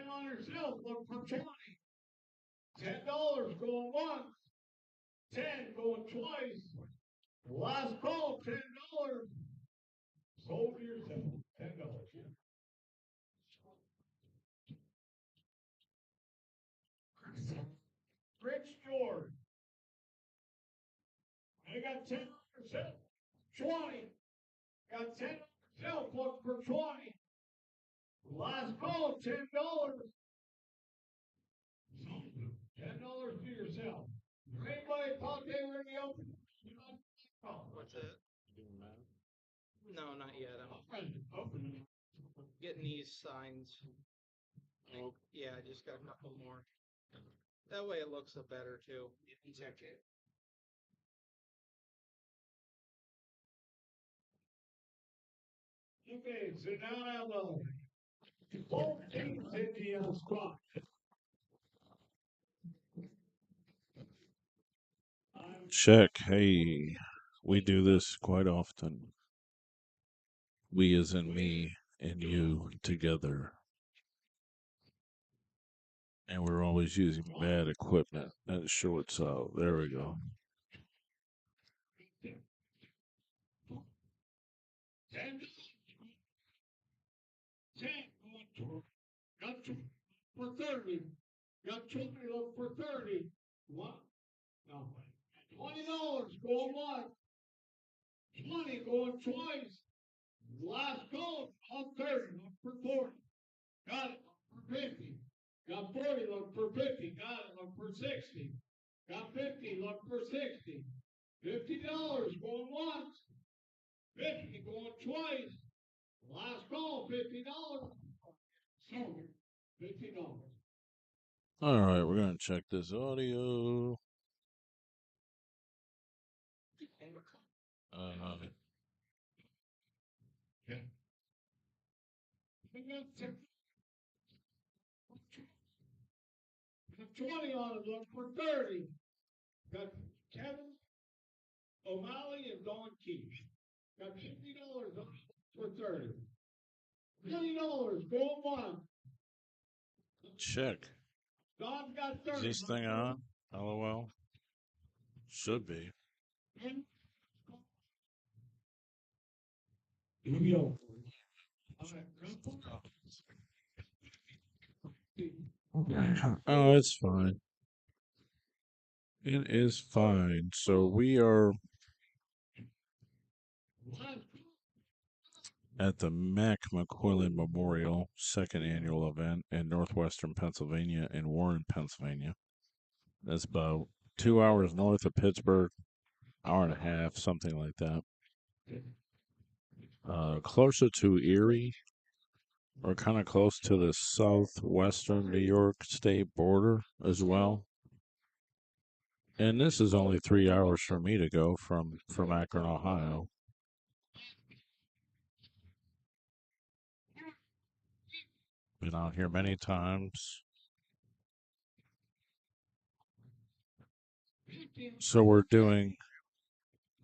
on yourself, look for 20. $10 going once. 10 going twice. Last call, $10. Sold to yourself, $10. Rich George. I got 10 on yourself. 20. Got 10 on yourself, look for 20. Last call, $10. $10 to yourself. If anybody thought they were in the open, you know, What's that? No, not yet. I'm getting these signs. Oh. Yeah, I just got a couple more. That way it looks better too. Check it. Okay, so now I have both teams in the Scotch. Check. Hey, we do this quite often. We as in me and you together. And we're always using bad equipment. Not sure what's up. There we go. Got 2 for 30. Got 20 for 30. What? No. $20 going once. 20 going twice. Last call on 30. Look for 40. Got it. Look for 50. Got 40. Look for 50. Got it. Look for 60. Got 50. Look for 60. $50 going once. 50 going twice. Last call, $50. Sold. $50. All right, we're going to check this audio. Got 20 on it, look for 30. Got Kevin, O'Malley, and Don Keith. Got $50 on it for 30. $30 going one. Check. Don's got 30. Is this thing on? LOL. Should be. Here we go. Oh, it's fine. It is fine. So we are at the McQuillen Memorial second annual event in northwestern Pennsylvania in Warren, Pennsylvania. That's about 2 hours north of Pittsburgh, hour and a half, something like that. Closer to Erie, or kind of close to the southwestern New York state border as well. And this is only 3 hours for me to go from Akron, Ohio. Been out here many times. So we're doing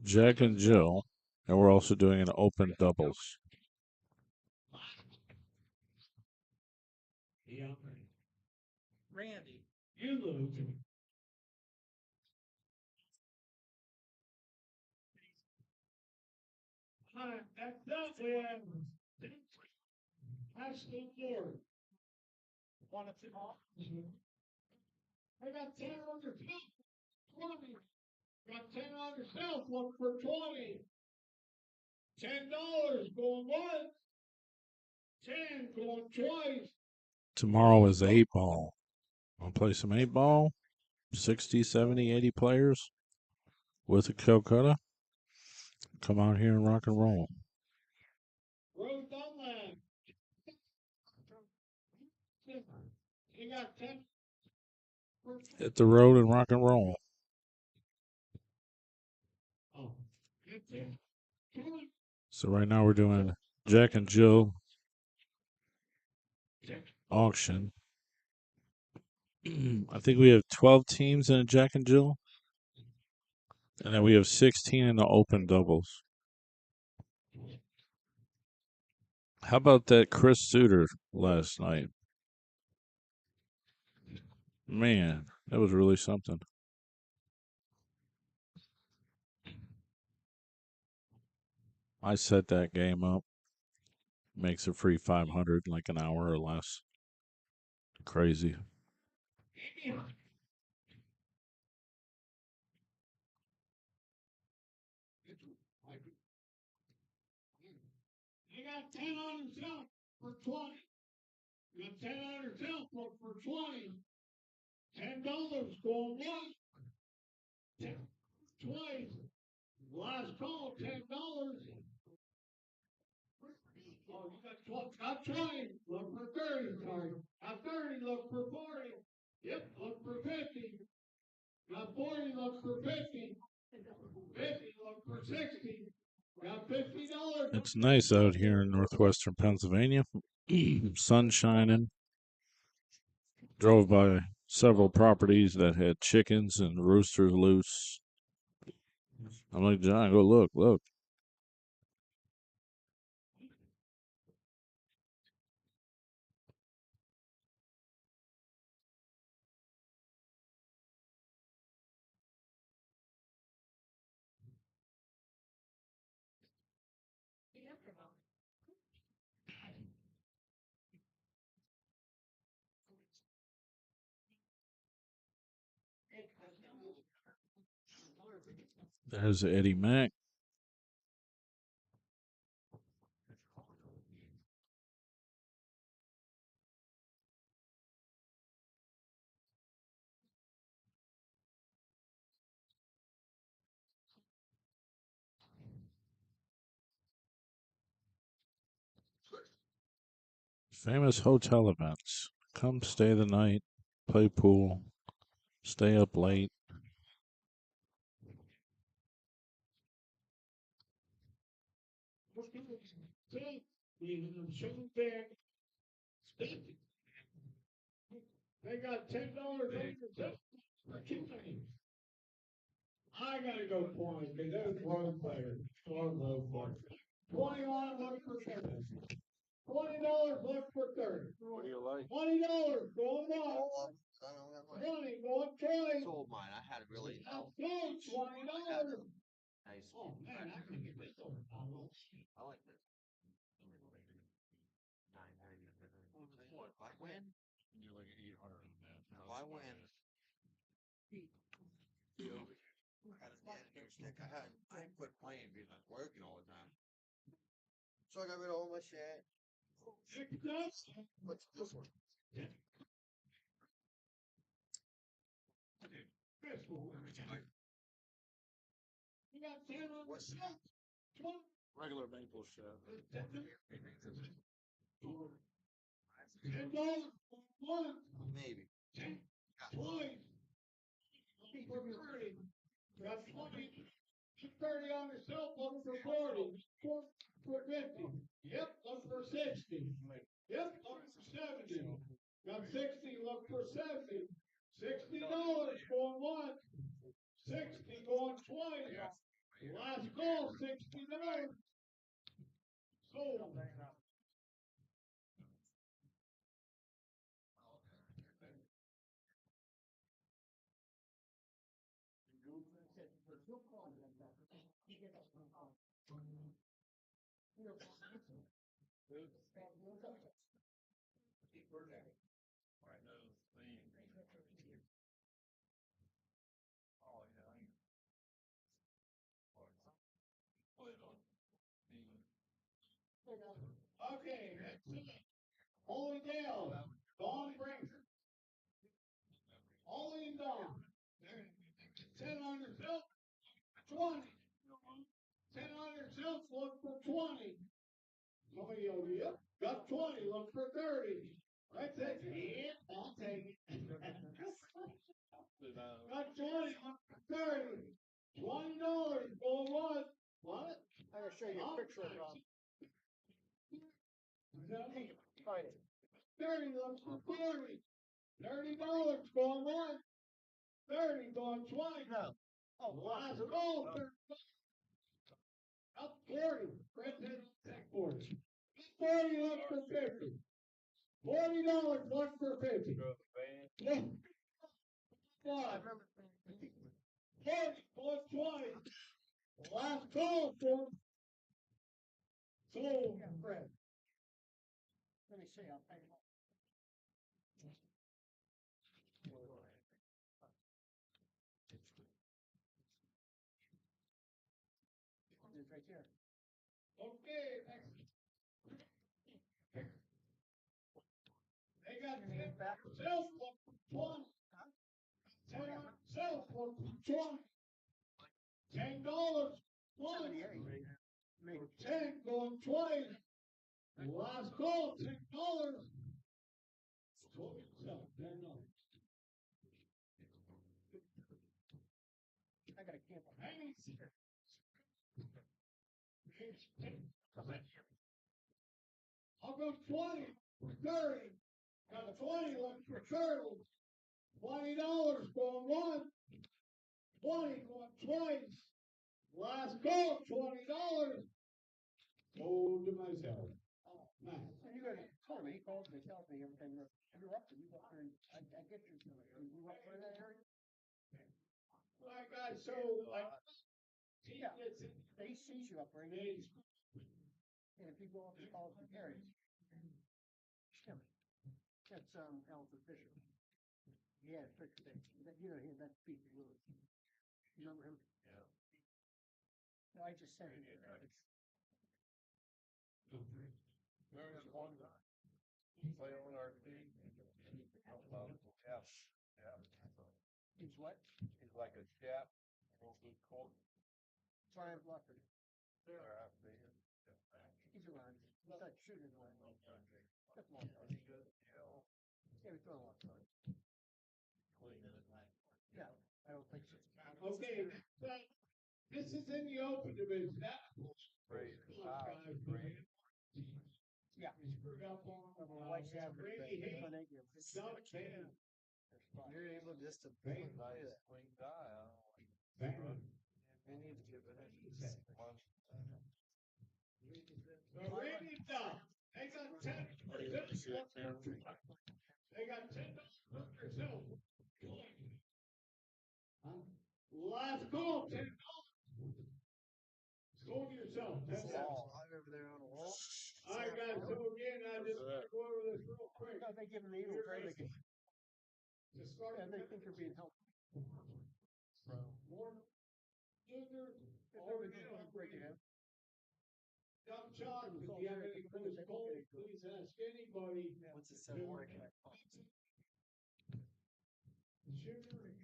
Jack and Jill, and we're also doing an open doubles. Randy. You lose. That's definitely that's the Lord. Want to see all? I got 10 on yourself. 20. Got 10 on yourself. Look for 20. $10 going once. 10 going twice. Tomorrow is 8-ball. Want to play some 8-ball? 60, 70, 80 players with a Calcutta? Come out here and rock and roll. Rose Dunlap. You got 10. Hit the road and rock and roll. Oh. So right now we're doing Jack and Jill auction. I think we have 12 teams in a Jack and Jill. And then we have 16 in the open doubles. How about that Chris Suter last night? Man, that was really something. I set that game up. Makes it free 500 in like an hour or less. Crazy. You got 10 on yourself for 20. You got 10 on yourself for 20. $10 going once. 10, twice. Last call, $10. Oh, you got 12, got 20. Look for 30, sorry. Got 30, look for 40. Yep, look for 50. Got 40, look for 50. 50, look for 60. Got $50. It's nice out here in northwestern Pennsylvania. Sun shining. Drove by several properties that had chickens and roosters loose. I'm like, John, go look, look. There's Eddie Mac. Famous hotel events. Come stay the night, play pool, stay up late. They got $10 on yourself for 2 things. I gotta go 20 because those one players. One low player. 21 look for 30. $20 look for 30. What do you like? $20 going on. 20 going 20. Sold mine. I had really. Now go $20. Nice. Oh man, I can get this over. I like this. If I win, You like 800 in that. if I win, I had a bad stick. I quit playing because I was working all the time. So I got rid of all my shit. What's this one? You got 10 on What's yourself. 20. Regular maple syrup. $10 one. Maybe. 10 twice. For 30. Got 20. 30 on yourself. Look for 40. For 50. Yep. Look for 60. Yep. Look for 70. Got 60. Look for 70. $60 going once. 60 going twice. Last call, $60. Sold. Okay, that's it. Holy Dale, Dawn Brinker. Holy and Dawn. 10 on yourself, 20. 10 on yourself, look for 20. Somebody over here, got 20, look for 30. Right there, yeah, I'll take it. Got 20, look for 30. $20, go once. What? I'm gonna show you a picture of find it. 30, look for 40. $30 going once. 30 going 20. No. Oh, Last call, 30. Up 40. Fred said take 40. 40 look for 50. $40 look for 50. 25. remember. 40 going twice. Last call for sold. Yeah, Fred. Let me see, I'll pay you. It's right there. Okay, next. They got 10 Back. sales for 20. 10 sales for 20. $10 one. 78. Maybe. 10 going twice. Last call, $10. Sold yourself, $10. I got a camper. Hang I'll go 20 for 30. Got 20 left for turtles. $20 going one. 20 going twice. Last call, $20. Sold to myself. Oh. Nice. So you guys told me, he calls me, tells me everything. You're up there, you up there, and I get you. You up there in that area? Like I so like Yeah. He sees you up there, and if you go up and call the carries, Tim, that's Alfred Fisher. He had Fisher thing. You know him, that's Pete Lewis. You remember him? Yeah. No, I just sent him. There is one guy. Play on our team. Yeah. He's what? He's like a chap. He's called. Brian Blufford. There. He's around. He's not shooting around. That's long. Yeah, we throw a lot of times. Yeah, I don't think so. okay. This is in the open division. That Great. Yeah. we screwed up on White Sabbath. Randy Hayes. Doug Bain. You're able just to play nice swing die. Bain. We need to give it a month. So Randy Doug. They got 10. They got $10 for yourself. Last call, $10. Sold yourself. $10. Over there on the wall. All right, guys. So again, I just want to go over this real quick. No, they give them the evil trade. They To start yeah, they think they're being helped. more junior, They're already gonna break it out. Dump shot. If you have any close calls, please ask anybody. What's it say? Shooter,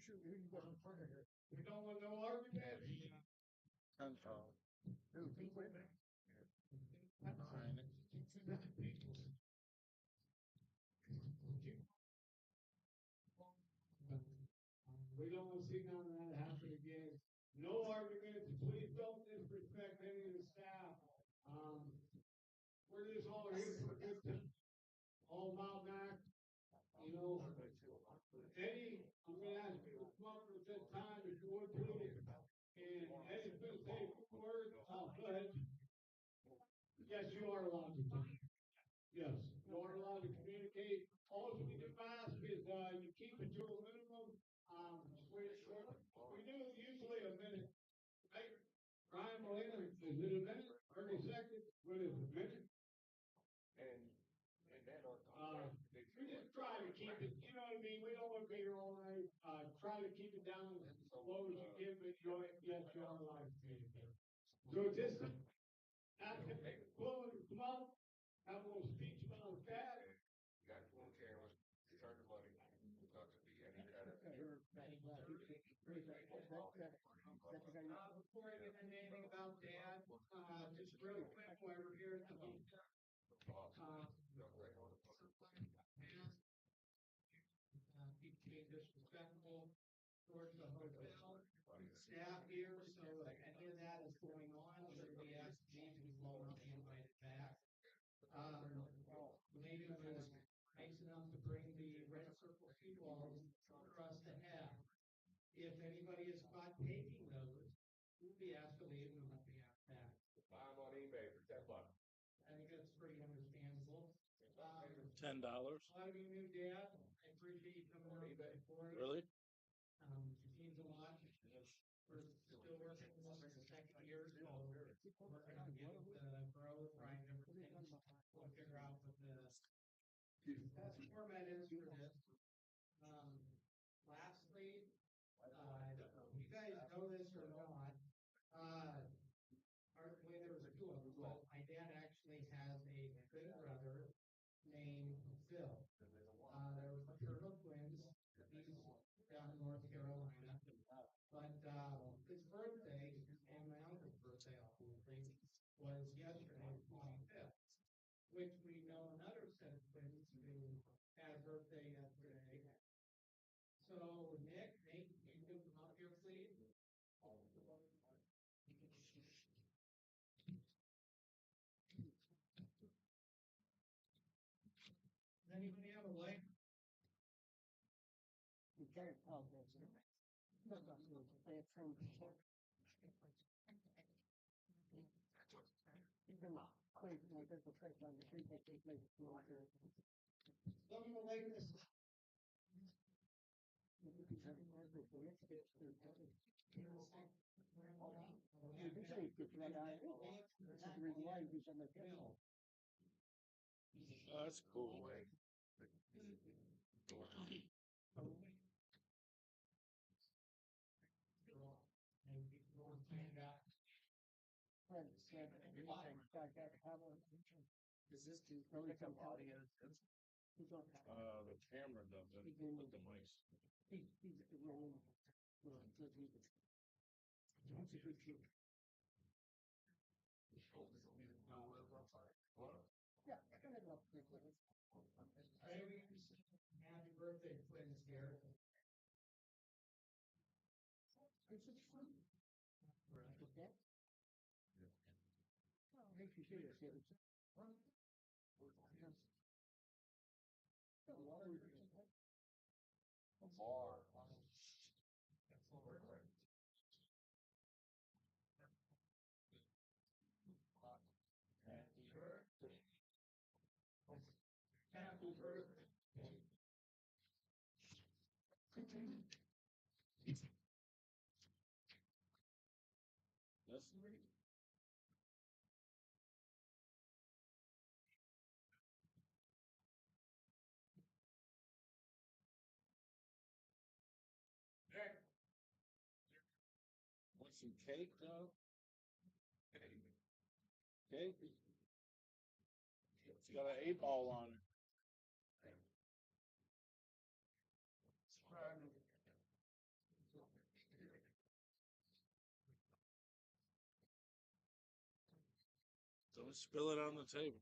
Who you got in front of here? we don't want no argument. Who, Pete Whitman? We don't want to see none of that happen again. No arguments. Please don't disrespect any of the staff. We're just all here for a good time. All about that. You know, Eddie, I'm going to ask you to come up at this time if you would please. And Eddie's going to say a few words. Go ahead. Yes, you are allowed to. Yes, you are allowed to communicate. All we do ask is you keep it to a minimum. We do usually a minute. Right? Ryan Molina, is it a minute? 30 seconds? What is it, a minute? We just try to keep it, you know what I mean? We don't want to be here all night. Try to keep it down as low as you can, but yes, you are allowed to communicate. So just ask him, McQuillen to come up, have a little speech about his dad. Before I get into anything about Dad, just real quick while we're here at the beach. People being disrespectful towards the hotel staff here, so if any of that is going on, we're going to be asked to will not be invited back. Maybe was nice enough to bring the red circle seawalls for us to have. If anybody is caught taking those, we'll be asked to leave and not be asked back. Buy them on eBay for $10. I think that's pretty understandable. $10. A lot of you knew Dad. I appreciate you coming out before. Really? Means a lot. We're still working on the second year, so we're gonna get it growth right and everything. We'll figure out what the best format is for this. Lastly, I don't know if you guys know this or not. There was two of them, but my dad actually has a twin brother named Phil. There was the Turtle twins. He's down in North Carolina. But his birthday and my uncle's birthday, obviously, was yesterday, the 25th, which we know another set of twins who had a birthday yesterday. So, Nick, can you come up here, please? Does anybody have a light? You can't tell this. They have friends. Even crazy, like there's a place on the street that they play. Some of the latest. That's cool. Is this too really some audio? The camera does it with the mics. He's the rolling. He's a good kid. Yeah, I kind of love pretty quick. Happy birthday, twins here. It's just fun. Okay. Oh, makes you serious. A bar. Happy birthday. That's great. Want some cake, though? Cake? It's got an 8-ball on it. Don't spill it on the table.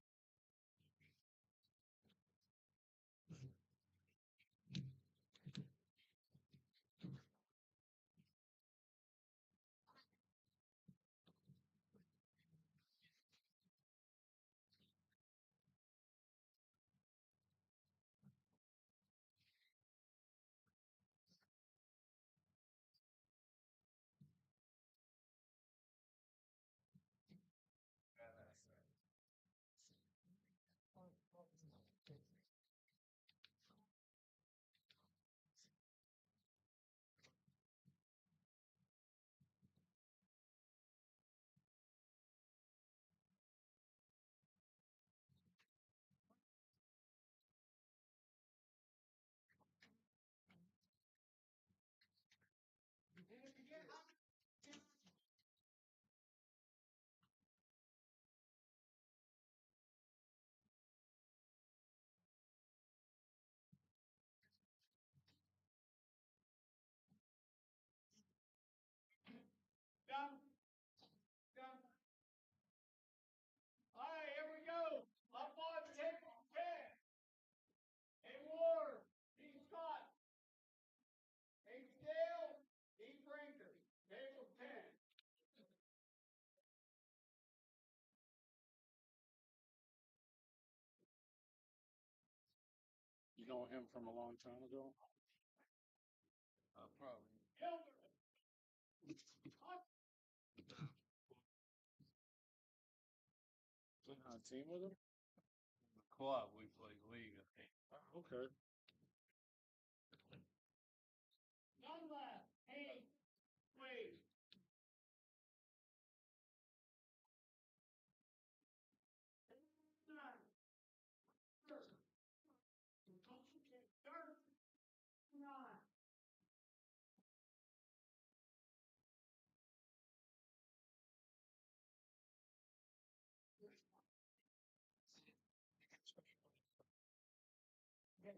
Done. Done. All right, here we go. Up on table 10. A Ward, D. Scott. A Dale, D. Brinker. Table 10. You know him from a long time ago? Probably. Gilbert. On a team with him? The club, we played league. Okay. Dunlap.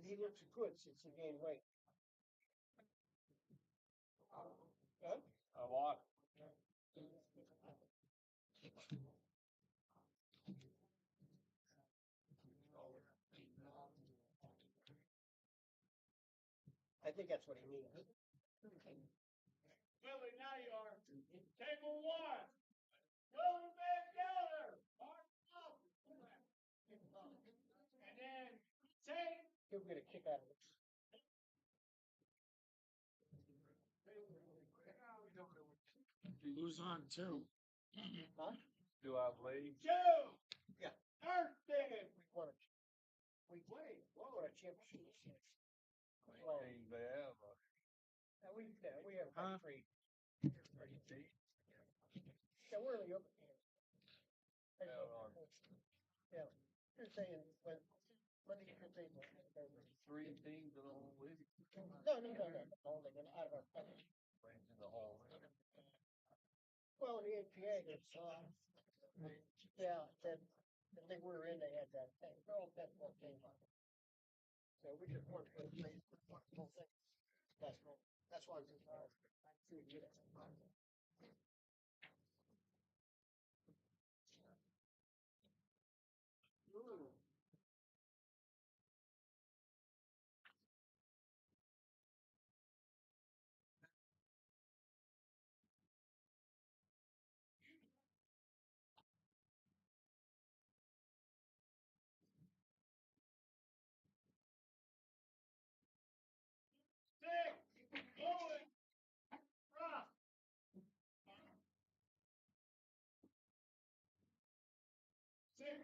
He looks good since he gained weight. Huh? A lot. I think that's what he means. Willie, now you are. Table one. Willie Van Gelder. Mark up. And then take. He'll get a kick out of it. Who's on two? Huh? Do I lead? Two. Yeah. Thursday. We won a championship. Well, they have a. We have Huh? three. Yeah, we're in the open game. Yeah. You're saying when Monday, Tuesday, Three teams in the whole league. No. Only been out of our country. In the whole league. Well, in the APA, it's, yeah, that, the thing we were in, they had that thing, they're all basketball teams. So we just weren't going to play the whole thing. That's why we Six. Going. Rock. Six.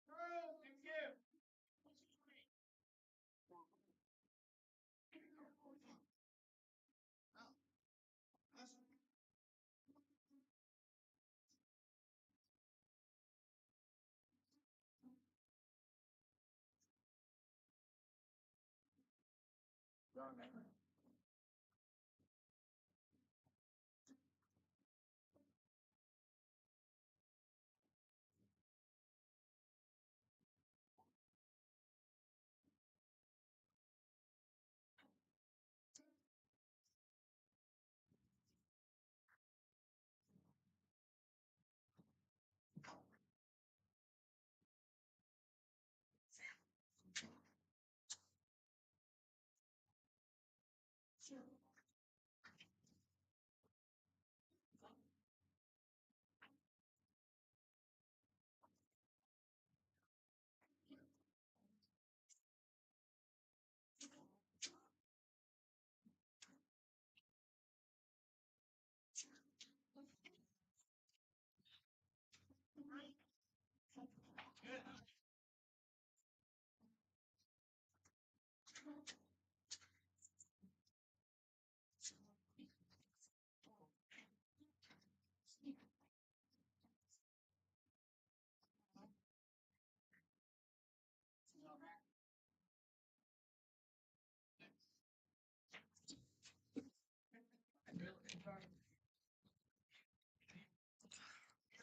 Girls and give.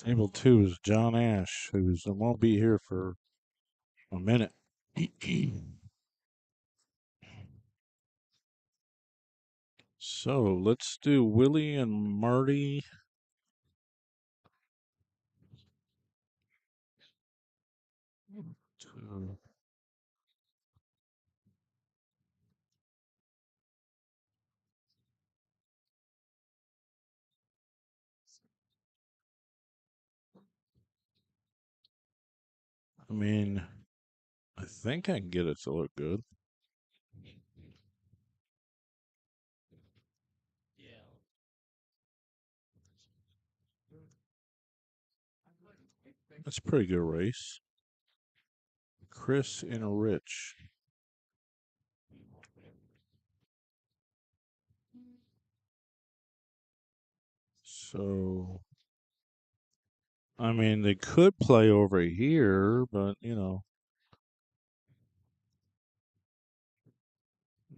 Table two is John Ash, who's won't be here for a minute. So let's do Willie and Marty. I mean, I think I can get it to look good. Yeah. That's a pretty good race. Chris and Rich. So, I mean, they could play over here, but, you know,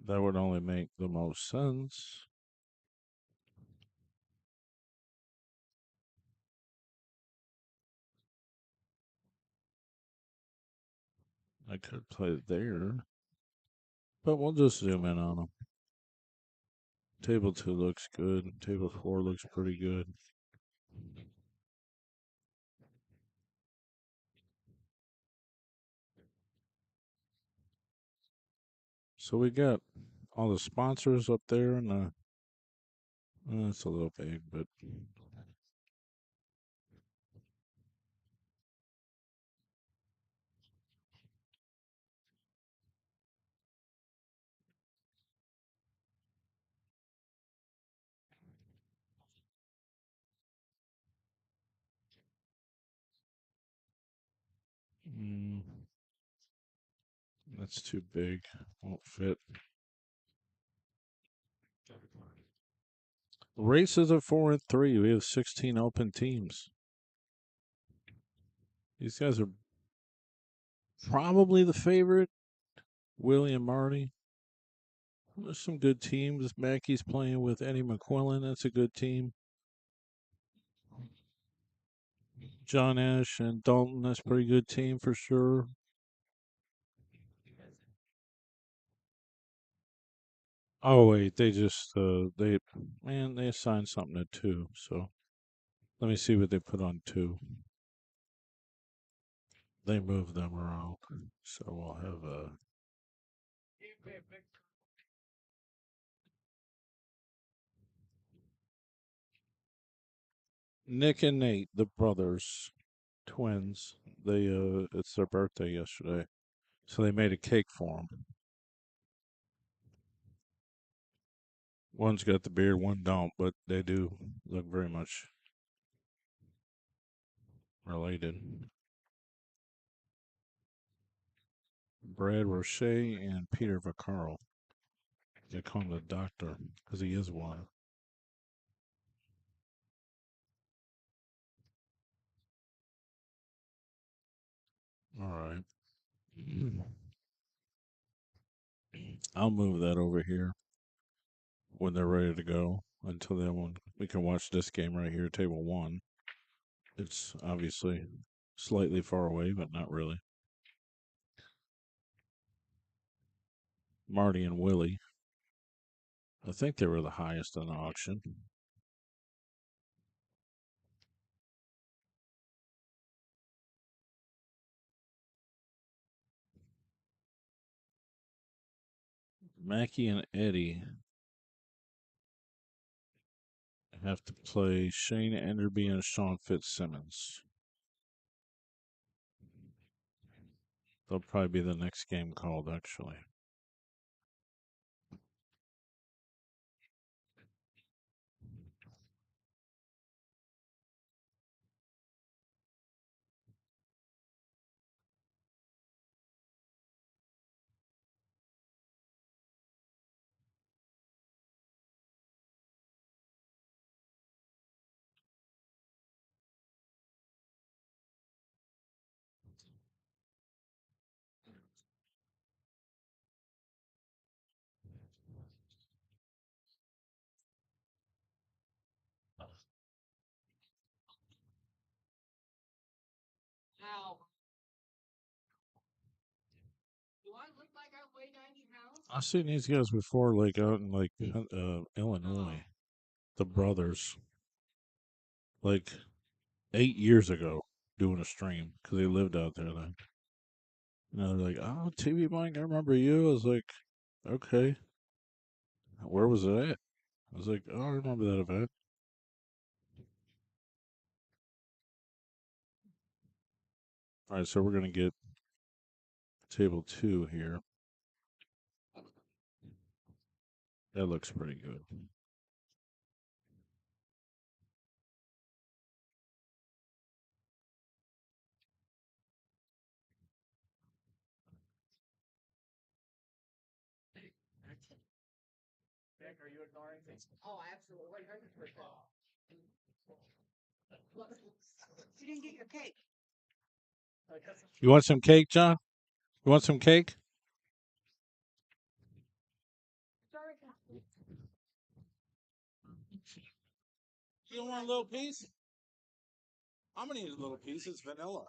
that would only make the most sense. I could play there, but we'll just zoom in on them. Table 2 looks good. Table 4 looks pretty good. So we got all the sponsors up there, and it's a little big, but mm, that's too big. Won't fit. Races are 4 and 3. We have 16 open teams. These guys are probably the favorite. Willie and Marty. There's some good teams. Mackey's playing with Eddie McQuillen. That's a good team. John Ash and Dalton. That's a pretty good team for sure. Oh wait, they just they assigned something to 2. So let me see what they put on 2. They moved them around. So we'll have a Nick and Nate, the brothers, twins. They it's their birthday yesterday. So they made a cake for them. One's got the beard, one don't, but they do look very much related. Brad Roche and Peter Vaccaro. They call him the doctor because he is one. All right. I'll move that over here when they're ready to go. Until then, we can watch this game right here, table 1. It's obviously slightly far away, but not really. Marty and Willie. I think they were the highest in the auction. Mackie and Eddie have to play Shane Enderby and Sean Fitzsimmons. They'll probably be the next game called, actually. I've seen these guys before, like out in like Illinois. The brothers, like 8 years ago, doing a stream because they lived out there then. And they're like, "Oh, TV Mike, I remember you." I was like, "Okay, where was it at?" I was like, "Oh, I remember that event." All right, so we're gonna get table 2 here. That looks pretty good. Oh, absolutely, 100%. You didn't get your cake. You want some cake, John? You want some cake? Sorry. You don't want a little piece? I'm gonna eat a little piece. It's vanilla.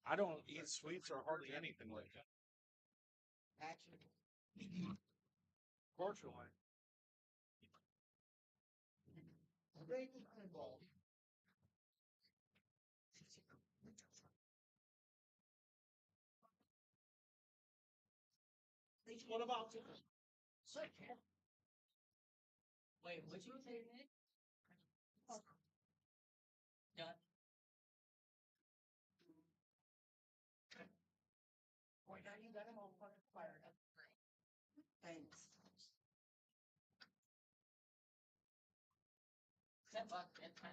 I don't eat sweets or hardly anything like that. Actually. Fortunately. Great eyeball. What about Wait, what'd you say, Nick? Done. Boy, now you got him all fucking fired up. Thanks. $10 and 10.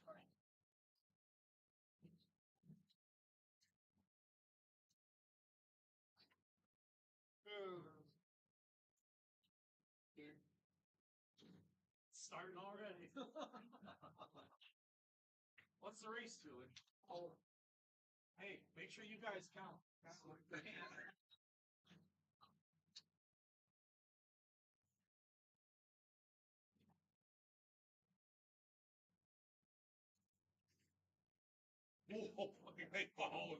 Sorry. starting already? What's the race to it? Oh, Hey, make sure you guys count. Oh, fucking hey, oh,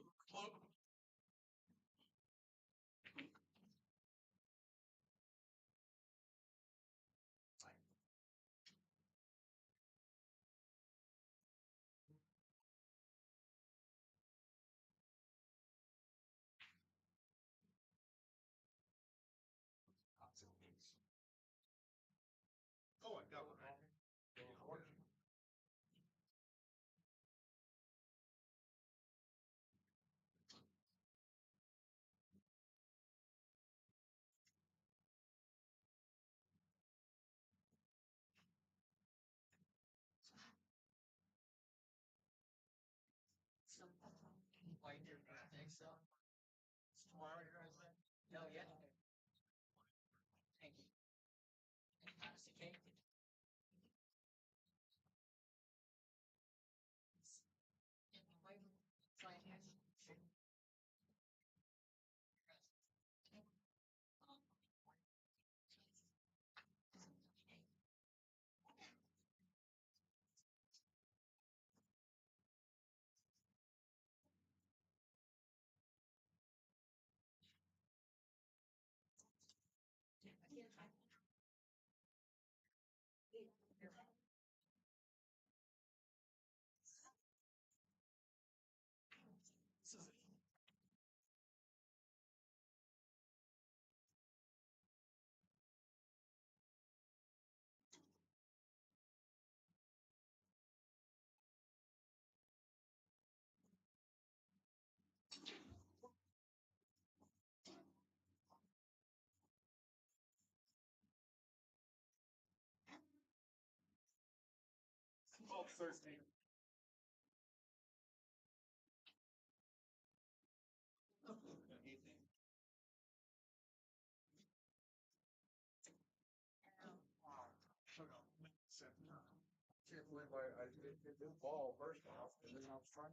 oh, I got one. why you didn't think so? It's tomorrow, your husband? No, yeah. Thank you. How's the cake? Oh, Thursday. I did ball first off, and then I was trying.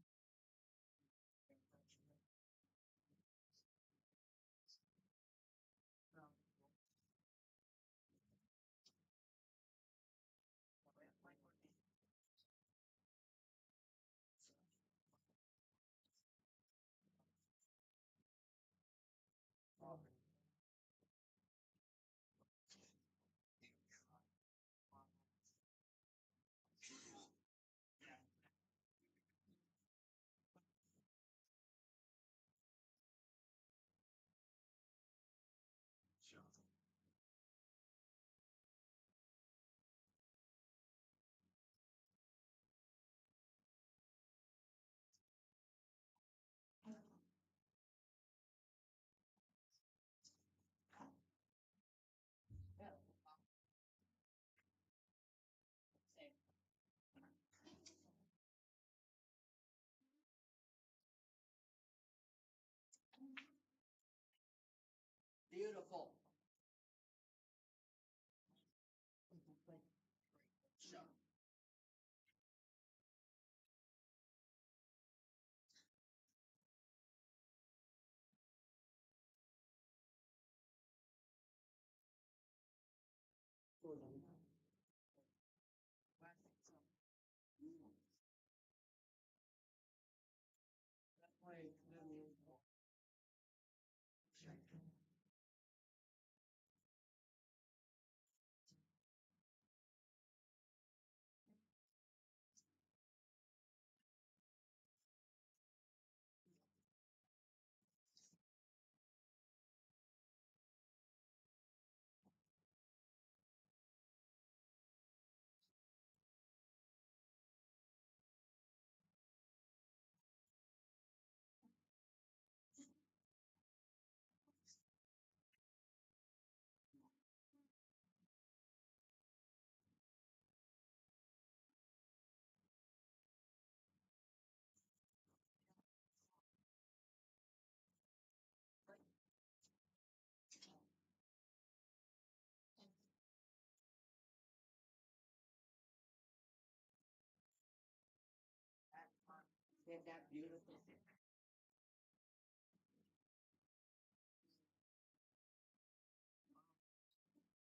Isn't that beautiful?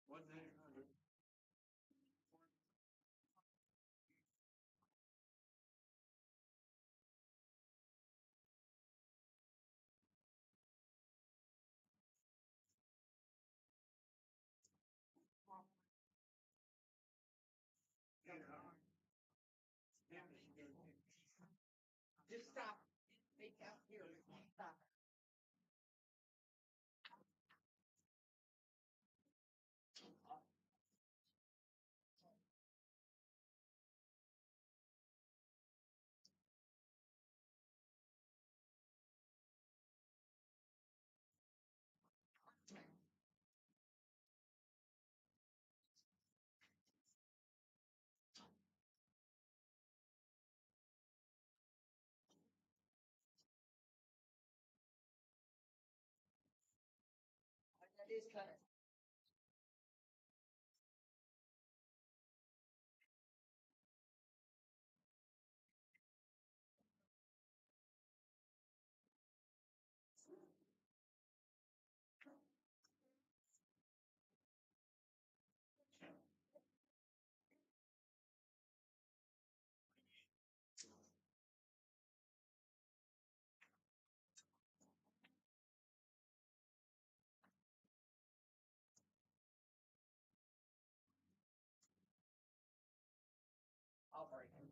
1-900. Just stop. They can't hear me. Stop. That is kind of. I'll break him.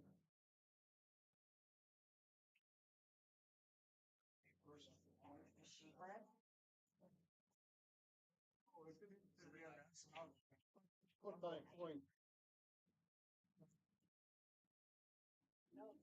What by point? No.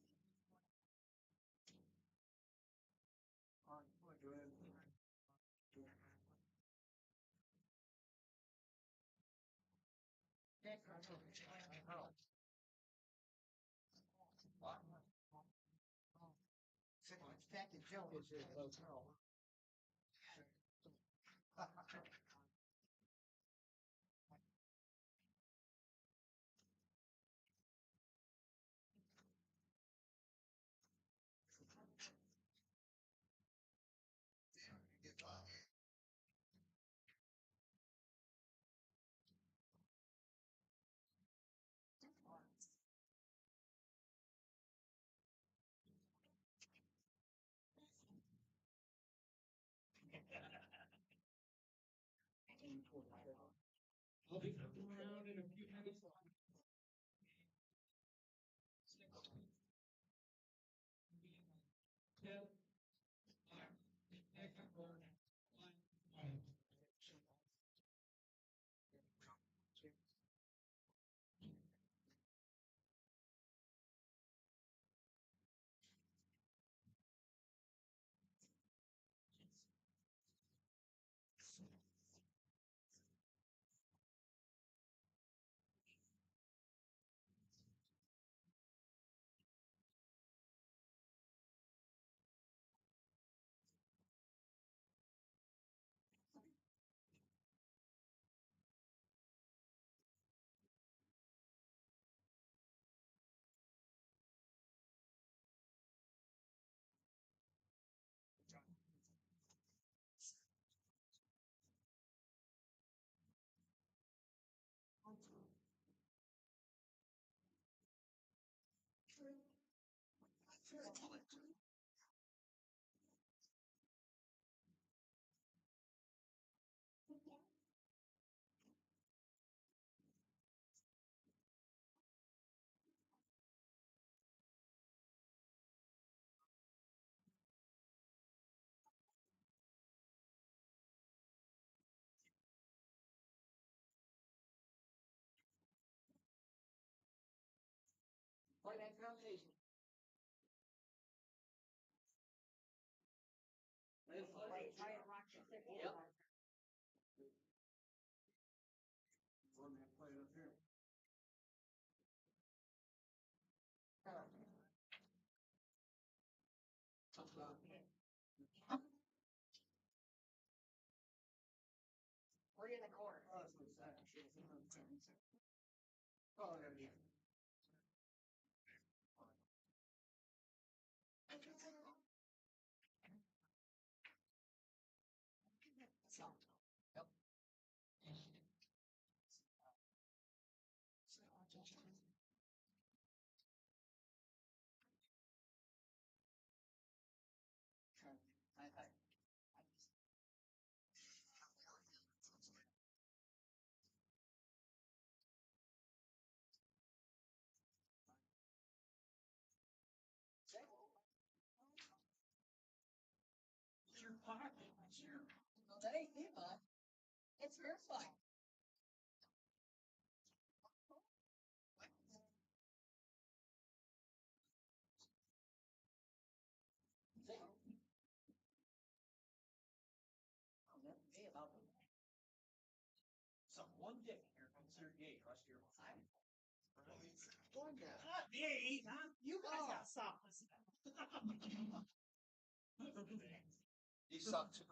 Jack and Joe is your hotel. I'll be coming around in a few minutes. Ten, nine, eight, nine. Play that combination. Yep. Run that play up here. Three in the corner. Oh, that's what it's at. Oh, there you go. Yep. I It's your pocket. It's your. No, that ain't me, bud. It's your fight. So one day you're considered gay, rest of your life. One day. Not me, not you guys got stop listening. He sucked too.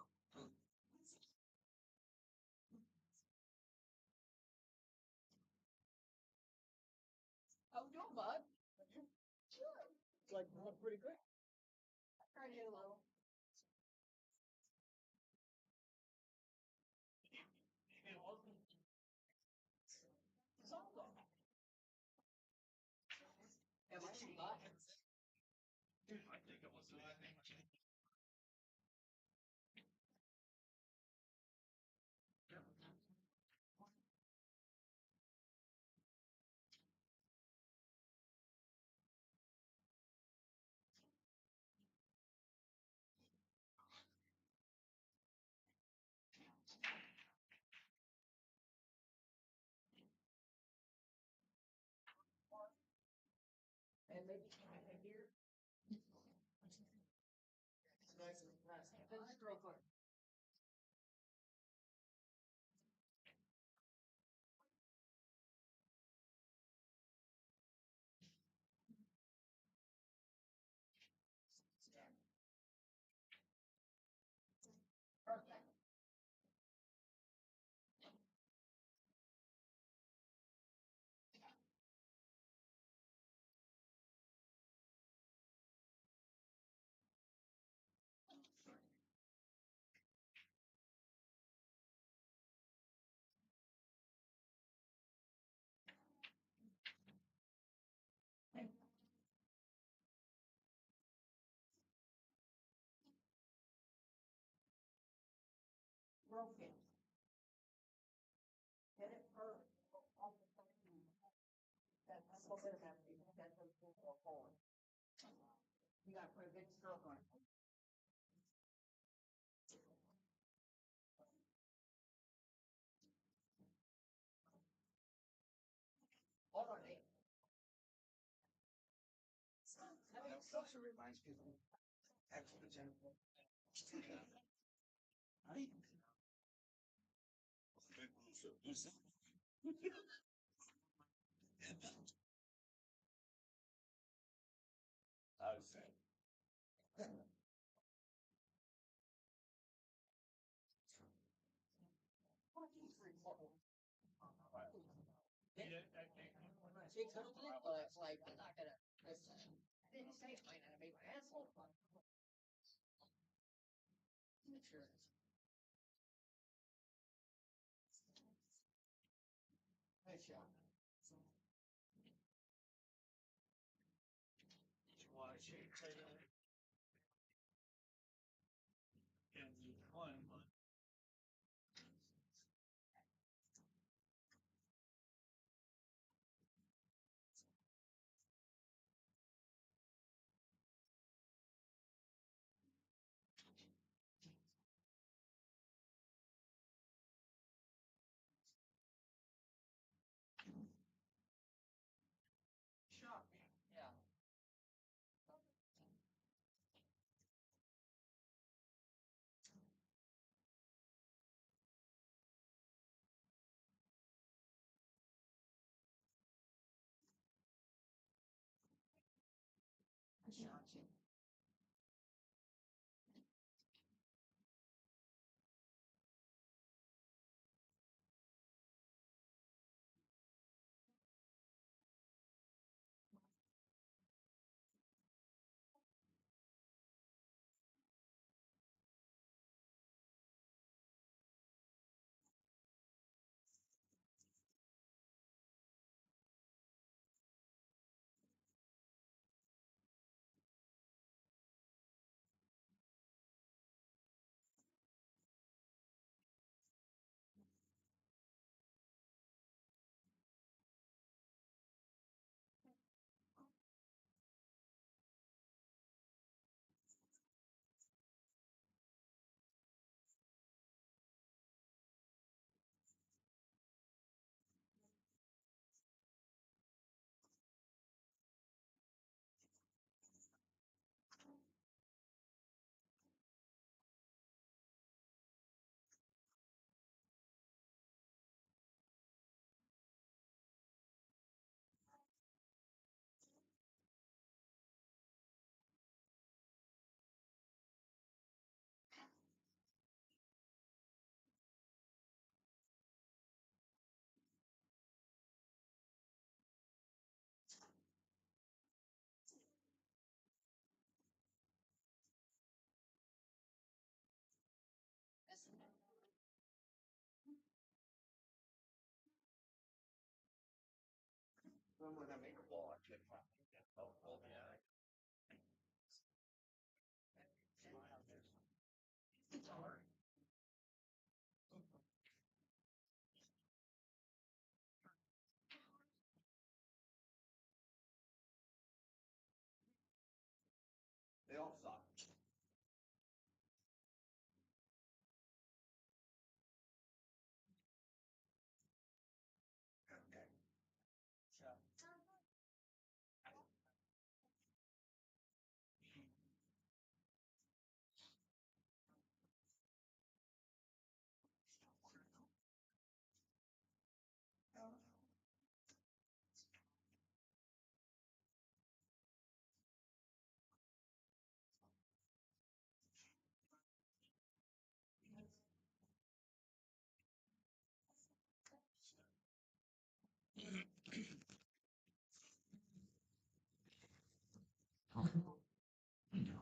How you doing, bud? Sure. Like, you look pretty good. I tried to get a little. It's all good. Am I too hot? I think it was. And maybe here. Nice and fast. Finish real quick. Perfect. Broken. Hit it first. That's a little bit of everything. That's a little forward. You gotta put a big stroke on it. Hold on, Nate. That also reminds people of extra gentle. Right? I was saying. She comes in, but it's like, I'm not gonna, I didn't say it might not make my asshole fun. Sure. Nice shot. You want to change? When I make a ball, I check my They all suck. Okay.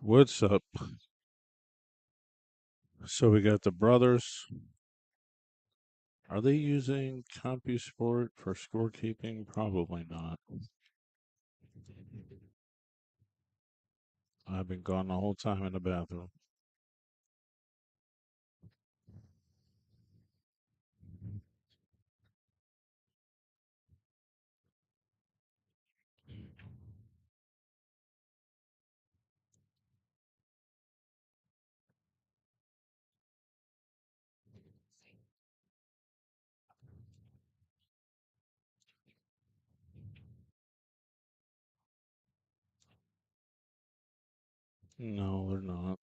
What's up? So we got the brothers. Are they using CompuSport for scorekeeping? Probably not. I've been gone the whole time in the bathroom. No, they're not.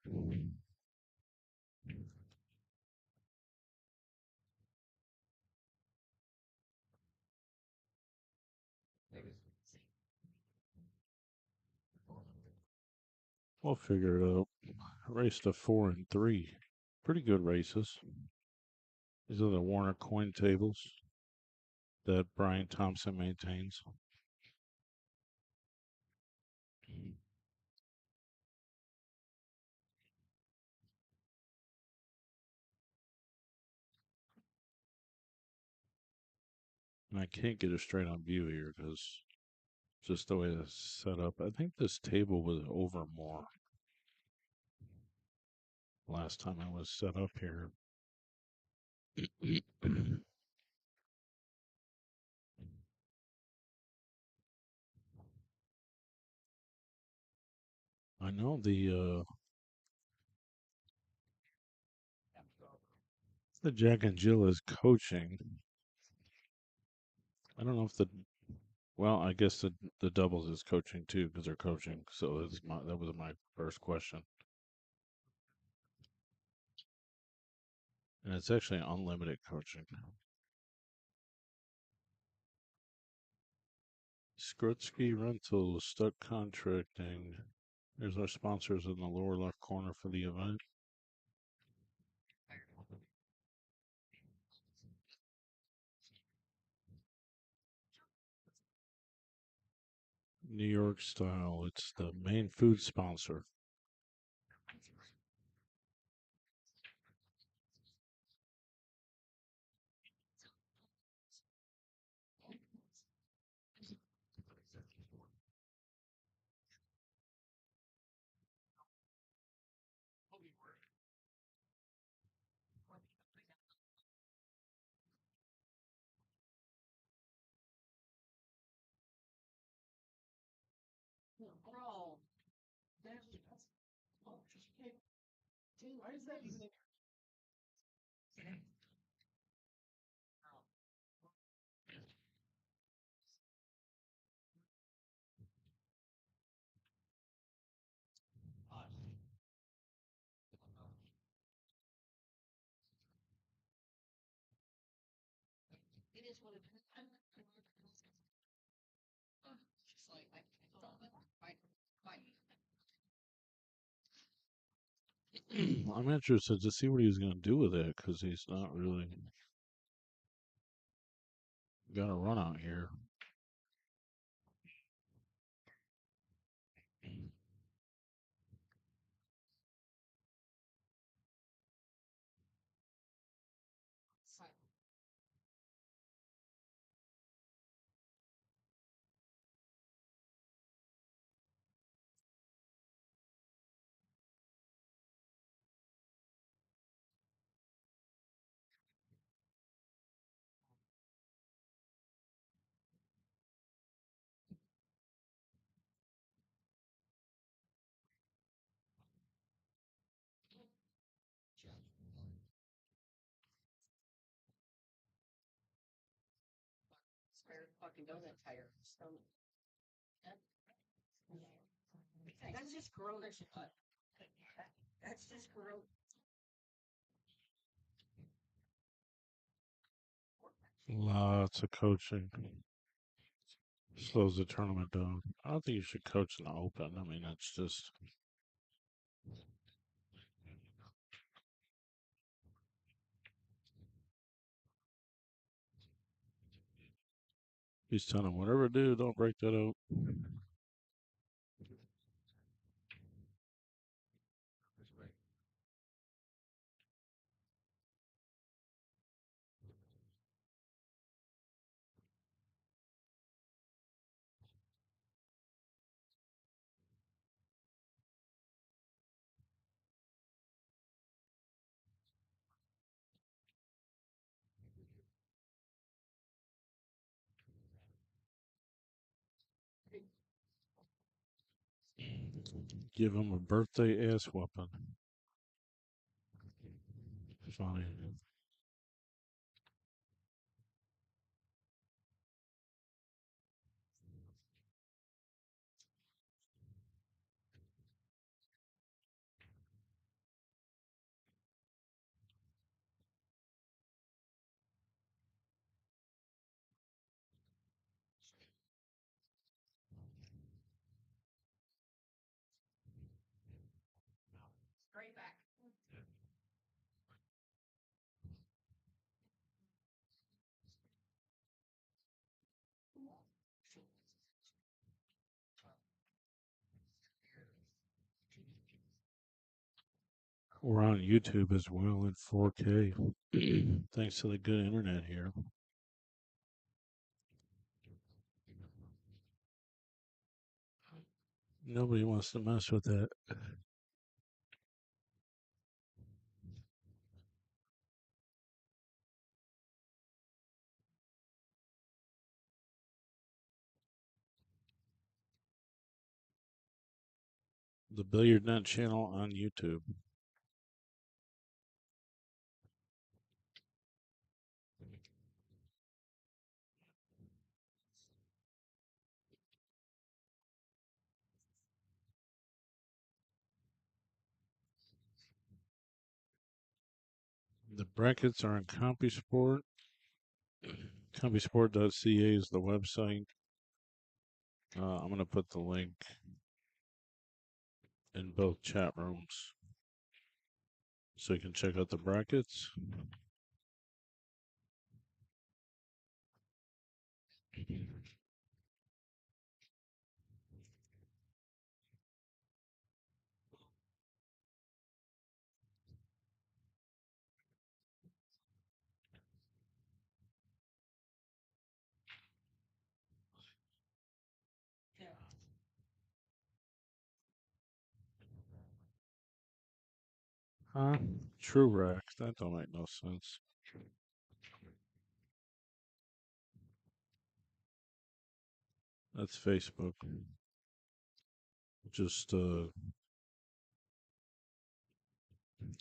We'll figure it out. Race to 4 and 3. Pretty good races. These are the Warner coin tables that Brian Thompson maintains. And I can't get a straight on view here because Just the way it's set up. I think this table was over more last time I was set up here. I know the Jack and Jill is coaching. I don't know if well, I guess the doubles is coaching too because they're coaching. So that was my first question. And it's actually unlimited coaching. Skrutsky Rentals, Stuck Contracting. There's our sponsors in the lower left corner for the event. New York style. It's the main food sponsor. Bro, why is that even? It is what it is. Just like I thought, I'm interested to see what he's going to do with it because he's not really got a run out here. spare fucking donut tire. That's just gross. That's just gross. Lots of coaching. Slows the tournament down. I don't think you should coach in the open. I mean, it's just. He's telling him, whatever do, don't break that out. Give him a birthday ass weapon. Funny. Straight back. We're on YouTube as well in 4K. Thanks to the good internet here. Nobody wants to mess with that. The Billiardnet channel on YouTube. The brackets are on CompuSport. CompuSport.ca is the website. I'm going to put the link in both chat rooms so you can check out the brackets. Huh? True rack. That don't make no sense. That's Facebook. Just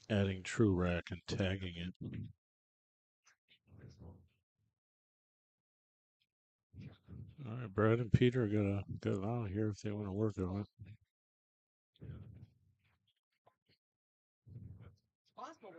adding True Rack and tagging it. All right, Brad and Peter gotta get out of here if they want to work on it. Possible.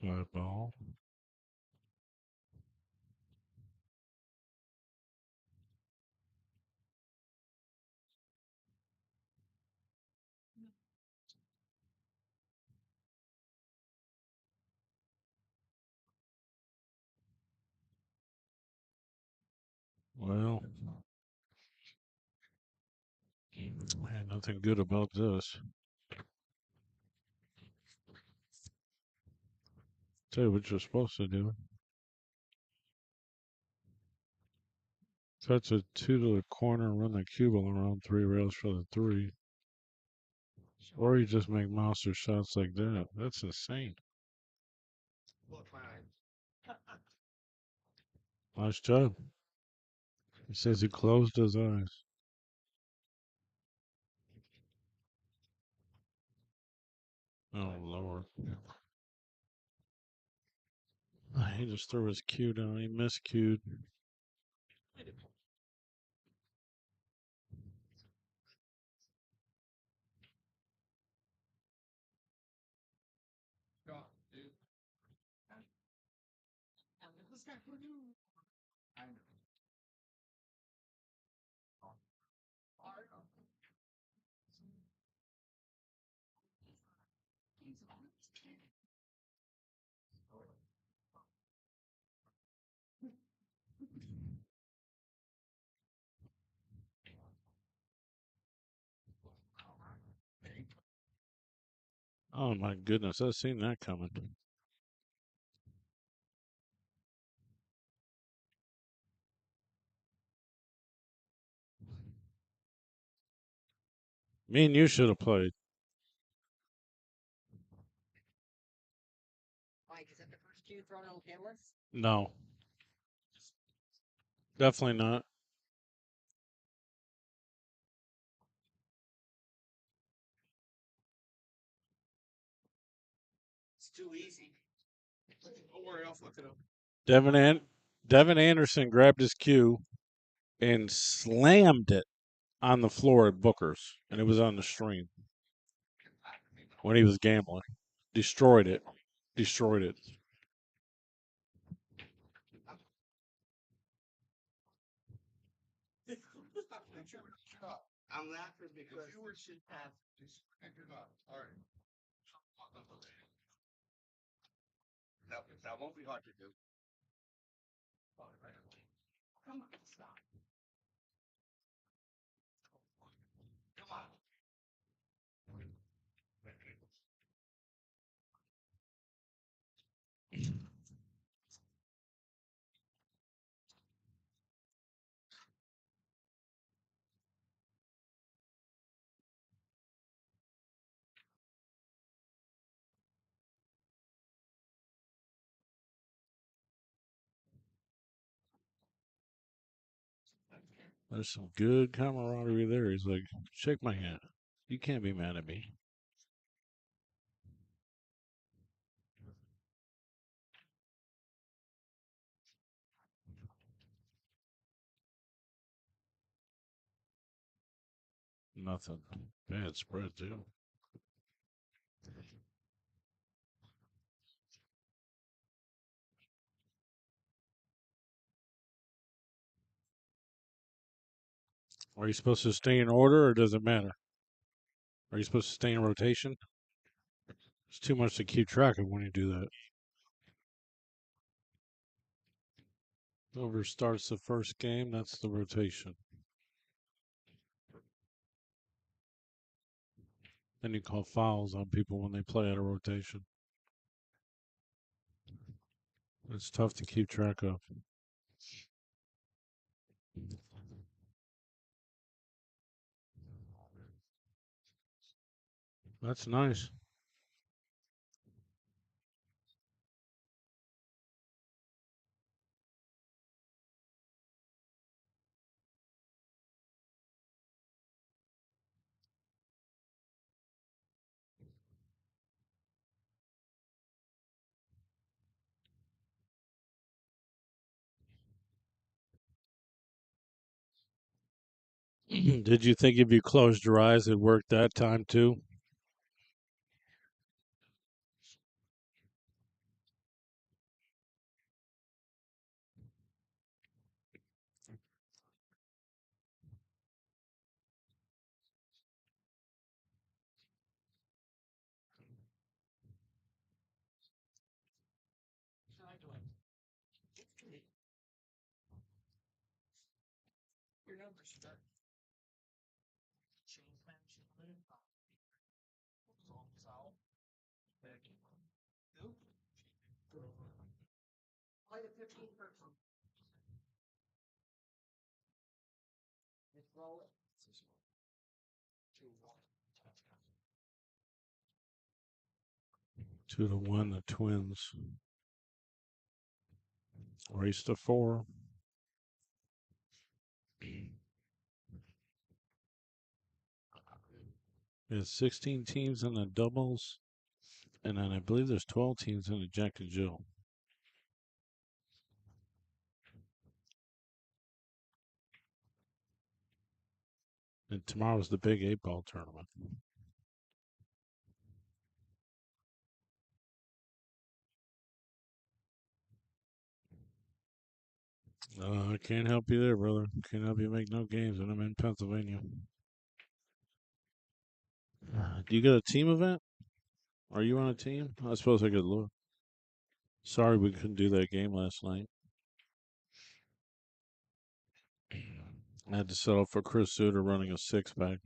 Live ball. Well, man, nothing good about this. Tell you what you're supposed to do. Touch a 2 to the corner, run the cube all around 3 rails for the 3. Or you just make monster shots like that. That's insane. Nice job. He says he closed his eyes. Oh, Lord. He just threw his cue down. He miscued. Oh, my goodness. I've seen that coming. Me and you should have played. Mike, is that the first cue thrown on camera? No. Definitely not. It's too easy. Don't worry, I'll fuck it up. Devin Anderson grabbed his cue and slammed it on the floor at Booker's, and it was on the stream when he was gambling. Destroyed it. Destroyed it. I'm laughing because viewers should have this. All right. That won't be hard to do. Come on, stop. There's some good camaraderie there. He's like, shake my hand. You can't be mad at me. Nothing. Bad spread, too. Are you supposed to stay in order or does it matter? Are you supposed to stay in rotation? It's too much to keep track of when you do that. Whoever starts the first game, that's the rotation. Then you call fouls on people when they play out of rotation. It's tough to keep track of. That's nice. Did you think if you closed your eyes, it worked that time too? Your numbers start. Change management. Play the 15 person. Just roll it. 2-1, the Twins. Race to 4. There's 16 teams in the doubles, and then I believe there's 12 teams in the Jack and Jill. And tomorrow's the big 8-ball tournament. I can't help you there, brother. Can't help you make no games when I'm in Pennsylvania. Do you got a team event? Are you on a team? I suppose I could look. Sorry we couldn't do that game last night. I had to settle for Chris Suter running a 6-pack.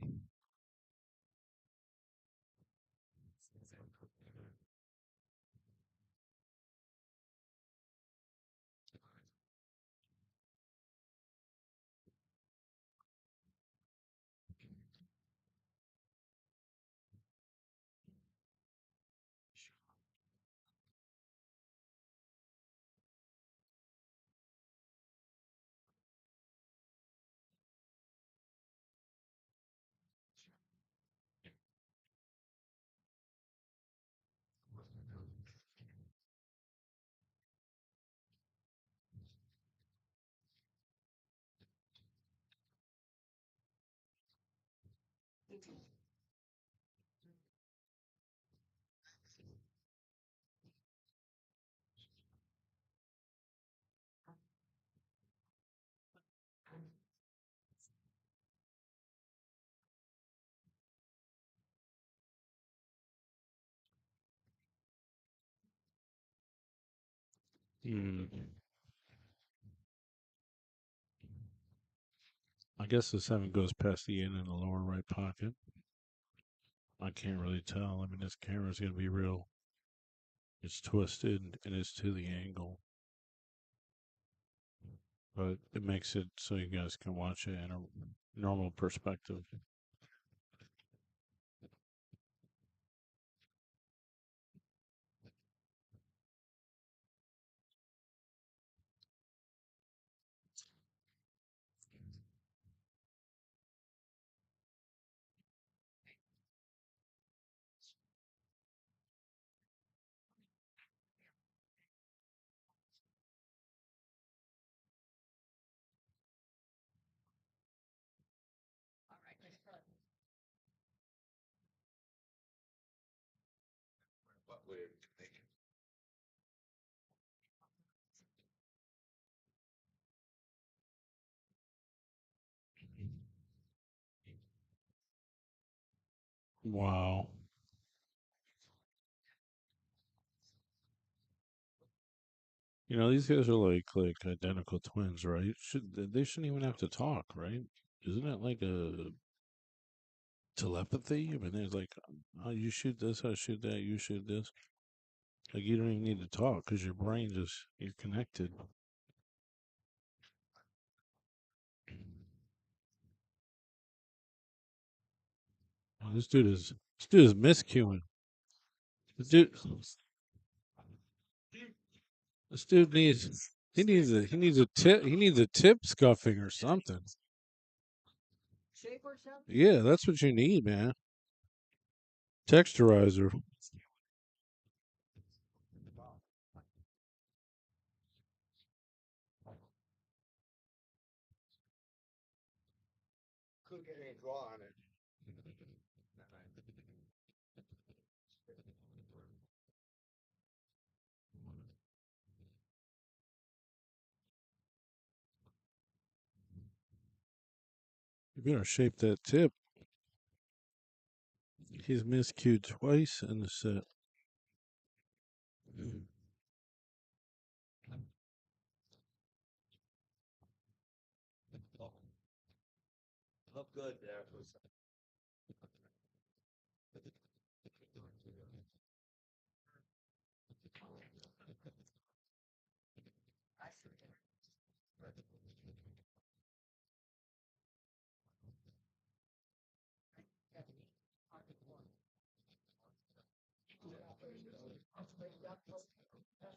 I guess the 7 goes past the in the lower right pocket. I can't really tell. I mean, this camera's going to be real. It's twisted and it's to the angle. But it makes it so you guys can watch it in a normal perspective. Wow. You know, these guys are like identical twins, right? They shouldn't even have to talk, right? Isn't it like a telepathy? I mean, there's like, oh, you shoot this, I shoot that, you shoot this. Like you don't even need to talk because your brain just you're connected. Oh, this dude is miscuing. This dude, this dude needs he needs a tip scuffing or something. Shape or something? Yeah, that's what you need, man. Texturizer. Couldn't get any draw on it. You better shape that tip. He's miscued twice in the set. Look good there.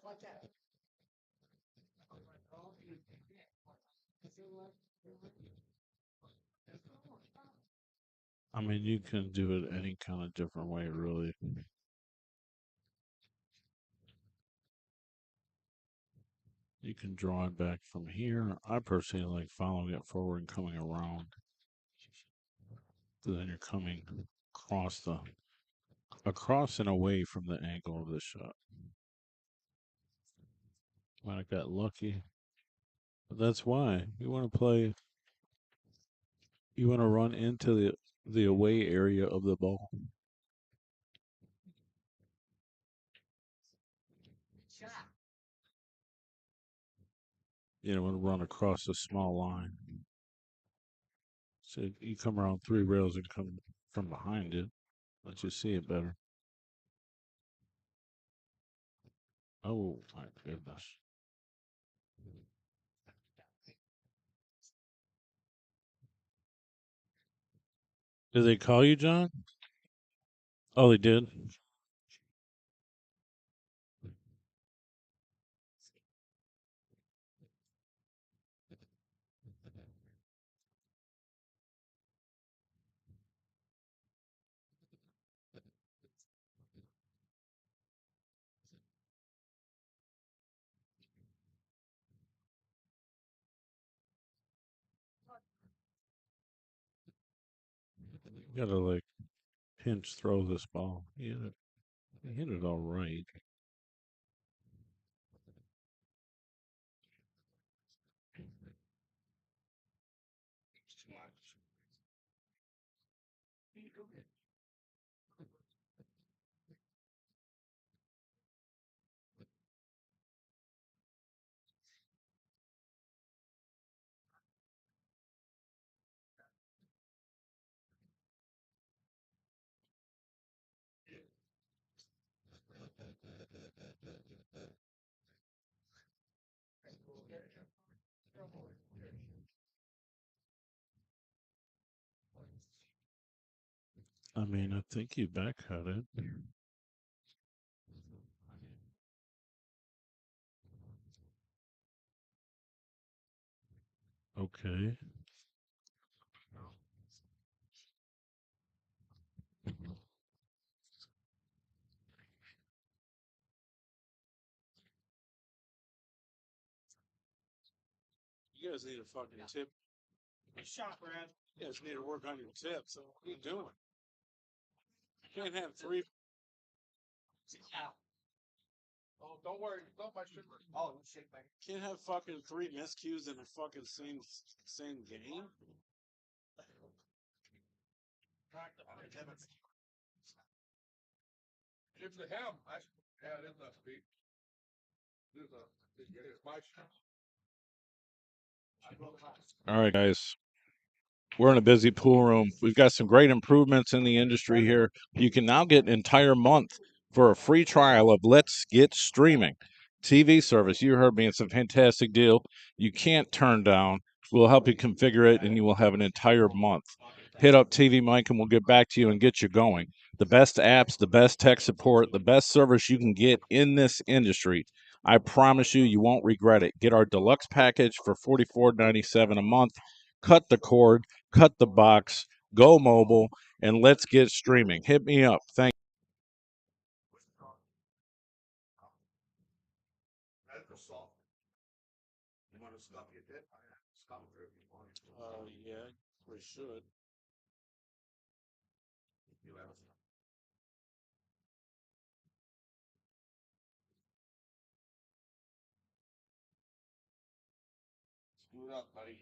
Like that. I mean, you can do it any kind of different way, really. You can draw it back from here. I personally like following it forward and coming around. So then you're coming across and away from the angle of the shot. Might have got lucky. But that's why you want to play. You want to run into the away area of the ball. You know, want to run across a small line. So you come around 3 rails and come from behind it. Let you see it better. Oh my goodness. Did they call you, John? Oh, they did. You gotta like pinch throw this ball. He hit it all right. I mean, I think he backcut it. Okay. You guys need a fucking tip. Nice shot, Brad. You guys need to work on your tips. So what are you doing? You can't have three. Oh, don't worry. Don't my sugar. Oh, shake my. Can't have fucking 3 miscues in a fucking same game. If they have, I add in the speed. It's my shit. All right, guys. We're in a busy pool room. We've got some great improvements in the industry here. You can now get an entire month for a free trial of Let's Get Streaming TV service. You heard me, it's a fantastic deal. You can't turn down. We'll help you configure it, and you will have an entire month. Hit up TV Mike, and we'll get back to you and get you going. The best apps, the best tech support, the best service you can get in this industry. I promise you, you won't regret it. Get our deluxe package for $44.97 a month. Cut the cord, cut the box, go mobile, and let's get streaming. Hit me up. Thank You want to stop your dip? Stop it if you want. yeah, we should. You have. Screw it up, buddy.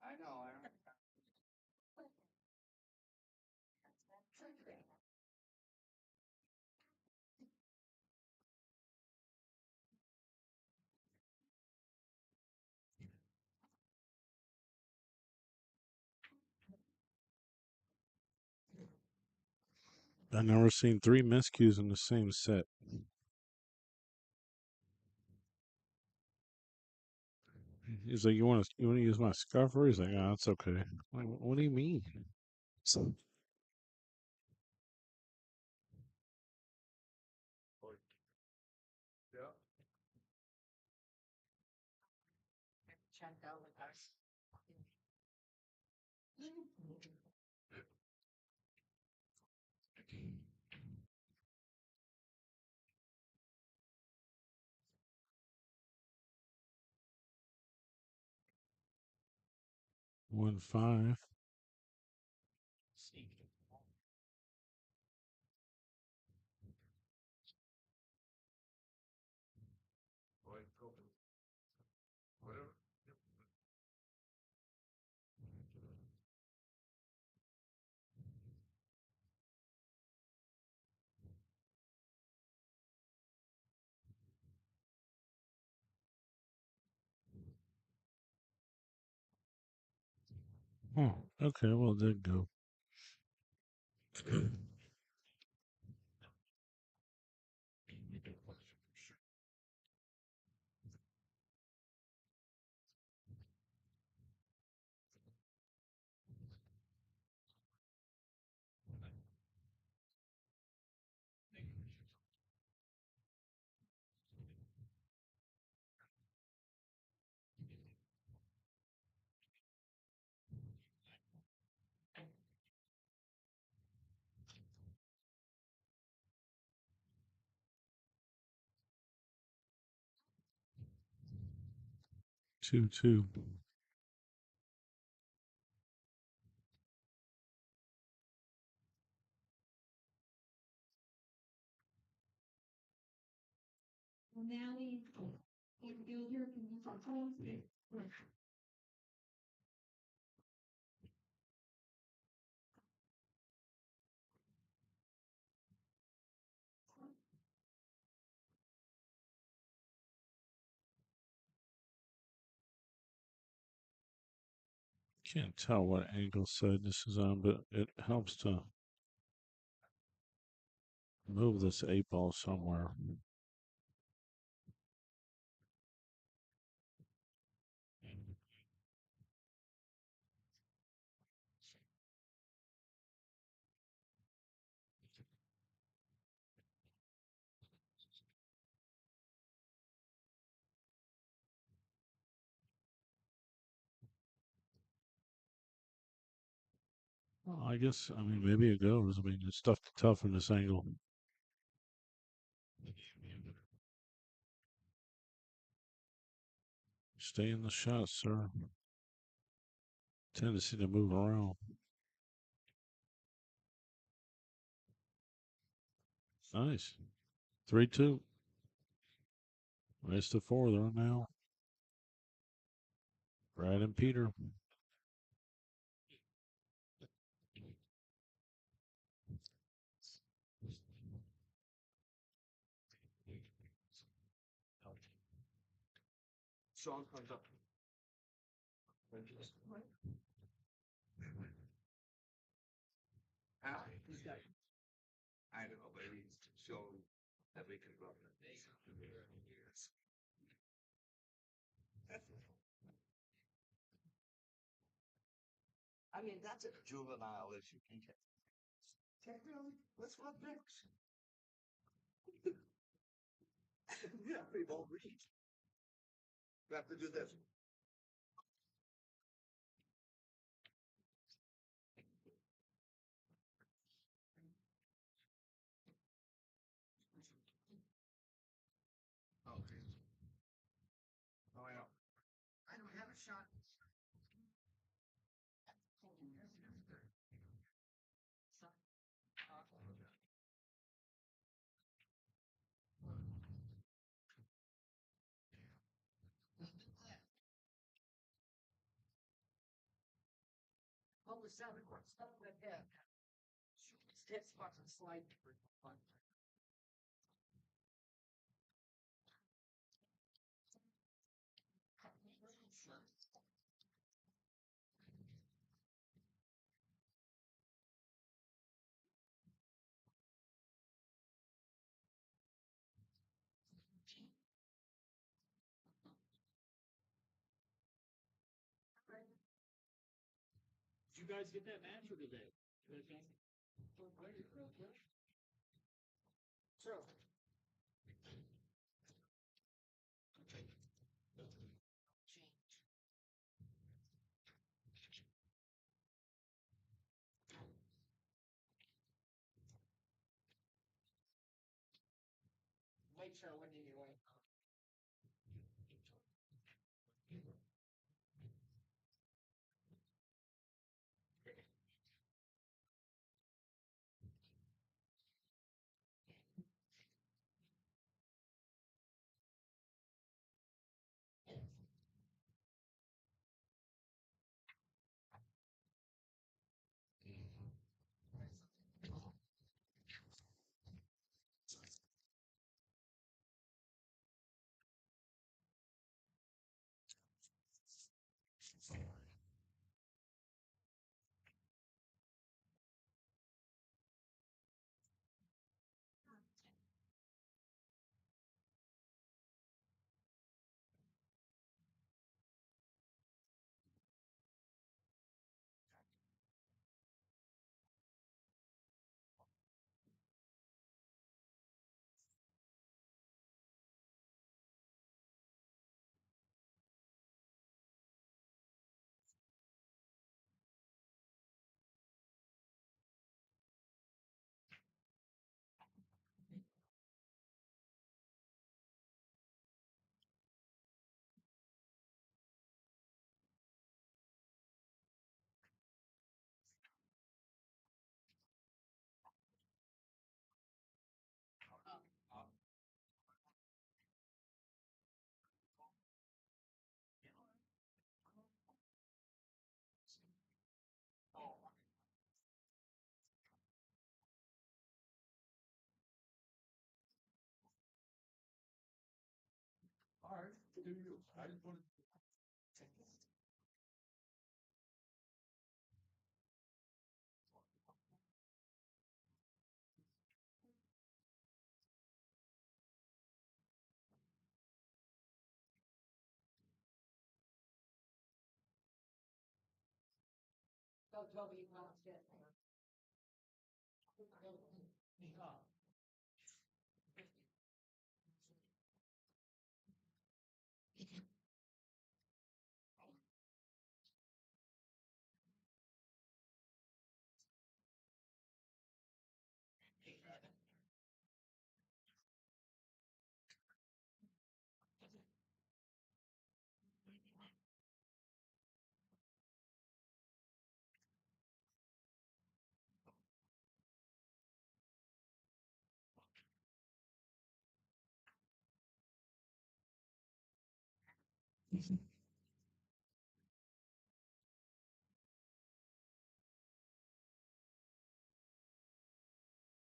I know. 've never seen 3 miscues in the same set. He's like, you want to use my scuffer? He's like, oh, that's okay. I'm like, what do you mean? So, Yeah. 1-5. Whatever. Oh, okay, well, it did go. 2-2. Well, now we can go here, can use our phones. Can't tell what angle side this is on, but it helps to move this 8 ball somewhere. Well, I guess, I mean, maybe it goes. I mean, it's tough from this angle. Stay in the shot, sir. Tendency to move around. Nice. 3-2. Race to 4 there now. Brad and Peter. Sean comes up. I don't know, but he's shown that we can run the day years. I mean, that's a juvenile issue. Technically, let's not fix. Yeah, we won't read. We have to do this. Okay. Oh, I know. I don't have a shot. What was that? Stuff like that. Step spots and slide. Did you guys get that match or today? So. Make sure when anyway. I just want Don't tell me you can't stand there.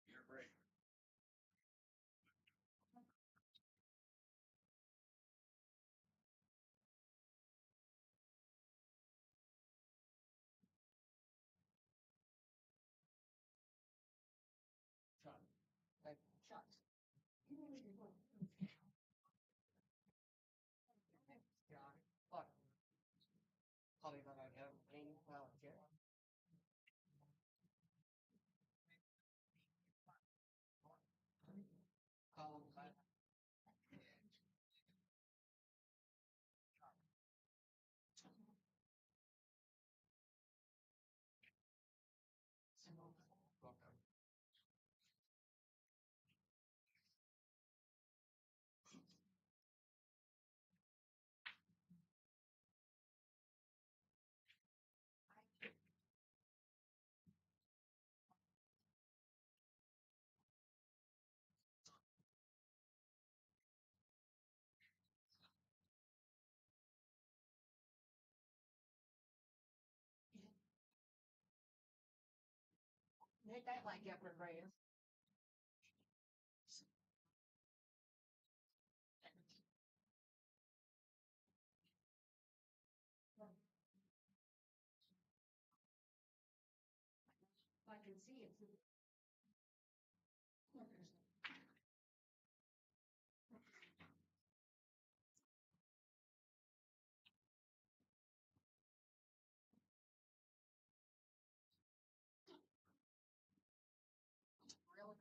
You're right. Shot. Like shots. Yeah. Fuck. Probably not gonna get any well, Jerry. Back. Make that like Jeffrey Reyes. I can see it. Really?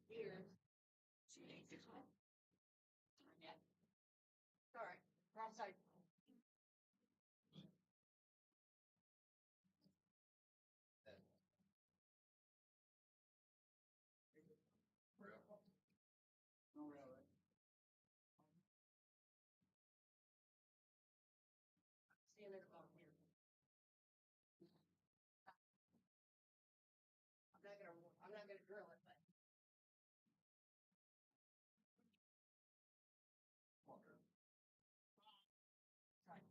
Here. Sorry, wrong side. No, really. See you later, Bob. Here. I'm not gonna drill it, but. Right.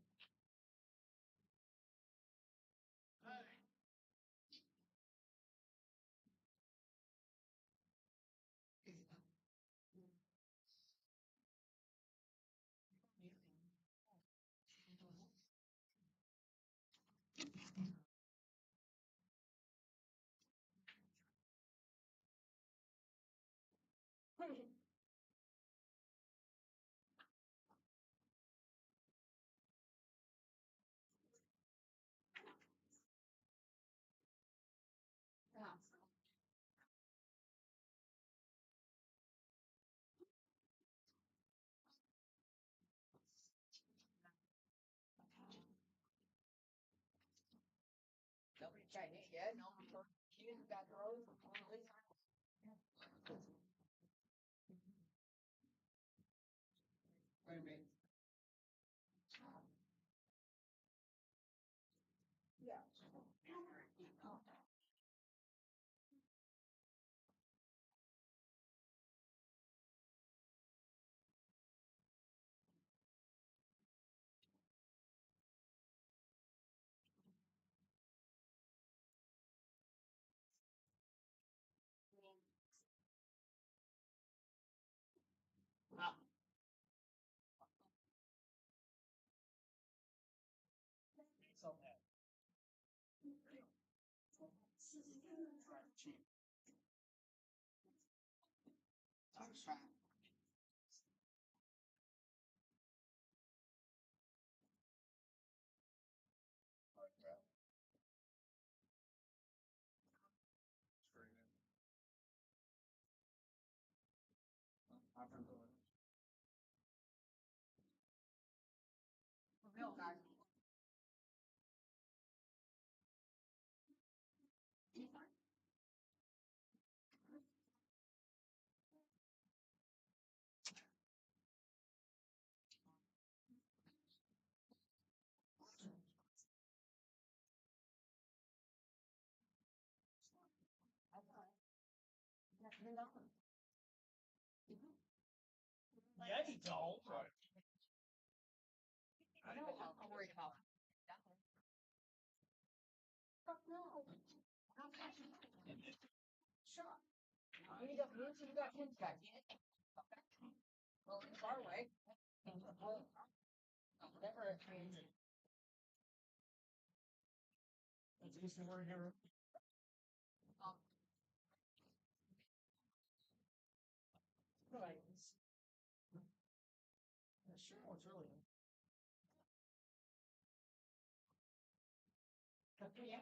Yeah. Nobody Chinese, yeah, no, she got her own from police. Wait a minute. Yeah. Yeah, you don't. I know how I'm worried about. Fuck no. Sure. You got kids back. Well, it's far away. Never a transit. It's just we're here. Right. Sure, it's really. Yeah.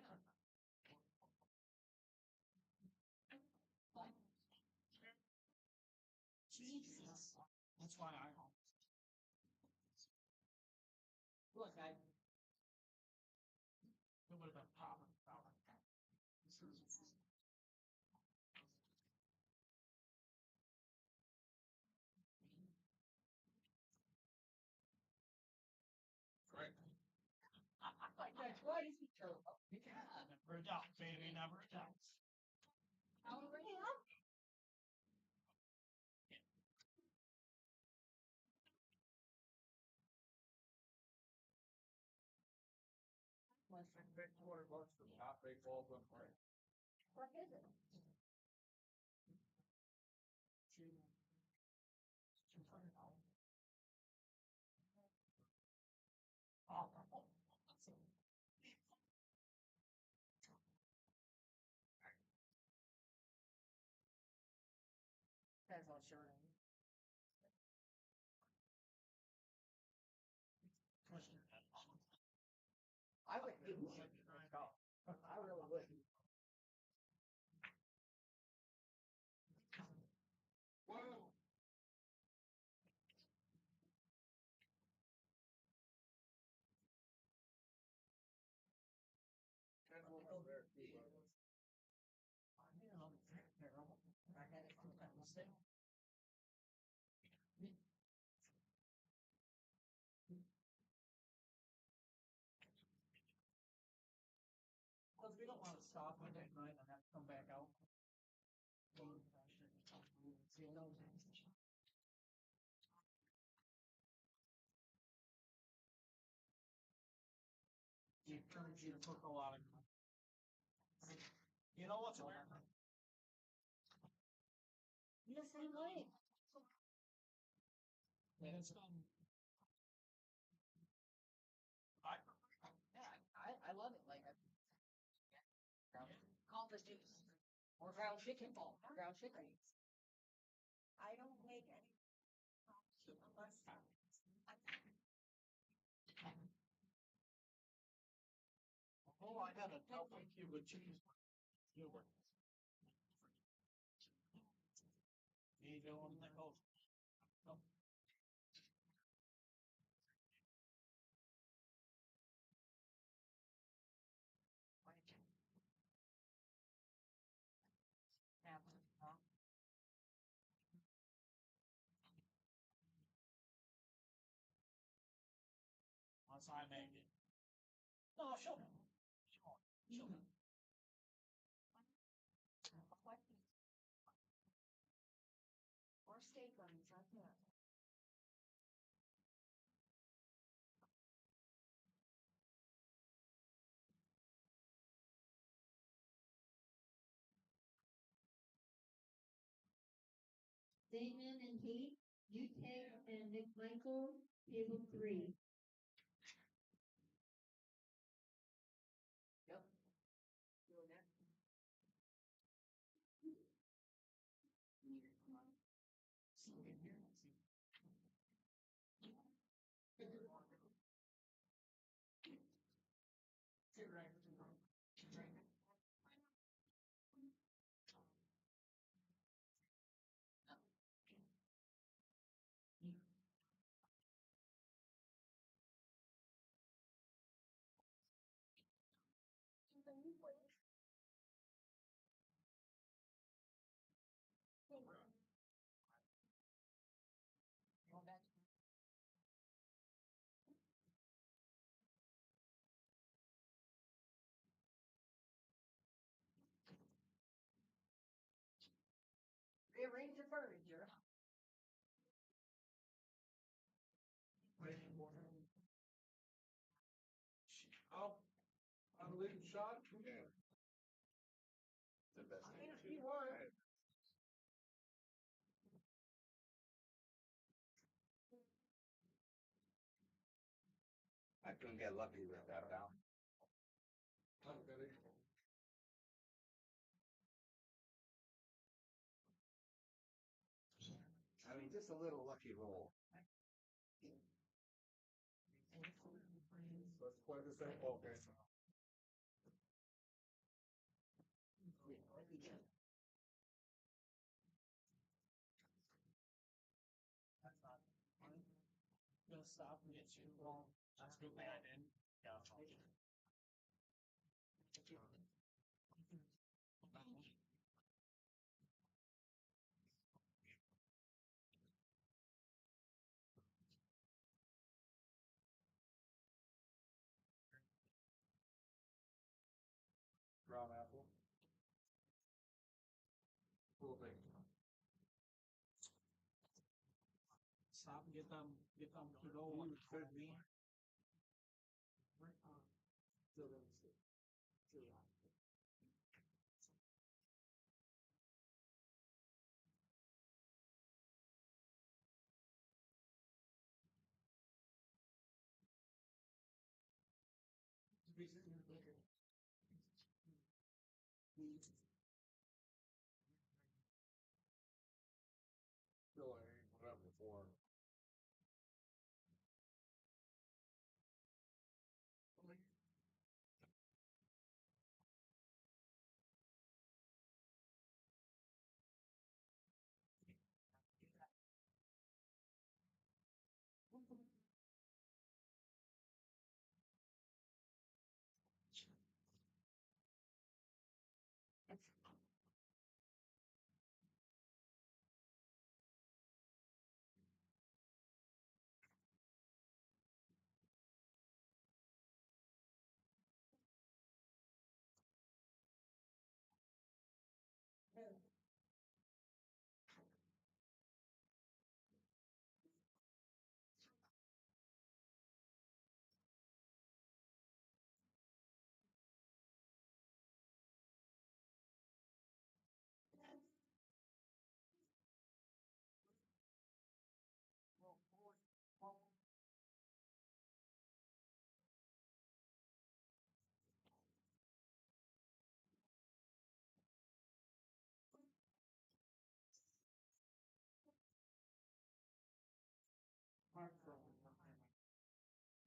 Jesus. That's why I. Look, it would have been popping. Correct. That's right. Yeah, never a doubt, baby, never a doubt. Already up. My friend big $200 for top big ball one for it. What is it? $200. Oh, that's all sure. I would do it. I really would. Whoa. I had it from that mistake. Because we don't want to stop at that night and have to come back out. You encourage you to cook a lot of. You know what's weird? You're the same way. And it's I love it. Like call the juice or ground chicken ball. Ground chicken. I don't make any. Oh, I got a double cube of cheese. You know that goes. No. Once I make it. No, show me. Show me. Or steak buns, I can't. Damon and Kate, you take and McMichael, table 3. Yep. Doing that. arrange the furniture. I'll leave shot. Yeah. The best I thing mean, to if you do. want. I couldn't get lucky with that down. I mean, just a little lucky roll. Let's play the same ball game. Gonna stop and get you wrong. That's good man in. Yeah. Brown apple. Cool thing. Stop and get them to go on for me. Still ain't whatever for.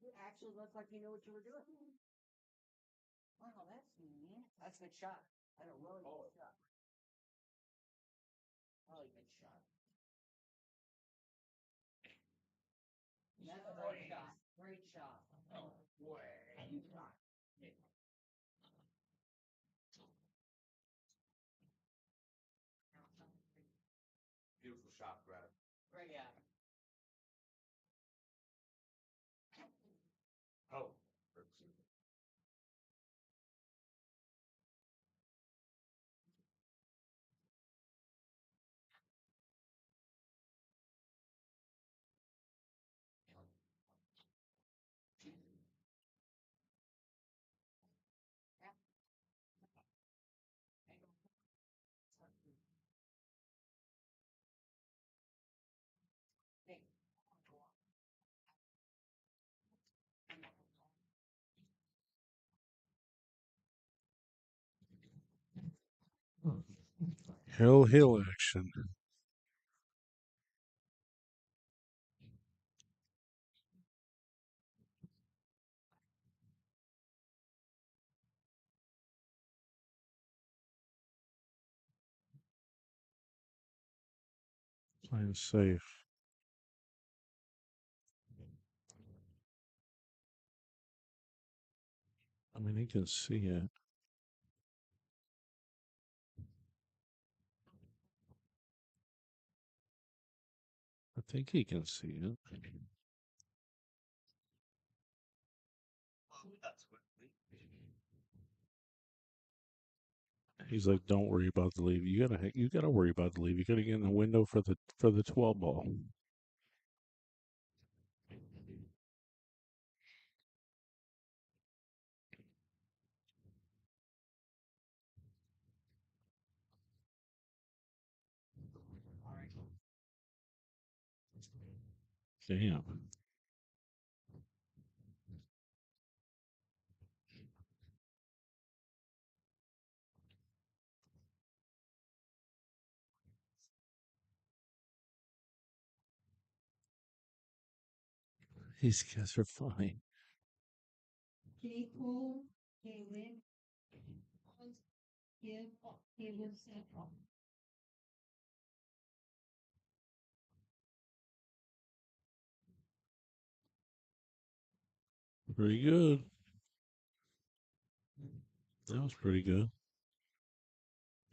You actually look like you know what you were doing. Wow, that's mean. That's a good shot. That's a really good shot. Really good shot. That's a great shot. Great shot. Oh, way. Beautiful shot, Brad. Great, yeah. Oh. Hill action. Playing safe. I mean, he can see it. I think he can see it. That's what He's like, "Don't worry about the leave. You gotta worry about the leave. You gotta get in the window for the 12 ball." Damn. These guys are fine. J. Cole, J. Wick, Gibb, Caleb Central. Pretty good. That was pretty good.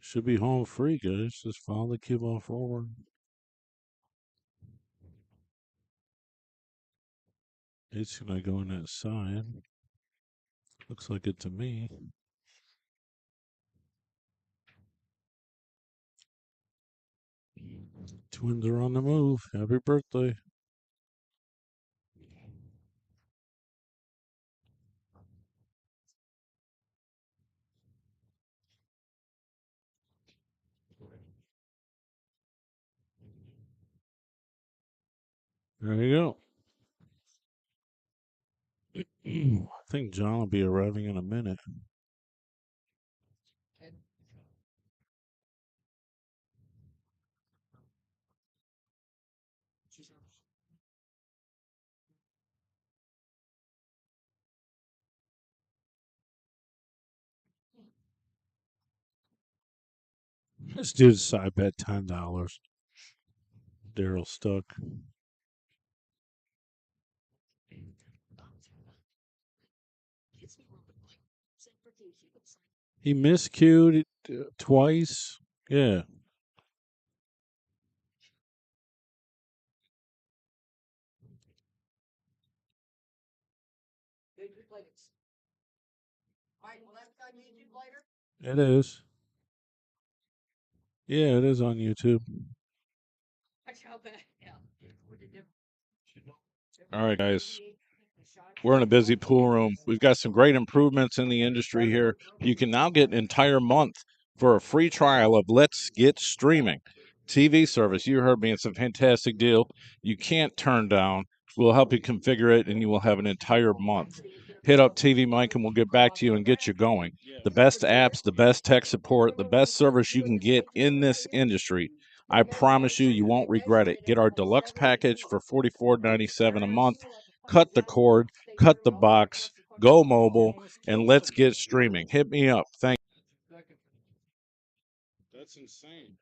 Should be home free, guys. Just follow the cue ball forward. It's gonna go on that side. Looks like it to me. Twins are on the move. Happy birthday. There you go. I think John will be arriving in a minute. This dude's side bet $10. Daryl stuck. He miscued it twice. Yeah. It is. Yeah, it is on YouTube. All right, guys. We're in a busy pool room. We've got some great improvements in the industry here. You can now get an entire month for a free trial of Let's Get Streaming TV service. You heard me. It's a fantastic deal. You can't turn down. We'll help you configure it, and you will have an entire month. Hit up TV Mike, and we'll get back to you and get you going. The best apps, the best tech support, the best service you can get in this industry. I promise you, you won't regret it. Get our deluxe package for $44.97 a month. Cut the cord, cut the box, go mobile, and let's get streaming. Hit me up. Thank you. That's insane.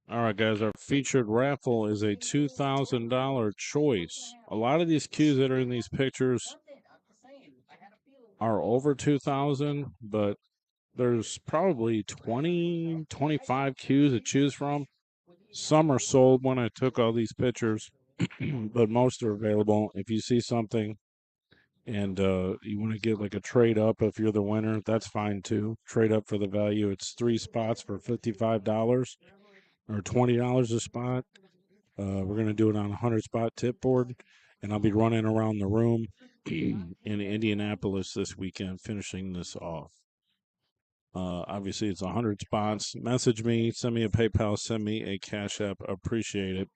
All right, guys, our featured raffle is a $2,000 choice. A lot of these cues that are in these pictures are over 2,000, but there's probably 20, 25 cues to choose from. Some are sold when I took all these pictures, but most are available. If you see something and you want to get like a trade up if you're the winner, that's fine too. Trade up for the value. It's 3 spots for $55 or $20 a spot. We're going to do it on a 100 spot tip board, and I'll be running around the room in Indianapolis this weekend, finishing this off. Obviously, it's 100 spots. Message me, send me a PayPal, send me a Cash App. Appreciate it.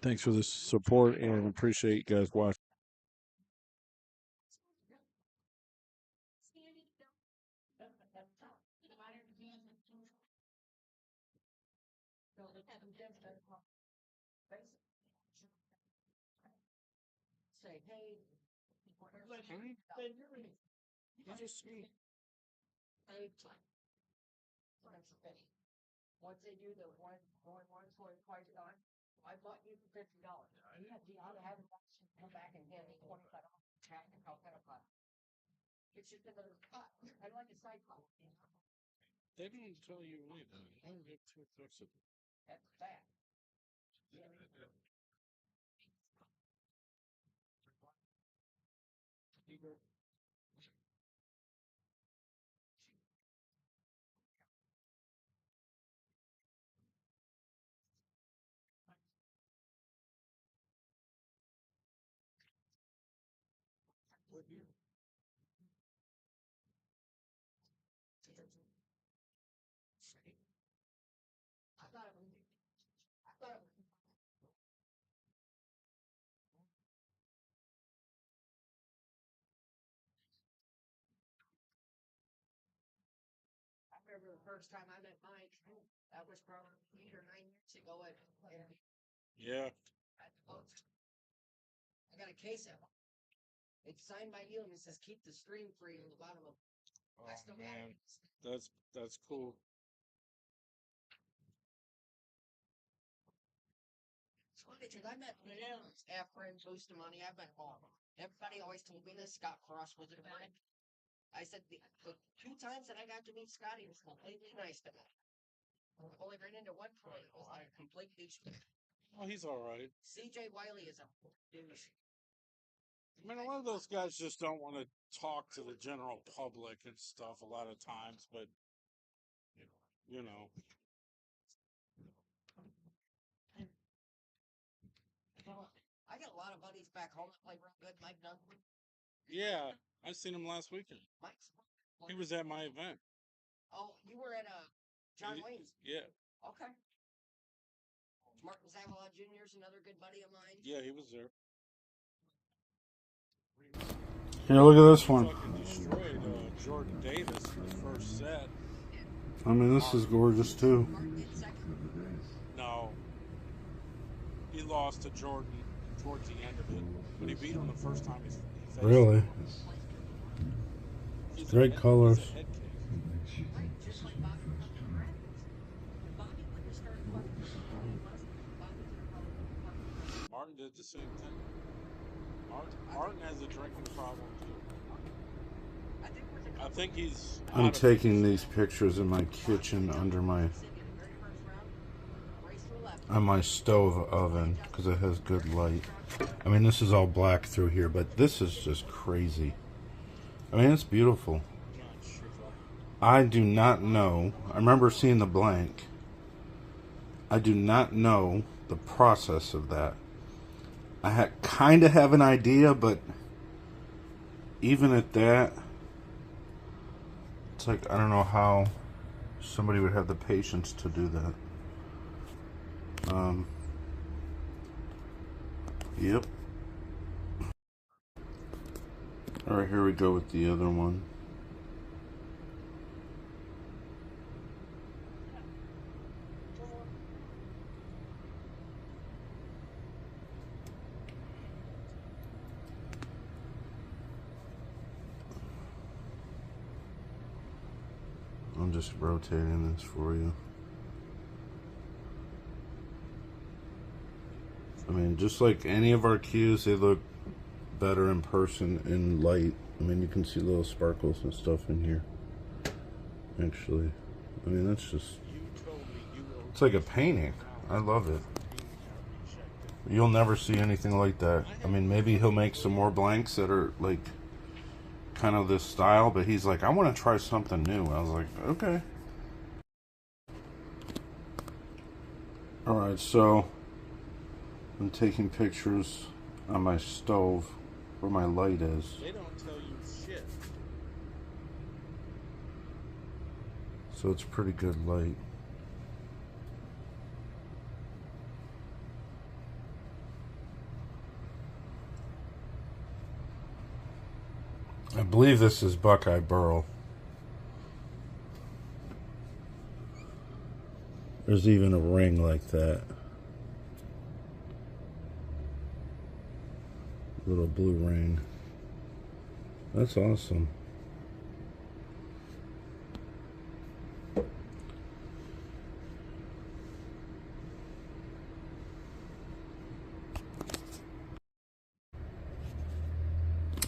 Thanks for the support, and appreciate you guys watching. Once they do the going once, going twice done, I bought you for $50. I'll have them come back and hand me $25 back and Calcutta cut. It's just another cut. I like a side cut. They didn't tell you anything. I don't get too flexible. That's bad. I remember the first time I met Mike. That was probably 8 or 9 years ago. Yeah. At the boat. I got a case of them. It's signed by you, and it says keep the stream free on the bottom of it. Oh man, that's cool. It's funny because I met after in Bustamante. I met all of them. Everybody always told me this. Scott Cross was a friend. I said the 2 times that I got to meet Scotty was completely nice to me. I only ran into one time. It was like a complete douchebag. Oh, he's all right. CJ Wiley is a douche. I mean, a lot of those guys just don't want to talk to the general public and stuff a lot of times, but you know. I got a lot of buddies back home that play real good. Mike Duncan. Yeah, I seen him last weekend. Mike's. He was at my event. Oh, you were at John Wayne's. Yeah. Okay. Martin Zavala Jr. is another good buddy of mine. Yeah, he was there. Here, look at this one. Fucking destroyed Jordan Davis in the first set. I mean, this is gorgeous too. Martin did second. No. He lost to Jordan towards the end of it, but he beat him the first time he faced Really? him. Great colors. He's a head case. Right, just like Bobby when Bobby went to start Bobby Martin did the same thing. Martin has a drinking problem too. I think he's. I'm taking these pictures in my kitchen under my on my stove oven because it has good light. I mean, this is all black through here, but this is just crazy. I mean, it's beautiful. I do not know. I remember seeing the blank. I do not know the process of that. I kind of have an idea, but even at that, it's like, I don't know how somebody would have the patience to do that. Yep. Alright, here we go with the other one. I'm just rotating this for you. I mean, just like any of our cues, they look better in person in light. I mean, you can see little sparkles and stuff in here. Actually, I mean, that's just, it's like a painting. I love it. You'll never see anything like that. I mean, maybe he'll make some more blanks that are like kind of this style, but he's like, I want to try something new. I was like, okay. Alright, so I'm taking pictures on my stove where my light is. They don't tell you shit. So it's pretty good light. I believe this is Buckeye Burl. There's even a ring like that. Little blue ring. That's awesome.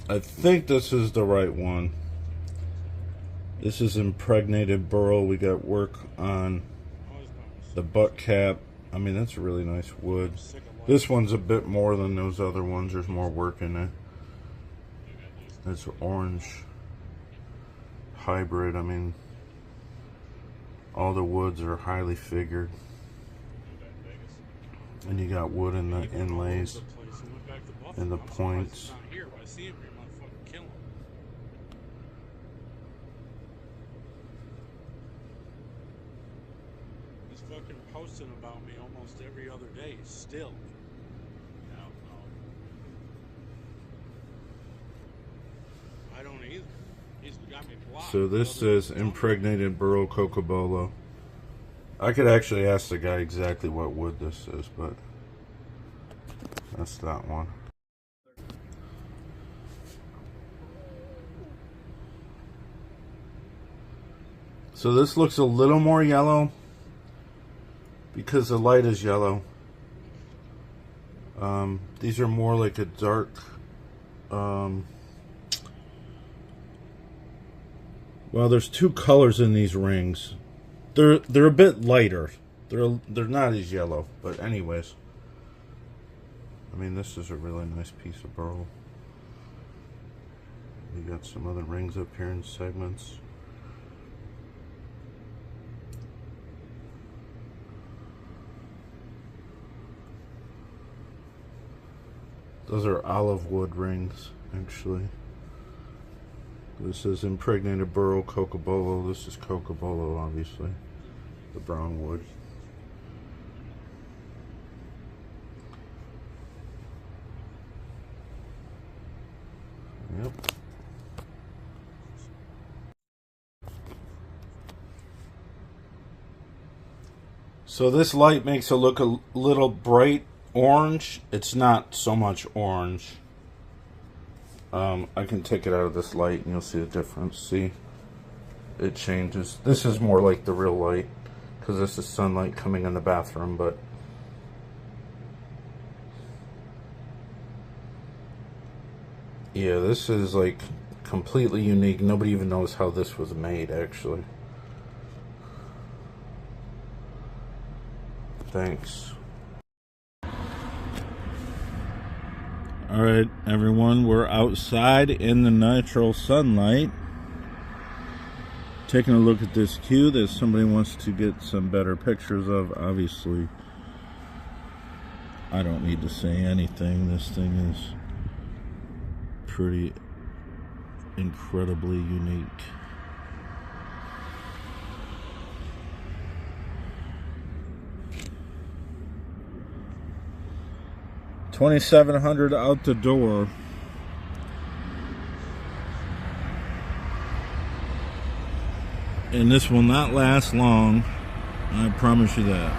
I think this is the right one. This is impregnated burl. We got work on the butt cap. I mean, that's a really nice wood. This one's a bit more than those other ones. There's more work in it. It's orange hybrid. I mean, all the woods are highly figured. And you got wood in the inlays and the points. I see him here, motherfucking kill him. fucking posting about me almost every other day, still. I don't either. He's got me blocked. So this says impregnated burl cocobolo. I could actually ask the guy exactly what wood this is, but that's that one. So this looks a little more yellow because the light is yellow. These are more like a dark, well, there's two colors in these rings. They're a bit lighter. They're not as yellow, but anyways. I mean, this is a really nice piece of burl. We got some other rings up here in segments. Those are olive wood rings, actually. This is impregnated burl cocobolo. This is cocobolo, obviously. The brown wood. Yep. So this light makes it look a little bright orange. It's not so much orange. I can take it out of this light and you'll see the difference. See? It changes. This is more like the real light because this is sunlight coming in the bathroom, but yeah, this is like completely unique. Nobody even knows how this was made, actually. Thanks. Alright, everyone, we're outside in the natural sunlight. Taking a look at this cue that somebody wants to get some better pictures of. Obviously, I don't need to say anything. This thing is pretty incredibly unique. $2,700 out the door. And this will not last long. I promise you that.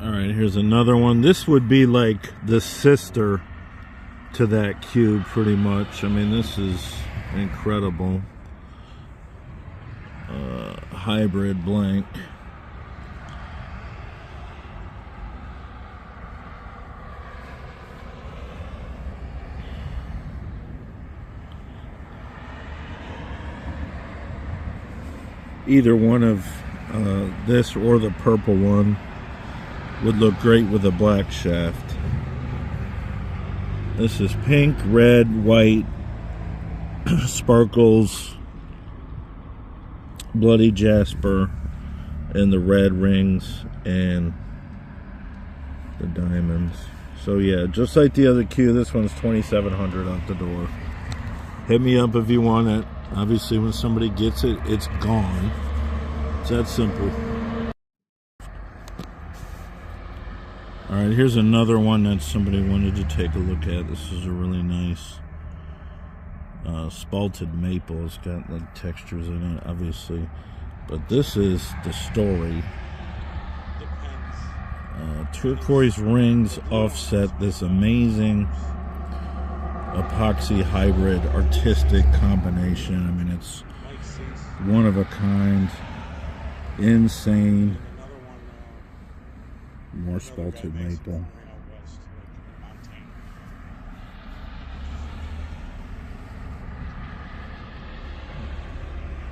Alright, here's another one. This would be like the sister to that cube, pretty much. I mean, this is incredible. Hybrid blank. Either one of this or the purple one would look great with a black shaft. This is pink, red, white, sparkles, bloody jasper, and the red rings and the diamonds. So yeah, just like the other cue, this one's $2,700 out the door. Hit me up if you want it. Obviously, when somebody gets it, it's gone. It's that simple. Alright, here's another one that somebody wanted to take a look at. This is a really nice spalted maple. It's got like textures in it, obviously. But this is the story. Turquoise rings offset this amazing epoxy hybrid artistic combination. I mean, it's one of a kind, insane. More spalted maple.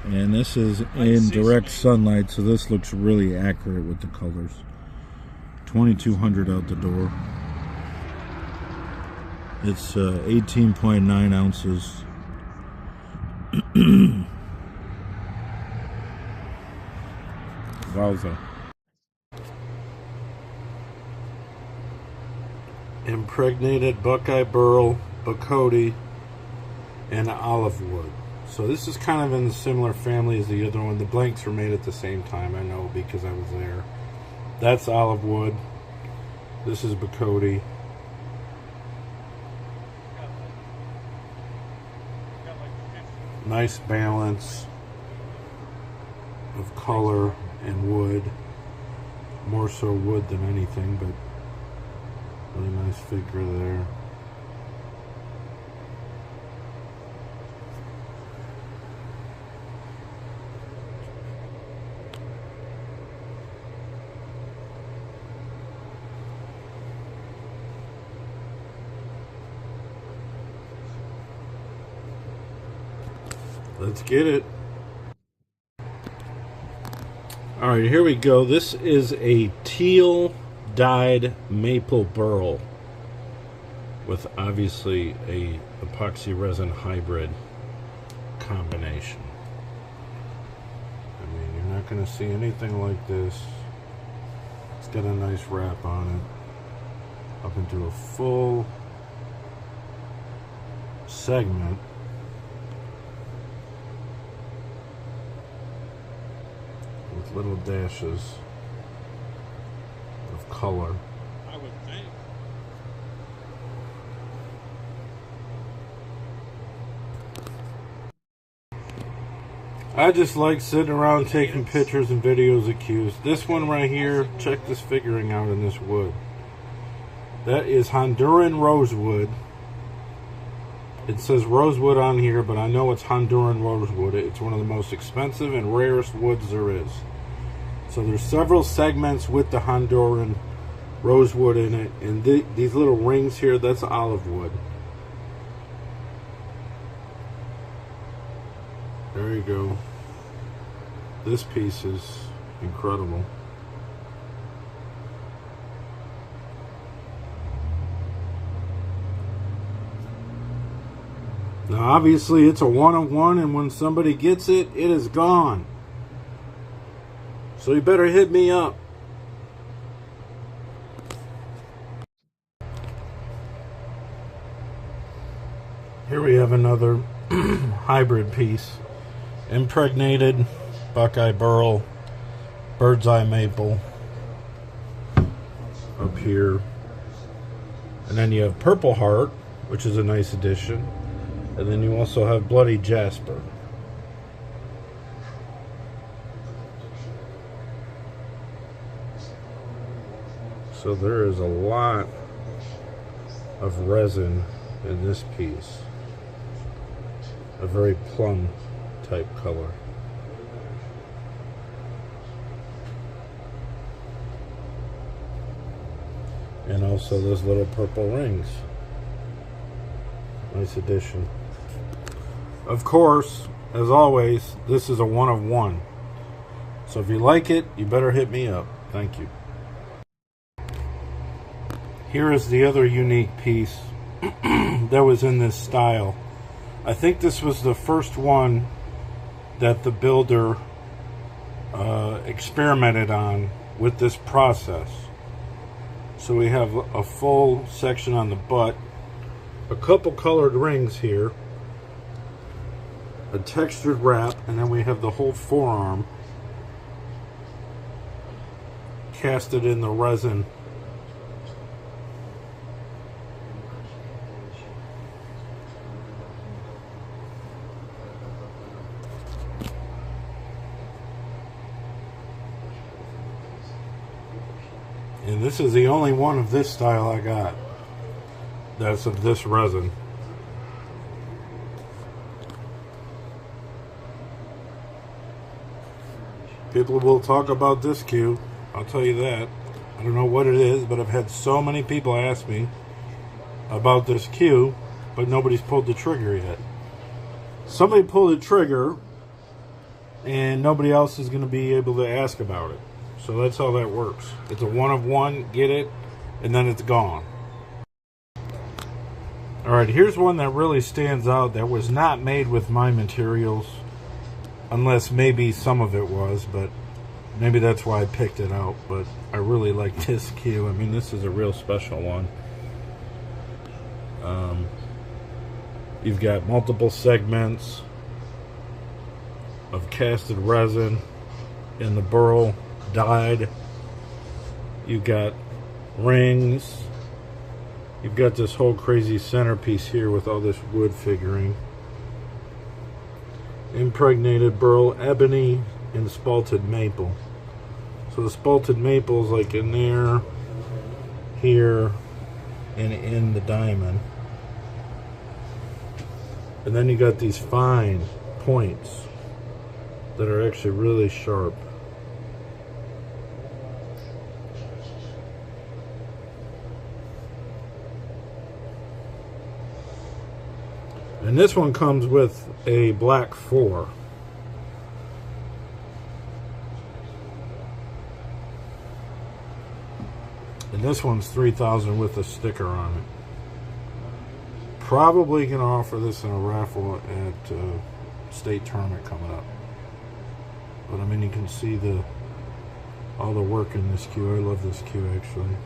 And this is in direct sunlight, so this looks really accurate with the colors. $2,200 out the door. It's 18.9 ounces. Wowza. Impregnated Buckeye Burl, Bacote, and olive wood. So this is kind of in the similar family as the other one. The blanks were made at the same time, I know, because I was there. That's olive wood. This is Bacote. Nice balance of color and wood. More so wood than anything, but really nice figure there. Let's get it. All right, here we go. This is a teal dyed maple burl with obviously a epoxy resin hybrid combination. I mean, you're not going to see anything like this. It's got a nice wrap on it, up into a full segment. With little dashes of color. I would think. I just like sitting around taking pictures and videos of cues. This one right here, check this figuring out in this wood. That is Honduran rosewood. It says rosewood on here, but I know it's Honduran rosewood. It's one of the most expensive and rarest woods there is. So there's several segments with the Honduran rosewood in it. And these little rings here, that's olive wood. There you go. This piece is incredible. Now obviously it's a one-of-one, and when somebody gets it, it is gone. So you better hit me up. Here we have another hybrid piece. Impregnated Buckeye Burl, Bird's Eye Maple up here. And then you have Purple Heart, which is a nice addition. And then you also have Bloody Jasper. So there is a lot of resin in this piece. A very plum type color. And also those little purple rings. Nice addition. Of course, as always, this is a one-of-one. So if you like it, you better hit me up. Thank you. Here is the other unique piece that was in this style. I think this was the first one that the builder experimented on with this process. So we have a full section on the butt, a couple colored rings here, a textured wrap, and then we have the whole forearm casted in the resin. And this is the only one of this style I got that's of this resin. People will talk about this cue, I'll tell you that. I don't know what it is, but I've had so many people ask me about this cue, but nobody's pulled the trigger yet. Somebody pulled the trigger, and nobody else is going to be able to ask about it. So that's how that works. It's a one-of-one, get it, and then it's gone. Alright, here's one that really stands out that was not made with my materials. Unless maybe some of it was, but maybe that's why I picked it out. But I really like this cue. I mean, this is a real special one. You've got multiple segments of casted resin and the burl dyed. You've got rings. You've got this whole crazy centerpiece here with all this wood figuring. Impregnated burl, ebony, and spalted maple. So the spalted maple is like in there, here, and in the diamond. And then you got these fine points that are actually really sharp. And this one comes with a black 4. And this one's $3,000 with a sticker on it. Probably gonna offer this in a raffle at state tournament coming up. But I mean, you can see all the work in this cue. I love this cue actually.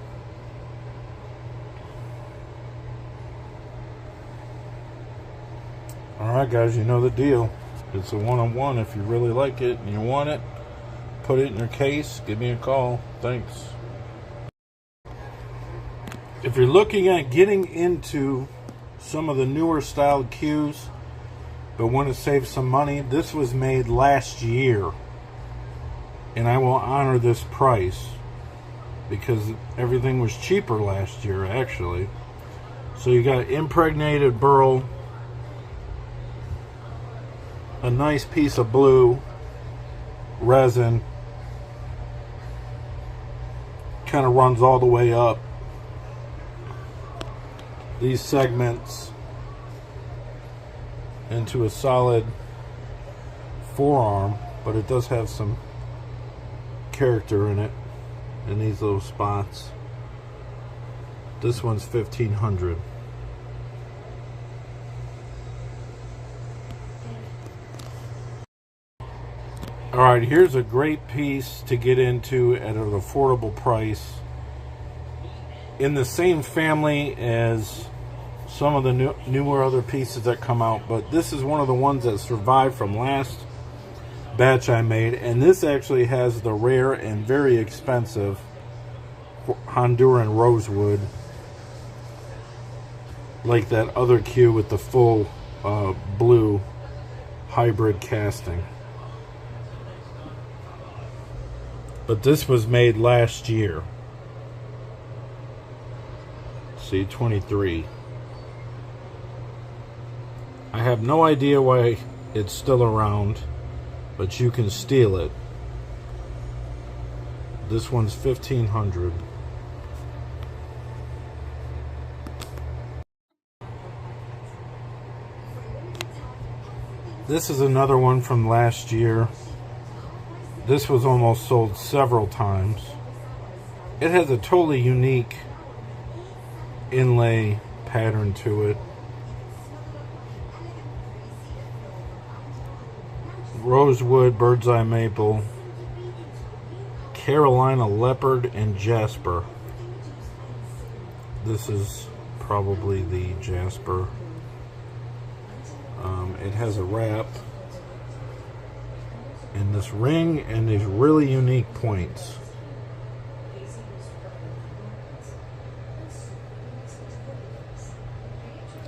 Alright guys, you know the deal. It's a one-on-one. If you really like it and you want it, put it in your case, give me a call. Thanks. If you're looking at getting into some of the newer styled cues but want to save some money, this was made last year. And I will honor this price because everything was cheaper last year actually. So you got impregnated burl, a nice piece of blue resin, kind of runs all the way up. These segments into a solid forearm, but it does have some character in it in these little spots. This one's $1,500. Alright, here's a great piece to get into at an affordable price. In the same family as some of the newer other pieces that come out, but this is one of the ones that survived from last batch I made, and this actually has the rare and very expensive Honduran rosewood, like that other cue with the full blue hybrid casting. But this was made last year. See, 23. I have no idea why it's still around, but you can steal it. This one's $1,500. This is another one from last year. This was almost sold several times. It has a totally unique inlay pattern to it. Rosewood, bird's eye maple, Carolina leopard, and jasper. This is probably the jasper. It has a wrap and this ring and these really unique points.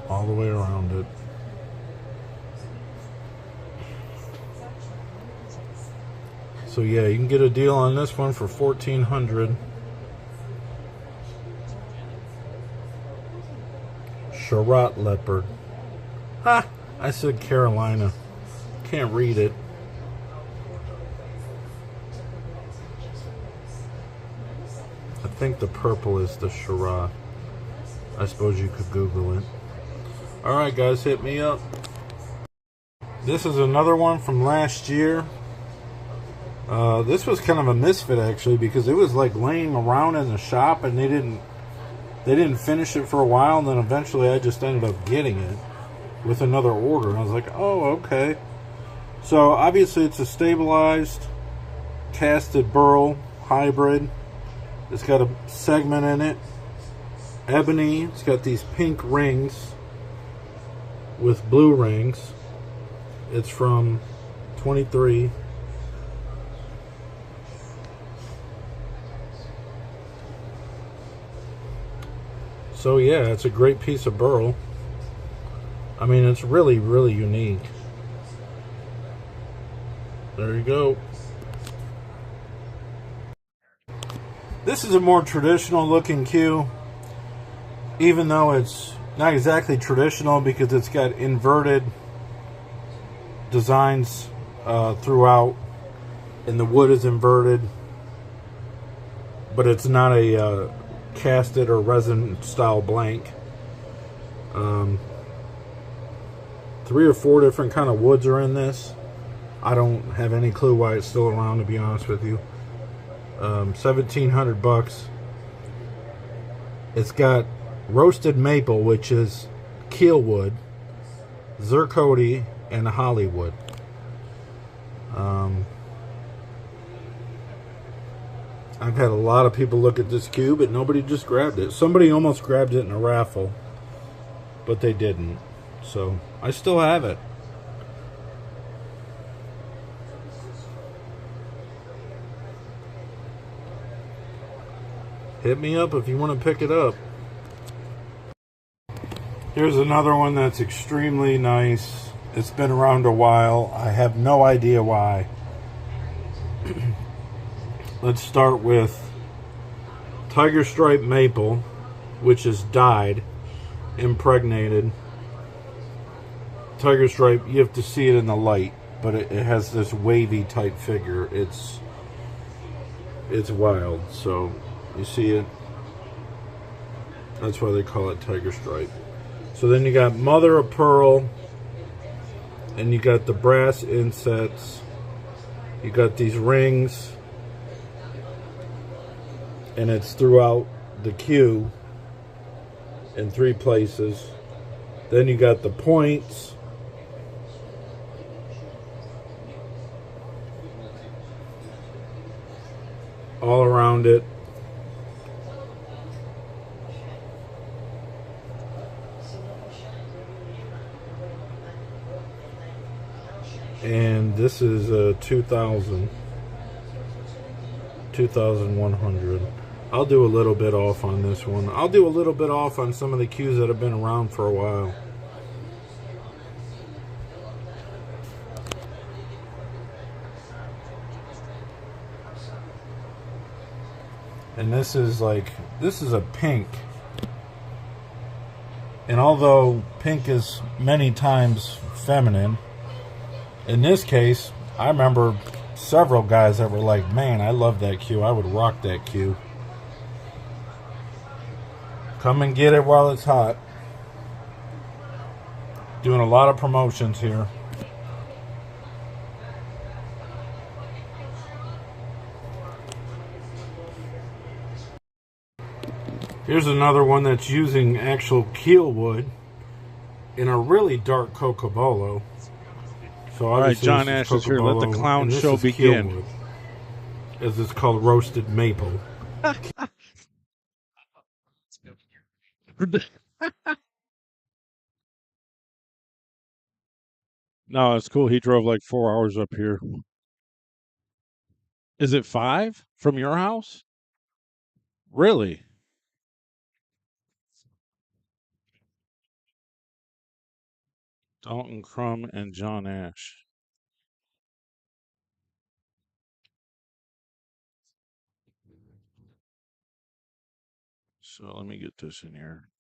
All the way around it. So yeah, you can get a deal on this one for $1,400. Charlotte leopard. Ha! I said Carolina. Can't read it. I think the purple is the Shiraz. I suppose you could Google it. Alright guys, hit me up. This is another one from last year. This was kind of a misfit actually, because it was like laying around in the shop and they didn't finish it for a while, and then eventually I just ended up getting it with another order, and I was like, oh, okay. So obviously it's a stabilized casted burl hybrid. It's got a segment in it, ebony. It's got these pink rings with blue rings. It's from 23. So yeah, it's a great piece of burl. I mean, it's really, really unique. There you go. This is a more traditional looking cue, even though it's not exactly traditional because it's got inverted designs throughout, and the wood is inverted, but it's not a casted or resin style blank. 3 or 4 different kind of woods are in this. I don't have any clue why it's still around, to be honest with you. $1,700. It's got roasted maple, which is keel wood, zirconia, and Hollywood. I've had a lot of people look at this cue, but nobody just grabbed it. Somebody almost grabbed it in a raffle, but they didn't. So I still have it. Hit me up if you want to pick it up. Here's another one that's extremely nice. It's been around a while. I have no idea why. Let's start with Tiger Stripe Maple, which is dyed, impregnated. Tiger Stripe, you have to see it in the light, but it has this wavy type figure. It's wild. So you see it. That's why they call it Tiger Stripe. So then you got Mother of Pearl, and you got the brass insets. You got these rings, and it's throughout the cue in 3 places. Then you got the points. All around it. And this is a 2,100. I'll do a little bit off on this one. I'll do a little bit off on some of the cues that have been around for a while. And this is a pink. And although pink is many times feminine, in this case, I remember several guys that were like, man, I love that cue. I would rock that cue. Come and get it while it's hot. Doing a lot of promotions here. Here's another one that's using actual keel wood in a really dark cocobolo. So all right, John Ash is here. Let the clown show begin. Wood, as it's called roasted maple. No, it's cool. He drove like 4 hours up here. Is it 5 from your house? Really? Dalton Crum and John Ash. So let me get this in here.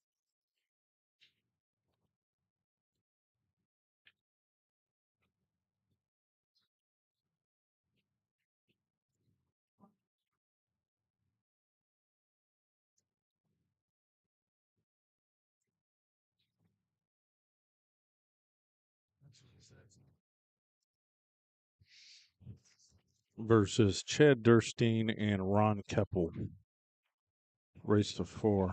Versus Chad Durstein and Ron Keppel. Race to 4.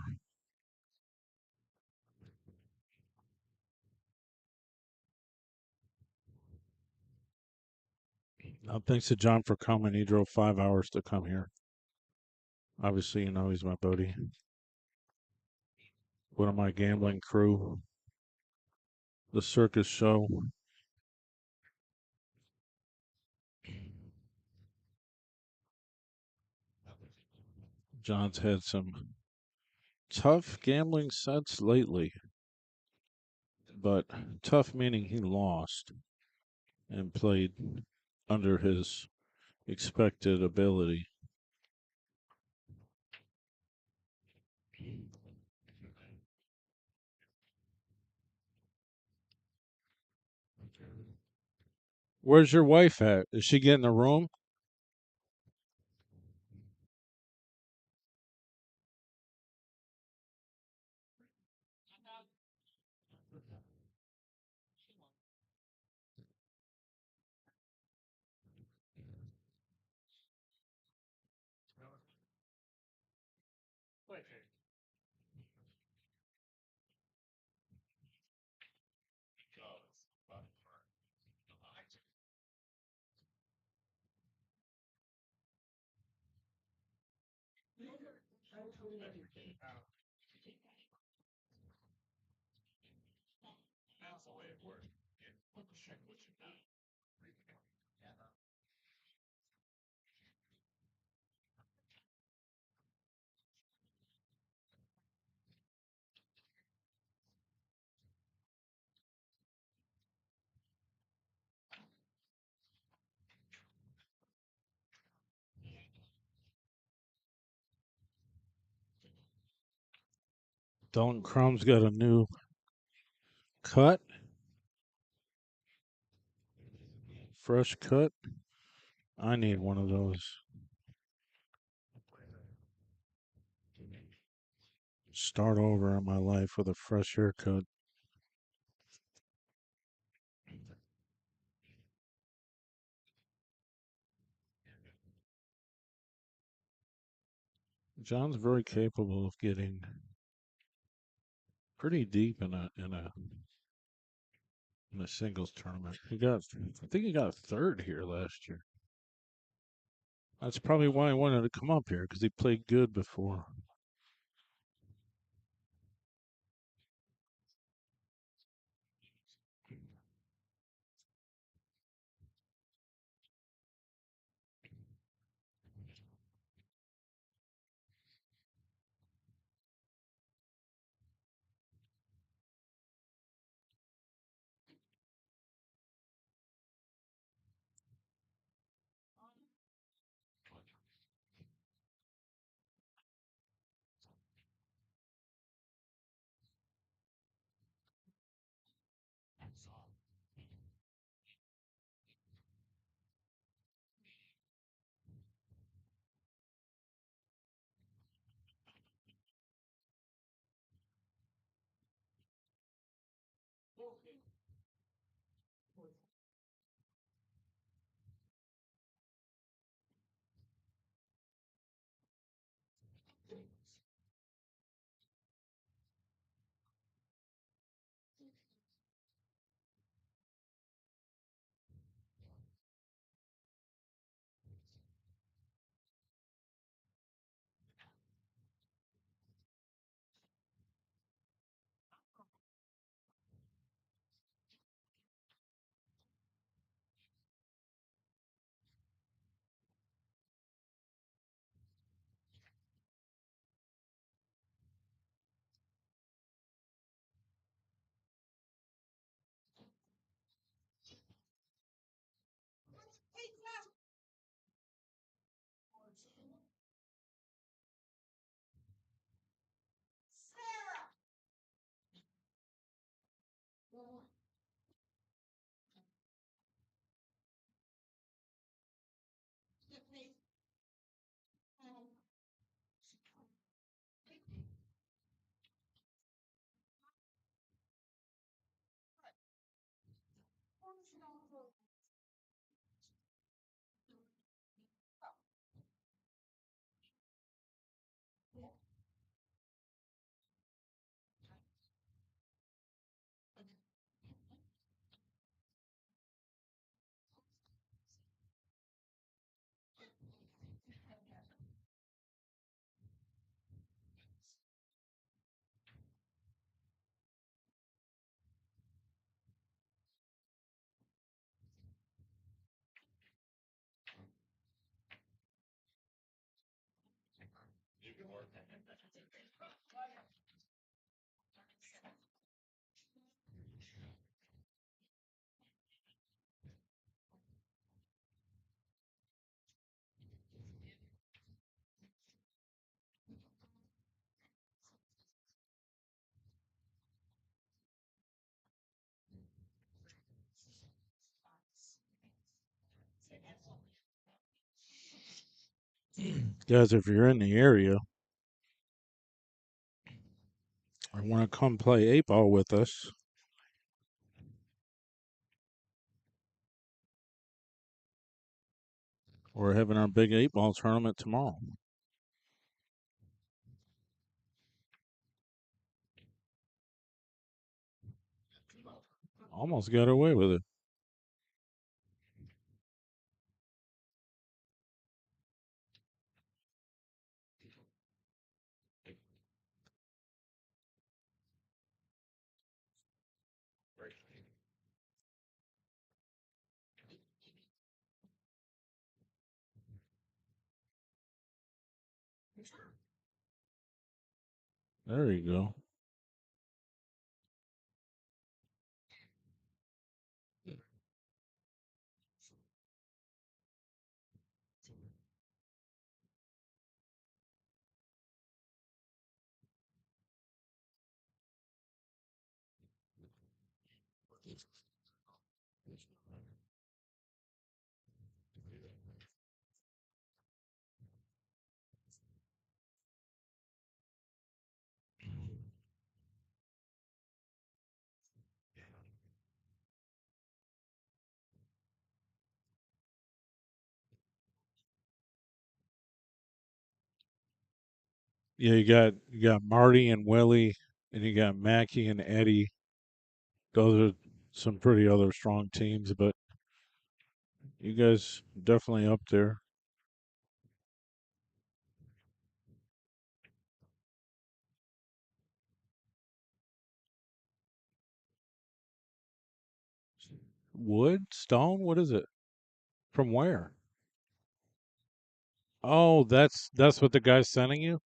Thanks to John for coming. He drove 5 hours to come here. Obviously, you know he's my buddy. One of my gambling crew. The circus show. John's had some tough gambling sets lately, but tough meaning he lost and played under his expected ability. Where's your wife at? Is she getting a room? Dalton Crumb's got a new cut, fresh cut. I need one of those. Start over in my life with a fresh haircut. John's very capable of getting pretty deep in a singles tournament. I think he got third here last year. That's probably why I wanted to come up here, because he played good before. Guys, if you're in the area and want to come play 8-ball with us, we're having our big 8-ball tournament tomorrow. Almost got away with it. There you go. Yeah, you got Marty and Willie, and you got Mackie and Eddie. Those are some pretty other strong teams, but you guys definitely up there. Wood, stone, what is it? From where? Oh, that's what the guy's sending you?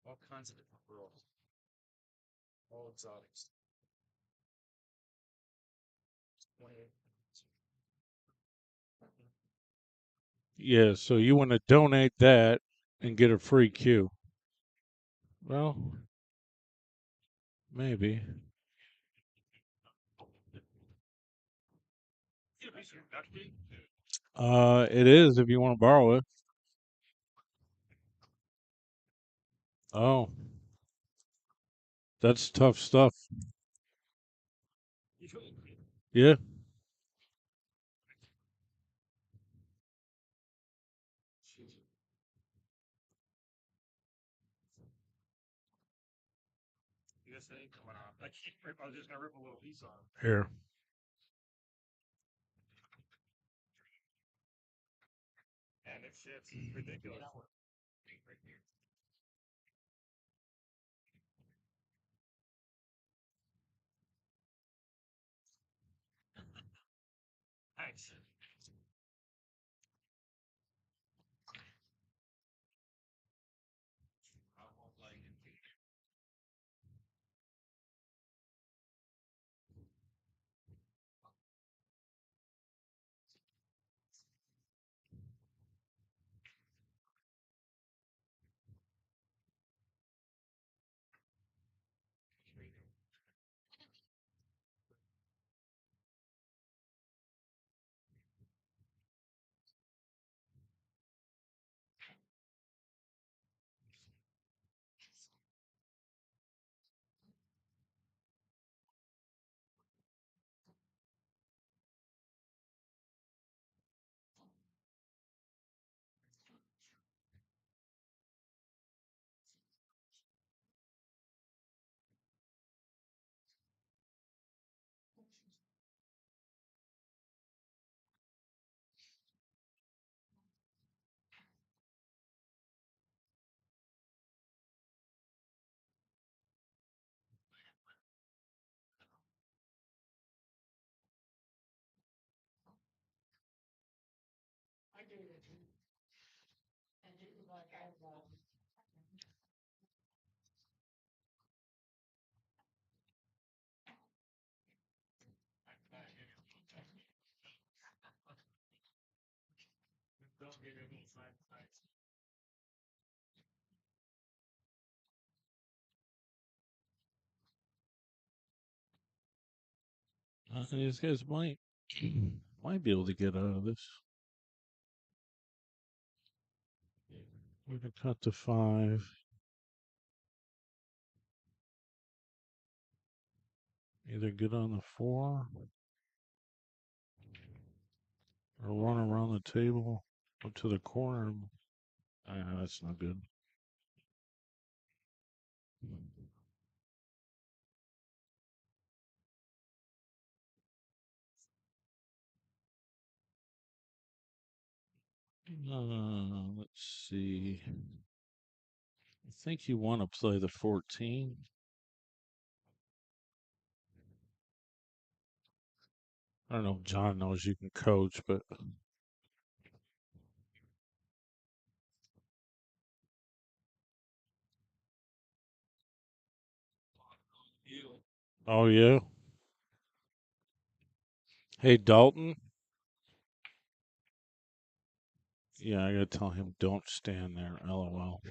All kinds of different rules. All exotics. 28. Yeah, so you want to donate that and get a free cue. Well, maybe. It is if you want to borrow it. Oh, that's tough stuff. Yeah. Here. These guys might be able to get out of this. We're gonna cut to 5. Either get on the 4 or run around the table up to the corner. That's not good. Let's see. I think you want to play the 14. I don't know if John knows you can coach, but oh yeah. Hey Dalton. Yeah, I gotta tell him don't stand there. LOL.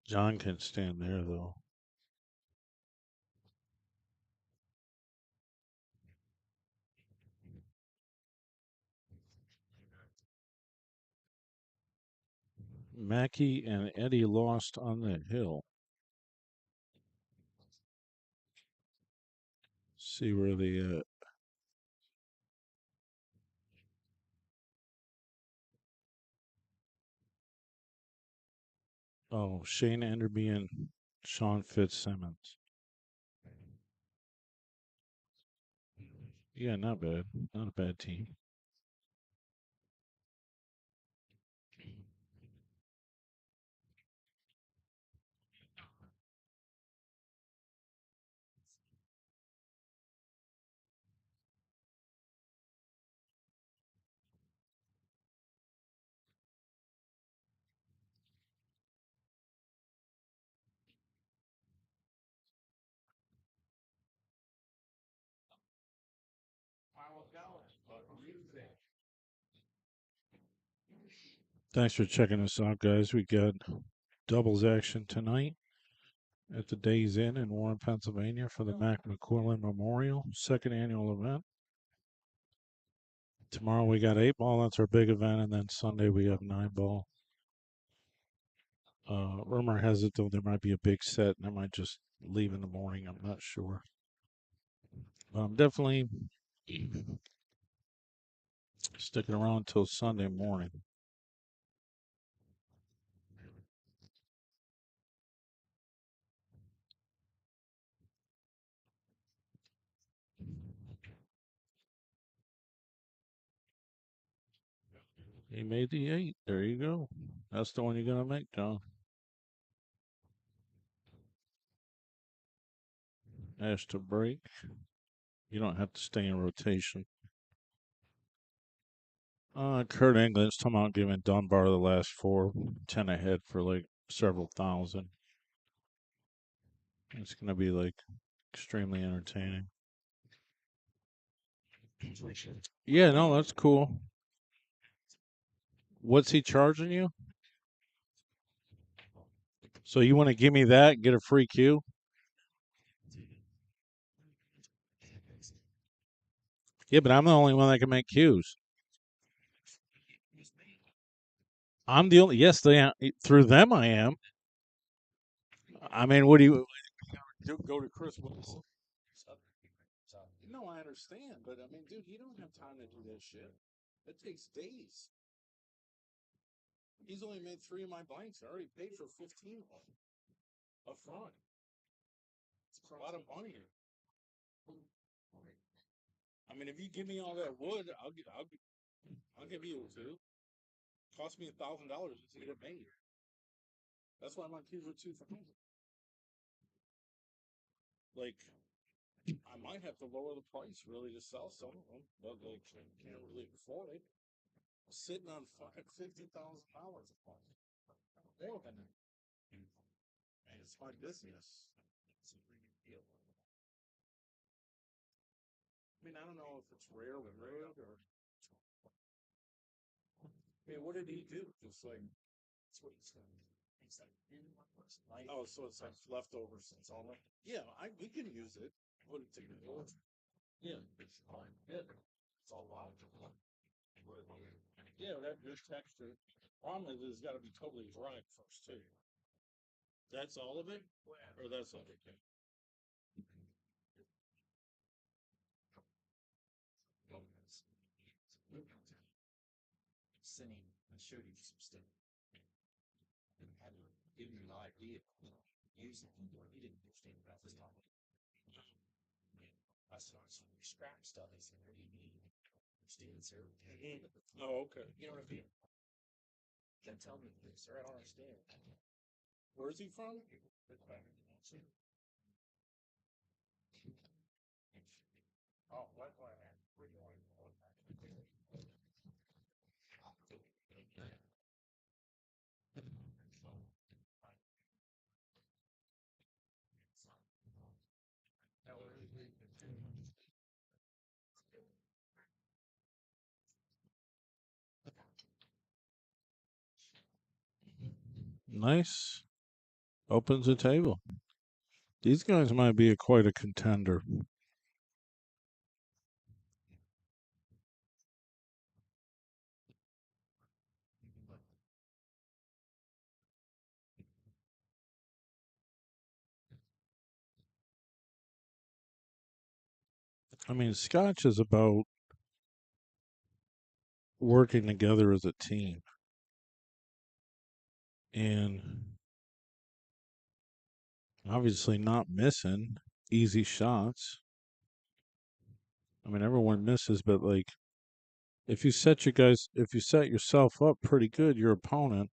John can stand there though. Mackie and Eddie lost on the hill. See where they at. Oh, Shane Enderby and Sean Fitzsimmons. Yeah, not bad. Not a bad team. Thanks for checking us out, guys. We got doubles action tonight at the Days Inn in Warren, Pennsylvania for the McQuillen Memorial, second annual event. Tomorrow we got 8 ball, that's our big event, and then Sunday we have 9 ball. Rumor has it though there might be a big set and I might just leave in the morning. I'm not sure. But I'm definitely sticking around until Sunday morning. He made the 8. There you go. That's the one you're going to make, John. Ash to break. You don't have to stay in rotation. Kurt England's talking about giving Dunbar the last 4, 10 ahead for like several thousand. It's going to be like extremely entertaining. Yeah, no, that's cool. What's he charging you? So you want to give me that and get a free cue? Yeah, but I'm the only one that can make cues. I'm the only. Yes, they through them. I am. I mean, what do you go to Chris Wilson? No, I understand, but I mean, dude, you don't have time to do that shit. It takes days. He's only made 3 of my blanks. I already paid for 15 up front. It's a lot of money. I mean, if you give me all that wood, I'll give you 2. Cost me $1,000 just to get it made. That's why my keys were 2,000. Like, I might have to lower the price really to sell some of them, but like, can't really afford it. I'm sitting on $50,000 a month. More than that. And it's my business. It's a pretty good deal. I mean, I don't know if it's rare with wood or. I mean, what did he do? Just like, that's what he said. He Oh, so it's like leftovers. It's all like, yeah, we can use it. Put it together. Yeah, it's fine. Yeah, it's all logical. Yeah, that good texture. Problem is, it's got to be totally dry first too. That's all of it, or that's everything. Sending, I showed you some stuff. And had to give you an idea. Use it. He didn't understand about this topic. I started some scrap stuff. They said, what do you mean? Understand, sir? Oh, okay. You know what I mean? Then tell me this, sir. I don't understand. Where's he from? Oh, what? Where do you want to go? Nice. Opens the table. These guys might be quite a contender. I mean, Scotch is about working together as a team. And obviously not missing easy shots. I mean, everyone misses, but like if you set yourself up pretty good, your opponent,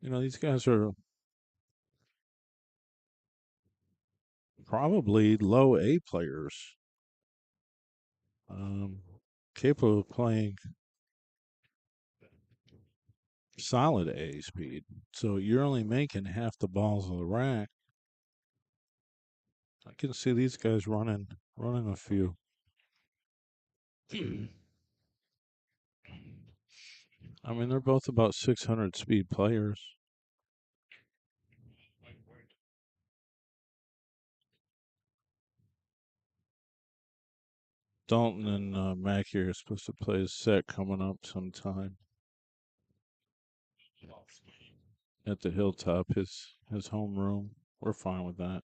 these guys are probably low A players, um, capable of playing solid A speed. So you're only making half the balls of the rack. I can see these guys running a few. I mean, they're both about 600 speed players. Dalton and Mackey are supposed to play a set coming up sometime at the Hilltop, his home room. We're fine with that.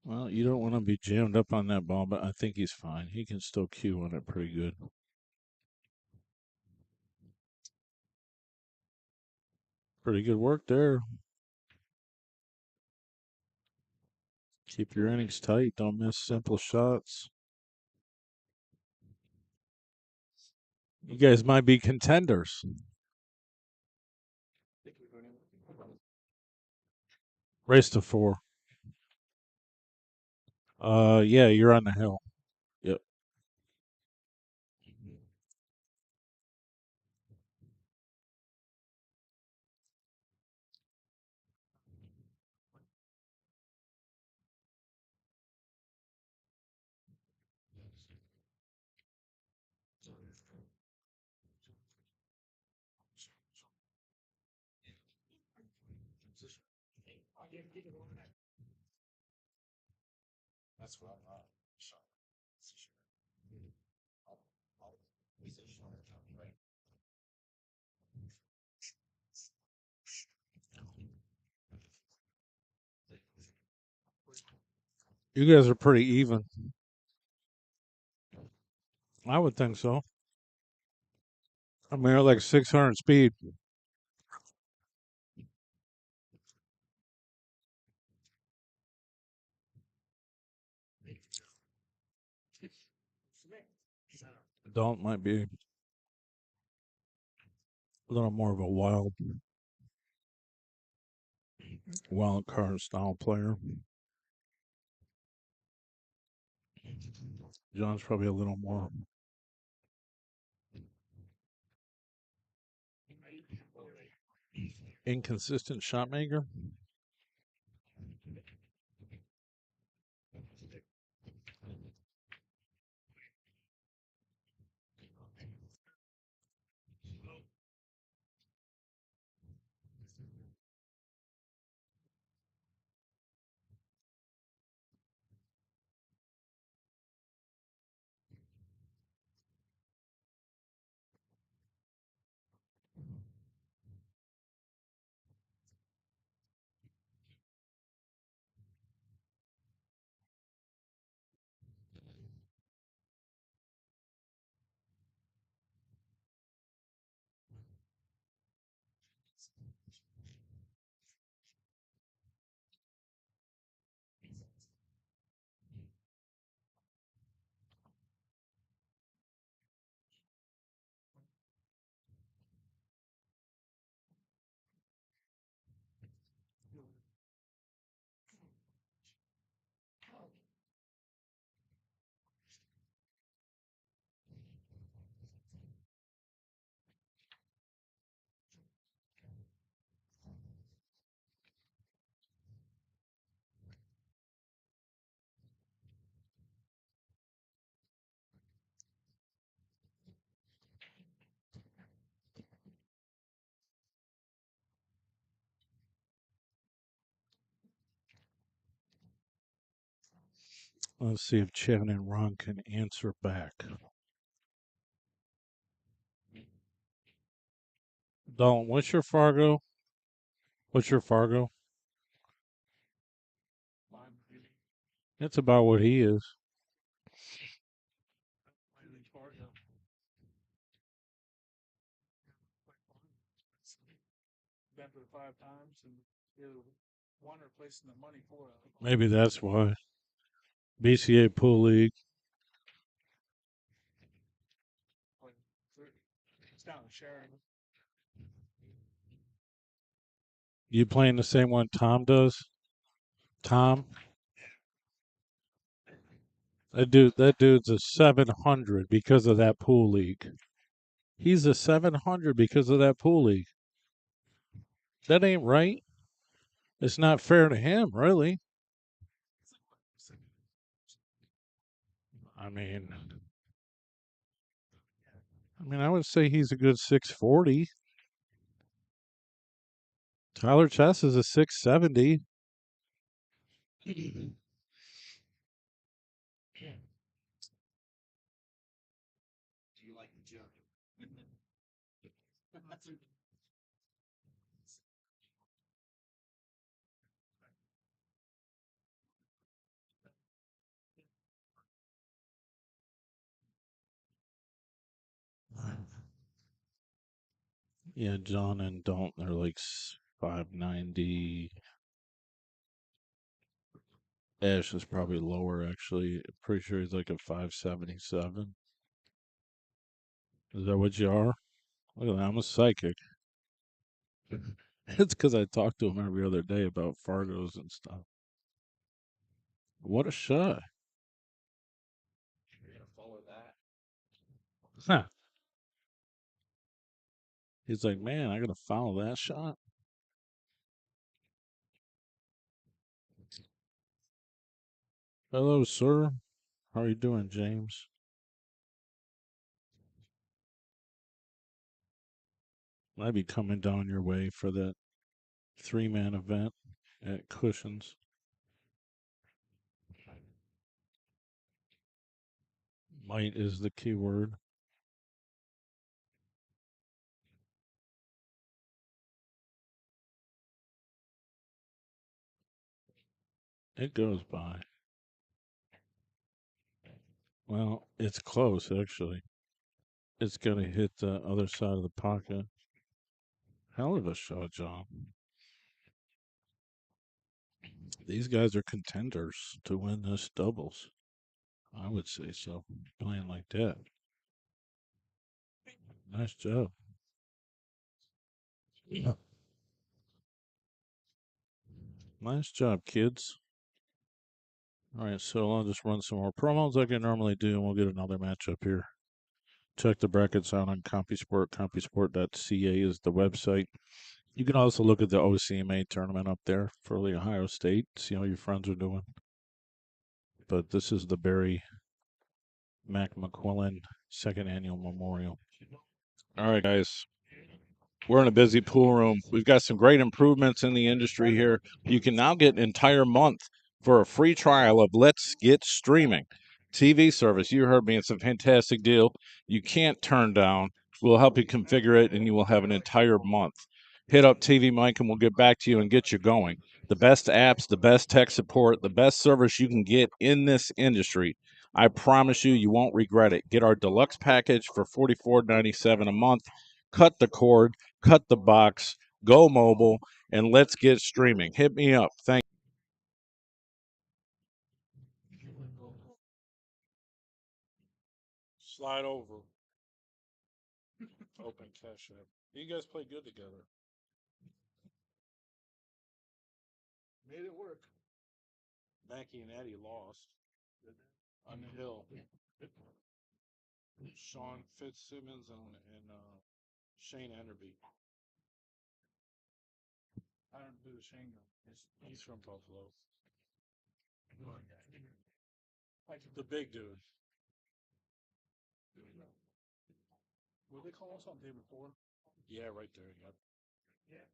Well, you don't want to be jammed up on that ball, but I think he's fine. He can still cue on it pretty good. Pretty good work there. Keep your innings tight. Don't miss simple shots. You guys might be contenders. Race to 4. Yeah, you're on the hill. Yep. That's what I'm right. You guys are pretty even. I would think so. I mean, they're like 600 speed. Dalton might be a little more of a wild card style player. John's probably a little more Inconsistent shot maker. Let's see if Chad and Ron can answer back. Dalton, what's your Fargo? What's your Fargo? It's about what he is. Banter 5 times and either won or placing the money for it. Maybe that's why. BCA Pool League. It's down in Sharon. You playing the same one Tom does? Tom? That dude's a 700 because of that pool league. He's a 700 because of that pool league. That ain't right. It's not fair to him, really. I mean, I would say he's a good 640. Tyler Chess is a 670. Do you like the jump? Yeah, John and Dalton are like 590. Ash is probably lower, actually. Pretty sure he's like a 577. Is that what you are? Look at that. I'm a psychic. It's because I talk to him every other day about Fargos and stuff. What a shot. You're gonna follow that. Huh. He's like, man, I got to follow that shot. Hello, sir. How are you doing, James? Might be coming down your way for that 3-man event at Cushions. Might is the key word. It goes by. Well, it's close, actually. It's going to hit the other side of the pocket. Hell of a shot, John. These guys are contenders to win this doubles. I would say so. Playing like that. Nice job. Yeah. Nice job, kids. All right, so I'll just run some more promos like I normally do, and we'll get another matchup here. Check the brackets out on CompuSport. CompuSport.ca is the website. You can also look at the OCMA tournament up there for the Ohio State, see how your friends are doing. But this is the Barry McQuillen second annual memorial. All right, guys. We're in a busy pool room. We've got some great improvements in the industry here. You can now get an entire month for a free trial of Let's Get Streaming TV service. You heard me. It's a fantastic deal. You can't turn down. We'll help you configure it, and you will have an entire month. Hit up TV Mike, and we'll get back to you and get you going. The best apps, the best tech support, the best service you can get in this industry. I promise you, you won't regret it. Get our deluxe package for $44.97 a month. Cut the cord, cut the box, go mobile, and let's get streaming. Hit me up. Thank Slide over. Open cash app. You guys play good together. Made it work. Mackie and Eddie lost on the hill. Sean Fitzsimmons and Shane Enderby. I don't do the Shane guy. He's from Buffalo. Like the big dude. What they call us on day before? Yeah, right there. Yep.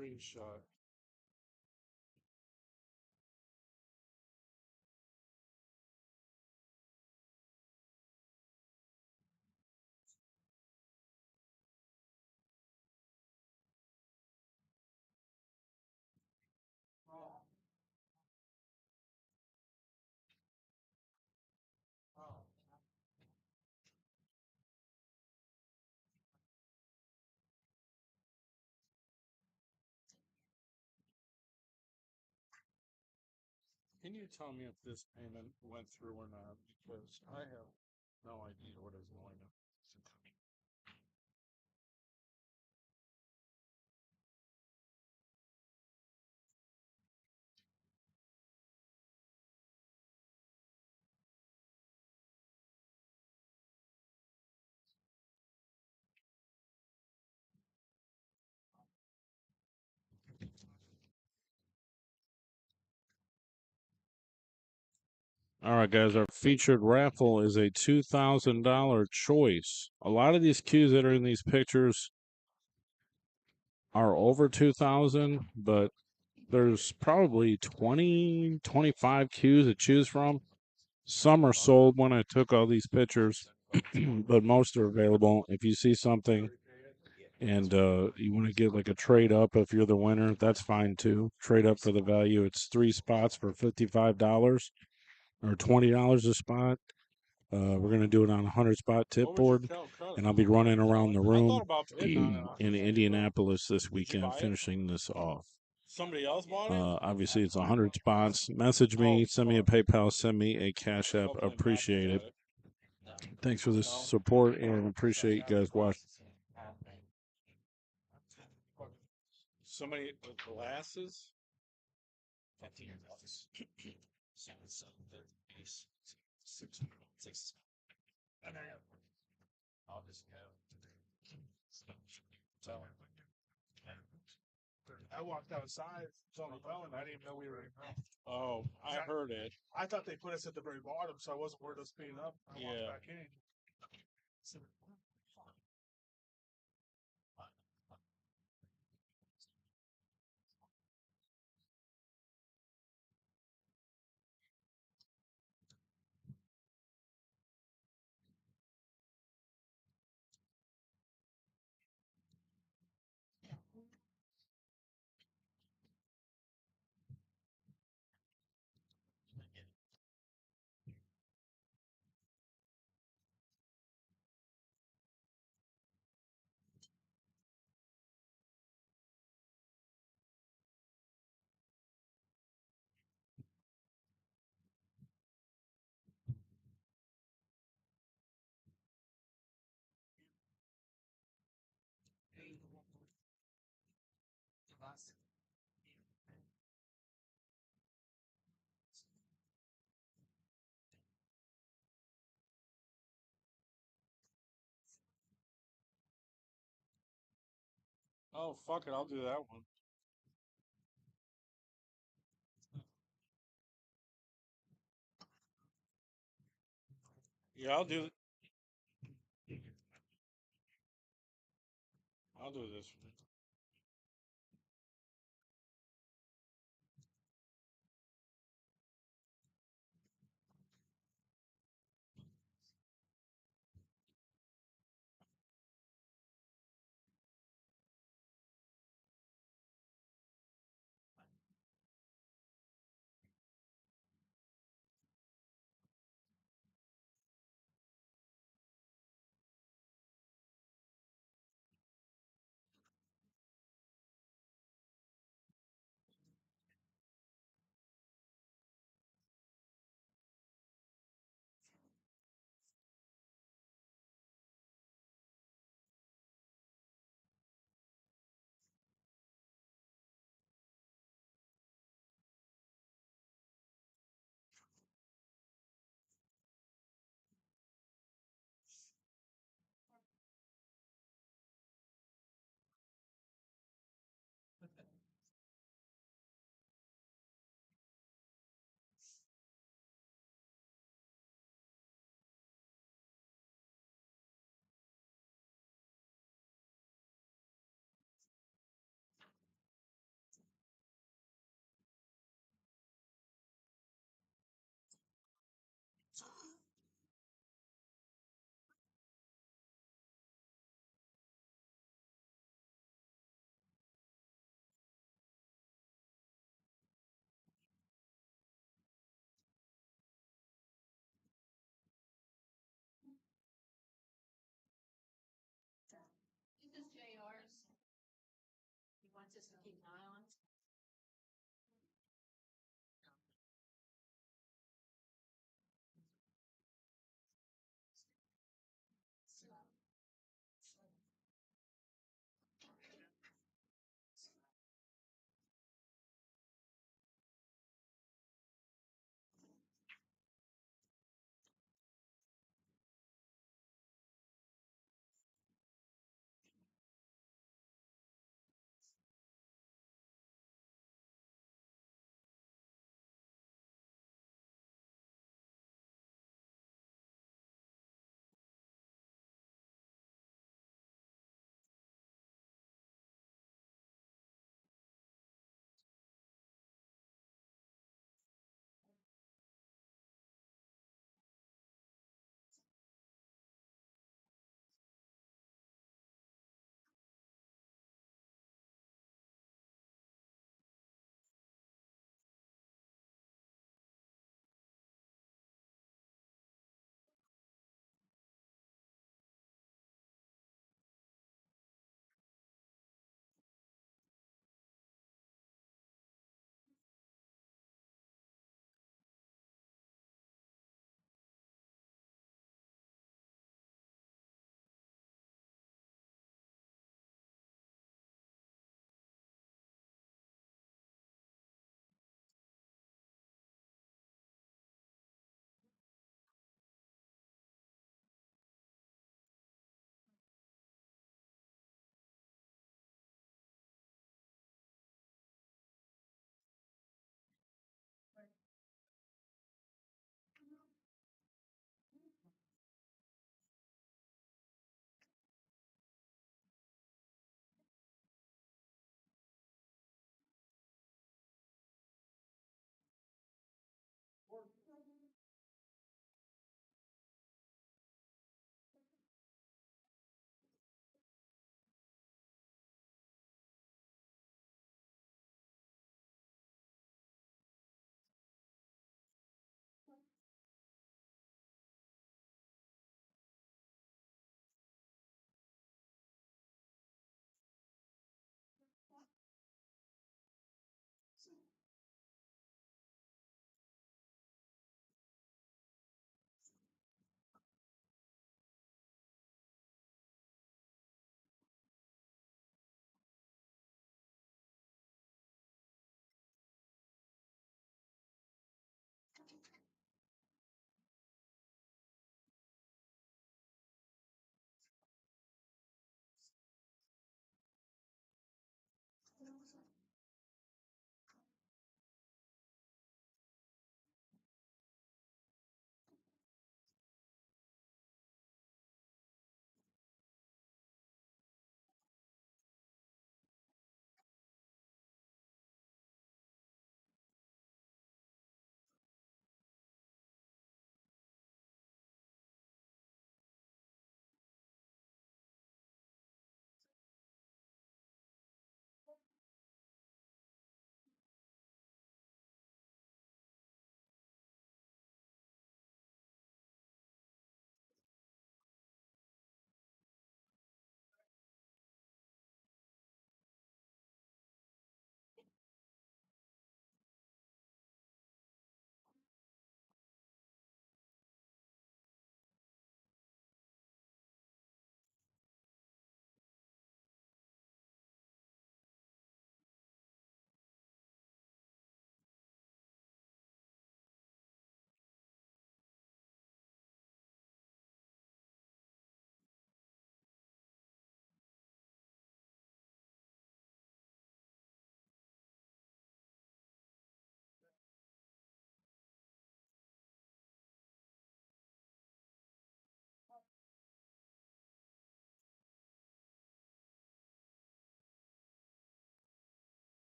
Screenshot. Can you tell me if this payment went through or not? Because I have no idea what is going on. All right, guys. Our featured raffle is a $2,000 choice. A lot of these cues that are in these pictures are over 2,000, but there's probably 20, 25 cues to choose from. Some are sold when I took all these pictures, but most are available. If you see something and you want to get like a trade up if you're the winner, that's fine too. Trade up for the value. It's 3 spots for $55 or $20 a spot. We're going to do it on a 100 spot tip board, and I'll be running around the room in Indianapolis this weekend, finishing this off. Somebody else bought it? Obviously, it's 100 spots. Message me, send me a PayPal, send me a Cash App. Appreciate it. Thanks for the support and appreciate you guys watching. Somebody with glasses? I walked outside, it's on the phone, I didn't know we were. Oh, I heard it. I thought they put us at the very bottom, so I wasn't worried about speeding up. I walked back in. Oh, fuck it. I'll do that one. Yeah, I'll do this one.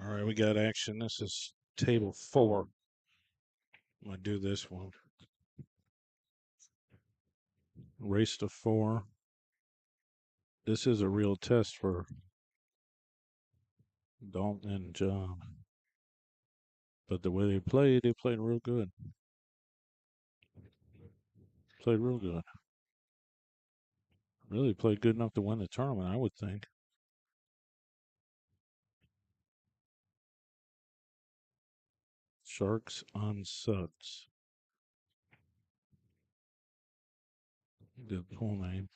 All right, we got action. This is table 4. I'm going to do this one. Race to 4. This is a real test for Dalton and John. But the way they played real good. Played real good. Really played good enough to win the tournament, I would think. Sharks on Suds. Good pool name.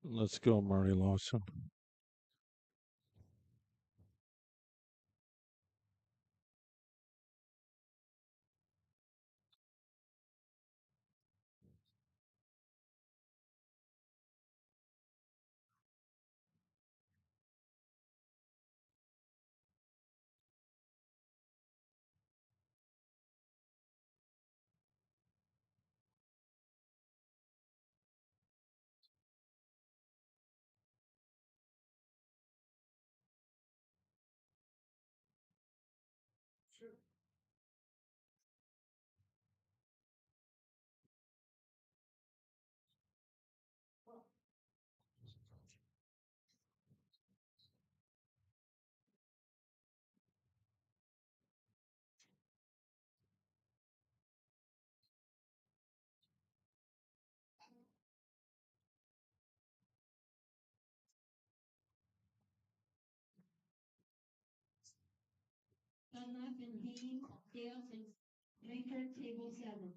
Let's go, Marty Lawson. Dunlap and Haynes, Dales and Banter, table 7.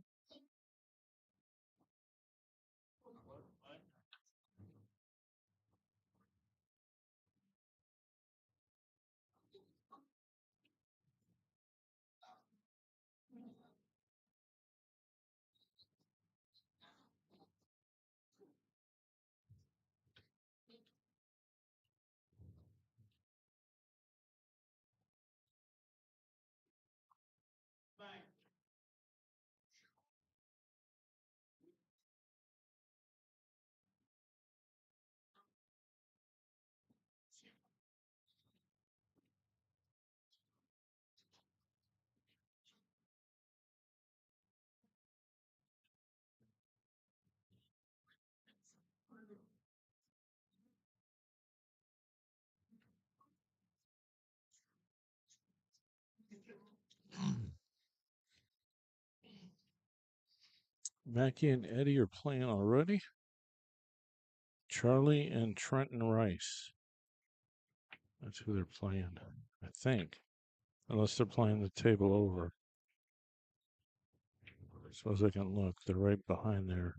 Mackie and Eddie are playing already. Charlie and Trenton Rice. That's who they're playing, I think. Unless they're playing the table over. I suppose I can look. They're right behind there.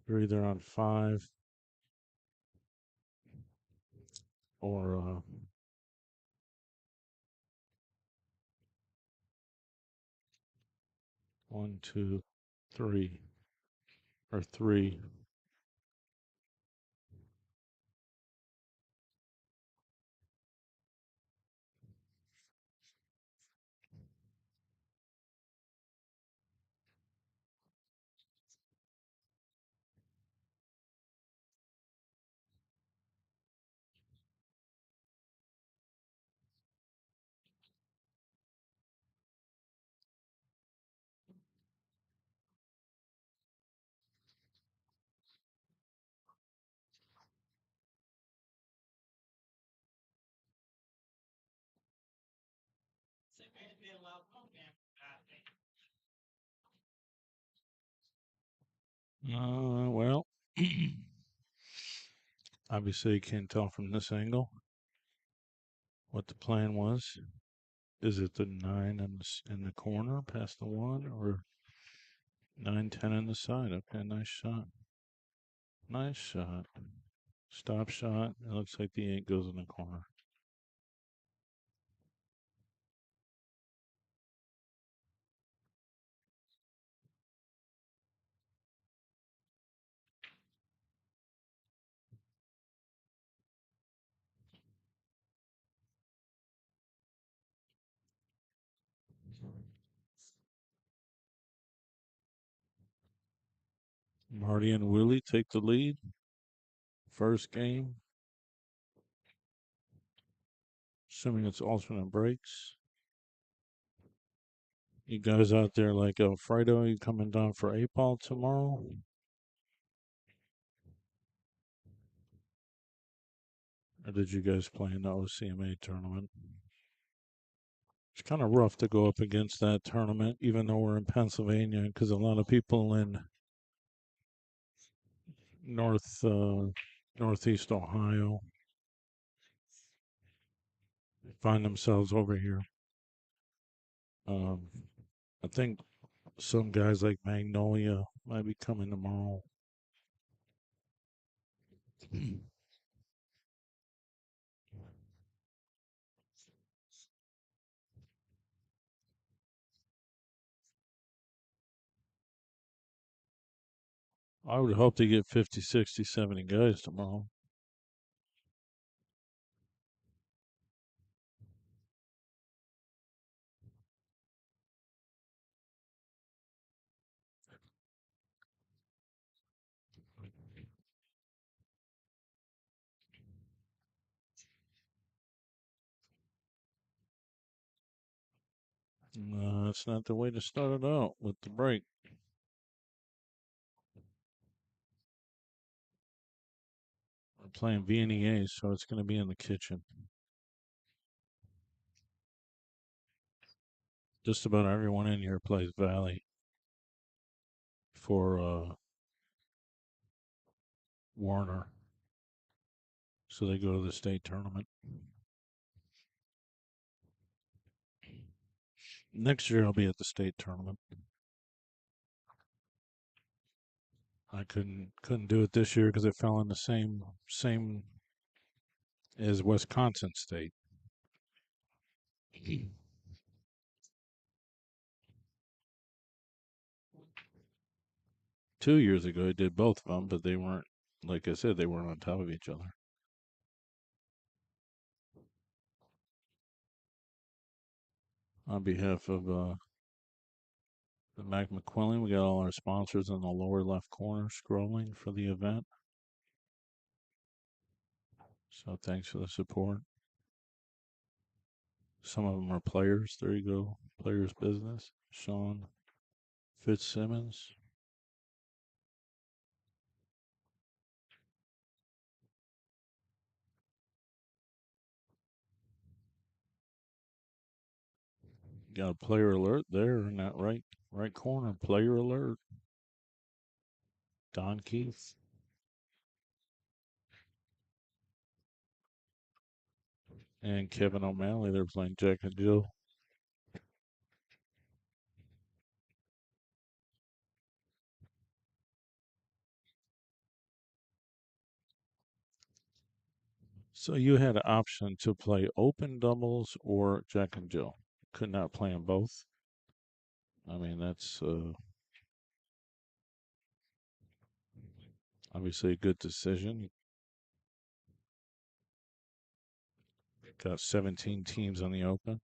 They're either on 5 or 1, 2, 3, or 3. Well, obviously you can't tell from this angle what the plan was. Is it the 9 in the corner past the 1, or 9, 10 on the side? Okay, nice shot. Nice shot. Stop shot. It looks like the 8 goes in the corner. Marty and Willie take the lead. First game. Assuming it's alternate breaks. You guys out there like Friday, you coming down for 8-ball tomorrow? Or did you guys play in the OCMA tournament? It's kind of rough to go up against that tournament, even though we're in Pennsylvania, because a lot of people in northeast Ohio find themselves over here. I think some guys like Magnolia might be coming tomorrow. I would hope to get 50, 60, 70 guys tomorrow. That's not the way to start it out with the break. We're playing VNEA, so it's going to be in the kitchen. Just about everyone in here plays Valley for Warner. So they go to the state tournament. Next year I'll be at the state tournament. I couldn't do it this year because it fell in the same as Wisconsin State. 2 years ago I did both of them, but they weren't, like I said, they weren't on top of each other. On behalf of the McQuillen, we got all our sponsors in the lower left corner scrolling for the event. So thanks for the support. Some of them are players. There you go. Players Business. Sean Fitzsimmons. Got a player alert there in that right corner. Player alert. Don Keith. And Kevin O'Malley. They're playing Jack and Jill. So you had an option to play open doubles or Jack and Jill. Could not play them both. I mean, that's obviously a good decision. Got 17 teams on the open.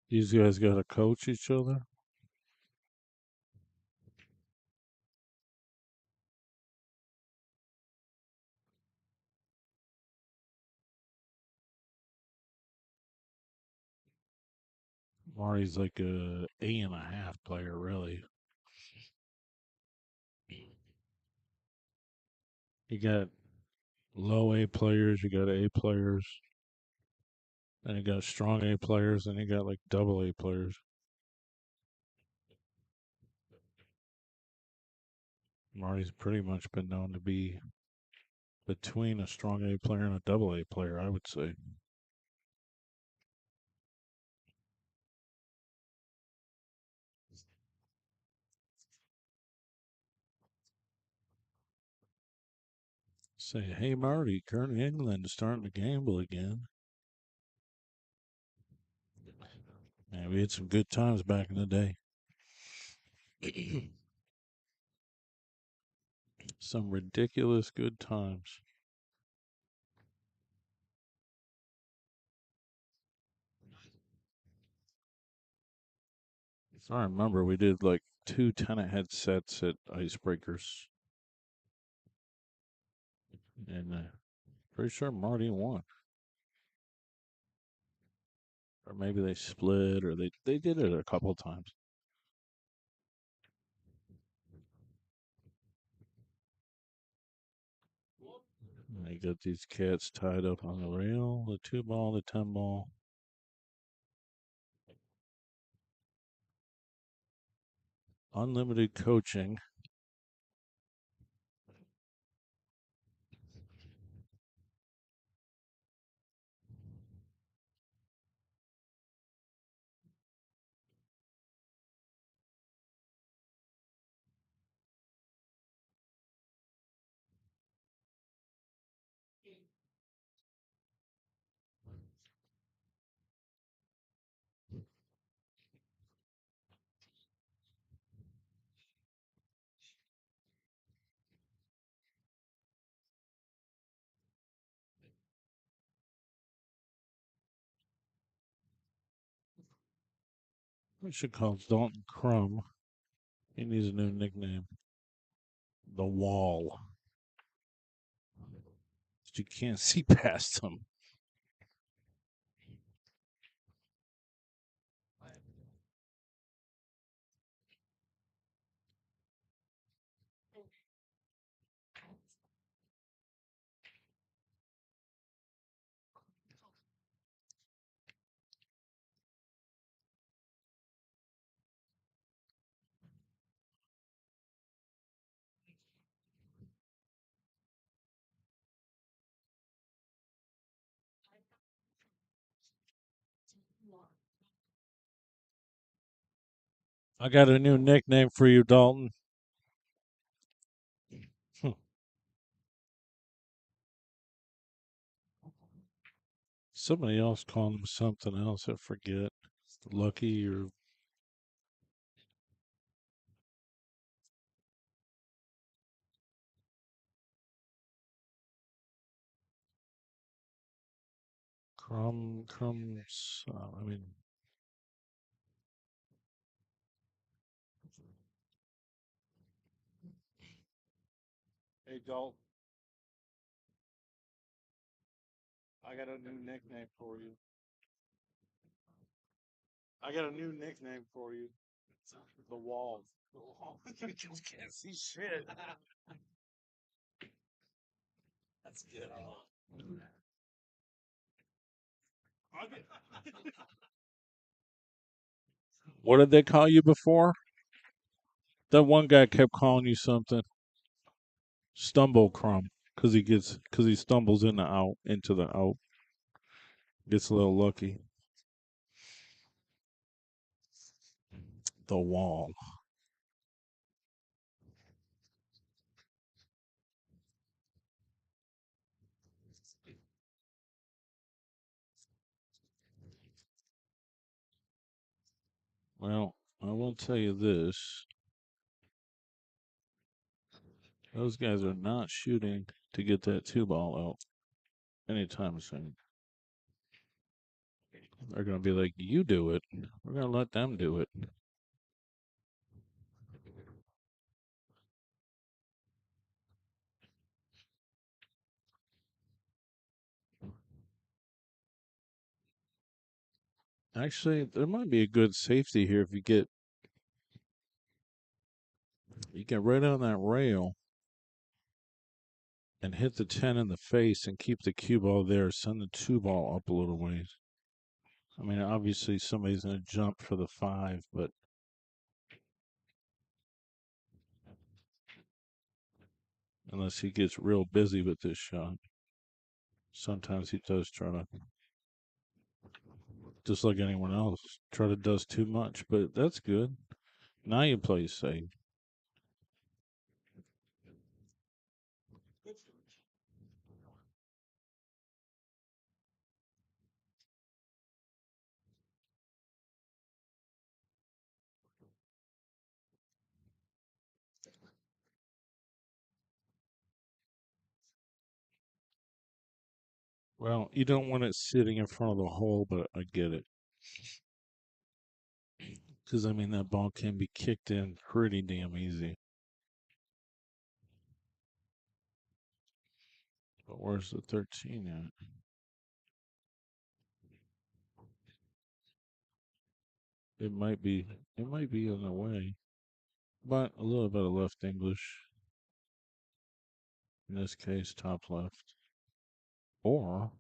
These guys got to coach each other. Marty's like a A&a-half player, really. You got low A players, you got A players, then you got strong A players, and you got like double A players. Marty's pretty much been known to be between a strong A player and a double A player, I would say. Say, hey Marty, Kurt England is starting to gamble again. Man, we had some good times back in the day. Some ridiculous good times. If I remember, we did like 2 10-ahead sets at Icebreakers. And pretty sure Marty won. Or maybe they split, or they did it a couple times. They got these cats tied up on the rail, the 2-ball, the 10-ball. Unlimited coaching. We should call Dalton Crumb. He needs a new nickname. The Wall. You can't see past him. I got a new nickname for you, Dalton. Somebody else called him something else. I forget. Lucky or Crumbs. I mean, hey, Dalton. I got a new nickname for you. I got a new nickname for you. The Wall. The Wall. You can't see shit. That's good. What did they call you before? That one guy kept calling you something. Stumble Crumb, because he stumbles into the out. Gets a little lucky. The Wall. Well, I will tell you this. Those guys are not shooting to get that 2-ball out anytime soon. They're going to be like, you do it. We're going to let them do it. Actually, there might be a good safety here if you get right on that rail and hit the 10 in the face and keep the cue ball there. Send the 2-ball up a little ways. I mean, obviously somebody's going to jump for the 5, but Unless he gets real busy with this shot. Sometimes he does try to, just like anyone else, try to does too much, but that's good. Now you play safe. Well, you don't want it sitting in front of the hole, but I get it. Because, I mean, that ball can be kicked in pretty damn easy. But where's the 13 at? It might be on the way. But a little bit of left English. In this case, top left. Or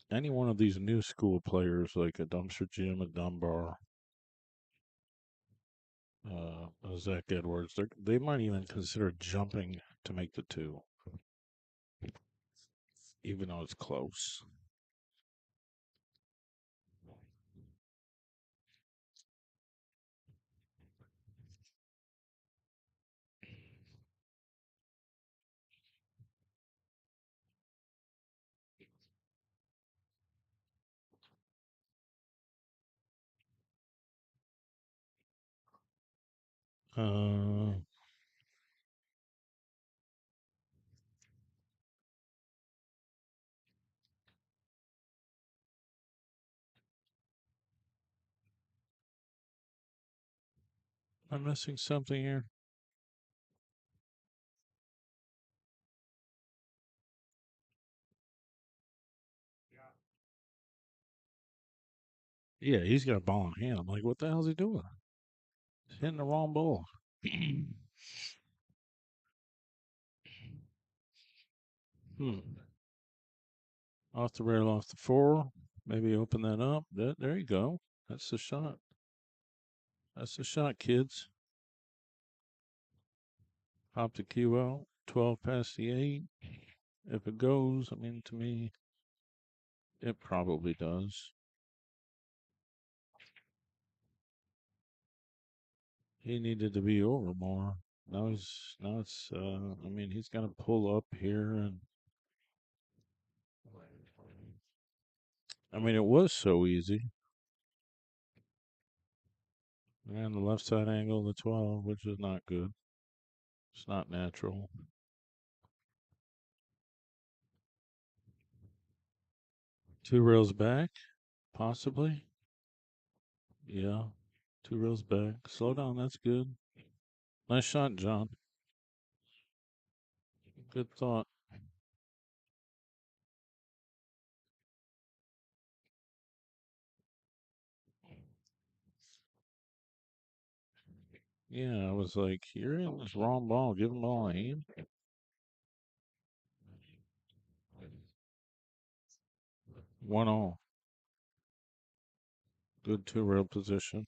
any one of these new school players, like a Dumpster Jim, a Dunbar, Zach Edwards, they might even consider jumping to make the 2. Even though it's close. Uh, I'm missing something here. Yeah, he's got a ball in hand. I'm like, what the hell's he doing? He's hitting the wrong ball. Off the rail, off the 4. Maybe open that up. There you go. That's the shot. That's the shot, kids. Pop the cue out. 12 past the 8. If it goes, I mean, to me, it probably does. He needed to be over more. Now it's, I mean, he's got to pull up here and, I mean, it was so easy. And the left side angle, the 12, which is not good. It's not natural. Two rails back, possibly. Yeah, two rails back. Slow down, that's good. Nice shot, John. Good thought. Yeah, I was like, you're in this wrong ball. Give him all a hand. One all. Good two rail position.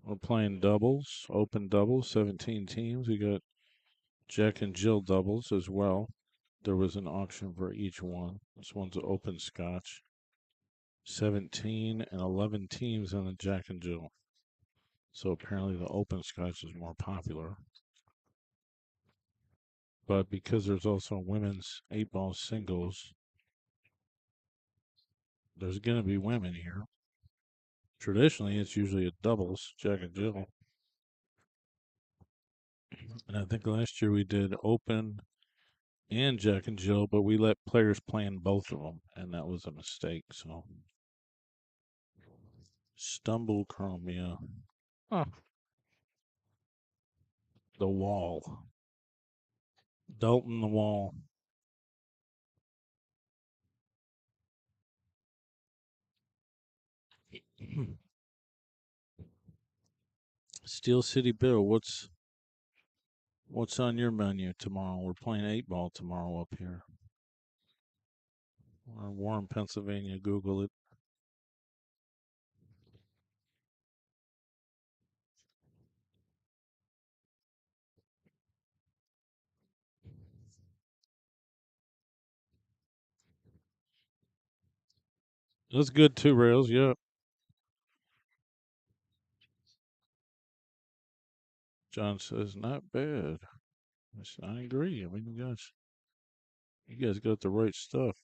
We're playing doubles, open doubles, 17 teams. We got Jack and Jill doubles as well. There was an auction for each one. This one's an open Scotch. 17 and 11 teams on the Jack and Jill. So apparently the open Scotch is more popular. But because there's also women's 8-ball singles, there's going to be women here. Traditionally, it's usually a doubles, Jack and Jill. And I think last year we did open and Jack and Jill, but we let players play in both of them, and that was a mistake. So, Stumble Chrome, yeah. Huh. The wall. Dalton the wall. Steel City Bill, what's on your menu tomorrow? We're playing 8-ball tomorrow up here. We're in Warren, Pennsylvania. Google it. That's good too, Rails. Yeah. John says not bad. I agree. I mean, you guys got the right stuff.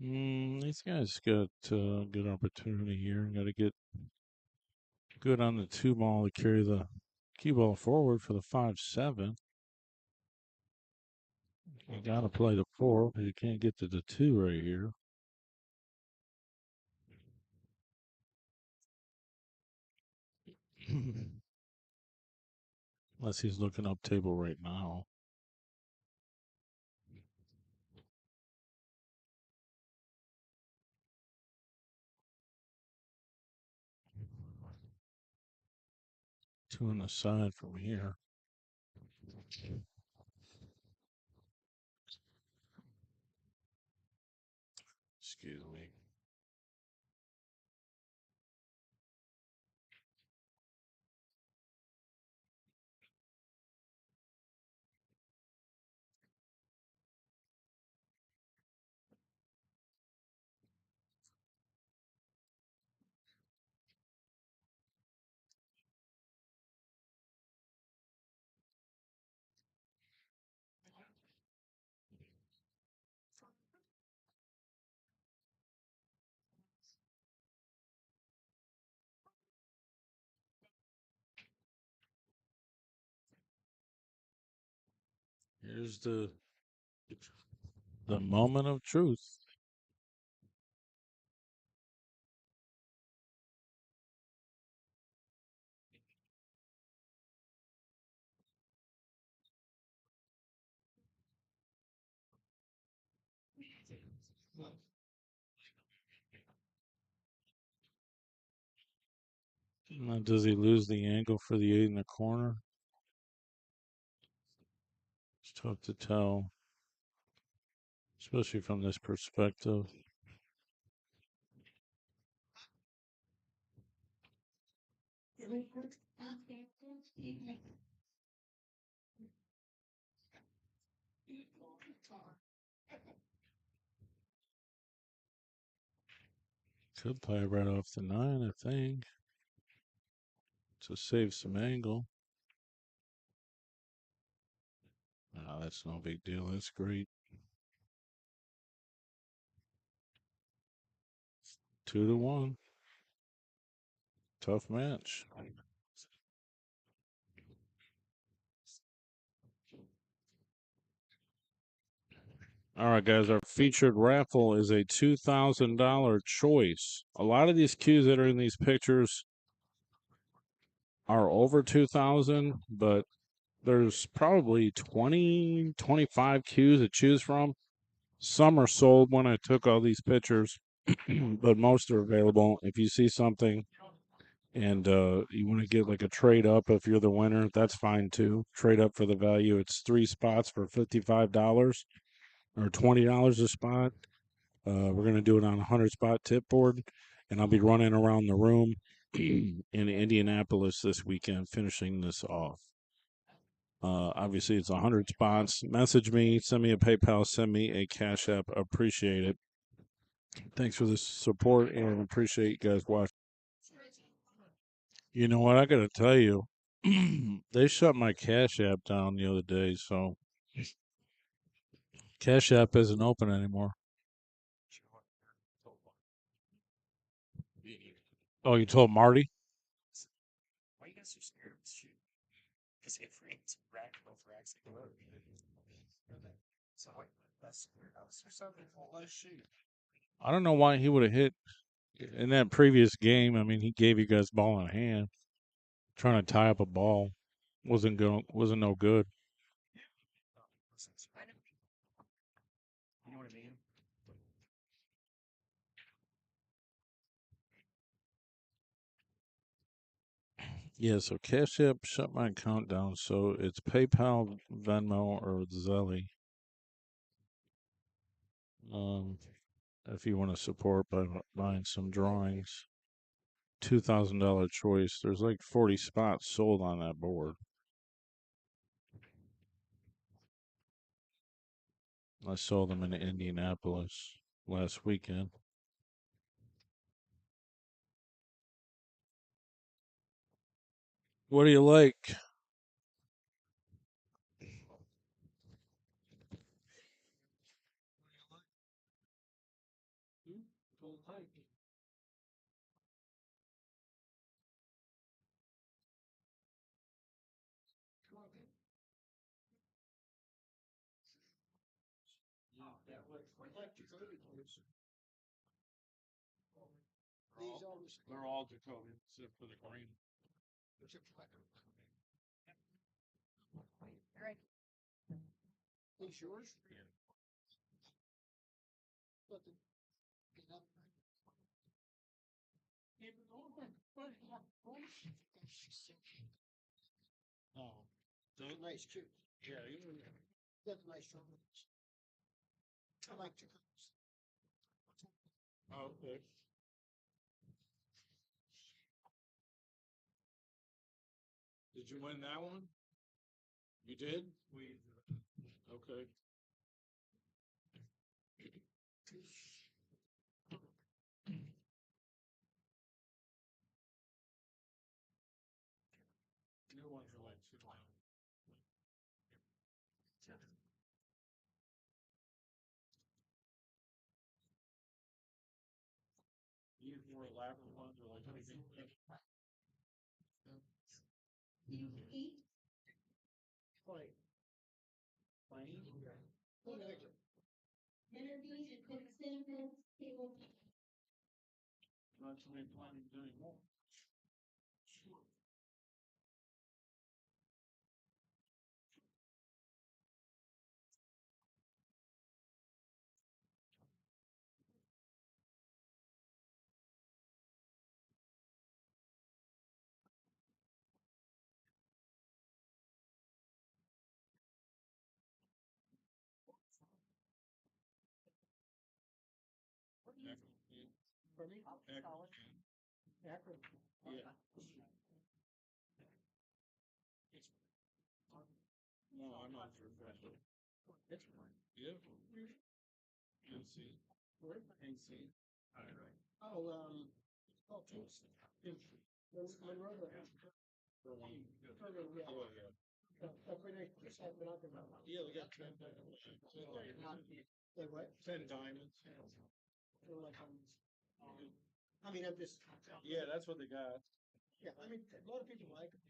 These guys got good opportunity here. Got to get good on the 2 ball to carry the cue ball forward for the 5-7. You got to play the 4 because you can't get to the 2 right here. Unless he's looking up table right now. Two on the side from here. Excuse me. Here's the moment of truth. Now, does he lose the angle for the 8 in the corner? It's tough to tell, especially from this perspective. Could play right off the 9, I think, to save some angle. No, that's no big deal. That's great. 2-1. Tough match. All right, guys, our featured raffle is a $2,000 choice. A lot of these cues that are in these pictures are over 2,000, but there's probably 20, 25 cues to choose from. Some are sold when I took all these pictures, but most are available. If you see something and you want to get like a trade up if you're the winner, that's fine too. Trade up for the value. It's 3 spots for $55 or $20 a spot. We're going to do it on a 100-spot tip board, and I'll be running around the room in Indianapolis this weekend, finishing this off. Obviously, it's 100 spots. Message me, send me a PayPal, send me a Cash App. Appreciate it. Thanks for the support, and appreciate you guys watching. You know what? I got to tell you, they shut my Cash App down the other day, so Cash App isn't open anymore. Oh, you told Marty? Why you guys so scared of this shit? Because it rains racking over accident. So like that's or something. Well, let's shoot. I don't know why he would have hit. in that previous game, I mean, he gave you guys ball in hand, trying to tie up a ball. Wasn't no good. You know what I mean? Yeah, so Cash App shut my account down, so it's PayPal, Venmo, or Zelly. If you want to support by buying some drawings, $2,000 choice. There's like 40 spots sold on that board. I saw them in Indianapolis last weekend. What do you like? They're all Dakota except for the green. These yours? Oh, Those are nice too. yeah. That's nice chocolates. I like chocolates. Oh, okay. Did you win that one? You did? Okay. New ones are like $2. These more elaborate ones are like anything. You eat. Plain. Plain? Interviews and quick snippets, people. Not too many planes anymore. For me? Solid. Akron. Yeah. No, I'm not sure. It's fine. Yeah. NC. Where? NC. All right. Oh, Toots. Monroe. For one. Further, yeah. Oh, yeah. That's what I just have been out there. Yeah, we got 10 They what? 10 diamonds. They're like, I mean, I'm just. Yeah, that's what they got. Yeah, I mean, a lot of people like them.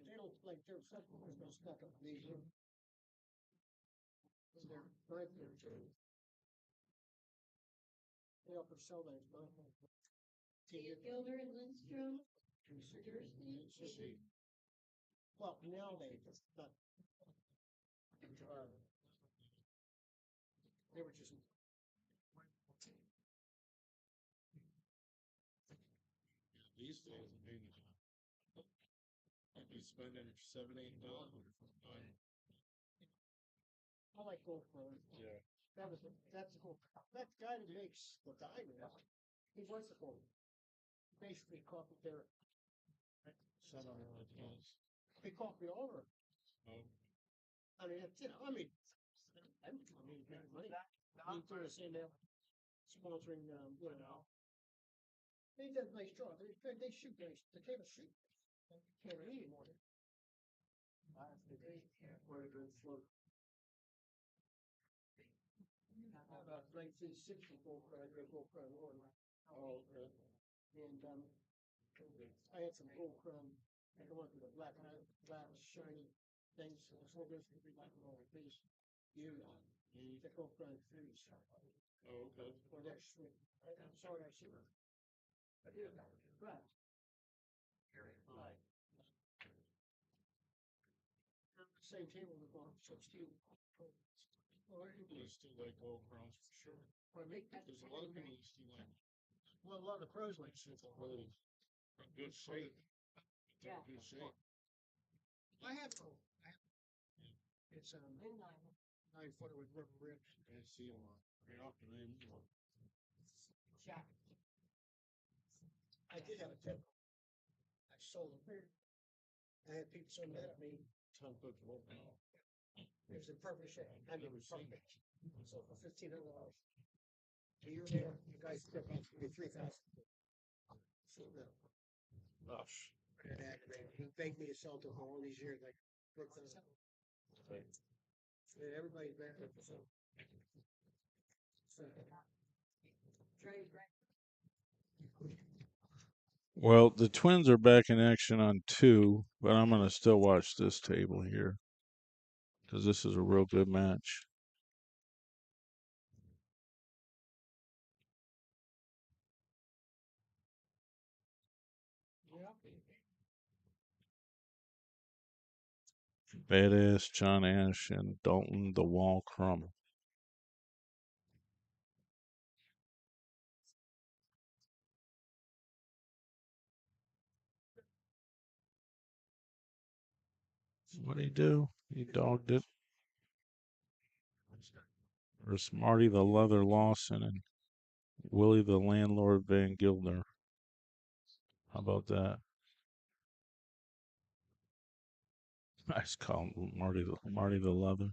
They don't like their stuff, there's no stuff up these. They're right there too. They offer sell those, but. Gilder and Lindstrom. Well, nowadays, it's not. They were just. These days, I mean, I'd be spending $7-8. I like Gold Crown. Yeah. That's the whole, that guy that makes the diamond, he was the whole. Basically copied their, Some of them are close. they copied all of them. Oh. I mean, it's, I mean, money. I'm doing the same now. Sponsoring, they did a nice job. They shoot nice. The table shoot. Can't read anymore. Quite a good float. About 1960 Gold Crown, Gold Crown one. Oh, okay. And I had some Gold Crown. I went to the black shiny things. So this would be like all of these. You the Gold Crown things. Oh, okay. or next week. I'm sorry, I should. I did, but. Same table with one, so Steve. Or People still like gold crowns for sure. or make that. There's a lot of people that still like Well, a lot of the pros like. shit that really in good shape. Yeah. Good shape. I have, it's, 9-footer with rubber ribs. I see them right off the name. Yeah. I did have a tip. I sold them. I had people so mad at me. Ton of football. It was in perfect shape. I mean, perfect. So for $1,500. A year later, the guy stepped up to me 3,000. So no. Gosh. And aggravated. He begged me to sell to him all these years, like, and everybody's back there for some. So. Well, the Twins are back in action on 2, but I'm going to still watch this table here because this is a real good match. Badass John Ash and Dalton the Wall Crum. What'd he do? He dogged it. There's Marty the Leather Lawson and Willie the Landlord Van Gilder. How about that? I just call him Marty the Leather.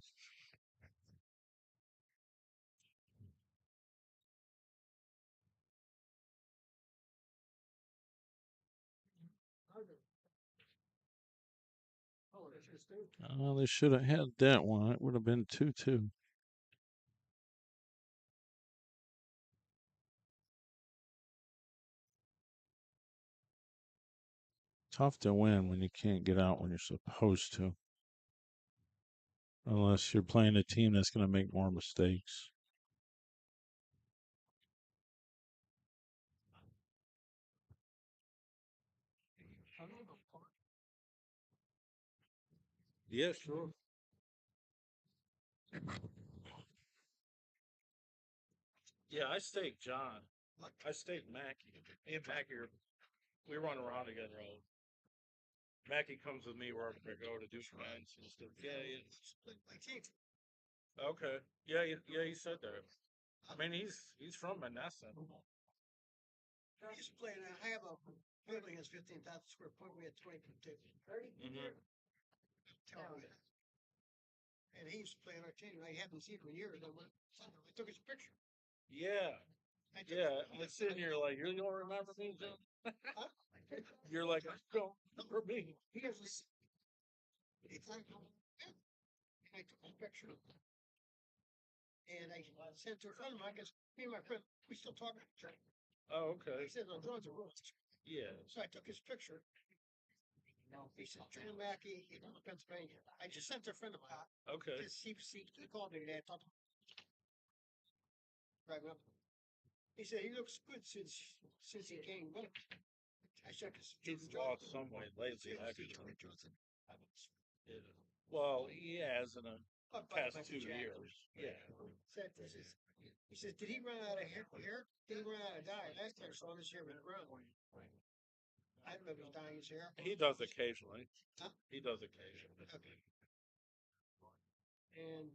Oh, that's your thing. They should have had that one. It would have been 2-2. Tough to win when you can't get out when you're supposed to. Unless you're playing a team that's going to make more mistakes. Yeah, sure. Yeah, I staked John. I staked Mackie. Me and Mackie, we run around together all. Mackie comes with me wherever I go to do friends and stuff. Yeah, yeah. Okay. Yeah, yeah, he said that. I mean, he's from Manassa. He's playing, I have a building that's 15,000 square foot, we had 20 people. 30? Mm-hmm. Tell me that. And he used to play on our team, I haven't seen him in years, I took his picture. Yeah. Yeah, I'm sitting here like, you don't remember me, Jim? You're like, I don't remember me. He goes, it's like, yeah. And I took his picture. And I sent to a friend of mine, because me and my friend, we still talk to each other. Oh, okay. He said, no, John's a rules. Yeah. So I took his picture. He said, John Mackey, he's from Pennsylvania. I just sent to a friend of mine. Okay. He called me today. I talked to him. Driving up. He said, he looks good since he came. Well, I checked his. He's lost some weight lately. Well, he has in the past 2 years. Yeah. He says, did he run out of hair? Did he run out of dye? Last time I saw him this year with brown. I don't know if he's dyeing his hair. He does occasionally. Huh? He does occasionally. Okay. And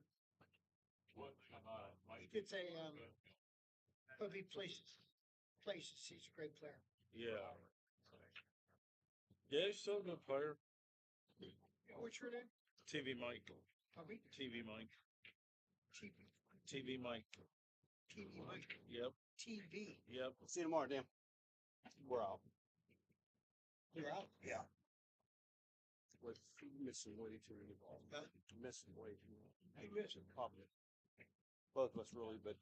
he did say, but he places. He's a great player. Yeah. Yeah, he's still a good player. What's your name? TV Mike. Pardon me? TV Mike. TV. TV Mike. TV Mike. Yep. TV. Yep. See you tomorrow, Dan. We're out. You're out? Yeah. With missing way too many balls. Missing way too many. Hey, listen. Probably. Both of us really, but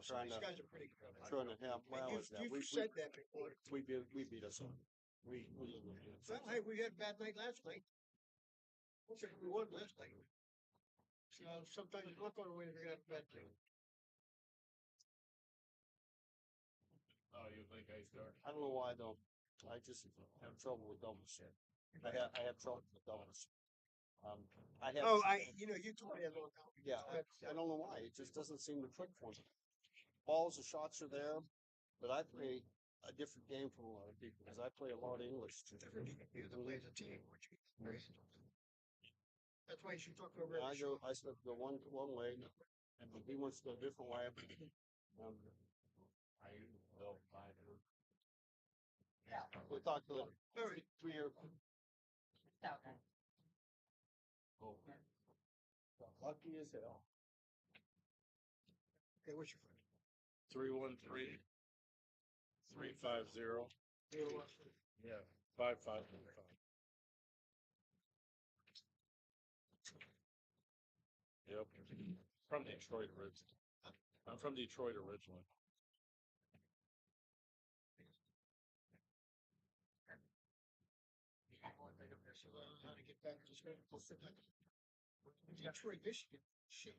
trying These to guys are pretty good. trying to have well You've said that before. we beat us on. We Well, hey, we had a bad night last night. We won last night. So sometimes you look on the way to get a bad thing. I don't know why though. I just have trouble with doubles. I have trouble with doubles. I have. You told me a long time. Yeah, I don't know why. It just doesn't seem to click for me. Balls, the shots are there, but I play a different game from a lot of people because I play a lot of English too. You the way as a team, which is great. That's why you should talk over. I start to go one way, and if he wants to go a different way, we'll talk to him. 3 years. Oh. Lucky as hell. Okay, what's your friend? 313-350. Yeah, 5515. Yep. From Detroit originally. I'm from Detroit originally. How to get back to Detroit, Michigan. Shit.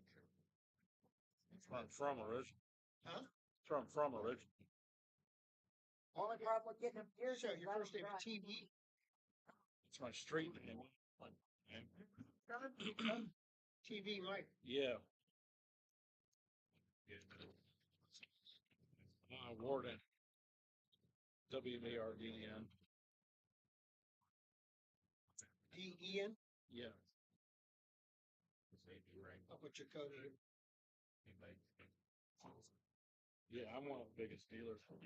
From originally. Huh? From originally. Only problem with getting up here. So your first name is TV. It's my street name. TV, Mike. Yeah. Warden. WARDN. D-E-N. Yeah. I'll put your code in. Yeah, I'm one of the biggest dealers. Are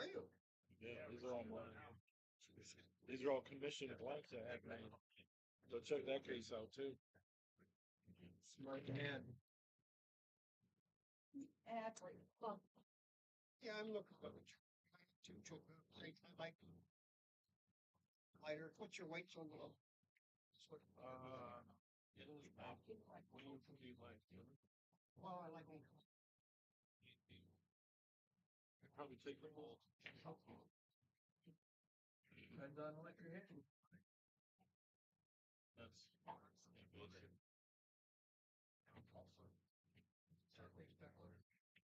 you? Yeah, these are all mine. These are all commissioned blanks I have made. So check that case out too. Smart man. Yeah, I'm looking for it. I like lighter. What's your weights on the? Well, I like them. I'd probably take them all. And I like your head. That's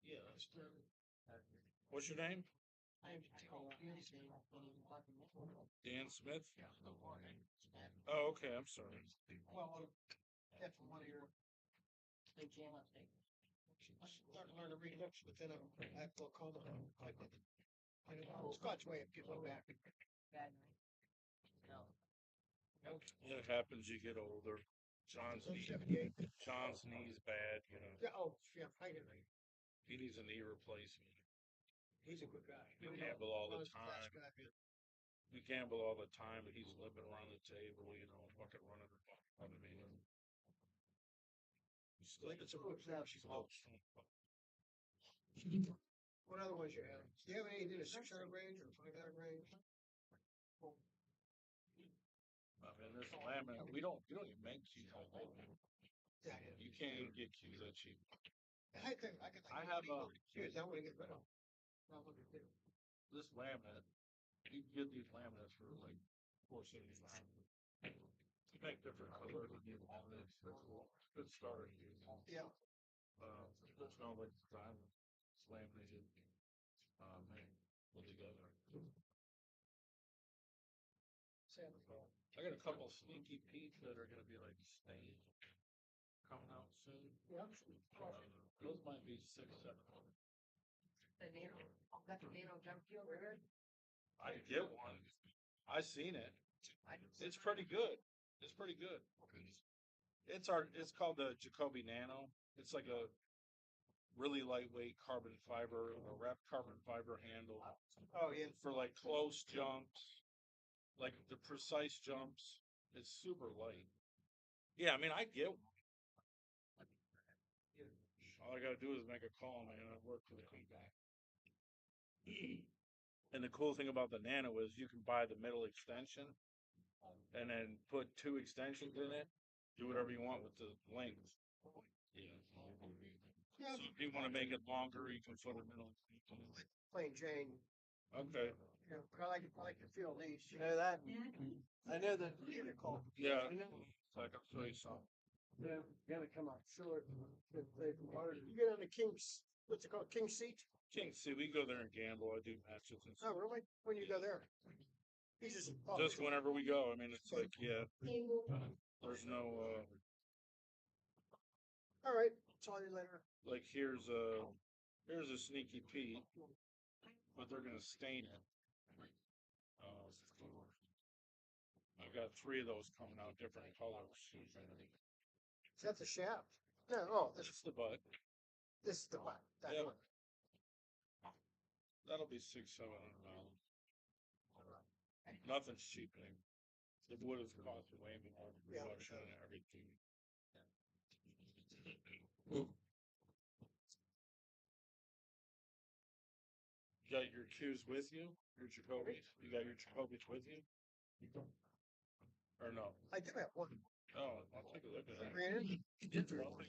yeah. What's your name? Dan Smith? Oh, okay, I'm sorry. Well, that's one of your. Start to learn to read lips within a actual comma. Scotch way of getting back. It happens, you get older. John's knees bad, you know. Yeah, oh, yeah, I get it. He needs a knee replacement. He's a good guy. We gamble all the time. We gamble all the time, and he's limping around the table, you know, fucking running. I mean, It's a good job. She's all. What other ones you have? Do you have anything in a 600 range or 500 range? I mean, there's a laminate. We don't even make keys like that. Yeah. You can't even get keys that cheap. I have a. Here's I want to get rid of. This laminate. You can get these laminates for like $4.75. You make different colors and you laminates. Good starter. Yeah. It's not like design. It's laminated. Put together. I got a couple sneaky peaks that are going to be like stained coming out soon. Yeah. Those might be 6, 7. I get one. I seen it. It's pretty good. It's pretty good. It's called the Jacoby Nano. It's like a really lightweight carbon fiber, a wrapped carbon fiber handle. Oh yeah. For like close jumps, like the precise jumps. It's super light. Yeah, I mean I get one. All I gotta do is make a call, man. I work for the feedback. And the cool thing about the Nano is you can buy the middle extension and then put 2 extensions in it. Do whatever you want with the length. Yeah. So if you want to make it longer, you can put a middle extension. Plain Jane. Okay. Yeah, I like to feel these. You know that? I know that. Yeah. So I can show you some. Yeah, gotta come out short. You get on the king's, what's it called, king seat? King C, we go there and gamble. I do matches and Oh, stuff. really? When you go there? He's just, Just whenever we go. I mean, it's like, yeah, there's no, all right. Call you later. like here's a sneaky Pete, but they're gonna stain it. I've got 3 of those coming out, different colors. Is that the shaft? No, oh, This is the butt. this is the one. That Yeah. one. That'll be $600-700. Nothing's cheap anymore. The wood has cost way more. Production and everything. You got your cues with you? Your Jacobys? You got your Jacobys with you? Or no? I do have one. Oh, I'll take a look at that. Brandon? I'll take a look.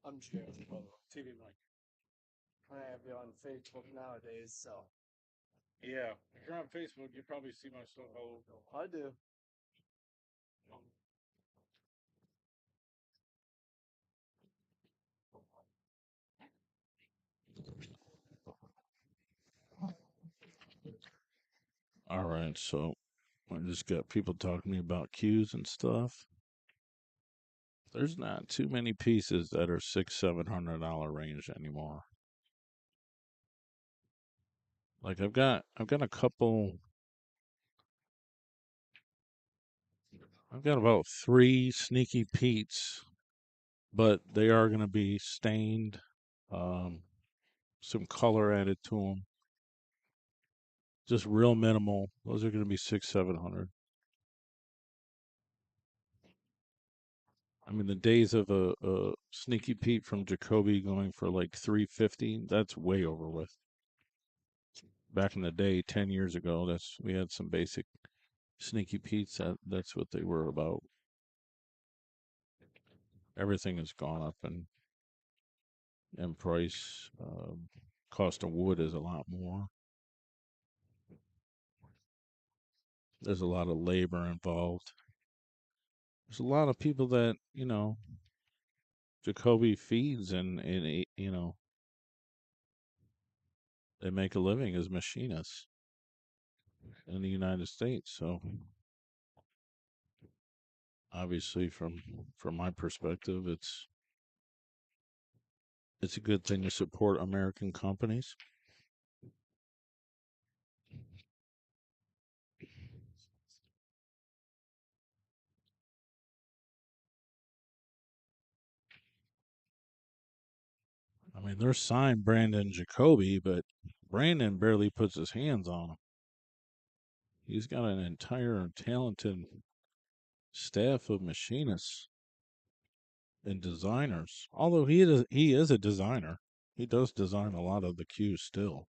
I'm Jim, by the way. TV Mike. I have you on Facebook nowadays, so Yeah, if you're on Facebook, you probably see my stuff all over. I do. All right, so I just got people talking to me about cues and stuff. There's not too many pieces that are $600-700 range anymore. Like I've got a couple. I've got about 3 sneaky Pete's, but they are going to be stained. Some color added to them. Just real minimal. Those are going to be 600-700. I mean, the days of a sneaky Pete from Jacoby going for like $350, that's way over with. Back in the day, 10 years ago, we had some basic sneaky Pete's. That's what they were about. Everything has gone up in price. Cost of wood is a lot more. There's a lot of labor involved. There's a lot of people that, Jacoby feeds and they make a living as machinists in the United States. So obviously from my perspective, it's a good thing to support American companies. I mean, they're signed Brandon Jacoby, but Brandon barely puts his hands on them. He's got an entire talented staff of machinists and designers. Although he is a designer. He does design a lot of the cues still.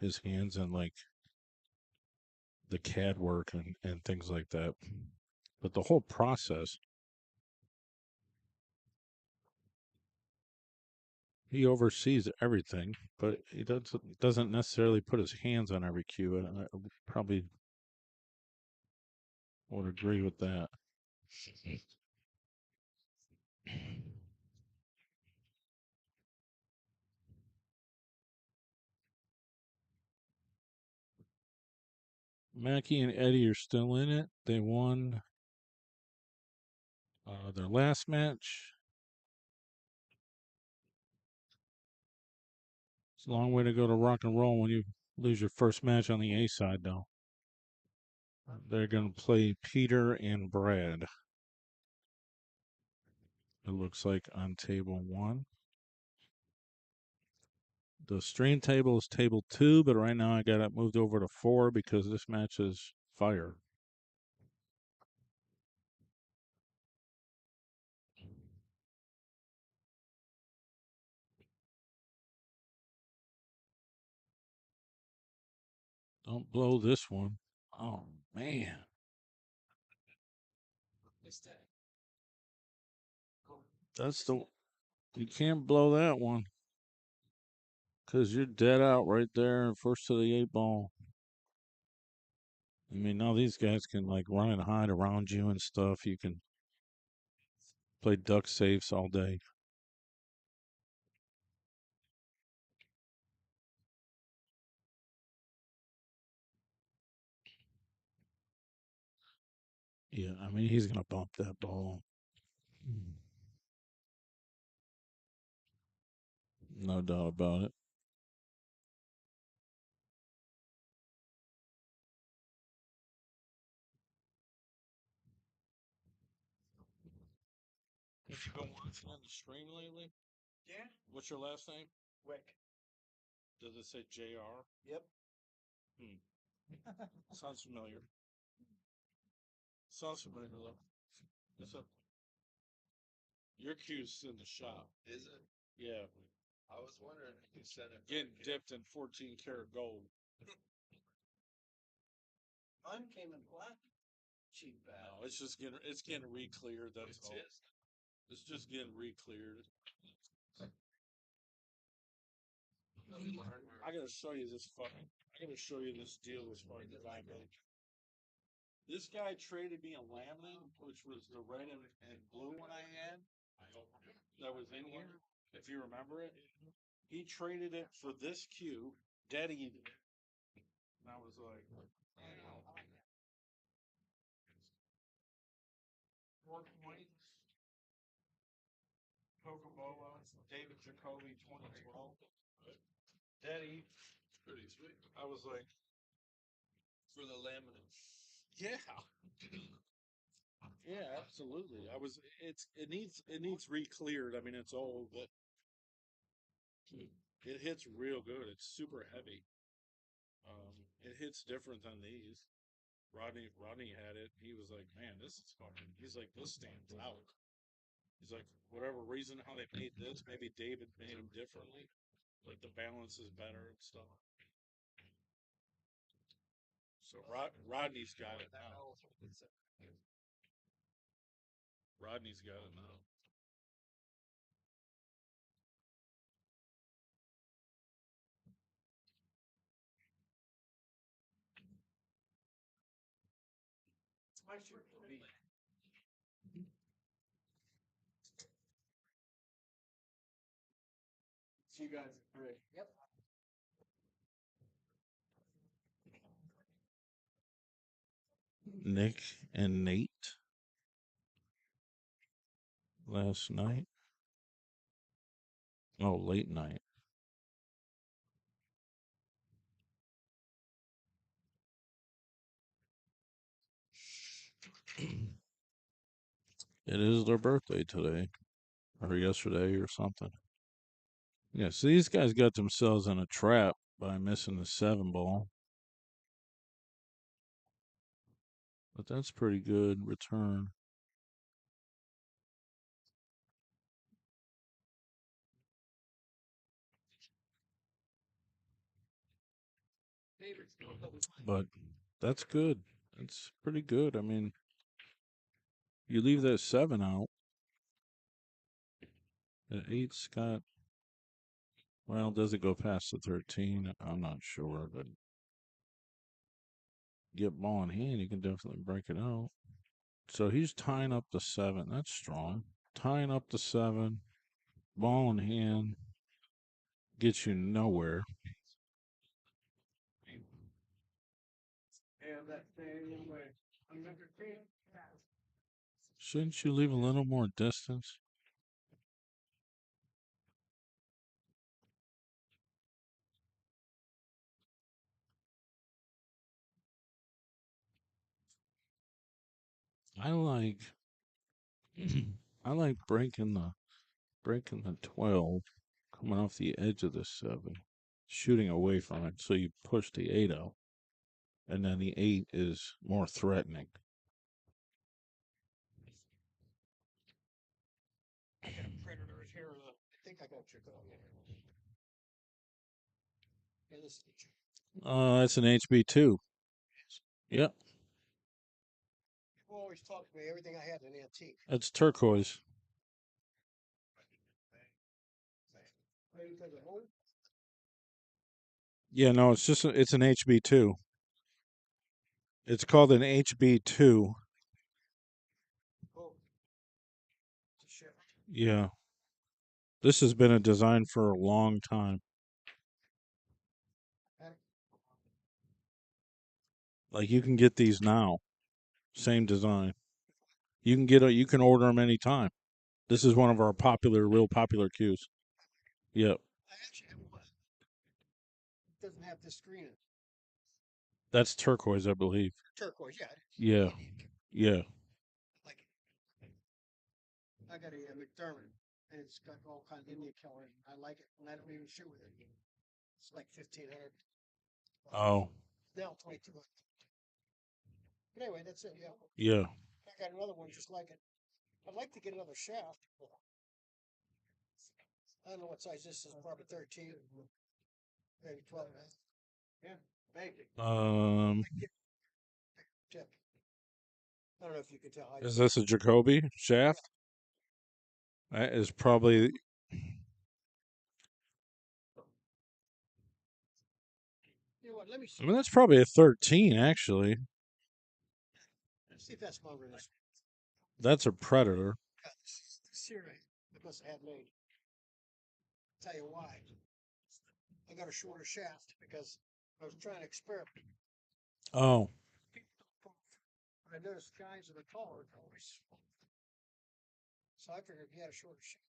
His hands in like the CAD work and things like that. But the whole process, he oversees everything, but he doesn't necessarily put his hands on every cue. And I probably would agree with that. Mackie and Eddie are still in it. They won their last match. It's a long way to go to rock and roll when you lose your first match on the A side, though. They're going to play Peter and Brad. It looks like on table 1. The stream table is table 2, but right now I got it moved over to 4 because this match is fire. Don't blow this one. Oh, man. You can't blow that one. Because you're dead out right there, first to the 8 ball. I mean, now these guys can like run and hide around you and stuff. You can play duck safes all day. Yeah, I mean, he's going to bump that ball. No doubt about it. Have you been watching on the stream lately? Yeah. What's your last name? Wick. Does it say JR? Yep. Sounds familiar. Sounds familiar, though. What's up? Your cue's in the shop. Is it? Yeah. I was wondering if you sent it. Getting dipped in 14 karat gold. Mine came in black. Cheap bad. No, it's getting re-cleared. That's all. It's just getting re-cleared. I gotta show you this deal this fucking guy made. This guy traded me a laminate, which was the red and blue one I had. That was in here, if you remember it. He traded it for this cue, dead even. And I was like, Coca-Cola, David Jacoby 2012. Dead even. Pretty sweet. I was like, For the laminate. yeah. Yeah, absolutely. It needs re-cleared. I mean, it's old, but it hits real good. It's super heavy. It hits different than these. Rodney had it. He was like, man, this is fucking. He's like, this stands out. He's like, whatever reason how they made this, maybe David made them differently. Like the balance is better and stuff. So Rodney's got it now. Rodney's got it now. My shirt will be. See you guys at 3. Yep. Nick and Nate last night. Oh, late night. It is their birthday today, or yesterday, or something. Yeah, so these guys got themselves in a trap by missing the 7 ball. But that's pretty good return. But that's good. That's pretty good. I mean, you leave that 7 out. The 8's got. Well, does it go past the 13? I'm not sure, but get ball in hand, you can definitely break it out. So he's tying up the 7. That's strong. Tying up the 7, ball in hand, gets you nowhere. Shouldn't you leave a little more distance? I like I like breaking the 12, coming off the edge of the 7, shooting away from it, so you push the 8 out, and then the 8 is more threatening. I got a predator here. I think I got your call. Yeah, this is That's an HB2. Yep, People always talk to me, everything I had an antique. that's turquoise. Because of old. Yeah, no, it's an HB2. It's called an HB2. Oh. It's a shift. Yeah. This has been a design for a long time. Like you can get these now. Same design. You can order them anytime. This is one of our real popular cues. Yep. I actually have one. It doesn't have this screen in it. That's turquoise, I believe. Turquoise, yeah. Yeah. Yeah. Like it. I got a McDermott, and it's got all kinds of Indian colors. I like it, and I don't even shoot with it. It's like 1,500. Oh. Now 2,200. But anyway, that's it. Yeah. Yeah. I got another one just like it. I'd like to get another shaft. I don't know what size this is. Probably 13, maybe 12 and a half. Yeah, maybe. Tip. I don't know if you can tell. Is this a Jacoby shaft? That is probably. You know what? Let me see. I mean, that's probably a 13, actually. Let's see if that's longer than this. That's a Predator. God, this series I must have made. Tell you why. I got a shorter shaft because I was trying to experiment. Oh. I noticed guys that are taller always. So I figured he had a shorter shaft.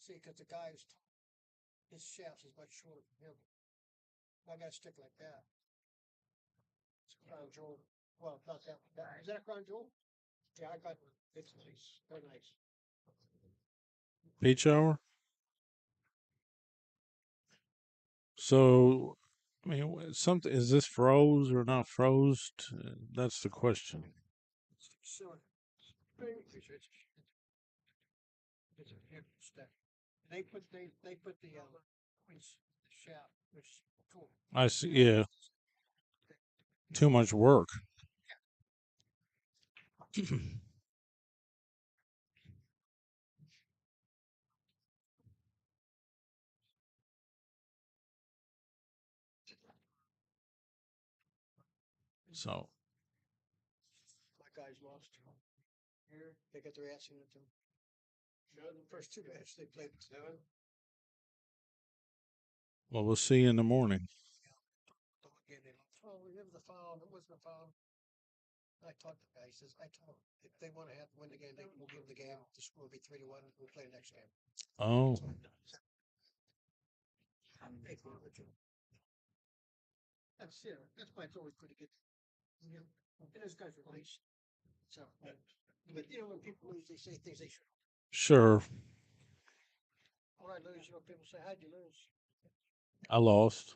See, because the guy who's tall, his shaft is much shorter than him. I got to stick like that. It's a crown jewel. Well, not that one. Is that a crown jewel? Yeah, I got one. It's nice. They're nice. Beach hour? So, I mean, something is this froze or not froze? That's the question. So, it's a hip step. They put the points the shaft, which is cool. I see. Yeah. Too much work. So. My guys lost. Here, they got their ass into them. The first two matches they played 7. Well, we'll see you in the morning. Again, they lost. Oh, we have the foul. It wasn't a foul. I talked to the guy. He says, I told him if they want to have to win the game, we'll give the game. The score will be 3-1. We'll play the next game. Oh. That's it. That's why it's always good to get. You know, and those guys are nice. So, but you know, when people lose, they say things they shouldn't. Sure. When I lose, you know, people say, how'd you lose? I lost.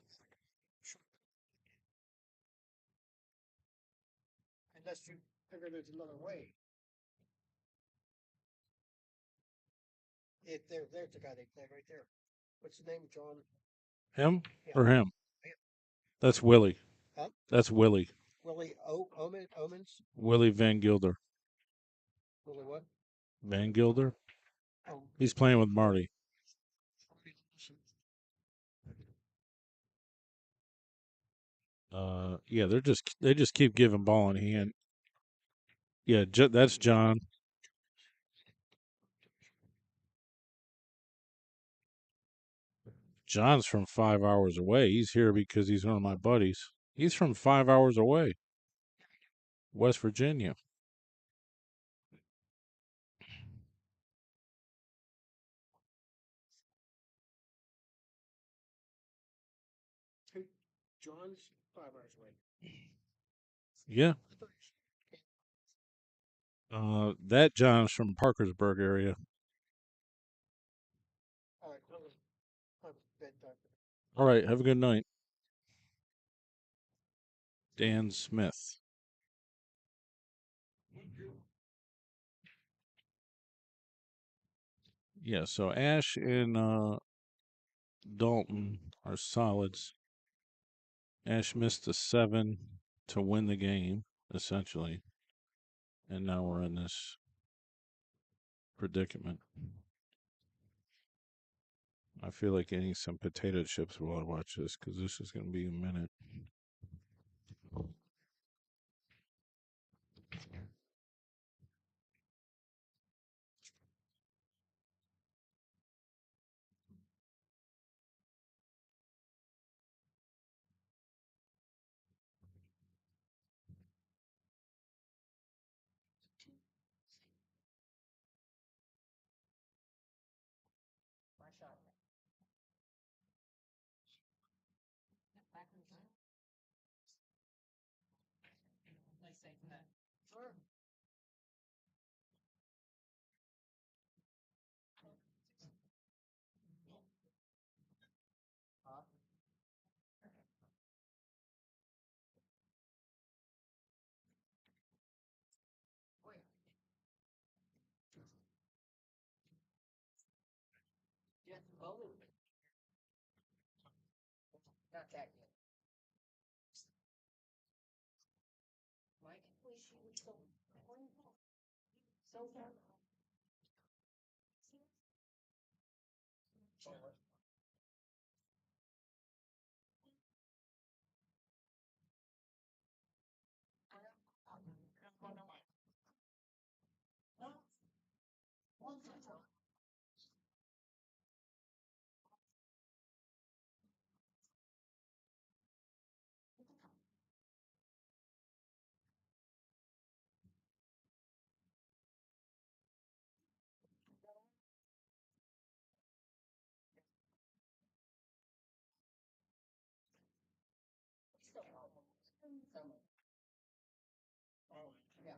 Unless you figure there's another way. If there's the guy they play right there. What's his name, John? Him Yeah. or him? Him. That's Willie. Huh? That's Willie. Willie Omens? Willie Van Gilder. Willie what? Van Gilder? Oh. He's playing with Marty. Yeah, they just keep giving ball in hand. Yeah, that's John. John's from 5 hours away. He's here because he's one of my buddies. He's from 5 hours away, West Virginia. John's 5 hours away. Yeah. That John's from Parkersburg area. All right. All right. Have a good night. Dan Smith. Yeah, so Ash and Dalton are solids. Ash missed a 7 to win the game, essentially. And now we're in this predicament. I feel like eating some potato chips while I watch this because this is going to be a minute. Sure. Huh? Wait. Just bowling. Not that good. Mike, wish you would so far. Oh, yeah.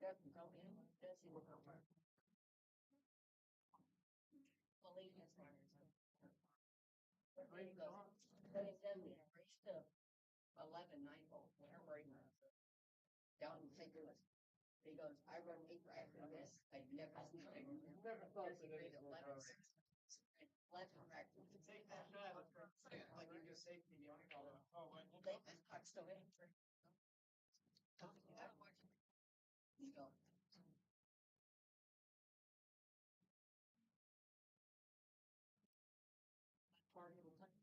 Doesn't tell me anyone. Does he work on work? Well, he has one. But he goes, then he sends me, I reached to 11-9 wherever he was. Down in St. Louis. He goes, I run 8 racks on this. I never thought that it was 11 racks. Take that shot. Like you just say, you know, they I'm still in. That much. You go. Part of the time.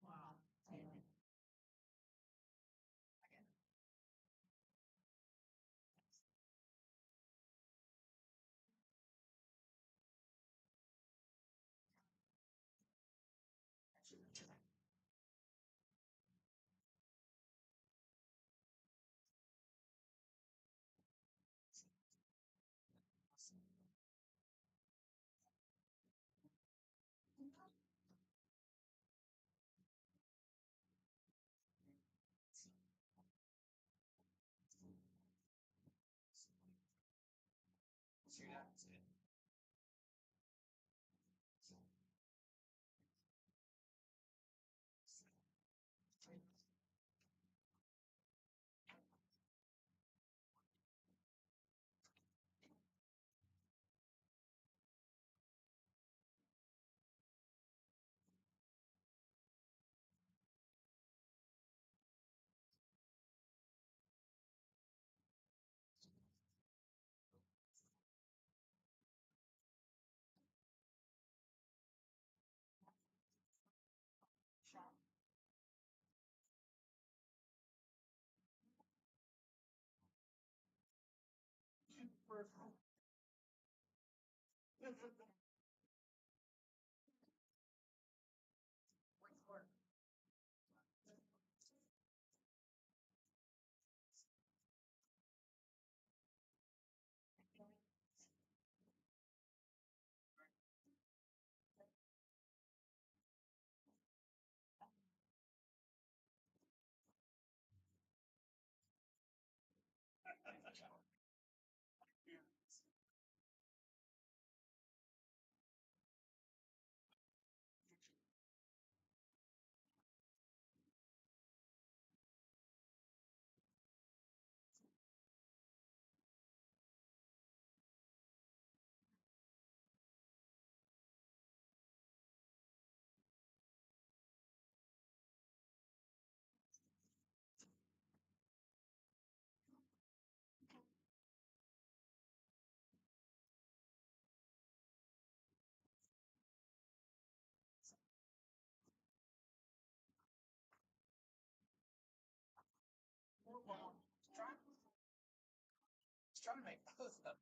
Wow. Trying to make both of them.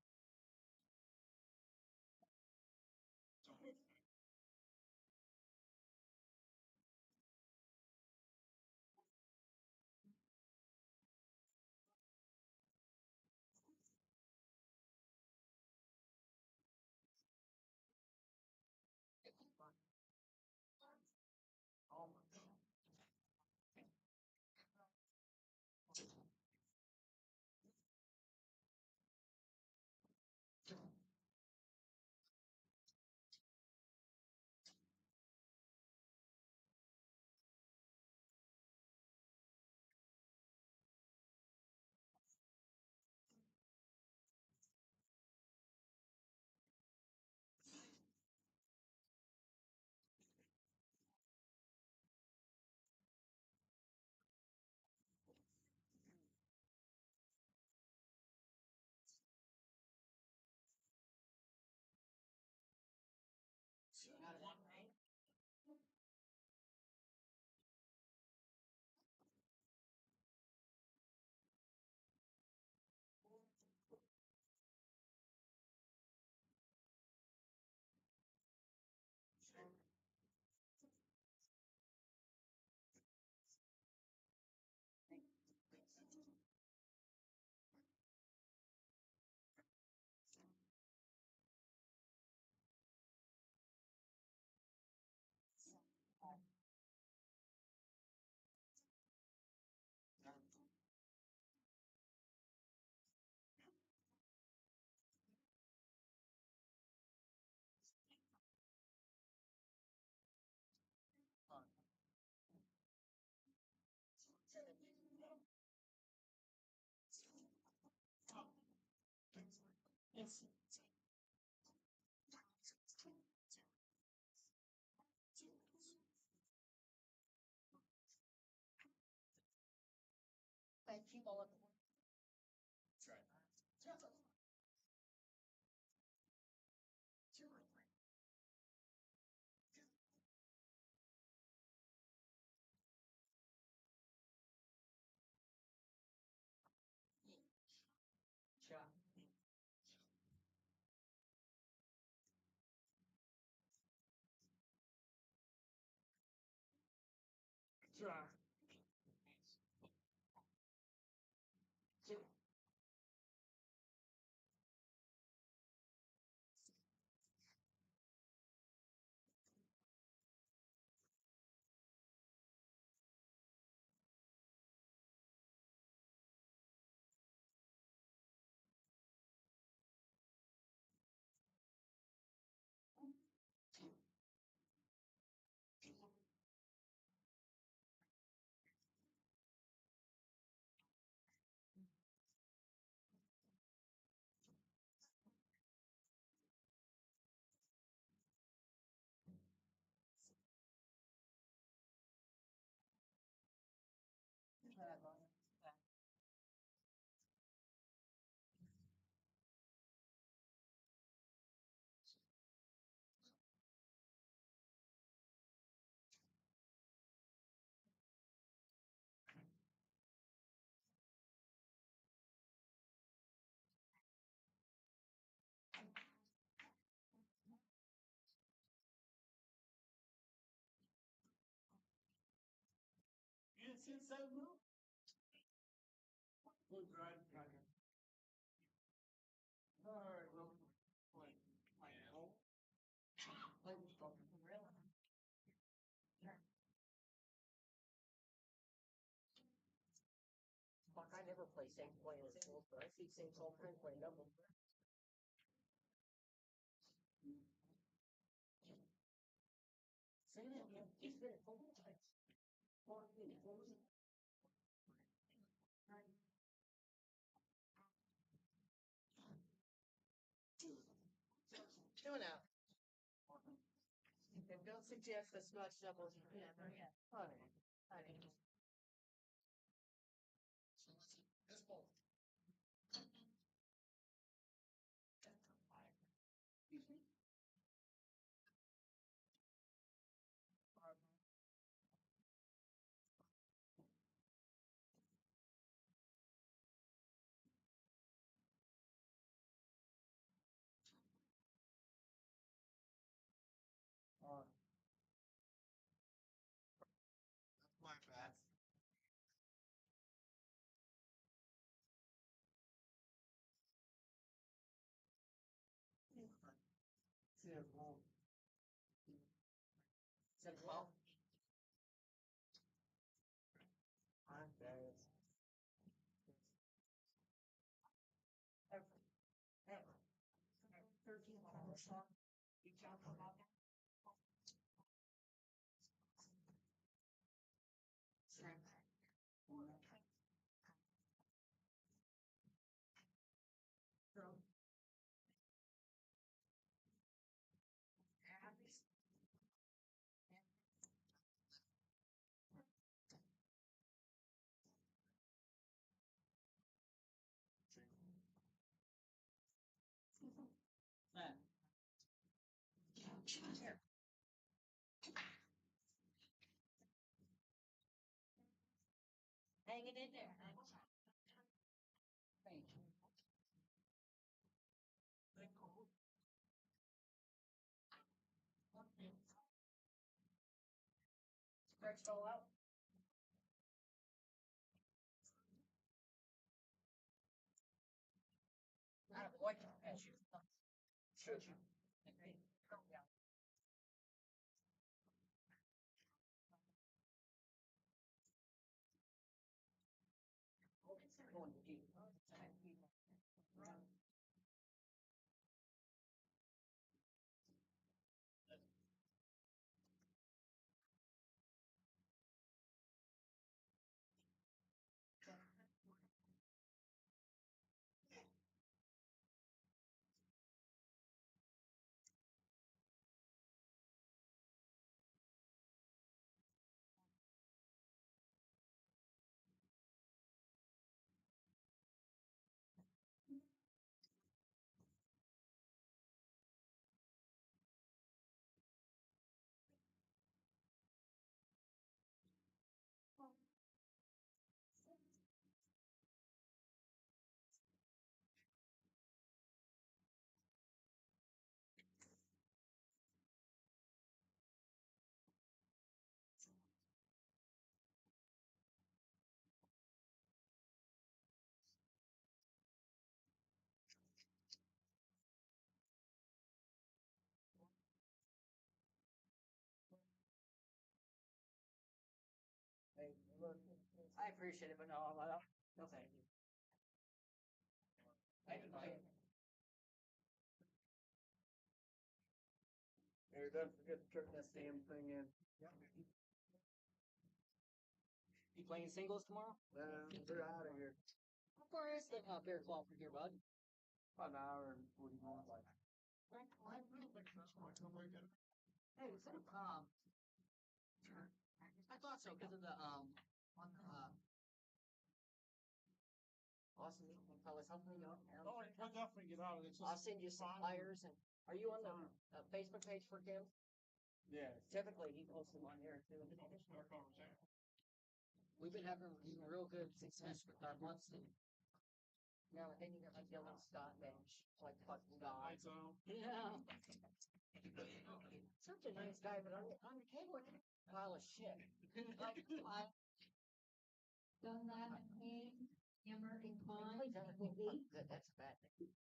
Fuck, I never play safe play in singles, but I see safe all the time playing doubles. Say that again. It's been a total of 14, 14. Chill out. And don't suggest the Scotch doubles. Honey, honey. My bad. Well, I'm dead. Ever. 13 hours long. You count about that? hanging in there. Stretched all out. What? Should you? Going deep. Hey, look, I appreciate it, but no, no thank you. I didn't buy it. Here, don't forget to turn this damn thing in. You playing singles tomorrow? They're out of here. How far is the beer club from here, bud? About an hour and 40 minutes. Hey, is it I thought so because of the on Austin, I was helping you out. Oh, I'll definitely get out of this. I'll send you some flyers. And are you on the Facebook page for Kim? Yeah. Typically, he posts them on there too. We've been having real good success with our monthly. Now and then you got like Dylan Scott bench, like fucking God. Yeah. Such a nice guy, but on the table, it's a pile of shit. Like, Dunlap and Hayes, Hammer and Klein, good, that's a bad thing.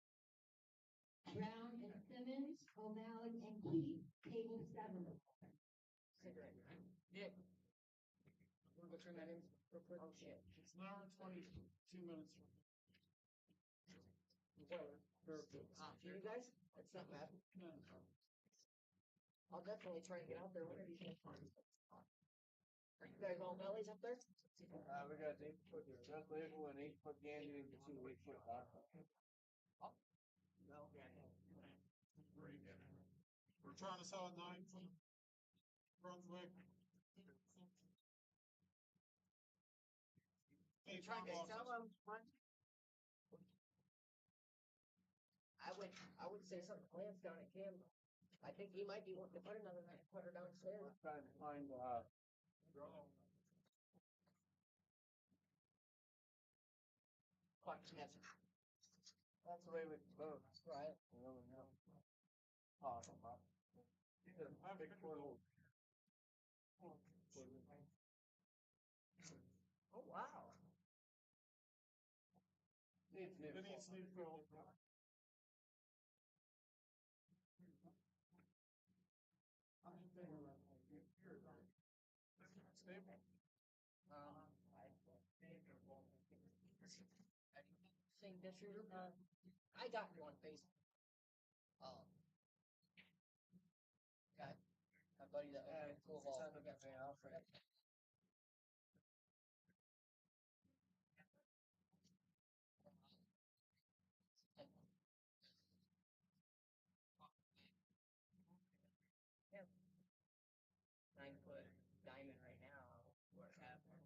Brown and Simmons, O'Malley and Keith, table 7. Cigarette. Nick. We're gonna turn that in real quick. Oh shit. It's an hour and 22 minutes from here. You guys? That's not bad. I'll definitely try to get out there whenever you can. Are you guys all bellies up there? We got 8-foot Just Label and 8-foot Gandy and 2 8-foot Raffle. No. We're trying to sell a 9-foot Brunswick. You're trying to sell them? I would say something to Lance down at Kim. I think he might be wanting to put another put her downstairs. I'm trying to find that's the way we vote. Right. Really know. Awesome. I'm big portal. Oh wow. Needs new. It needs new fuel. Stable. Seen pictures. I got you on Facebook. Got my buddy that was cool ball. Yeah. 9-foot diamond right now. What's happening?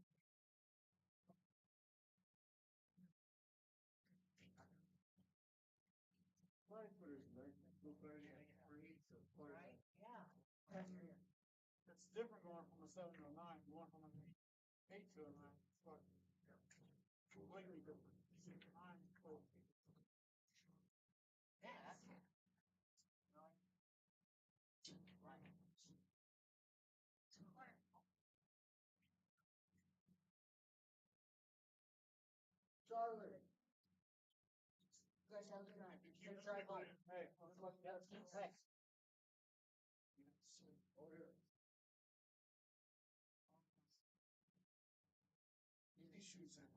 Right? Yeah. It's different going from a 7 to a 9. Going from an 8 to a 9. Charlie. You guys have a good night. Safe drive home. Hey, hey. Over here. Leave these shoes in.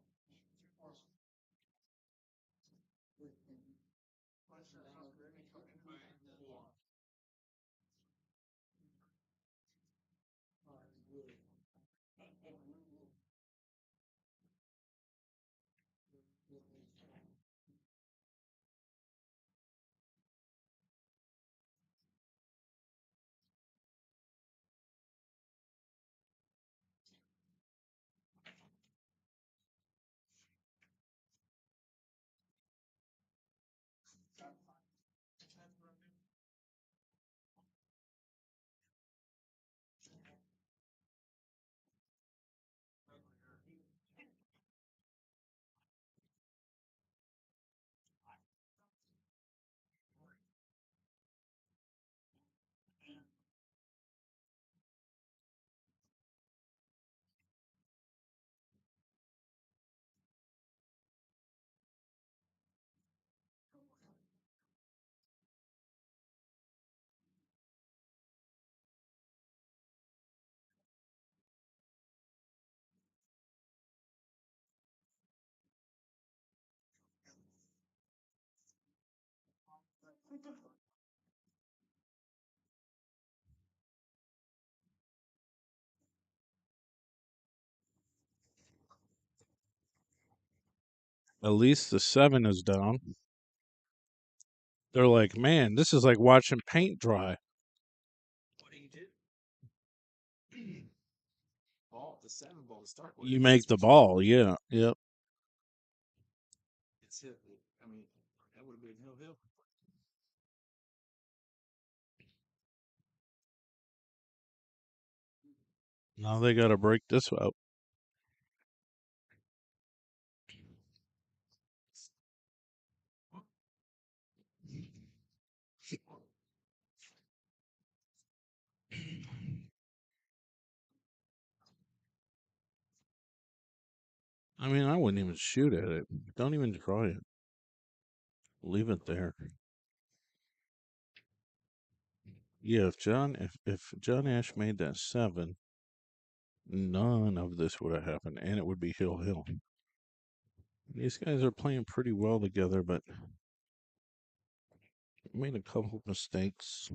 At least the 7 is down. They're like, man, this is like watching paint dry. What do you do? Ball, the 7 ball to start with. You make the ball, yeah, yep. It's hit. I mean, that would have been hill. Now they got to break this up. I mean, I wouldn't even shoot at it. Don't even try it. Leave it there. Yeah, if John Ash made that 7, none of this would have happened, and it would be hill. These guys are playing pretty well together, but made a couple of mistakes.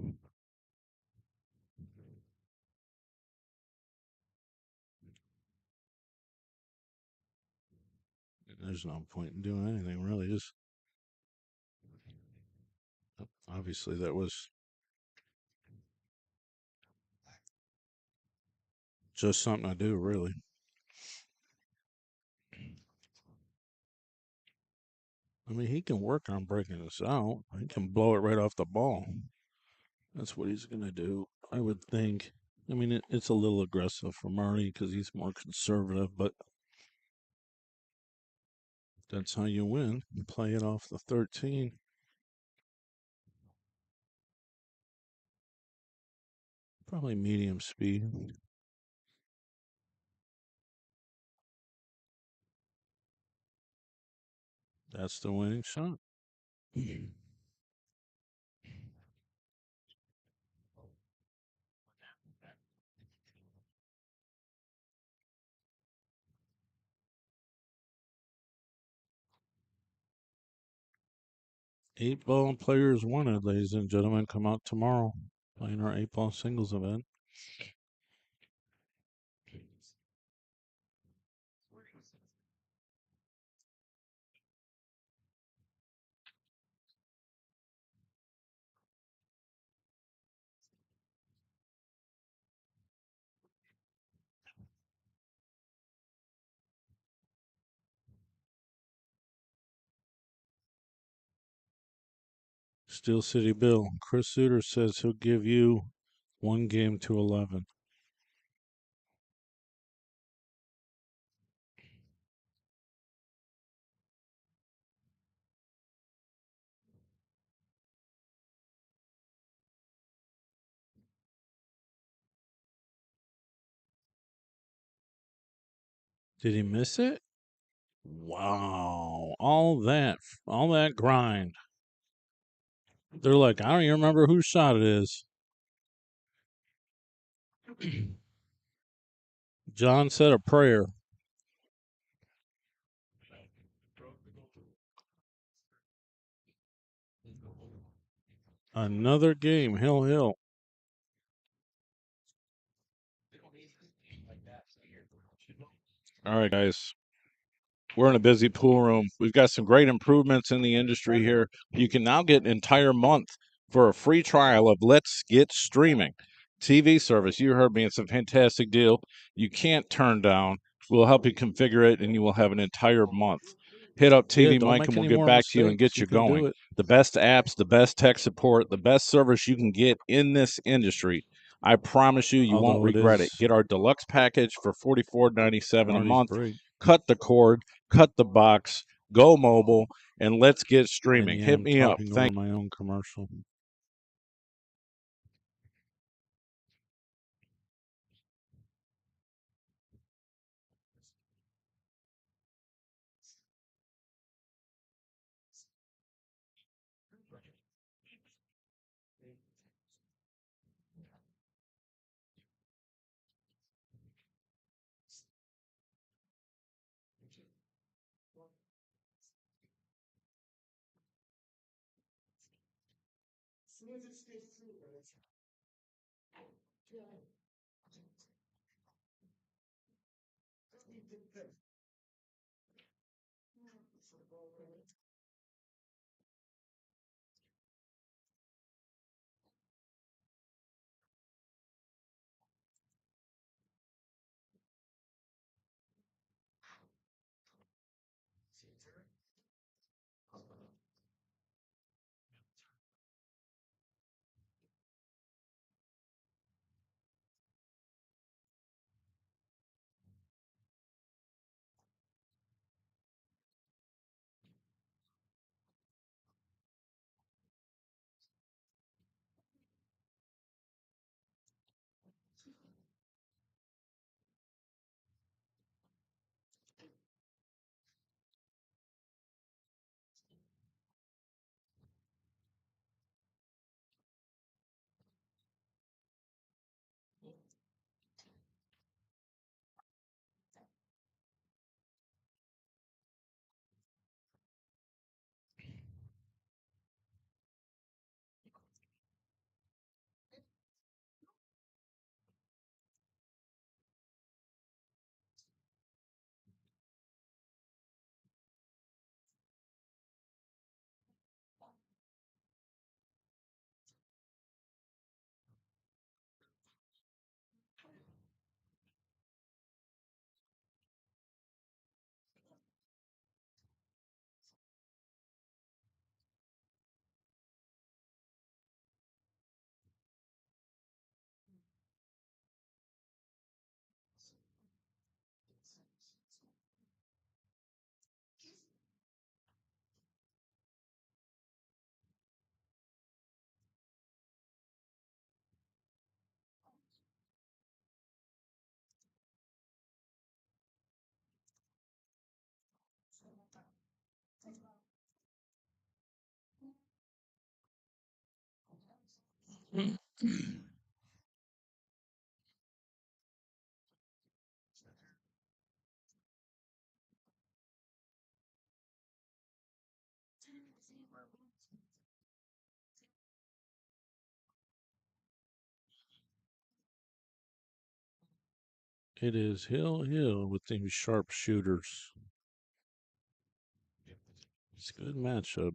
There's no point in doing anything, really. Just obviously that was just something I do, really. I mean, he can work on breaking this out. He can blow it right off the ball. That's what he's going to do, I would think. I mean, it's a little aggressive for Marty because he's more conservative, but that's how you win. You play it off the 13. Probably medium speed. That's the winning shot. 8-ball players wanted, ladies and gentlemen. Come out tomorrow. Playing our 8-ball singles event. Steel City Bill. Chris Suter says he'll give you 1 game to 11. Did he miss it? Wow. All that grind. They're like, I don't even remember whose shot it is. John said a prayer. Another game, Hill. All right, guys. We're in a busy pool room. We've got some great improvements in the industry here. You can now get an entire month for a free trial of Let's Get Streaming TV service. You heard me. It's a fantastic deal. You can't turn down. We'll help you configure it, and you will have an entire month. Hit up TV don't Mike, make and we'll any get more back to you and mistakes. get you can do going. it. The best apps, the best tech support, the best service you can get in this industry. I promise you, you won't Although it regret it. is Get our deluxe package for $44.97 a Marty's month. break. Cut the cord, cut the box, go mobile, and let's get And streaming. yeah, Hit I'm me up. talking Thank over my own commercial. As soon as it stays true, it's It is Hill with them sharpshooters. It's a good matchup.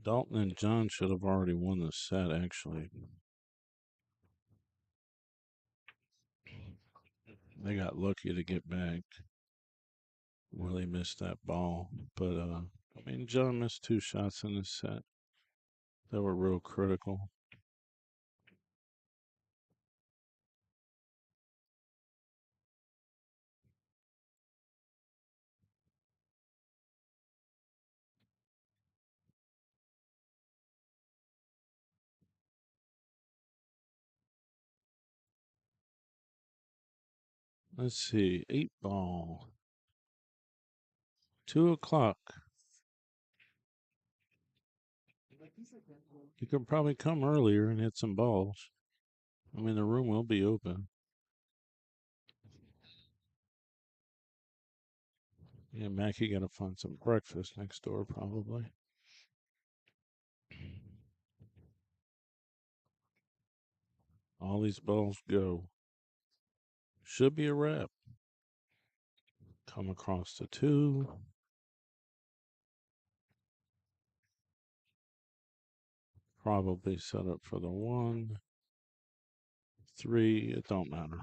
Dalton and John should have already won the set, actually. They got lucky to get back. Willie missed that ball. But, I mean, John missed 2 shots in this set that were real critical. Let's see. 8 ball. 2 o'clock. You could probably come earlier and hit some balls. I mean, the room will be open. Yeah, Mackie got to find some breakfast next door, probably. All these balls go. Should be a wrap. Come across the 2. Probably set up for the 1. 3. It don't matter.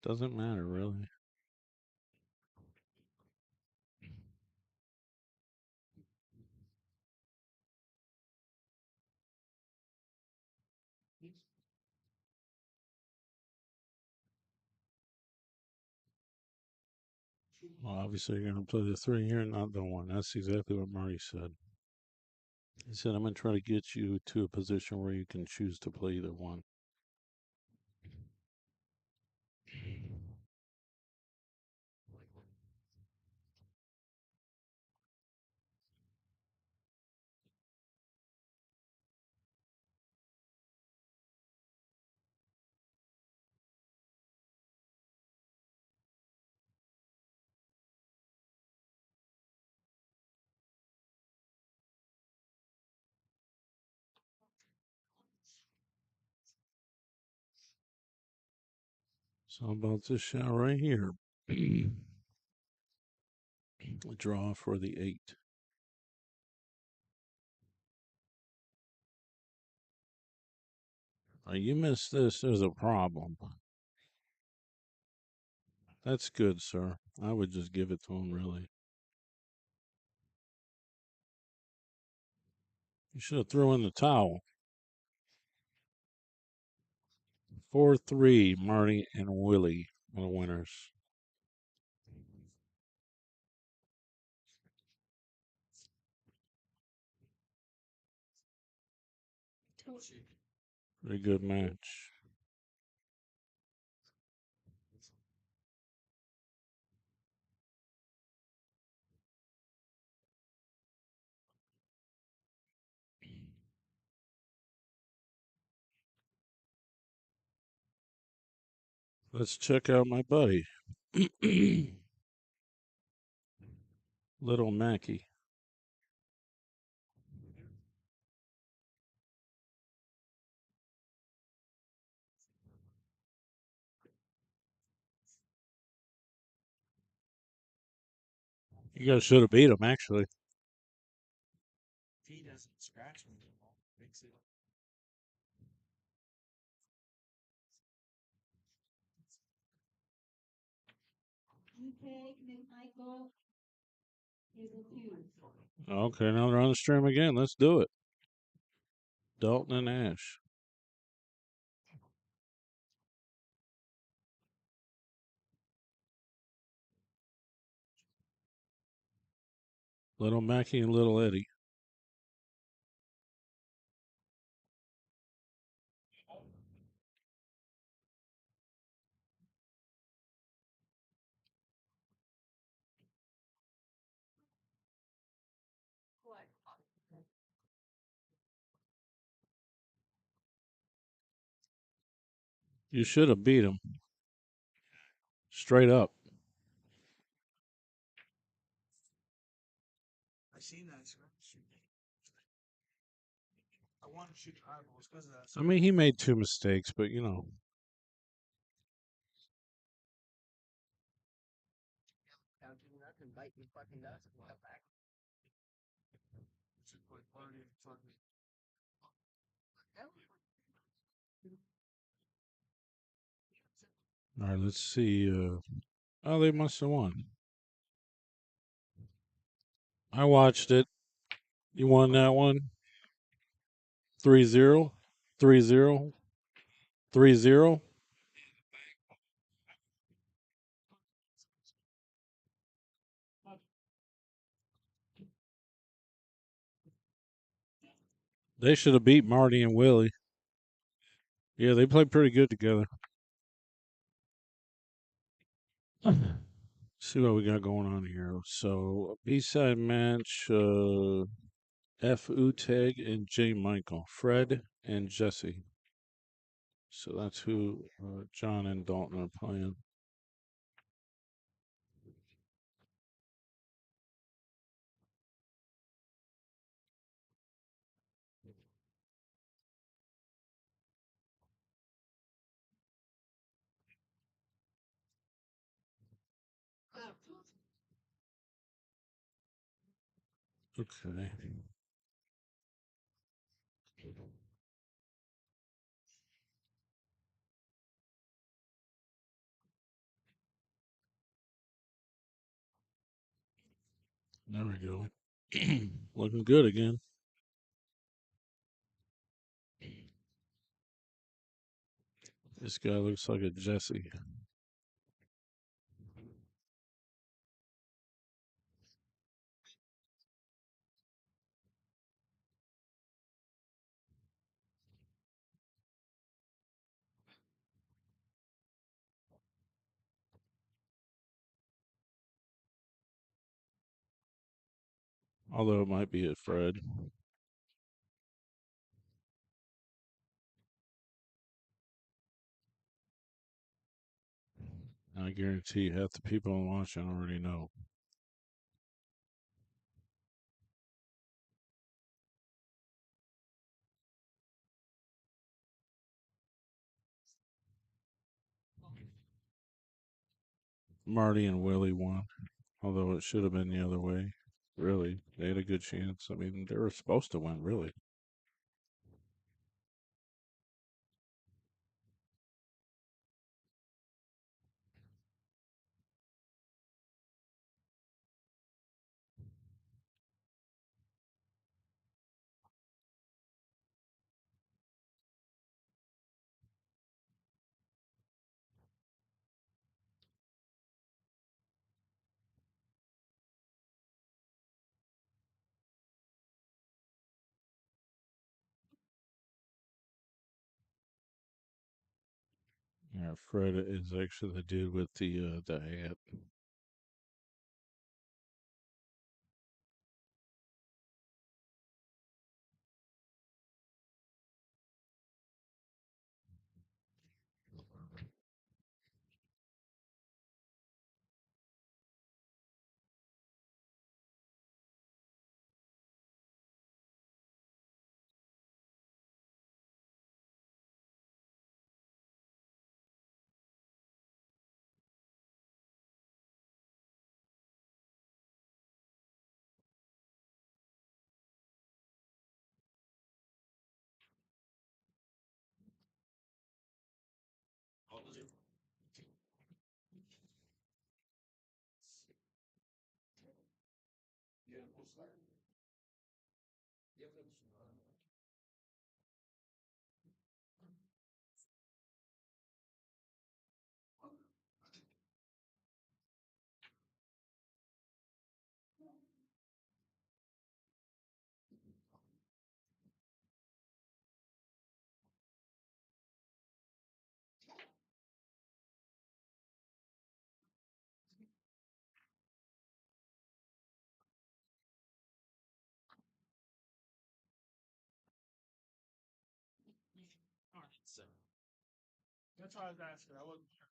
Doesn't matter, really. Well, obviously, you're going to play the 3 here, not the 1. That's exactly what Murray said. He said, I'm going to try to get you to a position where you can choose to play either 1. So how about this shot right here? Draw for the 8. You missed this. There's a problem. That's good, sir. I would just give it to him, really. You should have thrown in the towel. 4-3, Marty and Willie are the winners. Pretty good match. Let's check out my buddy, Little Mackie. You guys should have beat him, actually. If he doesn't scratch me, fix it. Okay, McMichael is a 2. Okay, now they're on the stream again. Let's do it. Dalton and Ash. Little Mackie and Little Eddie. You should have beat him. Straight up. I seen that scratch. I wanted to shoot the eyeballs because of that. I mean, he made 2 mistakes, but you know. All right, let's see. Oh, they must have won. I watched it. You won that one? 3-0? 3-0? 3-0? They should have beat Marty and Willie. Yeah, they played pretty good together. See what we got going on here. So, B-side match, F. Uteg and J. Michael. Fred and Jesse. So that's who John and Dalton are playing. Okay. There we go. Looking good again. This guy looks like a Jesse. Although it might be a Fred. I guarantee you half the people watching already know. Marty and Willie won, although it should have been the other way. Really, they had a good chance. I mean, they were supposed to win, really. Yeah, Fred is actually the dude with the hat. That's why I was asking. I wasn't sure.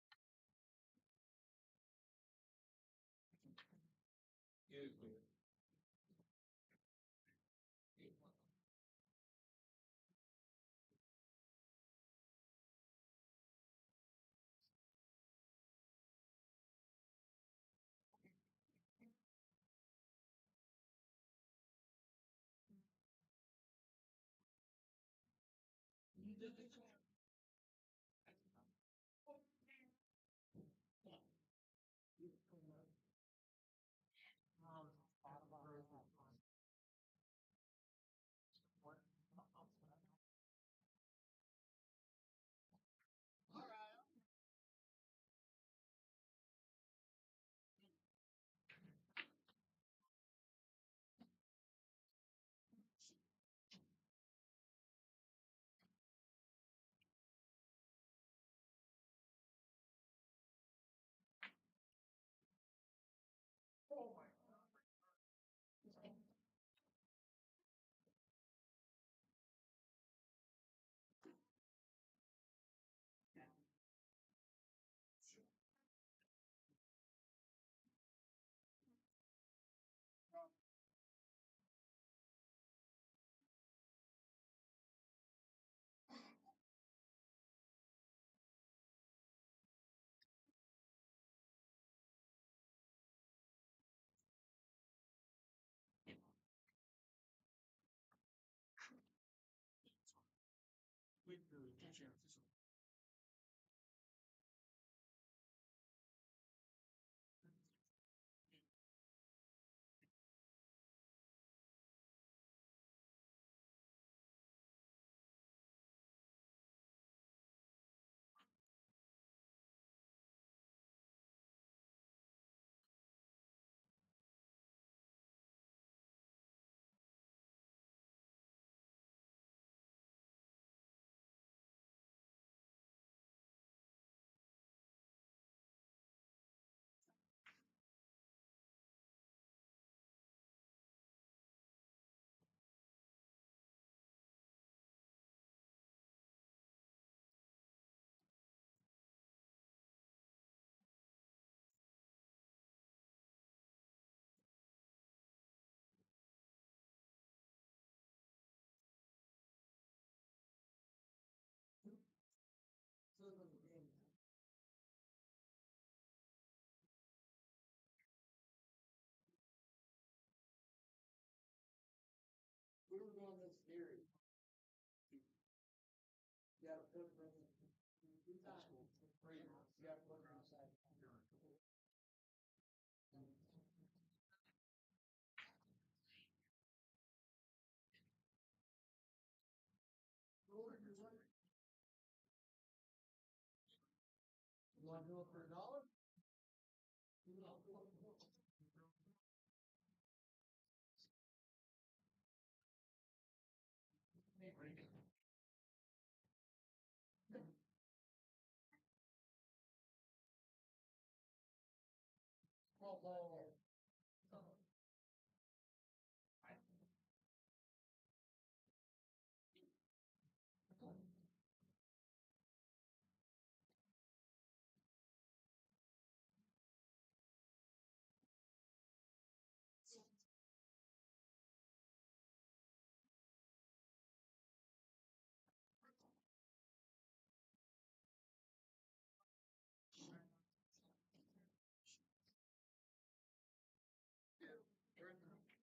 We were doing this theory. You gotta put it in. You gotta put it inside. You wanna do it for $1?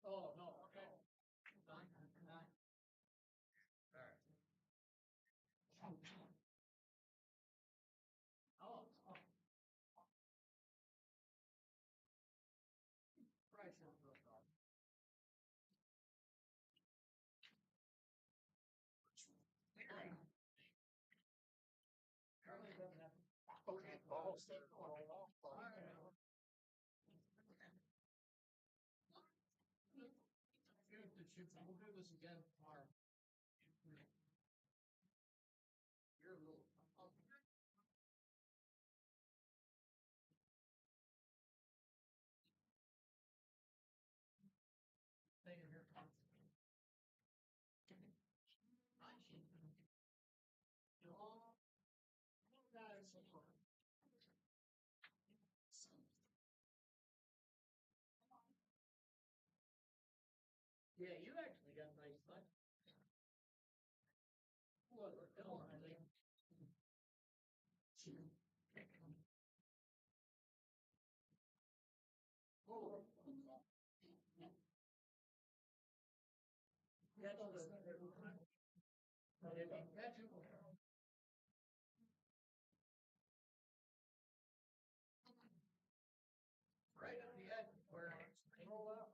Oh, no, okay. We'll do this again tomorrow. You're a little. Stay in here. Yeah, you actually got nice touch. What, I think. Oh. Yeah, no, right at the end where it's roll out.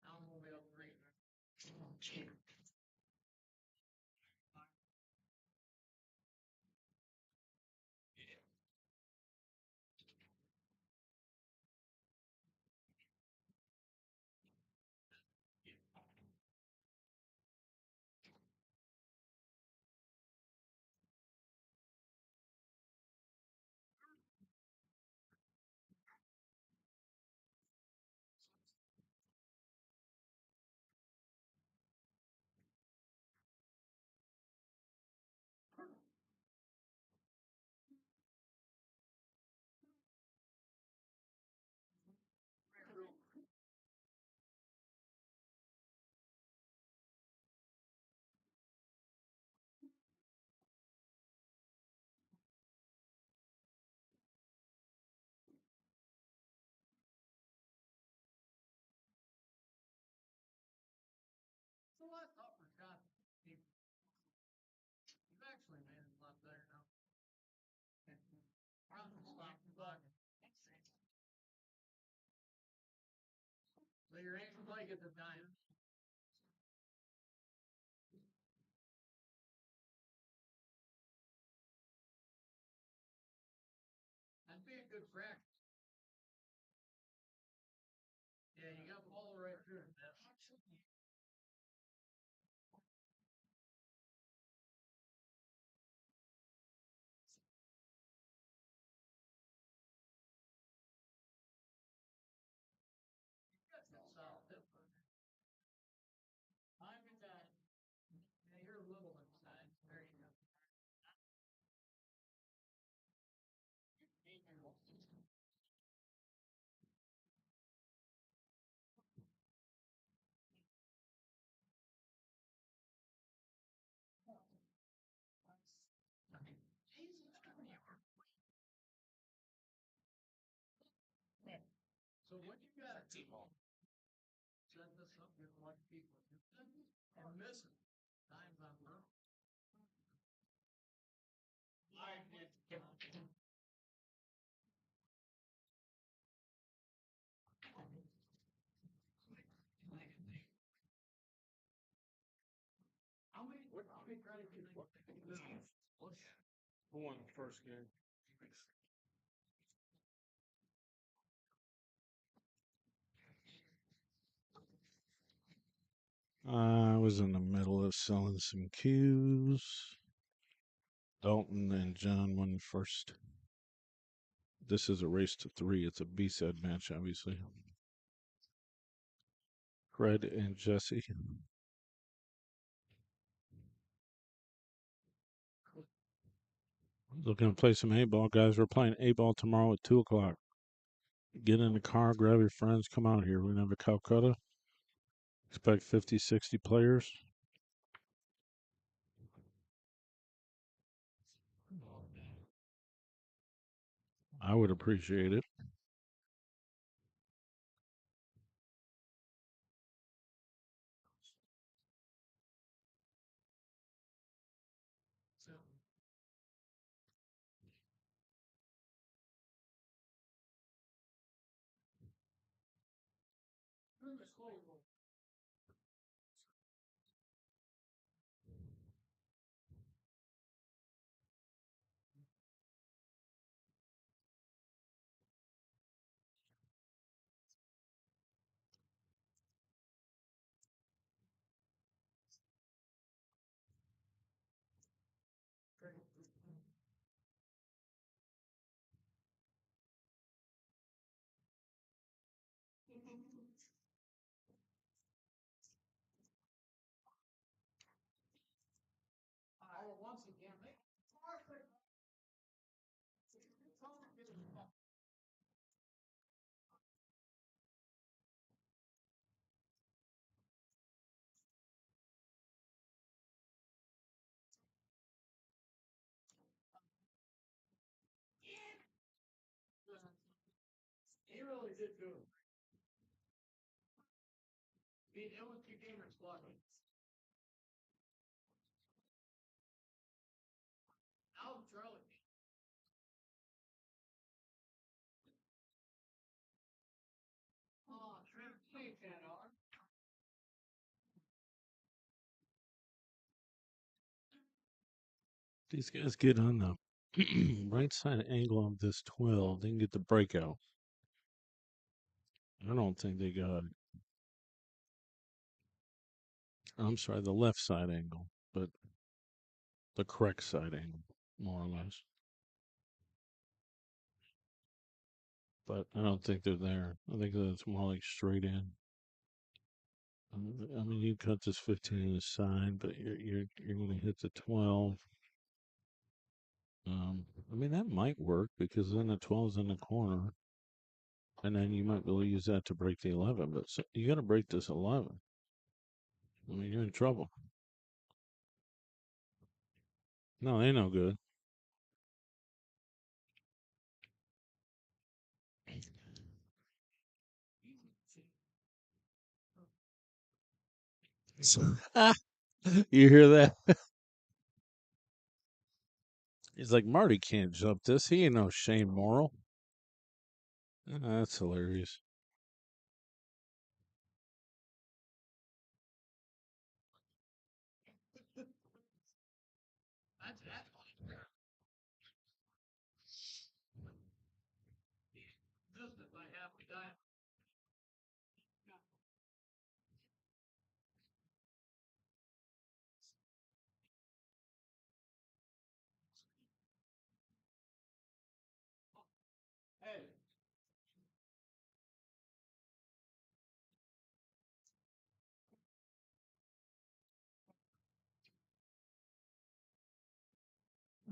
I'm gonna be up green. So your aim play gets a diamond. That'd be a good practice. Yeah, you got the ball right through it. I'm in that. Yeah, you're a little inside. There you go. So what you got to do? Set this up with what people do and miss it. Times on road. I did. How many credit can they? Who won the first game? I was in the middle of selling some cues. Dalton and John won first. This is a race to 3. It's a B-side match, obviously. Fred and Jesse. Looking to play some A-ball, guys. We're playing A-ball tomorrow at 2 o'clock. Get in the car, grab your friends, come out here. We're going to have a Calcutta. Expect 50, 60 players. I would appreciate it. Once again, he really did good. It was the gamer's lucky. Now Charlie. Oh, Trent, play that on. These guys get on the right side angle of this 12. They can get the breakout. I don't think they got it. I'm sorry, the left side angle, but the correct side angle, more or less. But I don't think they're there. I think that's more like straight in. I mean, you cut this 15 to the side, but you're going to hit the 12. I mean, that might work because then the 12's in the corner, and then you might be able to use that to break the 11. But you got to break this 11. I mean, you're in trouble. No, they no good. You hear that? He's like, Marty can't jump this. He ain't no Shane Morrill. That's hilarious.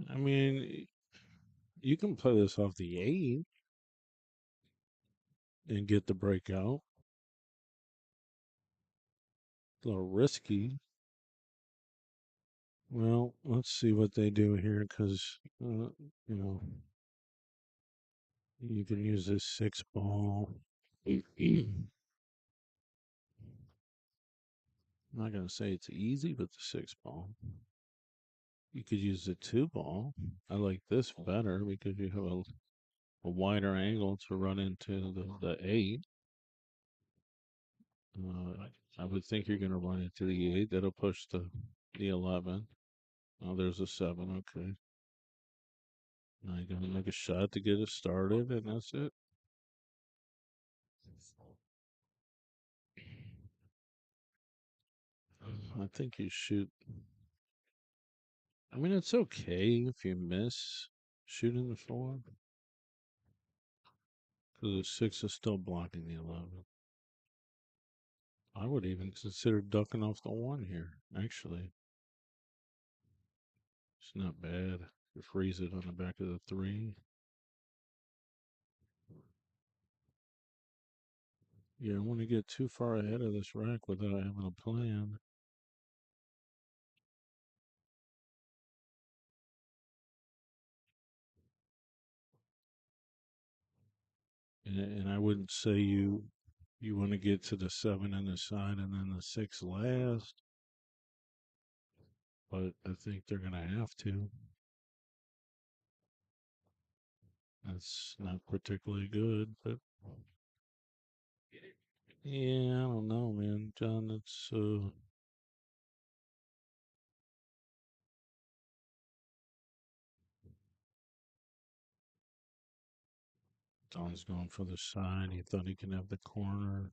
I mean, you can play this off the 8 and get the breakout. A little risky. Well, let's see what they do here because, you know, you can use this 6 ball. I'm not going to say it's easy, but the 6 ball. You could use the 2 ball. I like this better because you have a wider angle to run into the 8. I would think you're going to run into the 8. That'll push the 11. Oh, there's a 7. Okay. Now you're going to make a shot to get it started, and that's it. I think you shoot. I mean, it's okay if you miss shooting the 4. Because the 6 is still blocking the 11. I would even consider ducking off the 1 here, actually. It's not bad. You freeze it on the back of the 3. You don't want to get too far ahead of this rack without having a plan. And I wouldn't say you want to get to the 7 in the side and then the 6 last. But I think they're going to have to. That's not particularly good, but yeah, I don't know, man. John, it's Don's going for the side. He thought he could have the corner.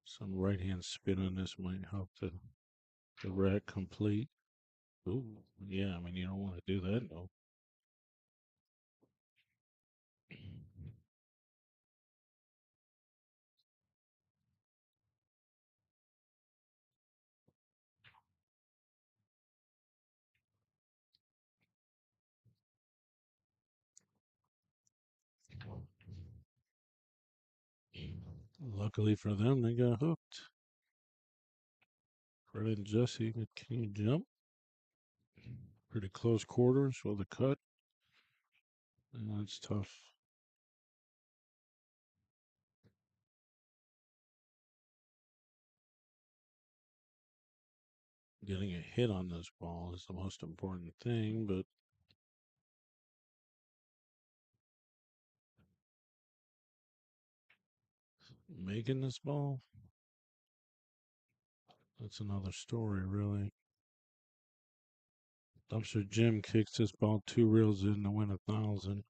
Some right hand spin on this might help the rack complete. Ooh, yeah, I mean, you don't want to do that, no. Luckily for them, they got hooked. Fred and Jesse, can you jump? Pretty close quarters with a cut. That's tough. Getting a hit on this ball is the most important thing, but making this ball, that's another story, really. Dumpster Jim kicks this ball 2 reels in to win 1,000.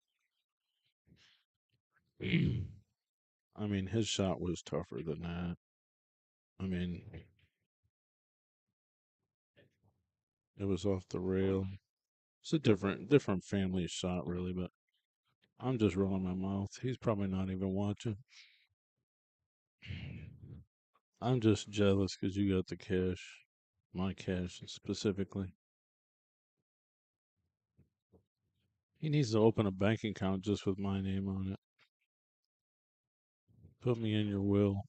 I mean, his shot was tougher than that. I mean, it was off the rail. It's a different family shot, really, but I'm just rolling my mouth. He's probably not even watching. I'm just jealous because you got the cash. My cash specifically. He needs to open a bank account just with my name on it. Put me in your will.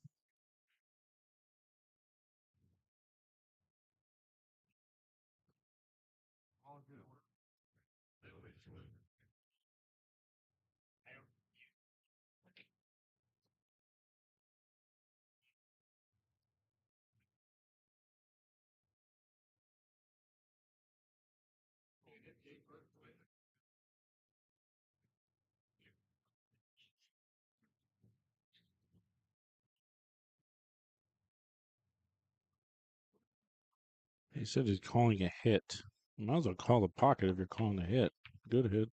He said he's calling a hit. You might as well call the pocket if you're calling a hit. Good hit.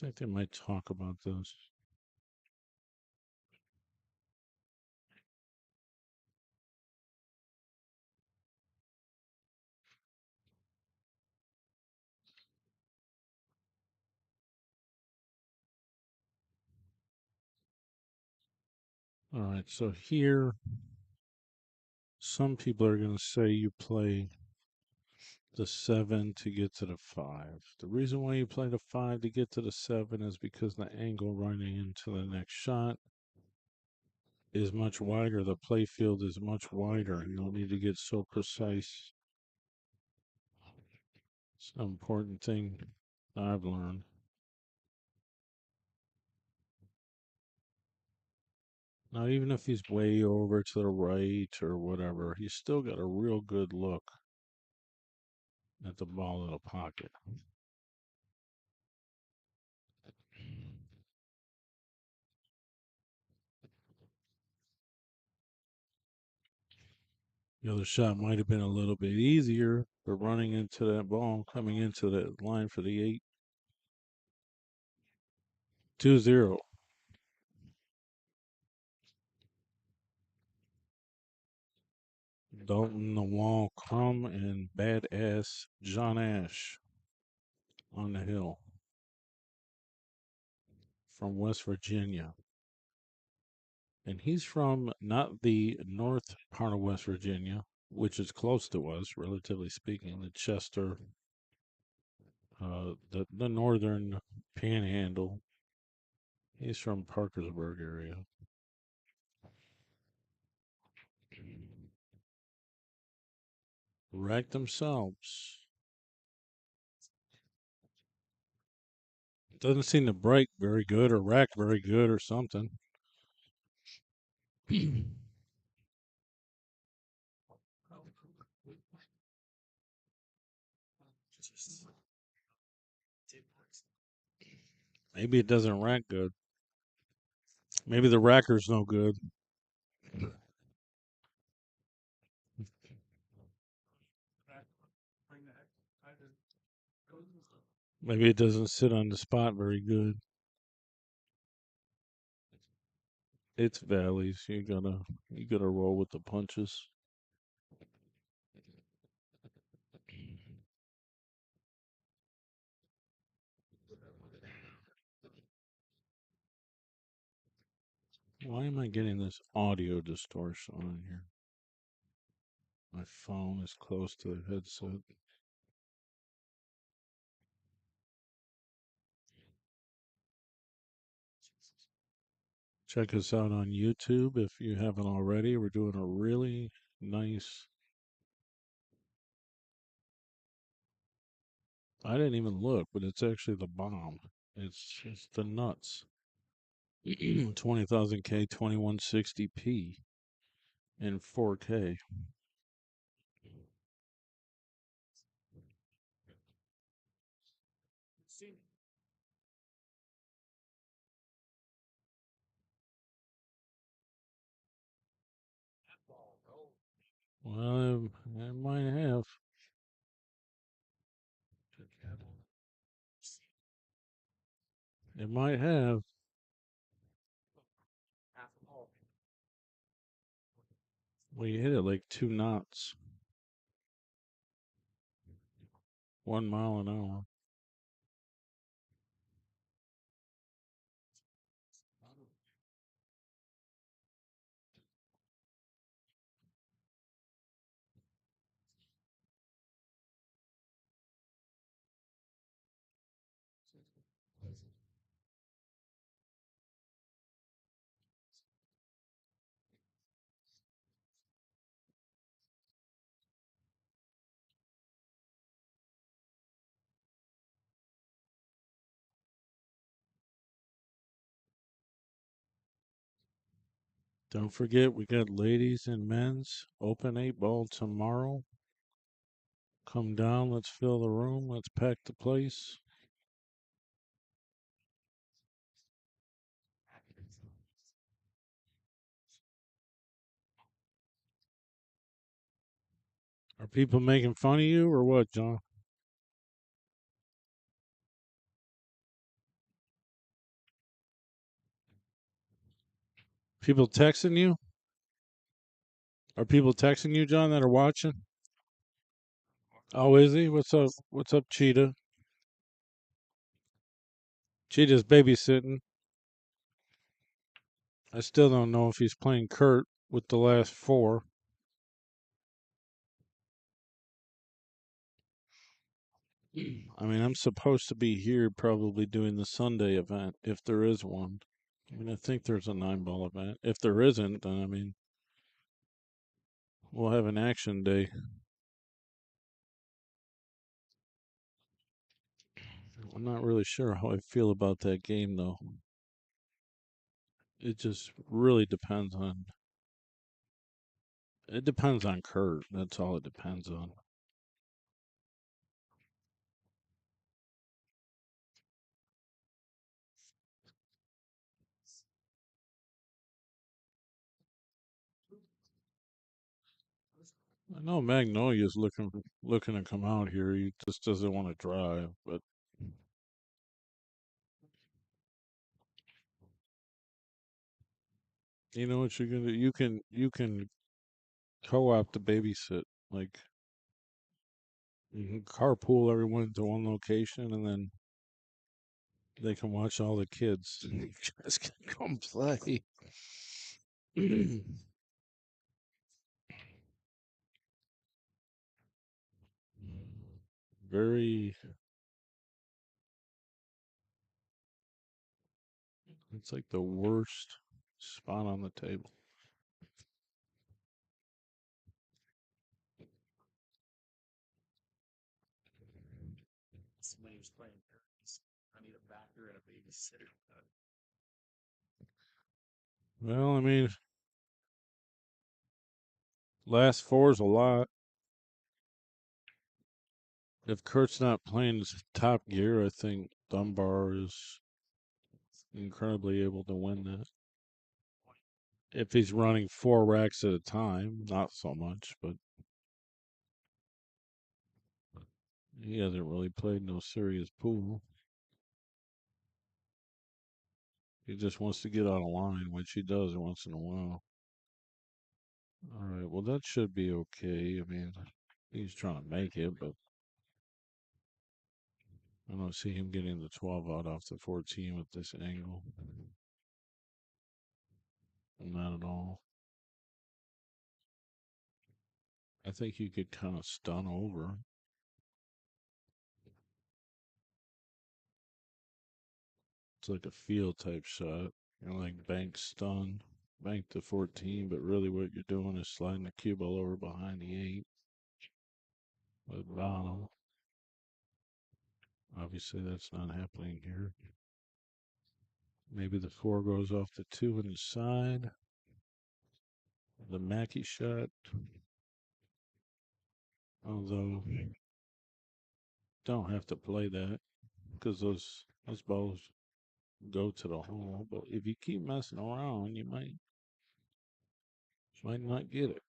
think they might talk about this. All right, so here, some people are going to say you play the 7 to get to the 5. The reason why you play the 5 to get to the 7 is because the angle running into the next shot is much wider. The play field is much wider. You don't need to get so precise. It's an important thing I've learned. Now, even if he's way over to the right or whatever, he's still got a real good look at the ball in the pocket. The other shot might have been a little bit easier, but running into that ball, coming into that line for the 8. 2-0. Dalton, the Wall, Crum, and badass John Ash on the hill from West Virginia. And he's from not the north part of West Virginia, which is close to us, relatively speaking, the Chester, the northern panhandle. He's from Parkersburg area. Wrecked themselves. Doesn't seem to break very good or rack very good or something. Maybe it doesn't rack good. Maybe the racker's no good. Maybe it doesn't sit on the spot very good. It's valleys. You gotta roll with the punches. Why am I getting this audio distortion on here? My phone is close to the headset. Check us out on YouTube if you haven't already. We're doing a really nice. I didn't even look, but it's actually the bomb. It's the nuts. 20,000K, 2160p in 4K. Well, I might have. It might have. Well, you hit it like 2 knots. 1 mile an hour. Don't forget, we got ladies and men's open 8 ball tomorrow. Come down, let's fill the room, let's pack the place. Are people making fun of you or what, John? People texting you? Are people texting you, John, that are watching? Oh, is he? What's up? What's up, Cheetah? Cheetah's babysitting. I still don't know if he's playing Kurt with the last four. I mean, I'm supposed to be here probably doing the Sunday event if there is one. I mean, I think there's a 9-ball event. If there isn't, then I mean, we'll have an action day. I'm not really sure how I feel about that game, though. It just really depends on. It depends on Kurt. That's all it depends on. I know Magnolia's looking to come out here. He just doesn't want to drive, but you know what you're gonna do? You can co-op the babysit. Like you can carpool everyone to one location, and then they can watch all the kids. You guys can come play. Very. It's like the worst spot on the table. Somebody was playing cards. I need a backer and a babysitter. Well, I mean, last four's a lot. If Kurt's not playing his top gear, I think Dunbar is incredibly able to win that. If he's running 4 racks at a time, not so much, but he hasn't really played no serious pool. He just wants to get on a line, which he does once in a while. All right, well, that should be okay. I mean, he's trying to make it, but I don't see him getting the 12 out off the 14 with this angle. Not at all. I think you could kind of stun over. It's like a field type shot. You're like bank stun, bank to 14, but really what you're doing is sliding the cue ball over behind the 8 with bottom. Obviously, that's not happening here. Maybe the 4 goes off the 2 in the side. The Mackey shot. Although, don't have to play that because those balls go to the hole. But if you keep messing around, you might not get it.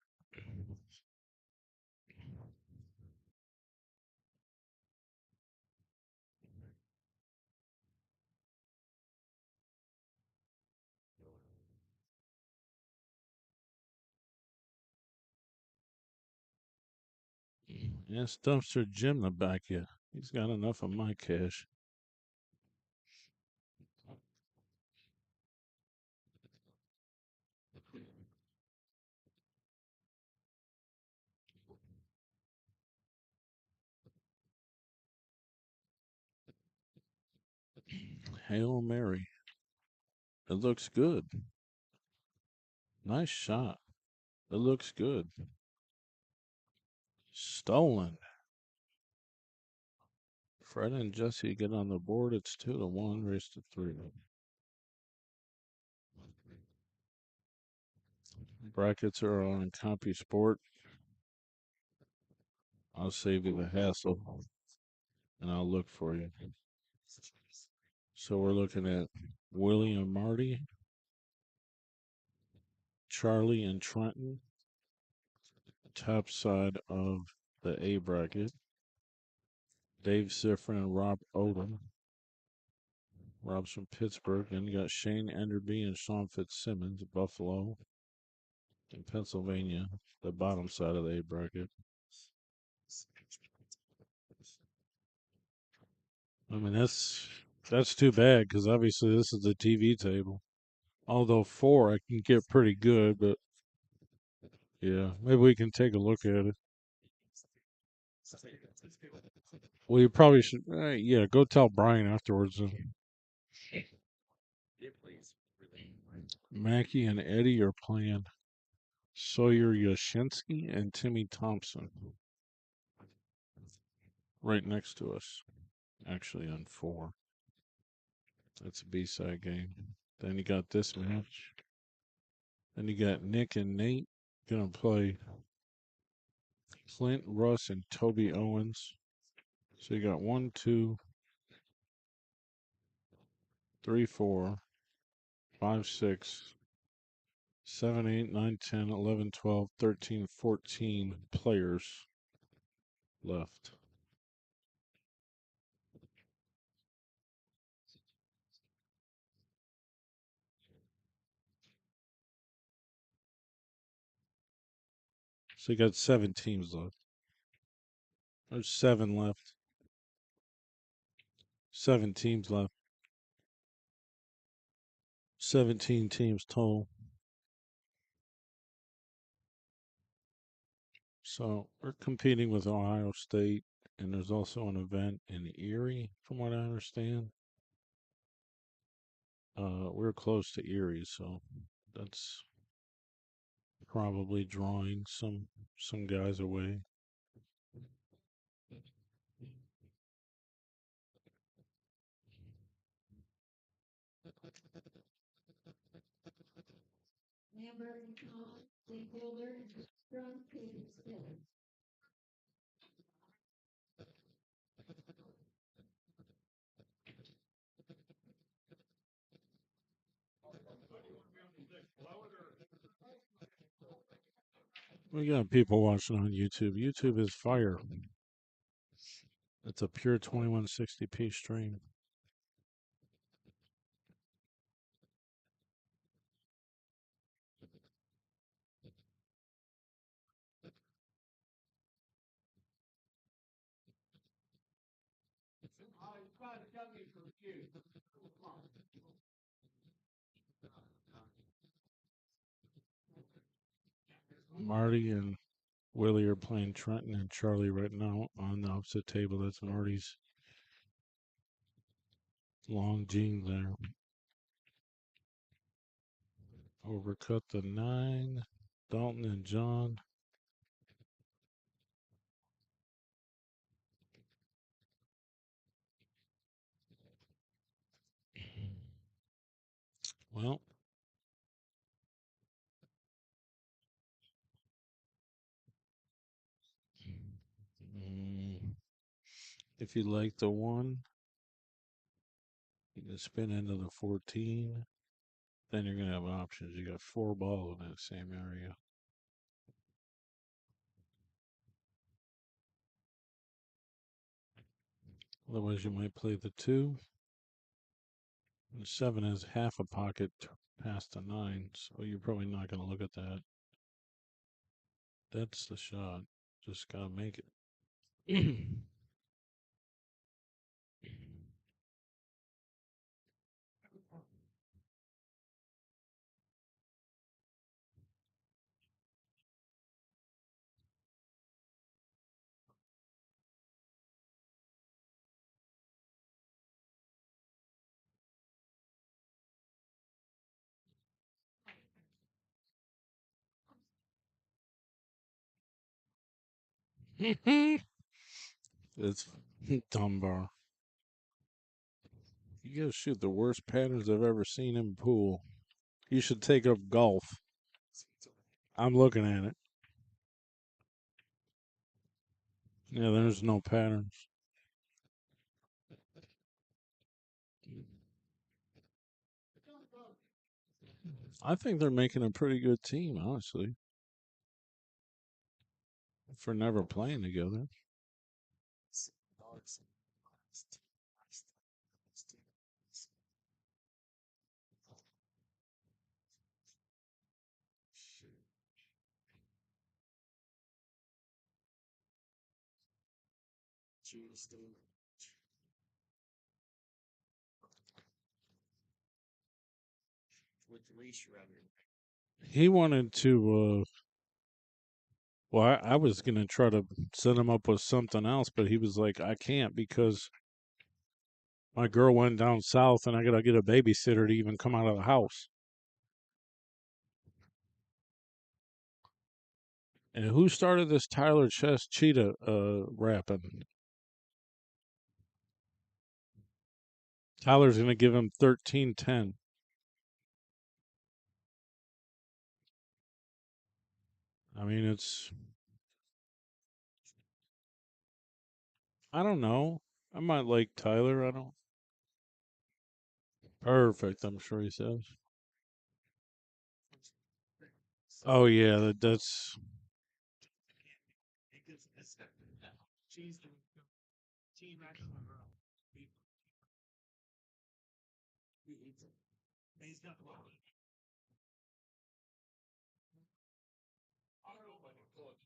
Yeah, Dumpster Jim to back you. He's got enough of my cash. Hail Mary. It looks good. Nice shot. It looks good. Stolen. Fred and Jesse get on the board. It's 2-1, race to 3. Brackets are on CompuSport. I'll save you the hassle, and I'll look for you. So we're looking at Willie and Marty, Charlie and Trenton, top side of the A bracket, Dave Siffrin and Rob Odom, Rob's from Pittsburgh. Then you got Shane Enderby and Sean Fitzsimmons, Buffalo. In Pennsylvania, the bottom side of the A bracket. I mean, that's too bad because obviously this is the TV table. Although 4 I can get pretty good, but yeah, maybe we can take a look at it. Well, you probably should. Yeah, go tell Brian afterwards. Mackie and Eddie are playing Sawyer Yashinsky and Timmy Thompson right next to us. Actually, on 4. That's a B-side game. Then you got this match. Then you got Nick and Nate gonna play Clint, Russ, and Toby Owens. So you got 1, 2, 3, 4, 5, 6, 7, 8, 9, 10, 11, 12, 13, 14 players left. So you got 7 teams left. There's 7 left. 7 teams left. 17 teams total. So we're competing with Ohio State, and there's also an event in Erie, from what I understand. We're close to Erie, so that's probably drawing some guys away. Lambert and Collins, Leapeholder, and Strong, Cooper, Still. We got people watching on YouTube. YouTube is fire. It's a pure 2160p stream. Marty and Willie are playing Trenton and Charlie right now on the opposite table. That's Marty's long jeans there. Overcut the 9. Dalton and John. Well, if you like the 1, you can spin into the 14. Then you're going to have options. You got 4 balls in that same area. Otherwise, you might play the 2. The 7 has half a pocket past the 9, so you're probably not going to look at that. That's the shot. Just got to make it. It's Dunbar. You guys shoot the worst patterns I've ever seen in pool. You should take up golf. I'm looking at it. Yeah, there's no patterns. I think they're making a pretty good team, honestly, for never playing together. cheese, dude. With leash rubber. He wanted to. Well, I was gonna try to set him up with something else, but he was like, I can't because my girl went down south, and I gotta get a babysitter to even come out of the house. And who started this Tyler Chess cheetah rapping? Tyler's gonna give him 13-10. I mean, I don't know. I might like Tyler. I don't. Perfect. I'm sure he says. Oh yeah, that's. Cheese, team action. He eats it. And he's got the ball. I don't know if I can pull it.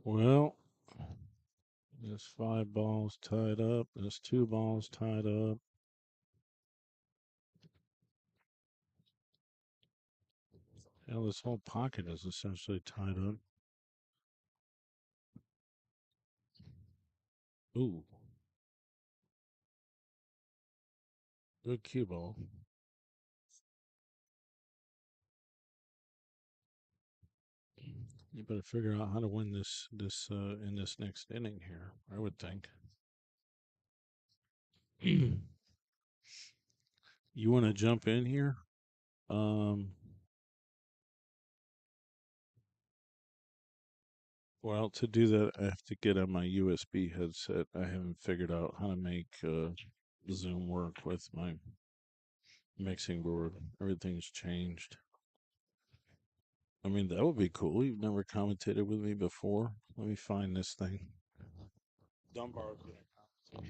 Well, there's 5 balls tied up. There's 2 balls tied up. Hell, this whole pocket is essentially tied up. Ooh. Good cue ball. You better figure out how to win this in this next inning here, I would think. You want to jump in here? Well, to do that, I have to get on my USB headset. I haven't figured out how to make Zoom work with my mixing board. Everything's changed. I mean, that would be cool. You've never commentated with me before. Let me find this thing. Dunbar. Oh,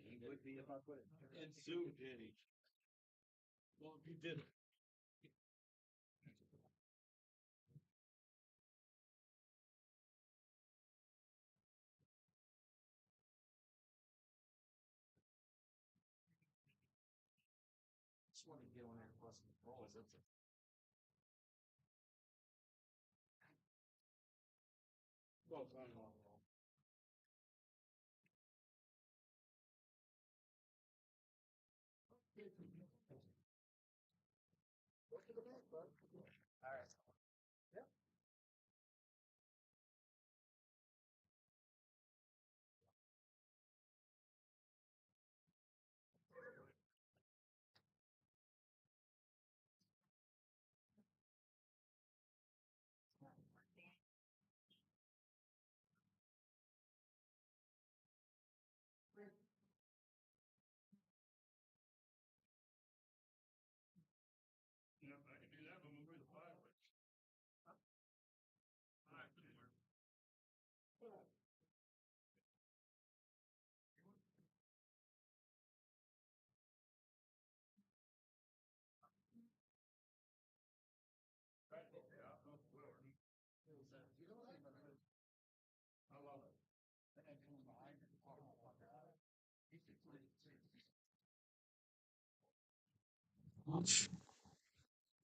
he would be if I put it. And Sue did he? Well, if you did it. Just want to get on there and plus control. That's it. Well, time on. All right. Yep. Yeah, I can do that when we move the fireworks. All right. I love it.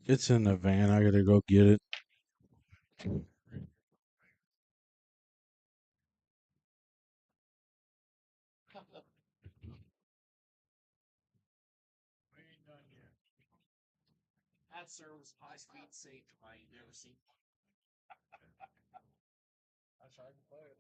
It's in the van. I gotta go get it. We ain't done yet. That sir was high speed safe I ain't never seen. I tried to play it.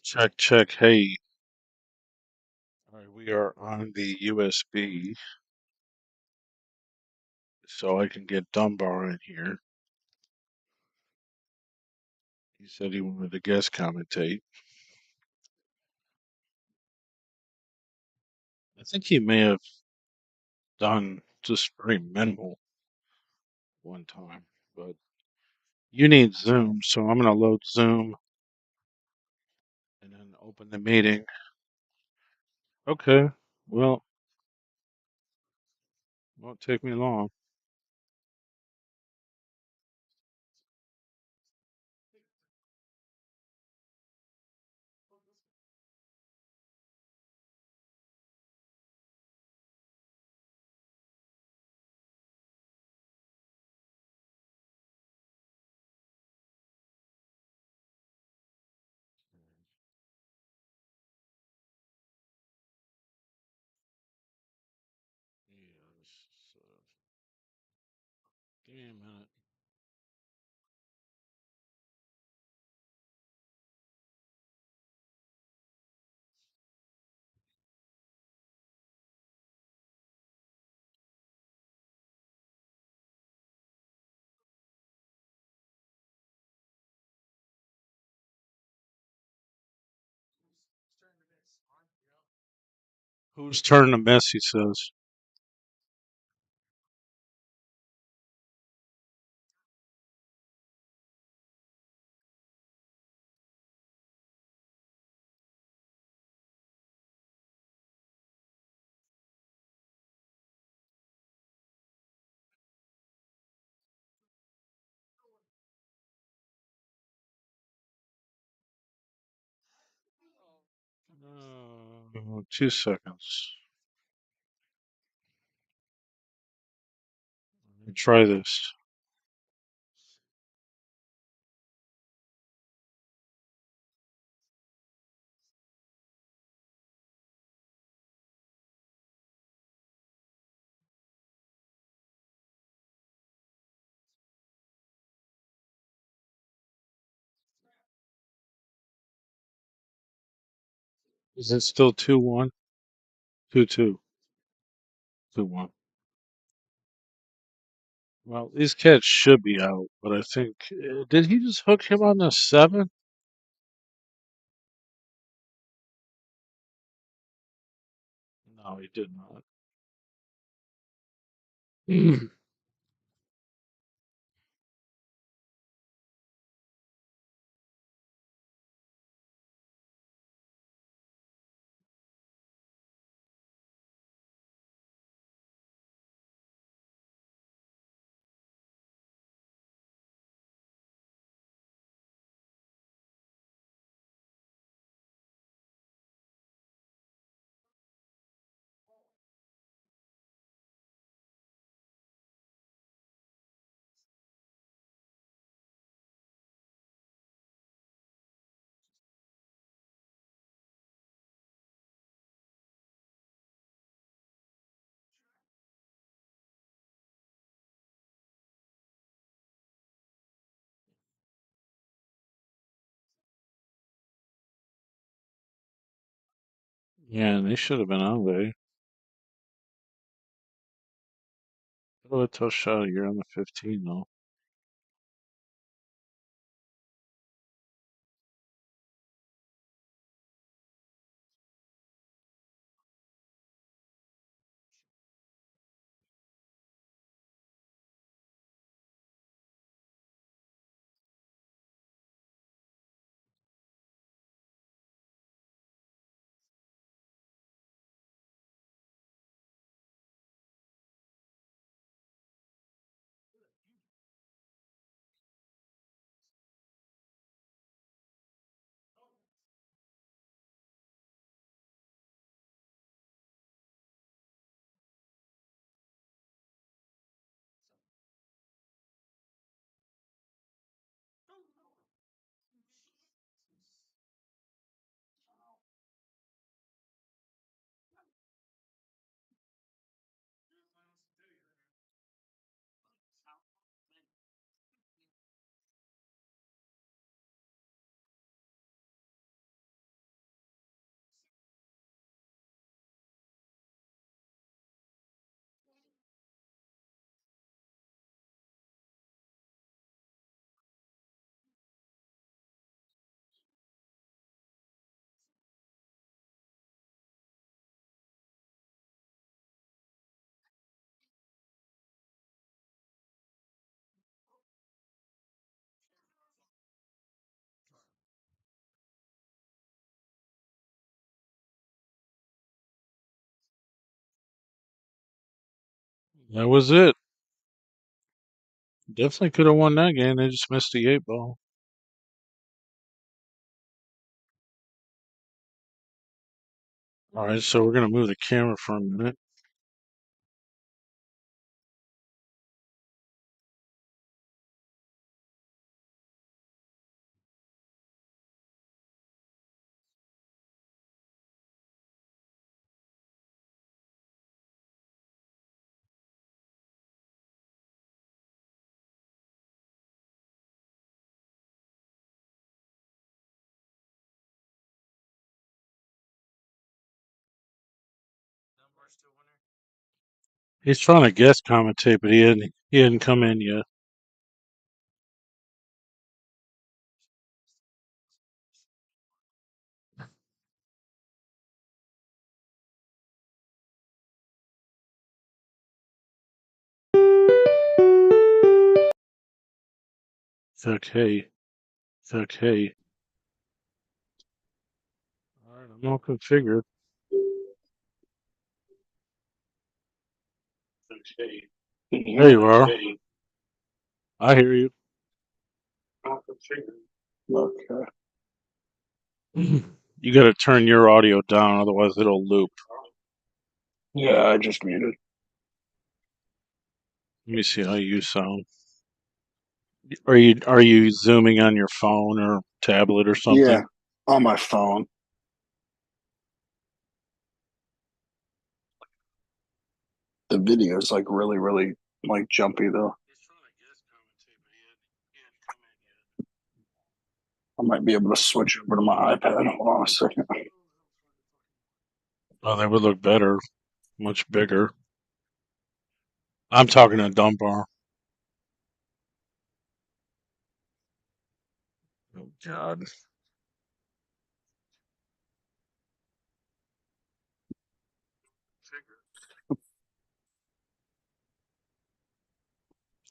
Check, check. Hey, all right, we are on the USB, so I can get Dunbar in here. He said he wanted to guest commentate. I think he may have done just very minimal one time, but you need Zoom, so I'm gonna load Zoom and then open the meeting. Okay, well, won't take me long. Yes, give me a minute. Whose turn to miss? He says. 2 seconds. Let me try this. Is it still 2-1? 2-2. 2-1. Well, these cats should be out, but I think did he just hook him on the 7? No, he did not. Yeah, and they should have been on there. What a tough shot. You're on the 15 though. That was it. Definitely could have won that game. They just missed the 8 ball. All right, so we're gonna move the camera for a minute. He's trying to guest commentate, but he hadn't come in yet. It's okay. It's okay. All right, I'm all configured. Okay. There you are. I hear you. Okay. You got to turn your audio down, otherwise it'll loop. Yeah, I just muted. Let me see how you sound. Are you zooming on your phone or tablet or something? Yeah, on my phone. The video is like really, really like jumpy though. I might be able to switch over to my iPad. Hold on a second. Oh, they would look better, much bigger. I'm talking to Dunbar. Oh God.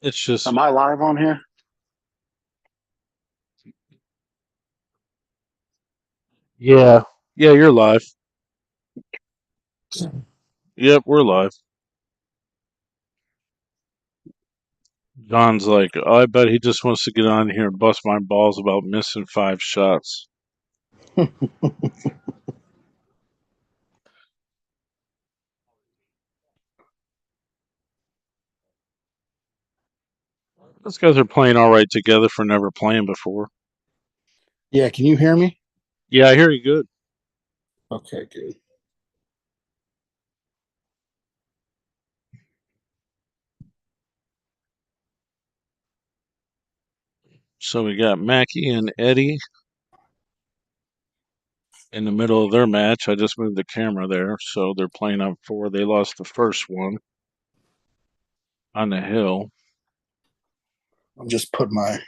It's just. Am I live on here? Yeah. Yeah, you're live. Yep, we're live. John's like, oh, I bet he just wants to get on here and bust my balls about missing 5 shots. Those guys are playing all right together for never playing before. Yeah, can you hear me? Yeah, I hear you good. Okay, good. So we got Mackie and Eddie in the middle of their match. I just moved the camera there, so they're playing on 4. They lost the first one on the hill. I'm just trying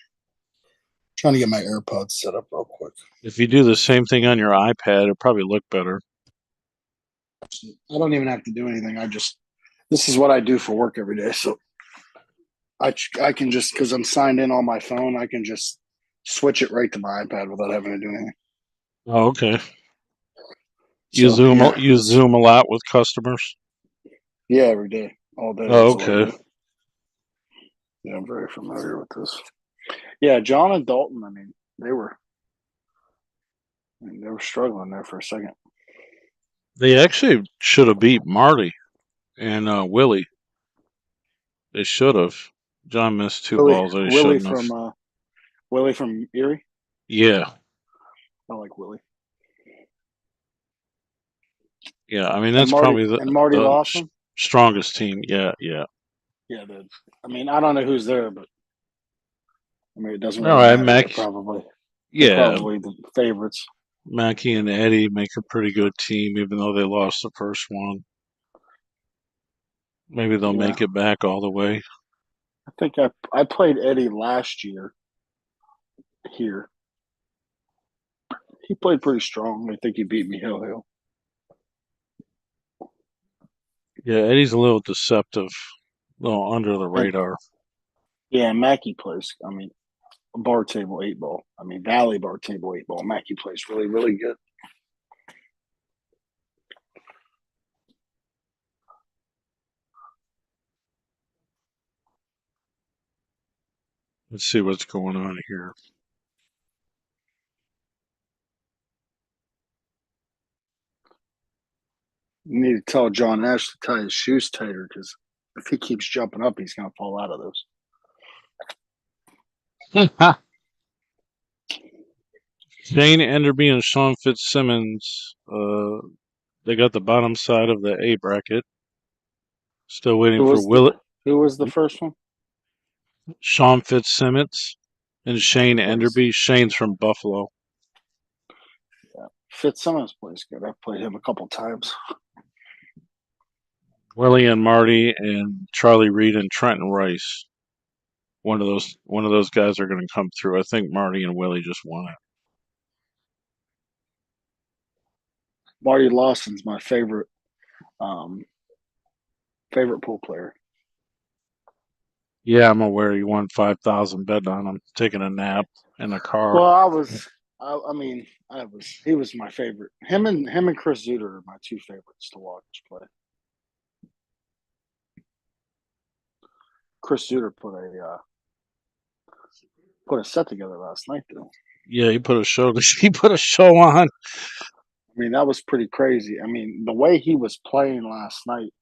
to get my AirPods set up real quick. If you do the same thing on your iPad, it'll probably look better. I don't even have to do anything. This is what I do for work every day. So I can just, because I'm signed in on my phone, I can just switch it right to my iPad without having to do anything. Oh, okay. You Zoom a lot with customers? Yeah, every day, all day. Oh, okay. Yeah, I'm very familiar with this. Yeah, John and Dalton, they were struggling there for a second. They actually should have beat Marty and Willie. They should have. John missed 2 balls that he shouldn't have. Willie from Erie? Yeah. I like Willie. Yeah, I mean, that's probably Marty the Lawson? strongest team. Yeah, yeah. Yeah, I don't know who's there, but it doesn't All really right, matter. They're probably the favorites. Mackie and Eddie make a pretty good team, even though they lost the first one. Maybe they'll make it back all the way. I think I played Eddie last year here. He played pretty strong. I think he beat me hill. Yeah, Eddie's a little deceptive, a little under the radar. Yeah, Mackie plays. Bar table 8 ball. Valley bar table 8 ball. Mackie plays really, really good. Let's see what's going on here. You need to tell John Nash to tie his shoes tighter, because if he keeps jumping up, he's going to fall out of those. Shane Enderby and Sean Fitzsimmons, they got the bottom side of the A bracket. Still waiting for Will. Who was the first one? Sean Fitzsimmons and Shane Enderby. Shane's from Buffalo. Yeah, Fitzsimmons plays good. I've played him a couple times. Willie and Marty and Charlie Reed and Trenton Rice. One of those guys are going to come through. I think Marty and Willie just won it. Marty Lawson's my favorite pool player. Yeah, I'm aware you won 5,000 betting on him taking a nap in the car. Well, he was my favorite. Him and Chris Zuter are my 2 favorites to watch play. Chris Zuter put a set together last night, though. Yeah, he put a show. He put a show on. I mean, that was pretty crazy. I mean, the way he was playing last night.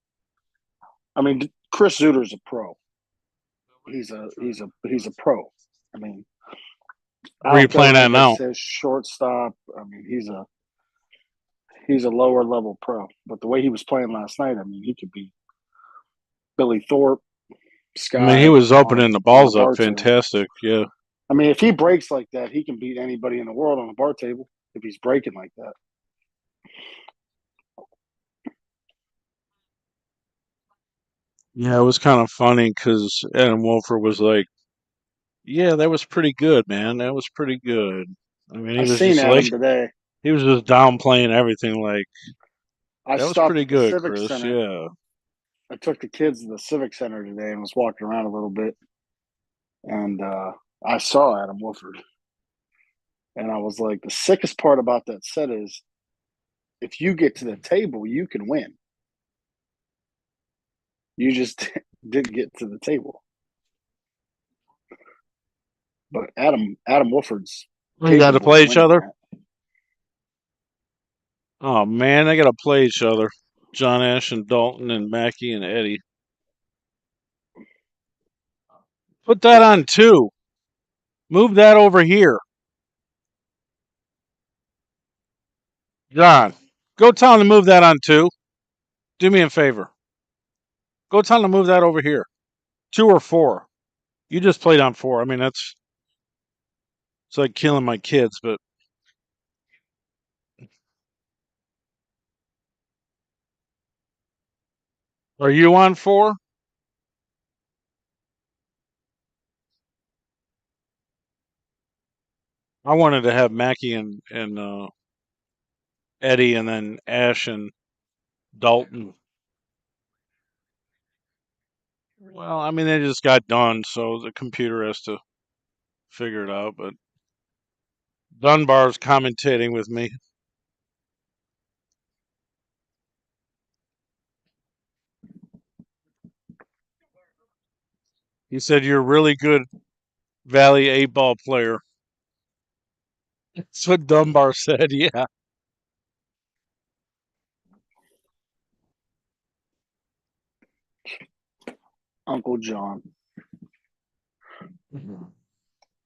I mean, Chris Zuter's a pro. He's a pro. I mean, Where are you playing outfielder, at now? assist, shortstop. I mean, he's a lower level pro. But the way he was playing last night, I mean, he could be Billy Thorpe, I mean, he Scott was opening the on a balls up bar table. fantastic. Yeah. I mean, if he breaks like that, he can beat anybody in the world on a bar table if he's breaking like that. Yeah, it was kind of funny because Adam Wolfer was like, "Yeah, that was pretty good, man. That was pretty good." I mean, I seen Adam today. he was just downplaying everything. Like, I that was stopped pretty at the good, Civic Chris. Center. Yeah. I took the kids to the Civic Center today and was walking around a little bit, and I saw Adam Wolford, and I was like, the sickest part about that set is if you get to the table, you can win. You just didn't get to the table. But Adam Wolford's We got to capable play of each winning other. that. Oh man, they got to play each other. John Ash and Dalton and Mackey and Eddie. Put that on 2. Move that over here. John, go tell him to move that on 2. Do me a favor. Go tell him to move that over here. 2 or 4. You just played on 4. I mean, it's like killing my kids, but are you on 4? I wanted to have Mackey and Eddie and then Ash and Dalton. Well, I mean, they just got done, so the computer has to figure it out. But Dunbar's commentating with me. He said, "You're a really good Valley 8-ball player." That's what Dunbar said, yeah. Uncle John.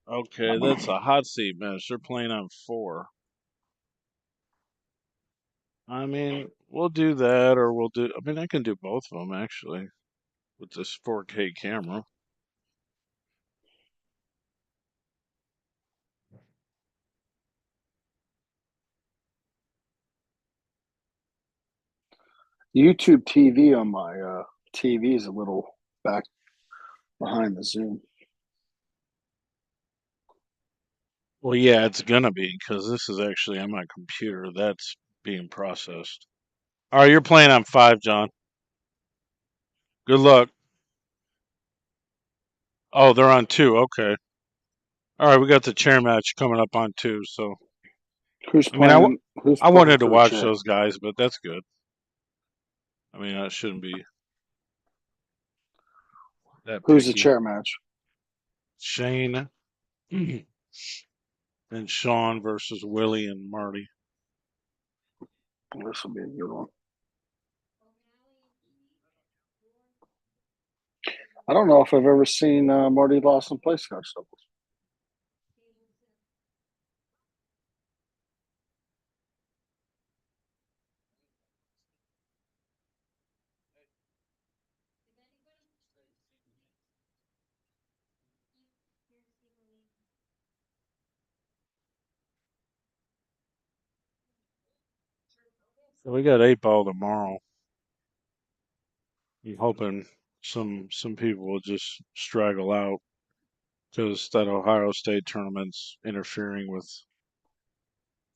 Okay, that's a hot seat match. They're playing on 4. I mean, we'll do that, or I mean, I can do both of them, actually, with this 4K camera. YouTube TV on my TV is a little back behind the Zoom. Well, yeah, it's gonna be, because this is actually on my computer. That's being processed. All right, you're playing on 5, John. Good luck. Oh, they're on 2. Okay. All right, we got the chair match coming up on 2. So, Who's I mean, playing? Who's I playing wanted to for the watch chair? those guys, but that's good. I mean, I shouldn't be that Who's the picky. chair match? Shane and Sean versus Willie and Marty. This will be a good one. I don't know if I've ever seen Marty Lawson play Scotch doubles. So we got 8-ball tomorrow. I'm hoping some people will just straggle out because that Ohio State tournament's interfering with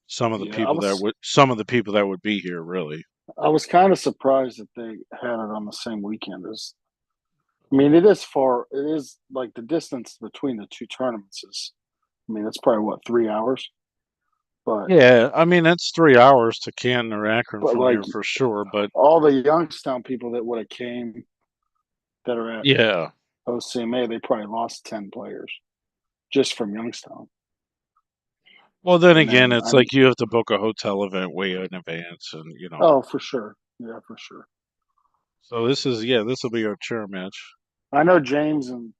some of the Yeah, people that would be here. Really, I was kind of surprised that they had it on the same weekend as. I mean, it is far. It is like the distance between the two tournaments is. I mean, it's probably what 3 hours. But yeah. I mean, it's 3 hours to Canton or Akron from like here for sure. But all the Youngstown people that would have came that are at yeah, OCMA, they probably lost 10 players just from Youngstown. Well, then And again, then it's like you have to book a hotel event way in advance, and oh, for sure. Yeah, for sure. So this will be our chair match. I know James and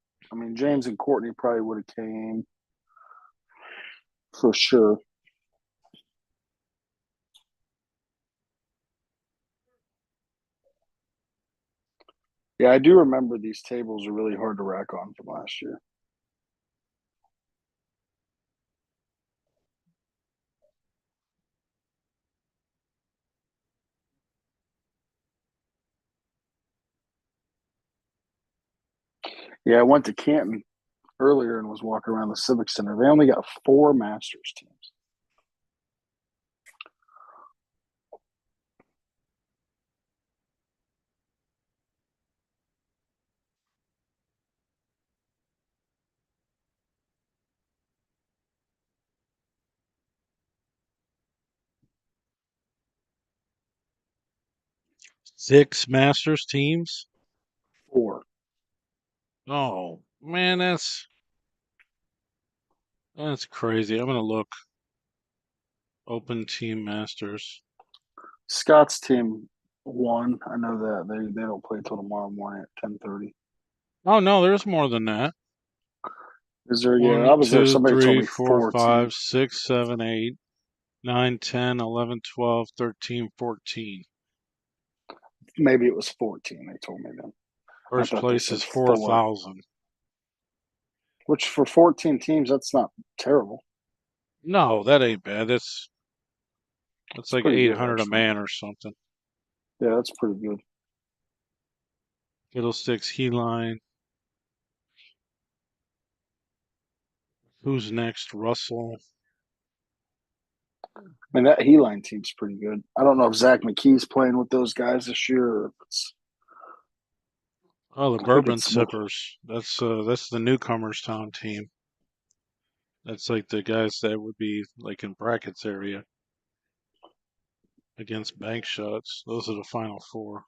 Courtney probably would have came for sure. Yeah, I do remember these tables are really hard to rack on from last year. Yeah, I went to Canton earlier and was walking around the Civic Center. They only got 4 Masters teams. Six Masters teams? 4. Oh man, that's crazy. I'm gonna look. Open Team Masters. Scott's team won. I know that they don't play till tomorrow morning at 10:30. Oh no, there's more than that. Is there? Yeah, I 1, was there. 2, Somebody told 3, me 4, 4 5, teams. 6, 7, 8, 9, 10, 11, 12, 13, 14. Maybe it was 14. They told me then. I First thought they place said is 4. 4,000. Which for 14 teams, that's not terrible. No, that ain't bad. It's like pretty good, 800 a actually. man or something. Yeah, that's pretty good. Fiddlesticks, Heline. Who's next? Russell. I mean, that Heline team's pretty good. I don't know if Zach McKee's playing with those guys this year. Or if it's, Oh, the I think Bourbon it's Mc, Sippers. That's the newcomers town team. That's like the guys that would be like in brackets area against bank shots. Those are the final 4.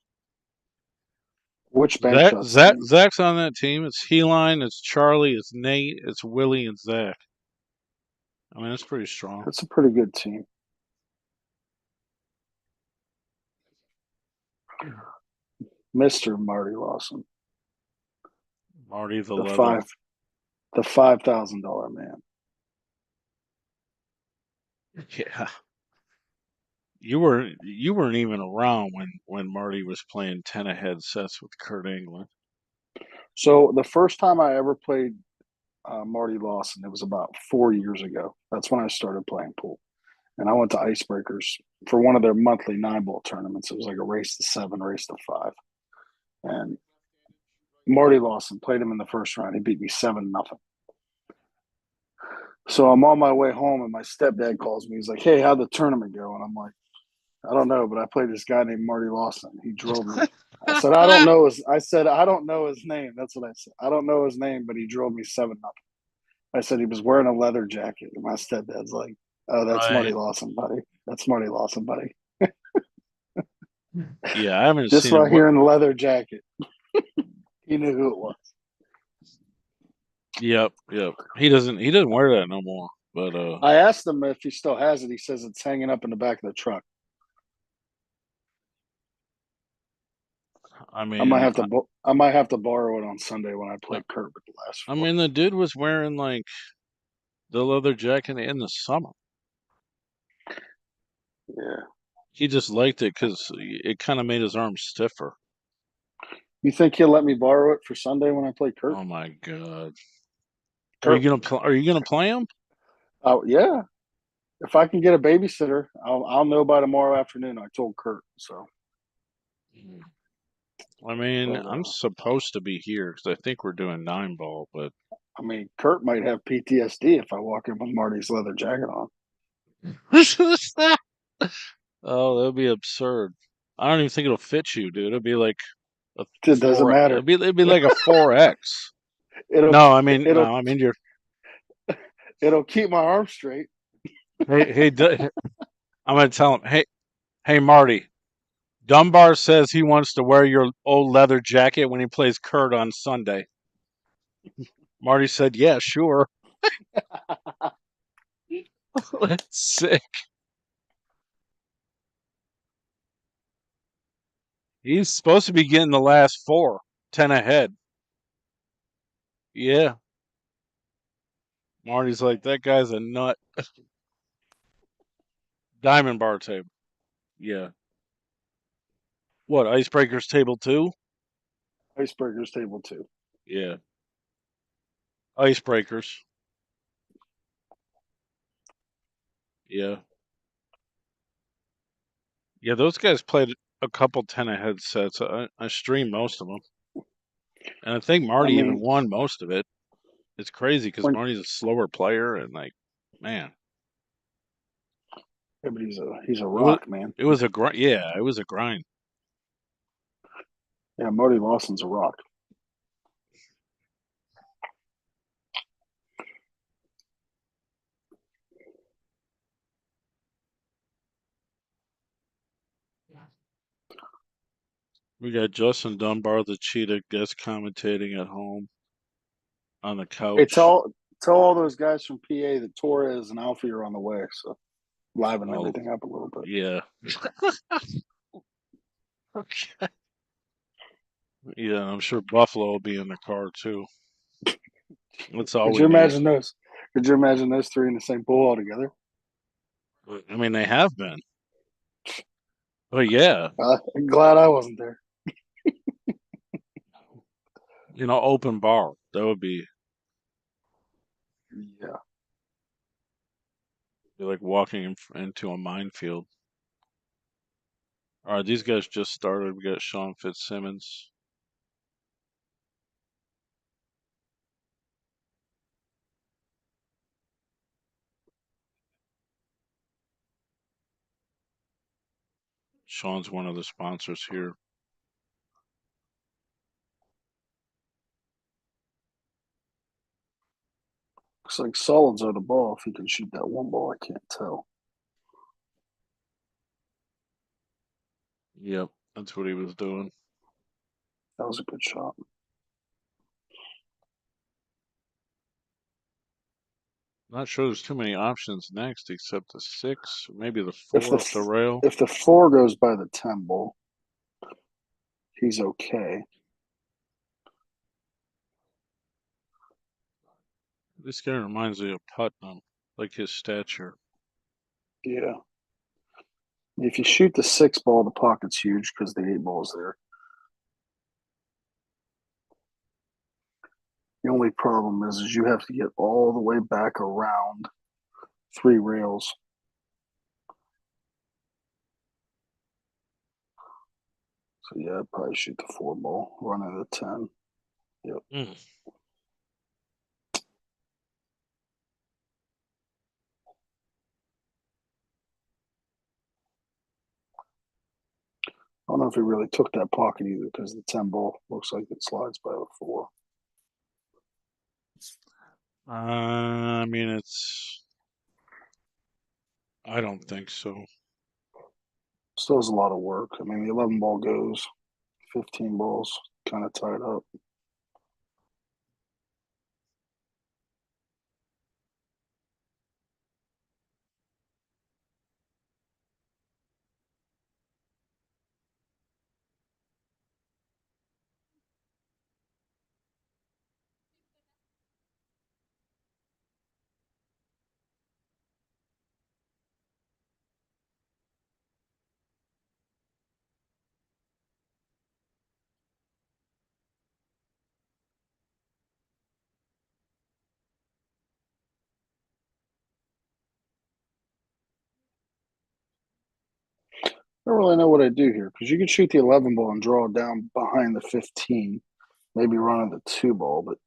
which bank shots team. Zach's on that team. It's Heline, it's Charlie, it's Nate, it's Willie, and Zach. I mean, it's pretty strong. That's a pretty good team. Mr. Marty Lawson. Marty the The Leather. the $5,000 man. Yeah. You weren't even around when Marty was playing 10 ahead sets with Kurt England. So the first time I ever played Marty Lawson, it was about 4 years ago. That's when I started playing pool. And I went to Icebreakers for one of their monthly 9-ball tournaments. It was like a race to 7, race to 5. And Marty Lawson played him in the first round. He beat me 7-0. So I'm on my way home, and my stepdad calls me. He's like, "Hey, how'd the tournament go?" And I'm like, "I don't know, but I played this guy named Marty Lawson. He drove me." I said, "I don't know his." I said, "I don't know his name." That's what I said. I don't know his name, but he drove me 7-0. I said he was wearing a leather jacket, and my stepdad's like, "Oh, that's Marty Right. Lawson, buddy. That's Marty Lawson, buddy." Yeah, I haven't Just seen him. right here in the leather jacket, he knew who it was. Yep. He doesn't wear that no more. But I asked him if he still has it. He says it's hanging up in the back of the truck. I I mean, might have to borrow it on Sunday when I play Kurt with the last I 4. mean, the dude was wearing like the leather jacket in the summer. Yeah. He just liked it because it kind of made his arms stiffer. You think he'll let me borrow it for Sunday when I play Kurt? Oh my god! Are Kurt. you gonna play him? Oh yeah. If I can get a babysitter, I'll know by tomorrow afternoon. I told Kurt. So. I mean, But, I'm supposed to be here because I think we're doing 9-ball, but I mean, Kurt might have PTSD if I walk in with Marty's leather jacket on. oh, that'd be absurd. I don't even think it'll fit you, dude. It'd be like a It doesn't matter. It'd be like a 4X. It'll No, I mean you're. it'll keep my arm straight. Hey, I'm gonna tell him. Hey, Marty. Dunbar says he wants to wear your old leather jacket when he plays Kurt on Sunday. Marty said, "Yeah, sure." That's sick. He's supposed to be getting the last 4, 10 ahead. Yeah. Marty's like, that guy's a nut. Diamond bar table. Yeah. What, Icebreakers table 2? Icebreakers table 2. Yeah. Icebreakers. Yeah. Yeah, those guys played a couple 10 ahead sets. I streamed most of them. And I think I Marty even mean, won most of it. It's crazy because when Marty's a slower player and like, man, yeah, but he's a it was rock, man. it was a grind. Yeah, it was a grind. Yeah, Marty Lawson's a rock. We got Justin Dunbar, the cheetah, guest commentating at home on the Hey, couch. tell all those guys from PA that Torres and Alfie are on the way, so liven Oh, everything up a little bit. yeah. Okay. Yeah, I'm sure Buffalo will be in the car too. That's all Could we you need. imagine those? Could you imagine those three in the same pool all together? I mean, they have been. But yeah, I'm glad I wasn't there. open bar. That would be Yeah. like walking into a minefield. All right, these guys just started. We got Sean Fitzsimmons. Sean's one of the sponsors here. Looks like Solid's out of ball. If he can shoot that one ball, I can't tell. Yep, that's what he was doing. That was a good shot. Not sure there's too many options next except the 6, maybe the If 4 up the rail. if the 4 goes by the 10 ball, he's okay. This guy reminds me of Putnam, like his stature. Yeah. If you shoot the 6 ball, the pocket's huge because the 8 ball's there. The only problem is you have to get all the way back around 3 rails. So yeah, I'd probably shoot the 4 ball, run at a 10. Yep. I don't know if he really took that pocket either because the 10 ball looks like it slides by the 4. I mean, I don't think so. Still has a lot of work. I mean, the 11 ball goes, 15 balls kind of tied up. I don't really know what I do here because you can shoot the 11 ball and draw down behind the 15, maybe run on the 2 ball, but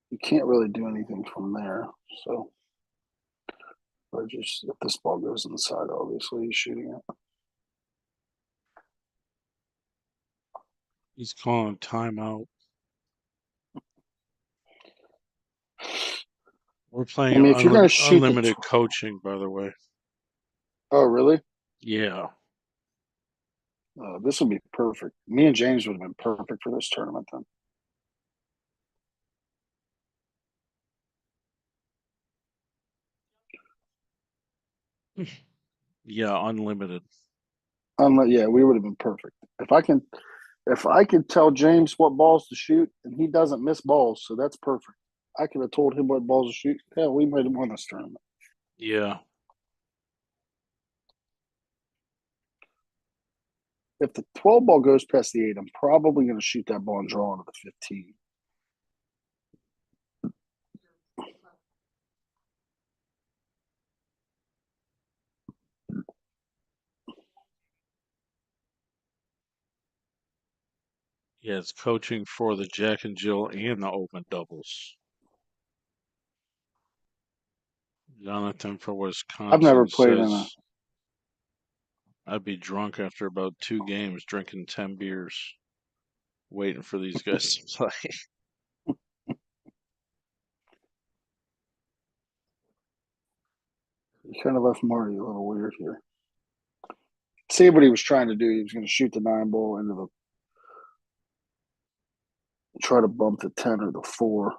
you can't really do anything from there. So, if this ball goes inside, obviously he's shooting it. He's calling timeout. We're playing I mean, if you're going to shoot unlimited coaching, by the way. Oh, really? Yeah. This would be perfect. Me and James would have been perfect for this tournament then. Yeah, unlimited. Yeah, we would have been perfect. If I could tell James what balls to shoot and he doesn't miss balls, so that's perfect. I could have told him what balls to shoot. Hell, we might have won this tournament. Yeah. If the 12 ball goes past the 8, I'm probably going to shoot that ball and draw into the 15. Yeah, it's coaching for the Jack and Jill and the open doubles. Jonathan for I've never Wisconsin played in a. says, I'd be drunk after about 2 games, drinking 10 beers, waiting for these guys to play. You kind of left Marty a little weird here. See what he was trying to do. He was going to shoot the 9 ball into the. Try to bump the 10 or the 4.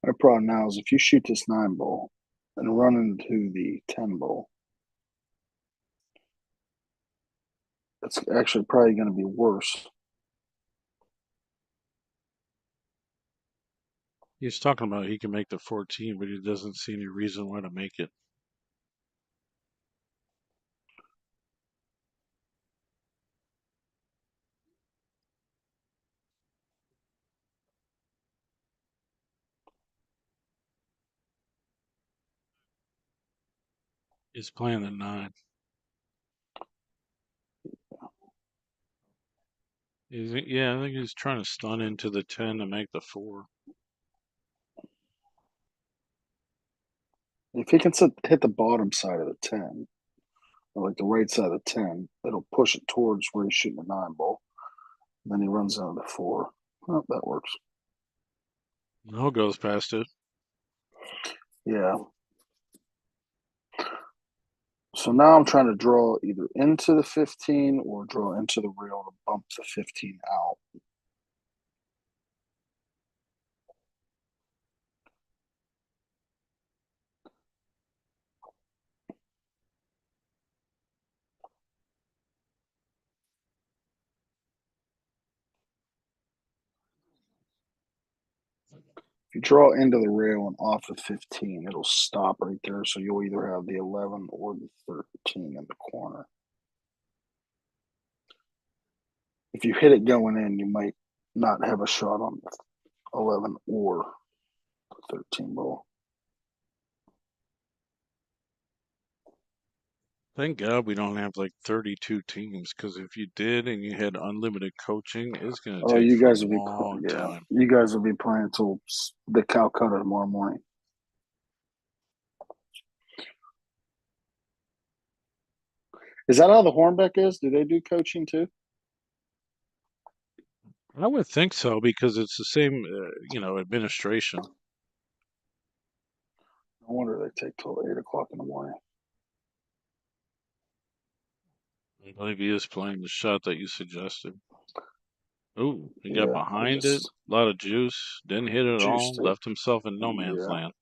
My problem now is if you shoot this 9 ball and run into the 10 ball, it's actually probably going to be worse. He's talking about he can make the 14, but he doesn't see any reason why to make it. He's playing the 9. Yeah, I think he's trying to stun into the 10 to make the 4. If he can hit the bottom side of the 10, or like the right side of the 10, it'll push it towards where he's shooting the 9 ball. And then he runs into the 4. Well, that works. No goes past it. Yeah. So now I'm trying to draw either into the 15 or draw into the rail to bump the 15 out. If you draw into the rail and off the 15, it'll stop right there. So you'll either have the 11 or the 13 in the corner. If you hit it going in, you might not have a shot on the 11 or the 13 ball. Thank God we don't have like 32 teams, because if you did and you had unlimited coaching, it's going to Oh, take you for a guys will be long time. You guys will be playing till the Calcutta tomorrow morning. Is that how the Hornbeck is? Do they do coaching too? I would think so, because it's the same, administration. No wonder they take till 8 o'clock in the morning. I believe he is playing the shot that you suggested. Ooh, he got Yeah, behind it, a lot of juice, didn't hit it at all, juiced it. left himself in no man's Yeah. land.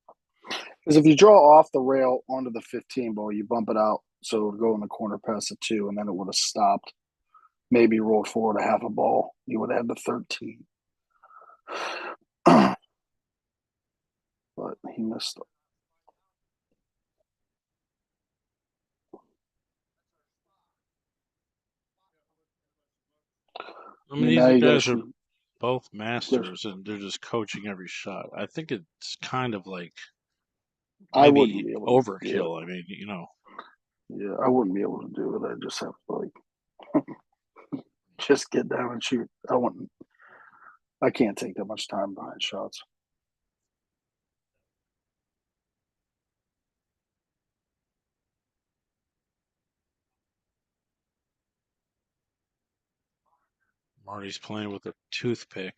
Because if you draw off the rail onto the 15 ball, you bump it out, so it would go in the corner past the 2, and then it would have stopped. Maybe rolled forward a half a ball. You would have the 13. But he missed it. I mean, Now these you got to guys are shoot. both masters, and they're just coaching every shot. I think it's kind of like I wouldn't maybe be able to do it. overkill. I mean, Yeah, I wouldn't be able to do it. I just have to just get down and shoot. I can't take that much time behind shots. Marty's playing with a toothpick.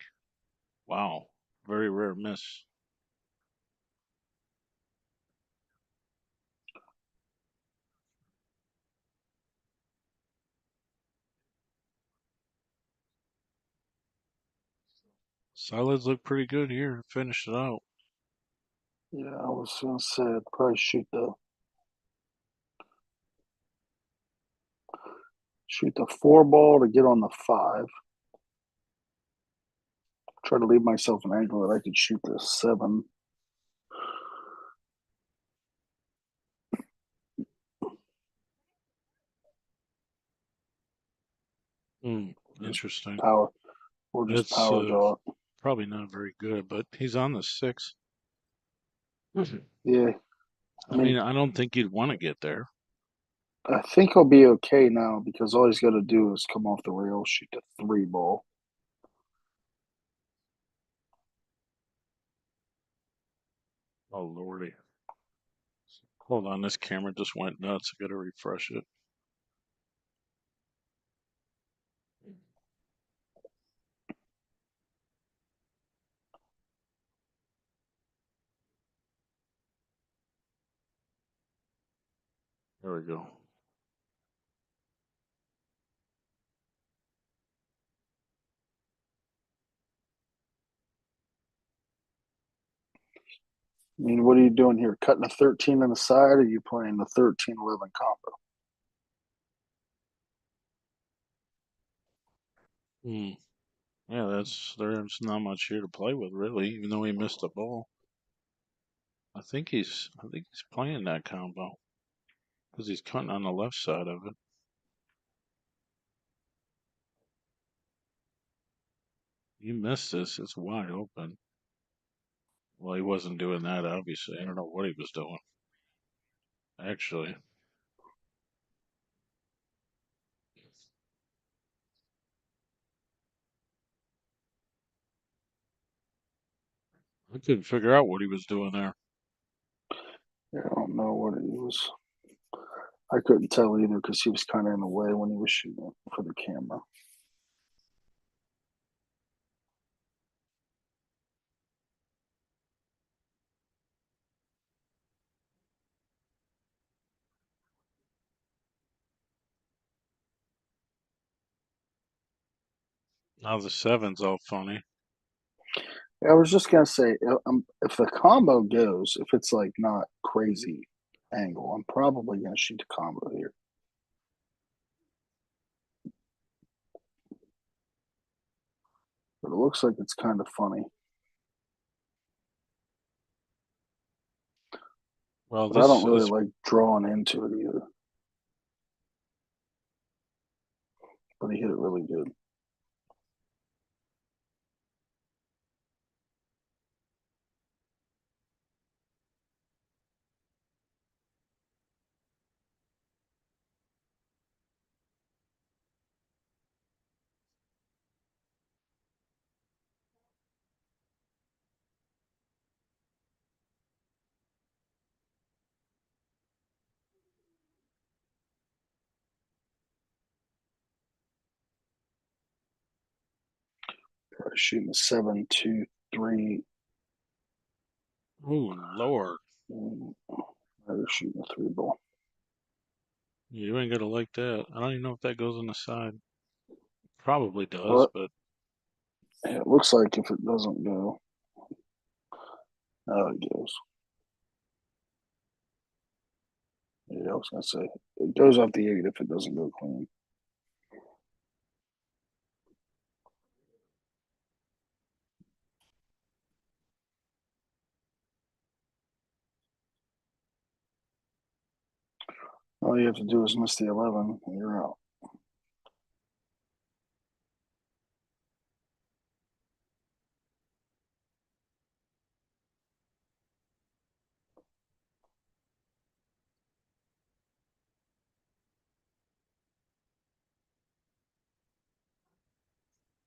Wow, very rare miss. Solids look pretty good here. Finished it out. Yeah, I was gonna say I'd probably shoot the 4 ball to get on the 5. Try to leave myself an angle that I could shoot the 7. Interesting. Power, or just It's power draw it. probably not very good, but he's on the 6. Yeah, I mean, I don't think you'd want to get there. I think he'll be okay now because all he's got to do is come off the rail, shoot the 3 ball. Oh, lordy. Hold on, this camera just went nuts. I gotta refresh it. There we go. I mean, what are you doing here? Cutting a 13 on the side, or are you playing the 13-11 combo? Yeah, there's not much here to play with, really, even though he missed the ball. I think he's playing that combo because he's cutting on the left side of it. You missed this. It's wide open. Well, he wasn't doing that, obviously. I don't know what he was doing. Actually. I couldn't figure out what he was doing there. Yeah, I don't know what he was. I couldn't tell either because he was kind of in the way when he was shooting for the camera. Now the 7's all funny. I was just gonna say, if the combo goes, if it's like not crazy angle, I'm probably gonna shoot the combo here. But it looks like it's kind of funny. Well, but I don't really like drawing into it either. But he hit it really good. Probably shooting a 7, 2, 3. Oh, Lord. Rather shooting a 3 ball. You ain't gonna like that. I don't even know if that goes on the side. Probably does, Well, but it looks like if it doesn't go, it goes. Yeah, I was gonna say it goes off the 8 if it doesn't go clean. All you have to do is miss the 11, and you're out.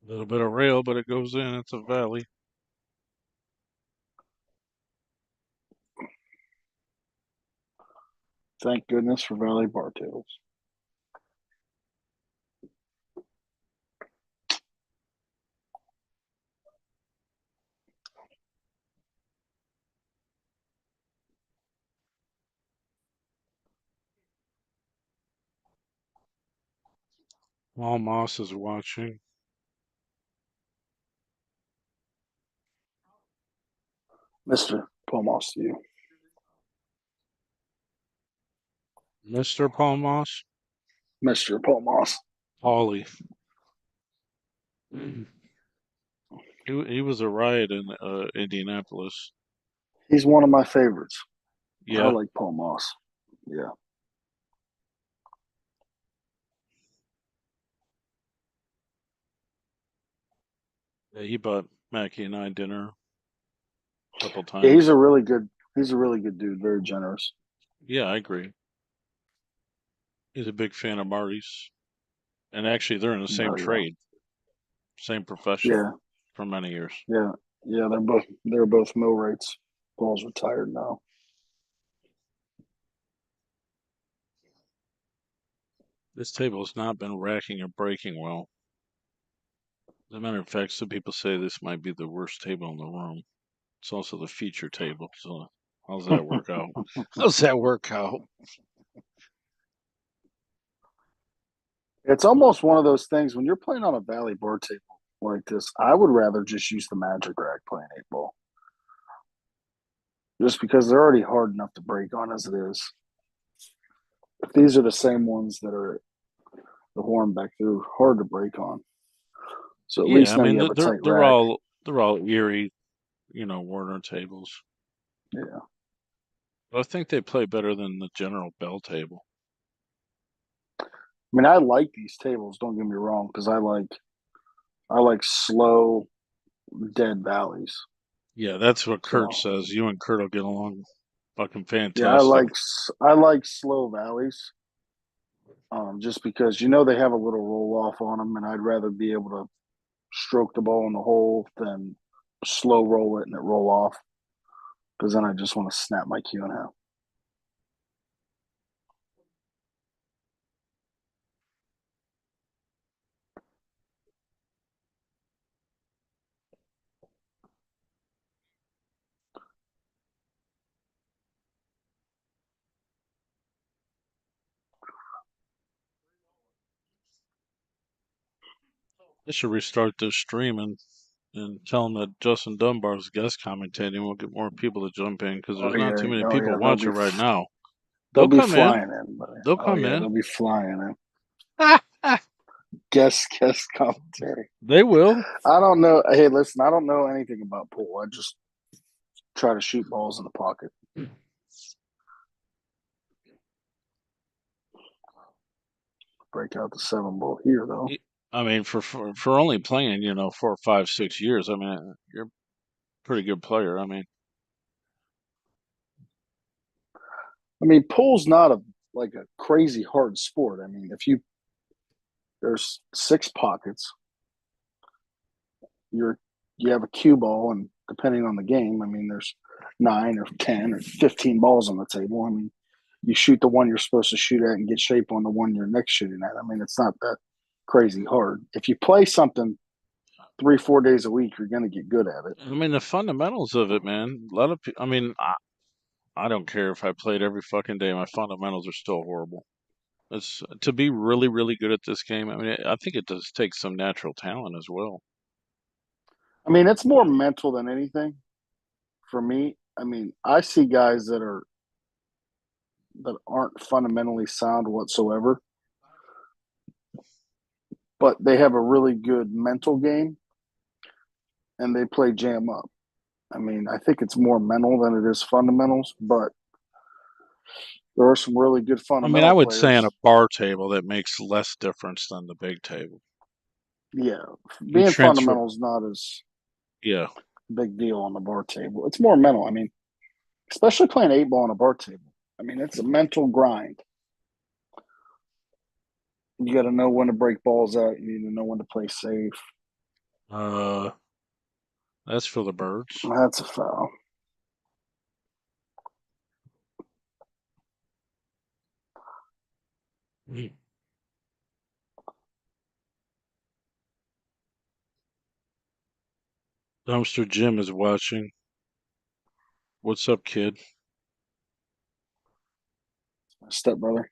a little bit of rail, but it goes in. It's a valley. Thank goodness for Valley bar tables. While Moss is watching. Mr. Pomos to you. Mr. Paul Moss? Mr. Pomos. Paulie. He was a riot in Indianapolis. He's one of my favorites. I Yeah. like Pomos. Yeah. Yeah, he bought Mackie and I dinner a couple Yeah, times. he's a really good dude, very generous. Yeah, I agree. He's a big fan of Marty's. And actually, they're in the same Oh, yeah. trade, same profession Yeah. for many years. Yeah. Yeah, they're both mill rates. Paul's retired now. This table has not been racking or breaking well. As a matter of fact, some people say this might be the worst table in the room. It's also the feature table. So how's that work out? How's that work out? It's almost one of those things when you're playing on a valley board table like this, I would rather just use the magic rack playing 8-ball. Just because they're already hard enough to break on as it is. If these are the same ones that are the Hornbeck, they're hard to break on. So at Yeah, least I now mean you have a tight they're rack. all eerie, Warner tables. Yeah. But I think they play better than the general Bell table. I mean, I like these tables, don't get me wrong, because I like slow, dead valleys. Yeah, that's what Kurt So says. You and Kurt will get along fucking yeah, fantastic. I like slow valleys. Just because they have a little roll off on them, and I'd rather be able to stroke the ball in the hole than slow roll it and it roll off. Because then I just want to snap my cue in half. I should restart this stream and tell them that Justin Dunbar's guest commentating. We'll get more people to jump in because there's not too many people watching right now. They'll They'll be come in. flying in, buddy. They'll Oh come yeah, in. they'll be flying in. Guest commentary. They will. I don't know. Hey, listen, I don't know anything about pool. I just try to shoot balls in the pocket. Break out the 7-ball here, though. I mean, for only playing, 4, 5, 6 years. I mean, you're a pretty good player. I mean, pool's not a crazy hard sport. I mean, there's 6 pockets. You have a cue ball, and depending on the game, I mean, there's 9 or 10 or 15 balls on the table. I mean, you shoot the one you're supposed to shoot at and get shape on the one you're next shooting at. I mean, it's not that crazy hard. If you play something 3-4 days a week, you're going to get good at it. I mean, the fundamentals of it, man. A lot of people. I mean, I don't care if I played every fucking day. My fundamentals are still horrible. It's to be really, really good at this game. I mean, I think it does take some natural talent as well. I mean, it's more mental than anything for me. I mean, I see guys that aren't fundamentally sound whatsoever, but they have a really good mental game and they play jam up. I mean, I think it's more mental than it is fundamentals, but there are some really good I mean, I fundamental would say on a players. bar table that makes less difference than the big table. Yeah, You being transfer. fundamental is not as Yeah. big deal on the bar table. It's more mental. I mean, especially playing 8-ball on a bar table. I mean, it's a mental grind. You got to know when to break balls out. You need to know when to play safe. That's for the birds. That's a foul. Dumpster Jim is watching. What's up, kid? My stepbrother.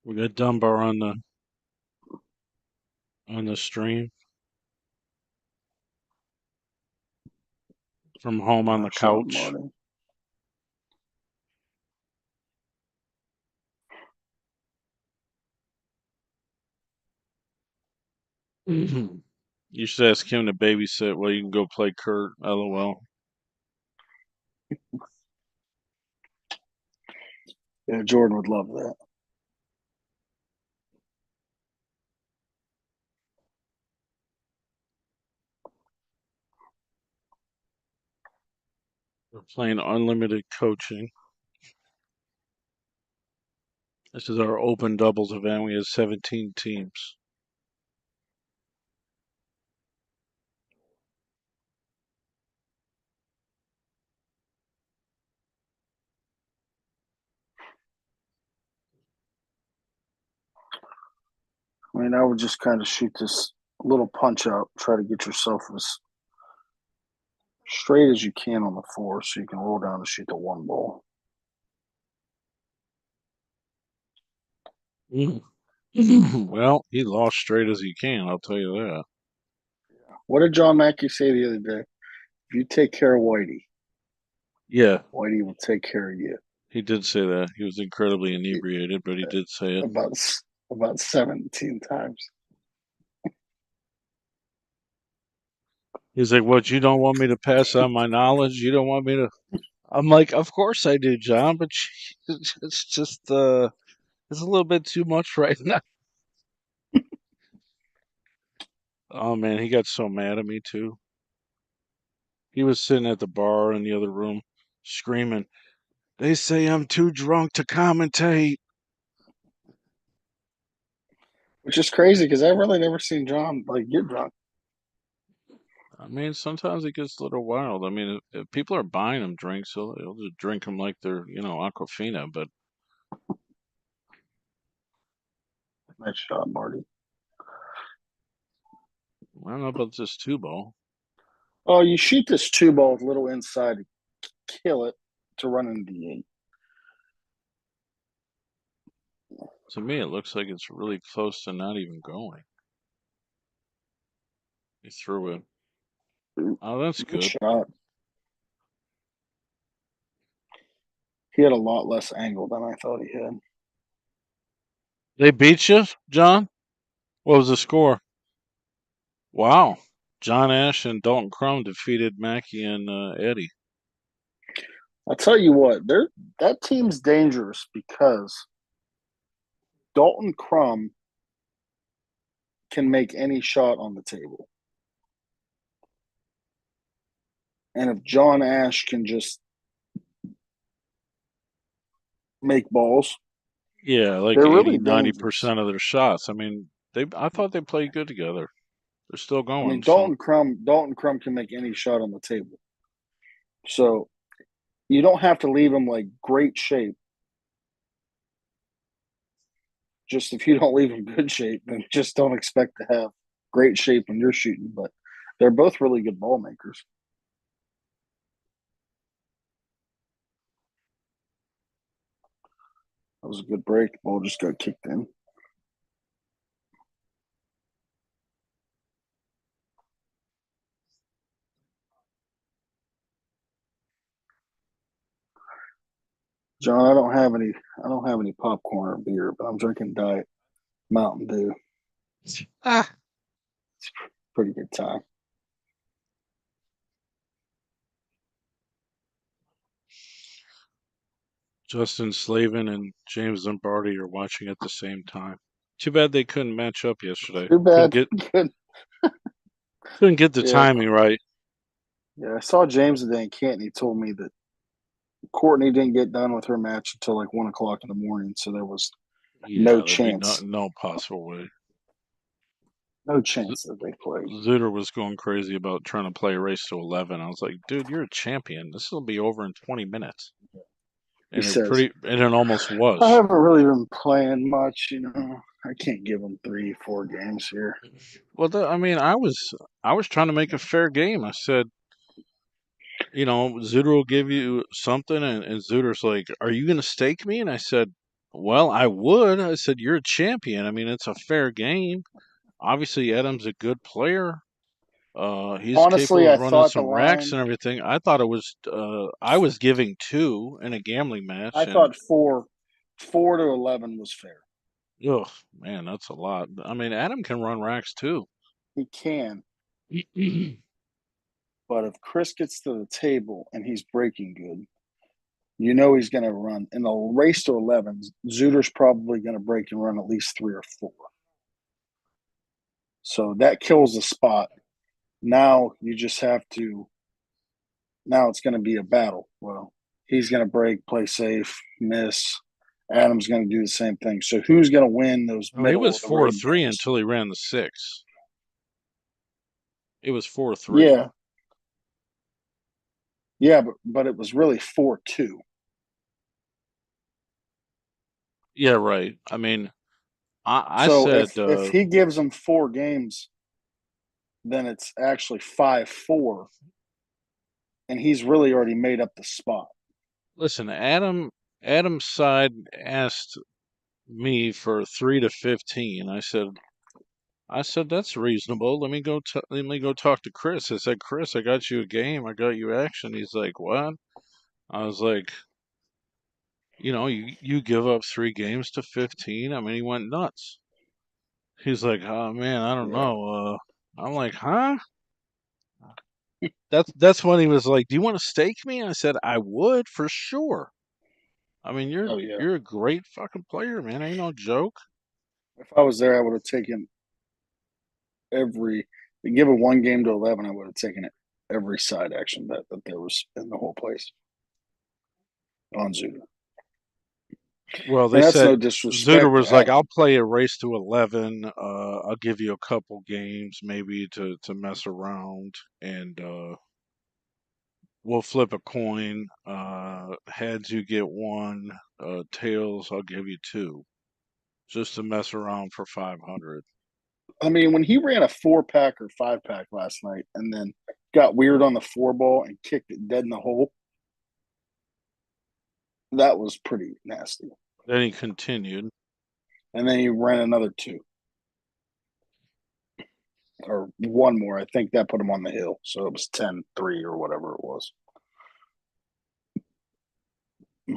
We got Dunbar on the on the stream from home on the Watch out, couch. Marty. You should ask him to babysit while you can go play Kurt. LOL. Yeah, Jordan would love that. We're playing unlimited coaching. This is our open doubles event. We have 17 teams. I mean, I would just kind of shoot this little punch out, try to get yourself as straight as you can on the floor so you can roll down and shoot the one ball. Well, he lost straight as he can, I'll tell you that. What did John Mackey say the other day? If you take care of Whitey, Yeah, Whitey will take care of you. he did say that. He was incredibly inebriated, but he did say it. About 17 times. He's like, "What? You don't want me to pass on my knowledge? You don't want me to?" I'm like, "Of course I do, John, but it's just it's a little bit too much right now." Oh man, he got so mad at me too. He was sitting at the bar in the other room, screaming, "They say I'm too drunk to commentate." Which is crazy because I've really never seen John get drunk. I mean, sometimes it gets a little wild. I mean, if people are buying him drinks, he'll just drink them like they're, Aquafina. But Nice shot, Marty. I don't know about this two ball. Oh, you shoot this two ball with a little inside to kill it to run into the eight. To me, it looks like it's really close to not even going. He threw it. Oh, that's Good good. shot. He had a lot less angle than I thought he had. They beat you, John? What was the score? Wow. John Ash and Dalton Crum defeated Mackey and Eddie. I'll tell you what, that team's dangerous because Dalton Crum can make any shot on the table. And if John Ash can just make balls. Yeah, like they're 80, really 90% of their shots. I mean, I thought they played good together. They're still I going. mean, So Dalton Crum can make any shot on the table. So you don't have to leave him great shape. Just if you don't leave him good shape, then just don't expect to have great shape when you're shooting. But they're both really good ball makers. That was a good break. The ball just got kicked in. John, I don't have any popcorn or beer, but I'm drinking Diet Mountain Dew. It's a pretty good time. Justin Slavin and James Lombardi are watching at the same time. Too bad they couldn't match up yesterday. Too bad. Couldn't get the Yeah. timing right. Yeah, I saw James today in Canton. He told me that Courtney didn't get done with her match until 1 o'clock in the morning, so there was no chance. No possible way. No chance that they played. Zuter was going crazy about trying to play a race to 11. I was like, dude, you're a champion. This will be over in 20 minutes. And it almost was. I haven't really been playing much, I can't give them 3-4 games here. Well, I was trying to make a fair game. I said, Zuter will give you something, and Zuter's like, "Are you going to stake me?" And I said, "Well, I would." I said, "You're a champion. I mean, it's a fair game." obviously Adam's a good player. He's Honestly, capable I of running thought the some racks line. and everything. I thought it was. I was giving 2 in a gambling match, I and thought 4 to 11 was fair. oh man, that's a lot. I mean, Adam can run racks too. He can, but if Chris gets to the table and he's breaking good, you know he's going to run. In the race to 11s, Zuter's probably going to break and run at least 3 or 4. So that kills the spot. Now you just have to. Now it's going to be a battle. Well, he's going to break, play safe, miss. Adam's going to do the same thing. So who's going to win those Oh, he middle was of the road 4-3 games? until he ran the 6. It was 4-3. Yeah, yeah, but it was really 4-2. Yeah, right. I mean, I So said, if he gives them 4 games, then it's actually 5-4, and he's really already made up the spot. listen, Adam's side asked me for 3 to 15. I said that's reasonable. Let me go talk to Chris. I said, Chris, I got you a game. I got you action. He's like, what? I was like, you give up 3 games to 15. I mean, he went nuts. He's like, oh man, I don't Yeah. know. I'm like, huh? That's when he was like, do you want to stake me? I said, I would for sure. I mean, Oh yeah. you're a great fucking player, man. Ain't no joke. If I was there, I would have taken every. Give it 1 game to 11, I would have taken it every side action that there was in the whole place on Zuter. Well, they And that's said no Zuter disrespect to was like, I'll Adam. play a race to 11. I'll give you a couple games maybe to mess around, and we'll flip a coin. Heads, you get 1. Tails, I'll give you 2, just to mess around for 500. I mean, when he ran a 4-pack or 5-pack last night and then got weird on the 4 ball and kicked it dead in the hole, that was pretty nasty. Then he continued. And then he ran another 2 or 1 more. I think that put him on the hill. So it was 10-3 or whatever it was. I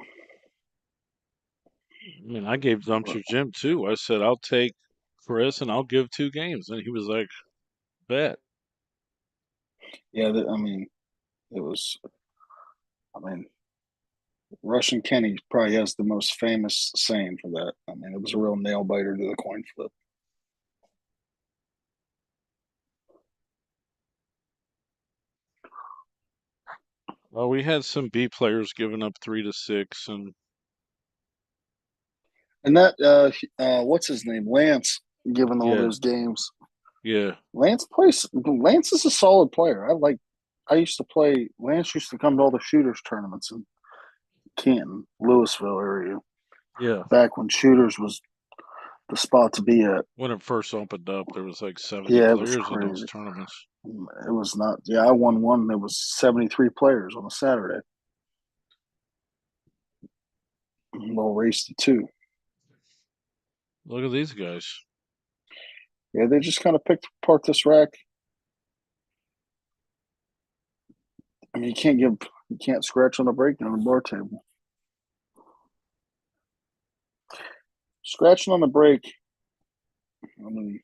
mean, I gave Dumpster Jim 2. I said, I'll take Chris and I'll give 2 games. And he was like, bet. Yeah, I mean, it was. I mean, Russian Kenny probably has the most famous saying for that. I mean, it was a real nail biter to the coin flip. Well, we had some B players giving up 3 to 6, and And that, what's his name, Lance, given all yeah, those games. yeah, Lance plays. Lance is a solid player. I used to play. Lance used to come to all the shooters tournaments in Canton, Louisville area yeah. back when shooters was the spot to be at. When it first opened up, there was like 70 Yeah, it was players in those crazy. tournaments. It was not. Yeah, I won one. There was 73 players on a Saturday. Little race to 2. Look at these guys. Yeah, they just kind of picked apart this rack. I mean, you can't scratch on the break on the bar table. Scratching on the break. I mean,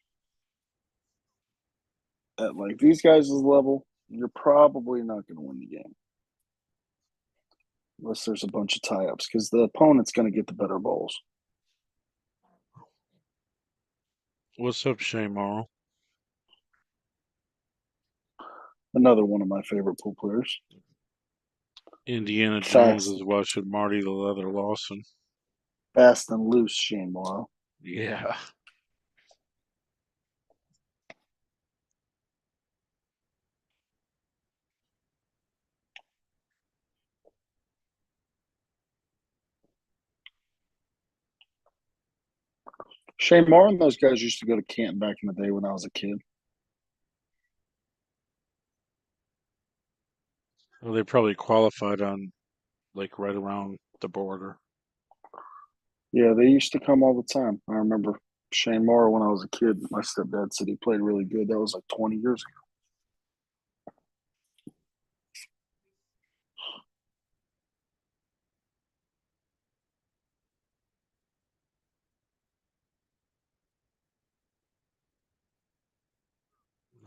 at like these guys' level, you're probably not going to win the game unless there's a bunch of tie-ups because the opponent's going to get the better balls. What's up, Shane Morrow? Another one of my favorite pool players. Indiana Jones Fast, is watching Marty the Leather Lawson. fast and loose, Shane Morrow. Yeah. Shane Morrow and those guys used to go to Canton back in the day when I was a kid. Well, they probably qualified on like right around the border. Yeah, they used to come all the time. I remember Shane Moore, when I was a kid, my stepdad said he played really good. That was like 20 years ago.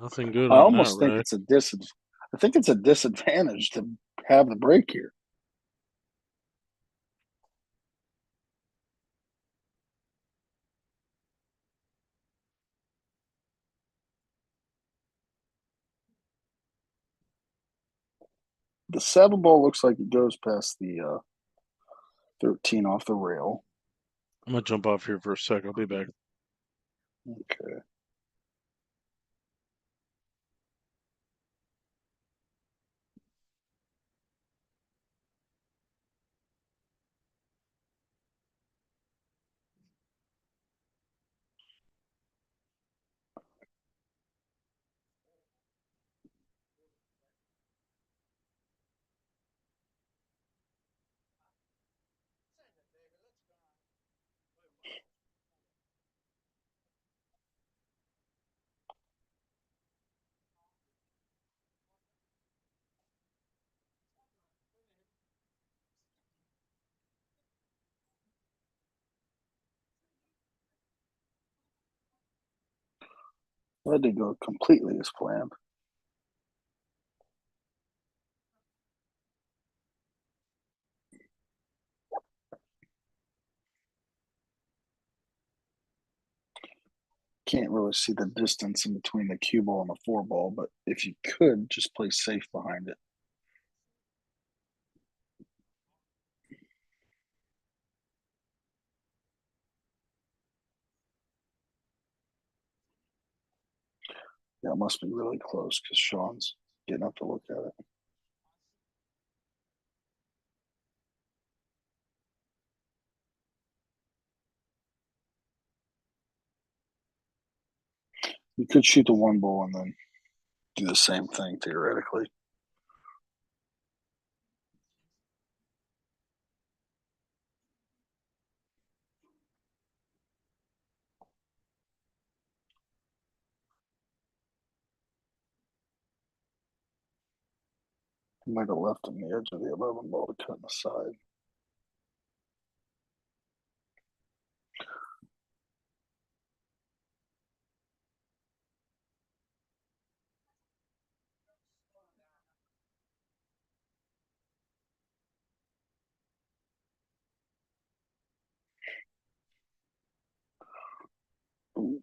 Nothing good I on that, almost think Ray. it's I think it's a disadvantage to have the break here. The 7 ball looks like it goes past the 13 off the rail. I'm gonna jump off here for a sec. I'll be back. Okay. That didn't go completely as planned. Can't really see the distance in between the cue ball and the 4 ball, but if you could, just play safe behind it. Yeah, it must be really close because Sean's getting up to look at it. You could shoot the 1 ball and then do the same thing theoretically. You might have left on the edge of the 11 ball to cut in the side. Ooh.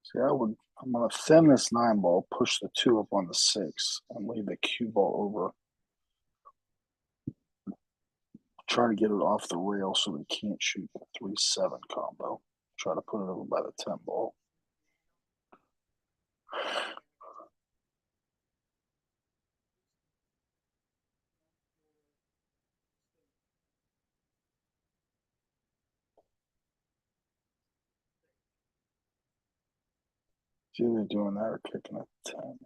See, I'm going to thin this 9 ball, push the 2 up on the 6, and leave the cue ball over. Try to get it off the rail so we can't shoot the 3-7 combo. Try to put it over by the 10 ball. It's either doing that or kicking at 10.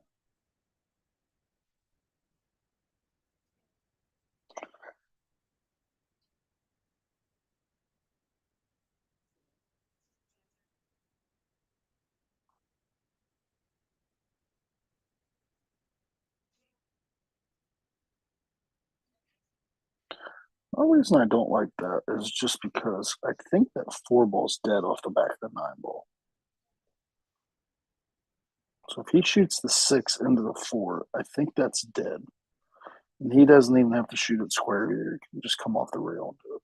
only reason I don't like that is just because I think that 4 ball's dead off the back of the 9 ball. So if he shoots the 6 into the 4, I think that's dead. And he doesn't even have to shoot it square either. He can just come off the rail and do it.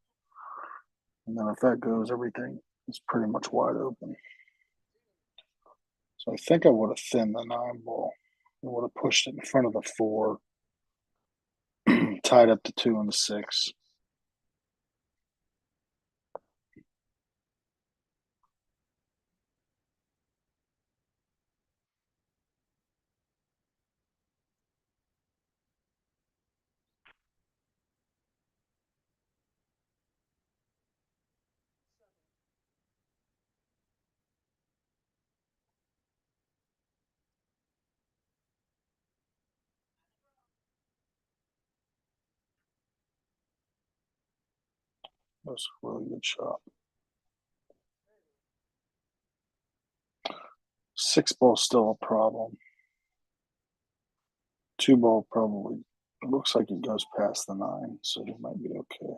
And then if that goes, everything is pretty much wide open. So I think I would have thinned the 9 ball. I would have pushed it in front of the 4, tied up the 2 and the 6. That's a really good shot. 6 ball still a problem. 2 ball probably, it looks like it goes past the 9, so it might be okay.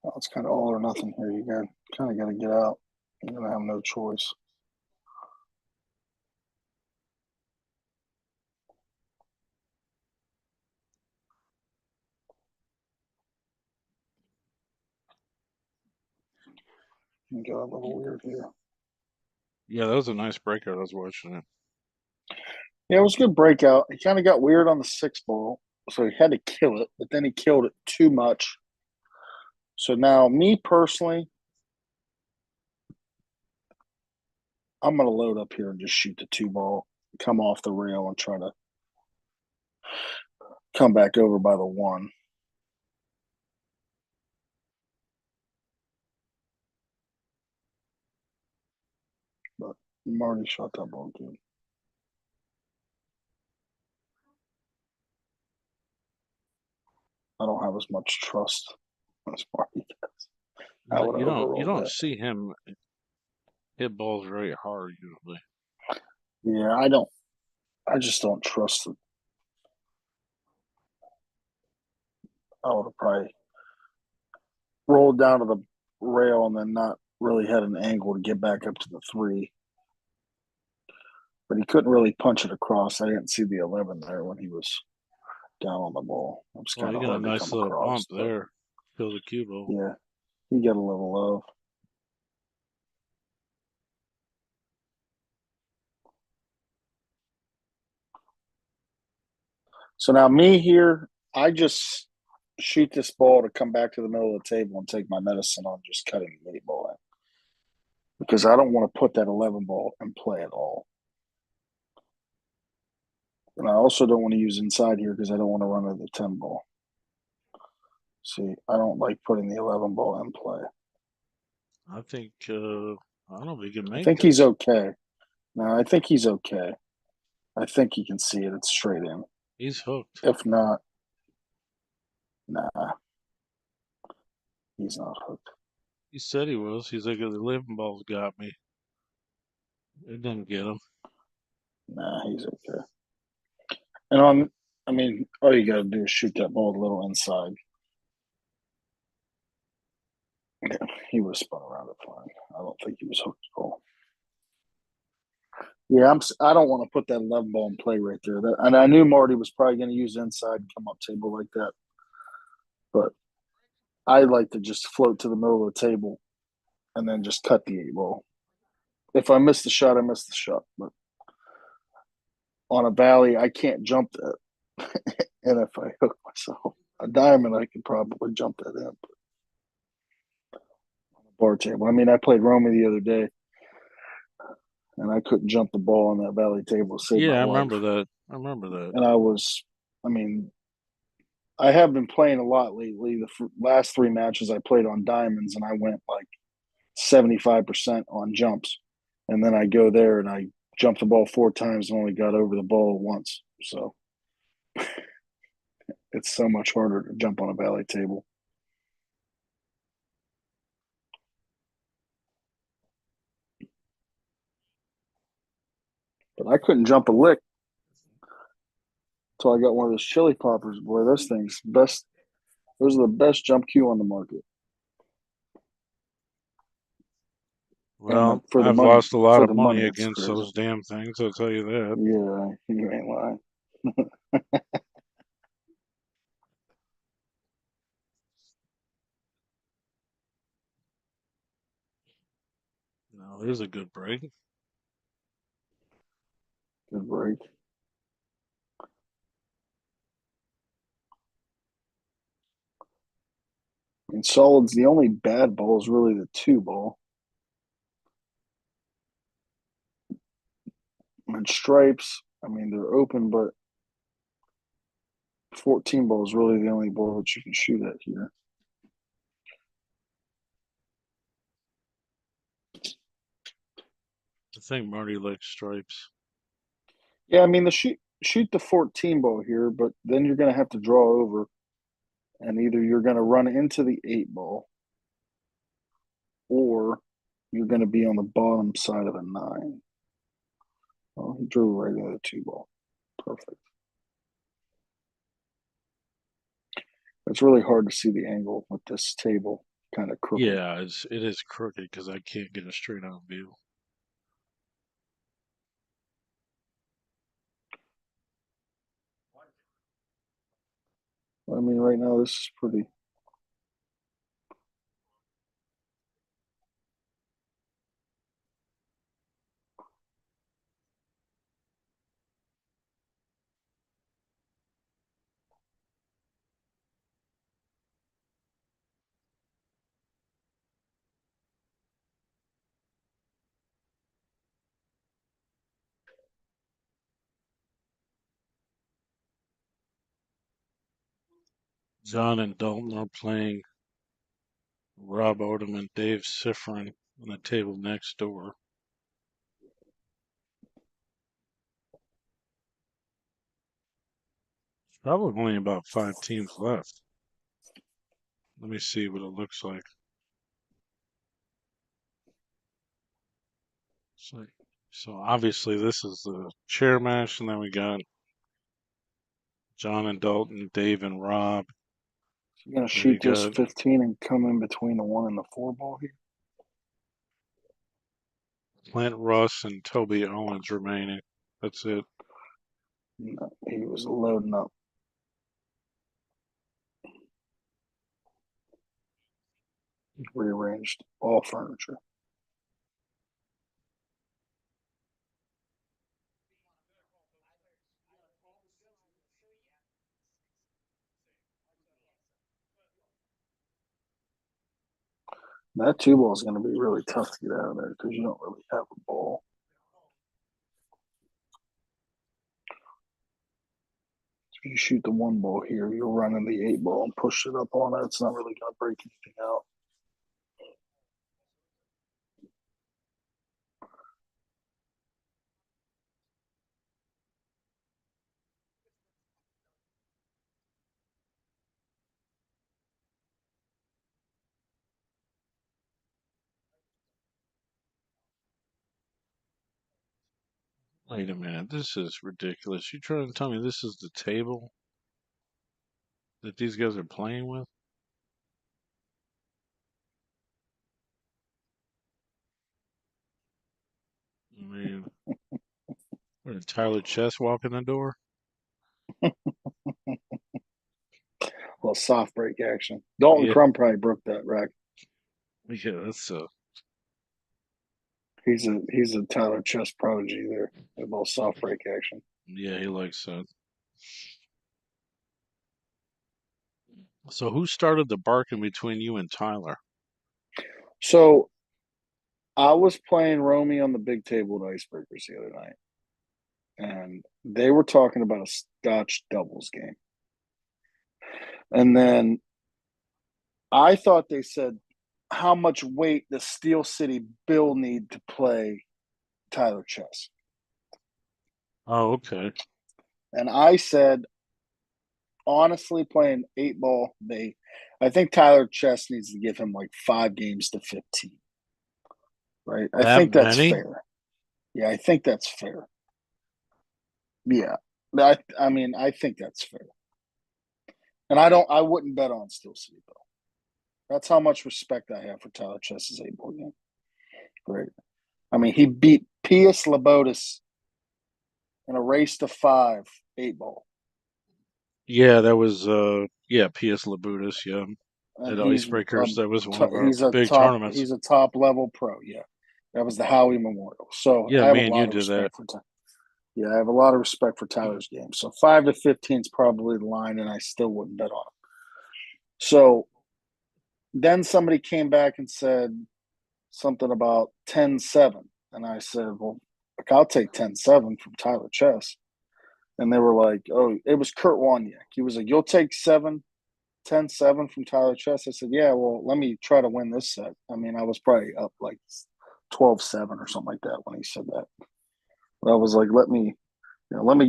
Well, it's kind of all or nothing here. You kind of got to get out. You're going to have no choice. You got a little weird here. Yeah, that was a nice breakout. I was watching it. Yeah, it was a good breakout. He kind of got weird on the 6 ball, so he had to kill it, but then he killed it too much. So now, me personally, I'm going to load up here and just shoot the 2 ball, come off the rail, and try to come back over by the 1. But Marty shot that ball good. I don't have as much trust as Marty does. I would You overrule don't that. see him hit balls very hard usually. Yeah, I just don't trust it. I would have probably rolled down to the rail and then not really had an angle to get back up to the 3. But he couldn't really punch it across. I didn't see the 11 there when he was down on the ball. It was Well, kind you of got a hard to nice come little across. bump there. Kill the cue ball. Yeah, he got a little love. So now me here, I just shoot this ball to come back to the middle of the table and take my medicine on just cutting the 8 ball in. Because I don't want to put that 11 ball in play at all. And I also don't want to use inside here because I don't want to run into the 10 ball. See, I don't like putting the 11 ball in play. I think I don't know if he can I make think this. he's okay. No, I think he's okay. I think he can see it. It's straight in. He's hooked. If not, nah, he's not hooked. He said he was. He's like, the living ball's got me. It didn't get him. Nah, he's okay. And all you got to do is shoot that ball a little inside. Yeah, he was spun around it fine. I don't think he was hooked at all. Yeah, I don't want to put that 11 ball in play right there. And I knew Marty was probably going to use inside and come up table like that. But I like to just float to the middle of the table and then just cut the 8 ball. If I miss the shot, I miss the shot. But on a valley, I can't jump that. And if I hook myself a diamond, I could probably jump that in. But on a bar table, I mean, I played Romy the other day, and I couldn't jump the ball on that valley table to save my Yeah, I life. remember that. I remember that. And I mean, I have been playing a lot lately. The last 3 matches I played on diamonds, and I went like 75% on jumps. And then I go there and I jumped the ball 4 times and only got over the ball once. So it's so much harder to jump on a valley table. But I couldn't jump a lick until I got one of those chili poppers. Boy, those things best. Those are the best jump cue on the market. Well, for the I've money, lost a lot for of the money money, it's against crazy. those damn things, I'll tell you that. Yeah, you ain't lying. No, there's a good break. Good break. And solid's the only bad ball is really the 2 ball. And stripes, I mean, they're open, but 14 ball is really the only ball that you can shoot at here. I think Marty likes stripes. Yeah, I mean, shoot the 14 ball here, but then you're going to have to draw over, and either you're going to run into the 8 ball, or you're going to be on the bottom side of a 9. Oh, he drew right into the 2 ball. Perfect. It's really hard to see the angle with this table kind of crooked. Yeah, it is crooked because I can't get a straight on view. I mean, right now this is pretty. John and Dalton are playing Rob Odom and Dave Sifrin on the table next door. Probably only about 5 teams left. Let me see what it looks like. So obviously this is the chair match, and then we got John and Dalton, Dave and Rob. You're going to Then you shoot this got 15 and come in between the 1 and the 4 ball here? Clint Russ and Toby Owens remaining. That's it. No, he was loading up. Rearranged all furniture. That 2 ball is going to be really tough to get out of there because you don't really have a ball. If you shoot the 1 ball here, you'll run in the 8 ball and push it up on it. It's not really going to break anything out. Wait a minute, this is ridiculous. You trying to tell me this is the table that these guys are playing with? I mean, what did Tyler Chess walk in the door? Well, soft break action. Dalton Yeah, Crum probably broke that rack. yeah, that's He's a Tyler Chess prodigy there. A little soft break action. yeah, he likes that. So who started the barking between you and Tyler? So I was playing Romy on the big table at Icebreakers the other night, and they were talking about a Scotch doubles game. And then I thought they said, how much weight does Steel City Bill need to play Tyler Chess? Oh, okay. And I said, honestly, playing 8 ball, I think Tyler Chess needs to give him like 5 games to 15. Right? I That think that's many? fair. Yeah, I think that's fair. Yeah. I mean, I think that's fair. And I wouldn't bet on Steel City Bill. That's how much respect I have for Tyler Chess's 8 ball game. Great. I mean, he beat Pius Labotis in a race to 5 8 ball. Yeah, that was yeah, P.S. Labutus, yeah. And At Icebreakers, that was one of our big tournaments. he's a top level pro. Yeah, that was the Howie Memorial. So Yeah, I have a me and you lot of did that. respect for Yeah, I have a lot of respect for Tyler's game. So 5 to 15 is probably the line, and I still wouldn't bet on him. So then somebody came back and said something about 10-7. And I said, well, look, I'll take 10-7 from Tyler Chess. And they were like, oh, it was Kurt Wozniak. He was like, you'll take 10-7 from Tyler Chess. I said, yeah, well, let me try to win this set. I mean, I was probably up like 12-7 or something like that when he said that. But I was like, let me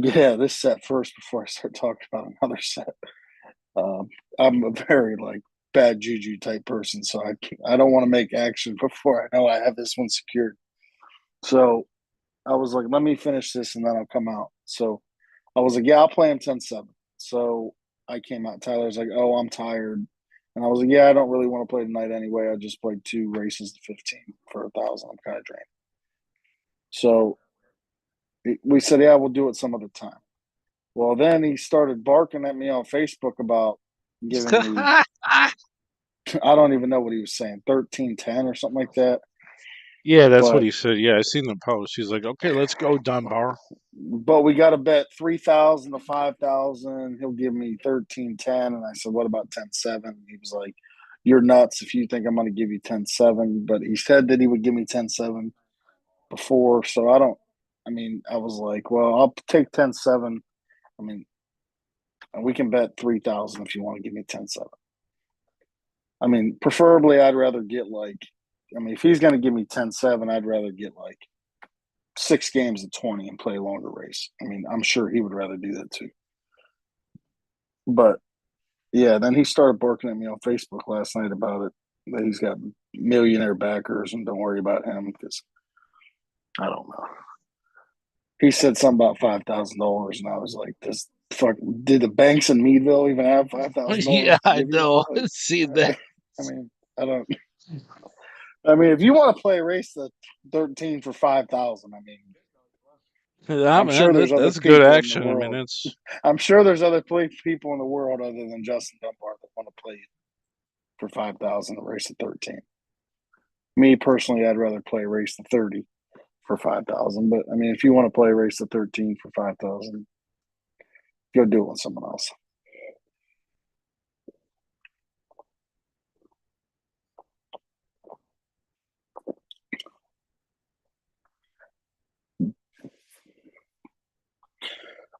get out of this set first before I start talking about another set. I'm a very like bad juju type person, so I don't want to make action before I know I have this one secured. So I was like, let me finish this and then I'll come out. So I was like, yeah, I'll play him 10-7. So I came out. Tyler's like, oh, I'm tired. And I was like, yeah, I don't really want to play tonight anyway. I just played 2 races to 15 for 1,000. I'm kind of drained. So we said, yeah, we'll do it some other time. Well, then he started barking at me on Facebook about giving me, I don't even know what he was saying, 13-10 or something like that. Yeah, that's what But he said. Yeah, I seen the post. He's like, okay, let's go, Dunbar. we got to bet 3,000 to 5,000. He'll give me 13-10. And I said, what about 10-7? He was like, you're nuts if you think I'm going to give you 10-7. But he said that he would give me 10-7 before. So I was like, well, I'll take 10-7. I mean, and we can bet 3,000 if you want to give me 10-7. I mean, preferably, I'd rather get if he's going to give me 10-7, I'd rather get like 6 games of 20 and play a longer race. I mean, I'm sure he would rather do that too. But yeah, then he started barking at me on Facebook last night about it, that he's got millionaire backers and don't worry about him because I don't know. He said something about $5,000, and I was like, did the banks in Meadville even have $5,000 Yeah, to I give you? know. Like, See that? I mean, I don't. I mean, if you want to play a race at 13 for 5,000, I mean, I'm sure there's other That's good people in the action. I mean, world. it's I'm sure there's other people in the world other than Justin Dunbar that want to play for 5,000 a race at 13. Me personally, I'd rather play a race to 30 for 5,000. But I mean, if you want to play a race to 13 for 5,000, go do it with someone else.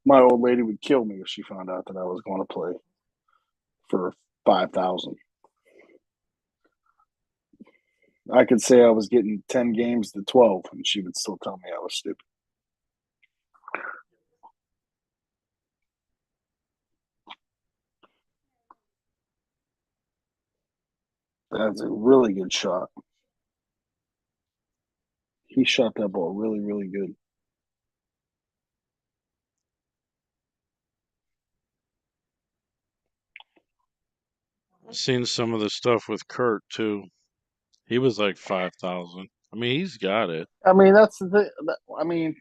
My old lady would kill me if she found out that I was going to play for 5,000. I could say I was getting 10 games to 12, and she would still tell me I was stupid. That's a really good shot. He shot that ball really, really good. seen some of the stuff with Kurt too. He was like 5,000. I mean, he's got it. I mean, that's the thing. I mean,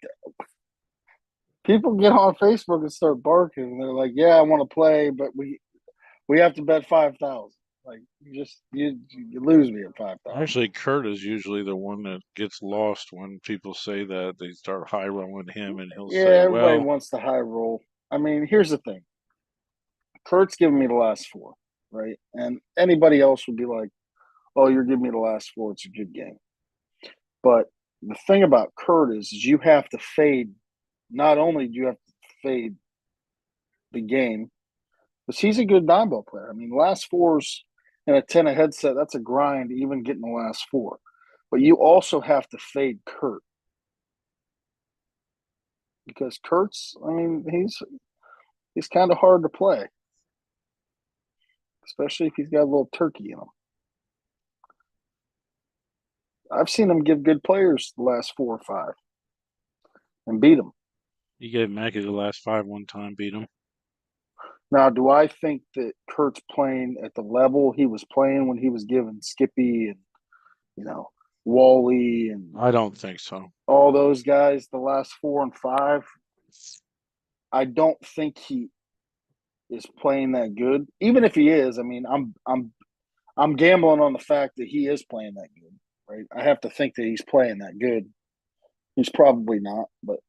people get on Facebook and start barking. And they're like, "Yeah, I want to play, but we have to bet 5,000." Like, you lose me at 5,000. Actually, Kurt is usually the one that gets lost when people say that. They start high rolling him, and he'll Yeah, say, everybody "Well, wants the high roll. I mean, here's the thing. Kurt's giving me the last four, right? And anybody else would be like, "Oh, you're giving me the last four. It's a good game." But the thing about Kurt is you have to fade. Not only do you have to fade the game, because he's a good nine ball player. I mean, last fours in a 10 a headset, that's a grind, even getting the last four. But you also have to fade Kurt. Because Kurt's, I mean, he's kind of hard to play, especially if he's got a little turkey in him. I've seen him give good players the last 4 or 5 and beat them. you gave Mackey the last 5 one time, beat him." Now, do I think that Kurt's playing at the level he was playing when he was giving Skippy and, Wally and I don't think so. all those guys the last 4 and 5? I don't think he is playing that good. Even if he is, I mean, I'm gambling on the fact that he is playing that good, right? I have to think that he's playing that good. He's probably not, but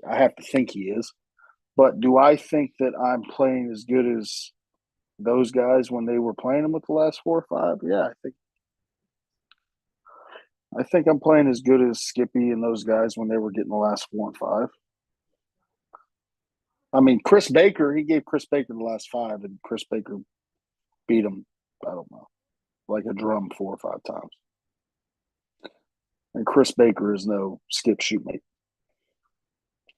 I have to think he is. But do I think that I'm playing as good as those guys when they were playing him with the last 4 or 5? Yeah, I think I'm playing as good as Skippy and those guys when they were getting the last 4 and 5. I mean, Chris Baker, he gave Chris Baker the last 5, and Chris Baker beat him, I don't know, like a drum 4 or 5 times. And Chris Baker is no skip shoot mate.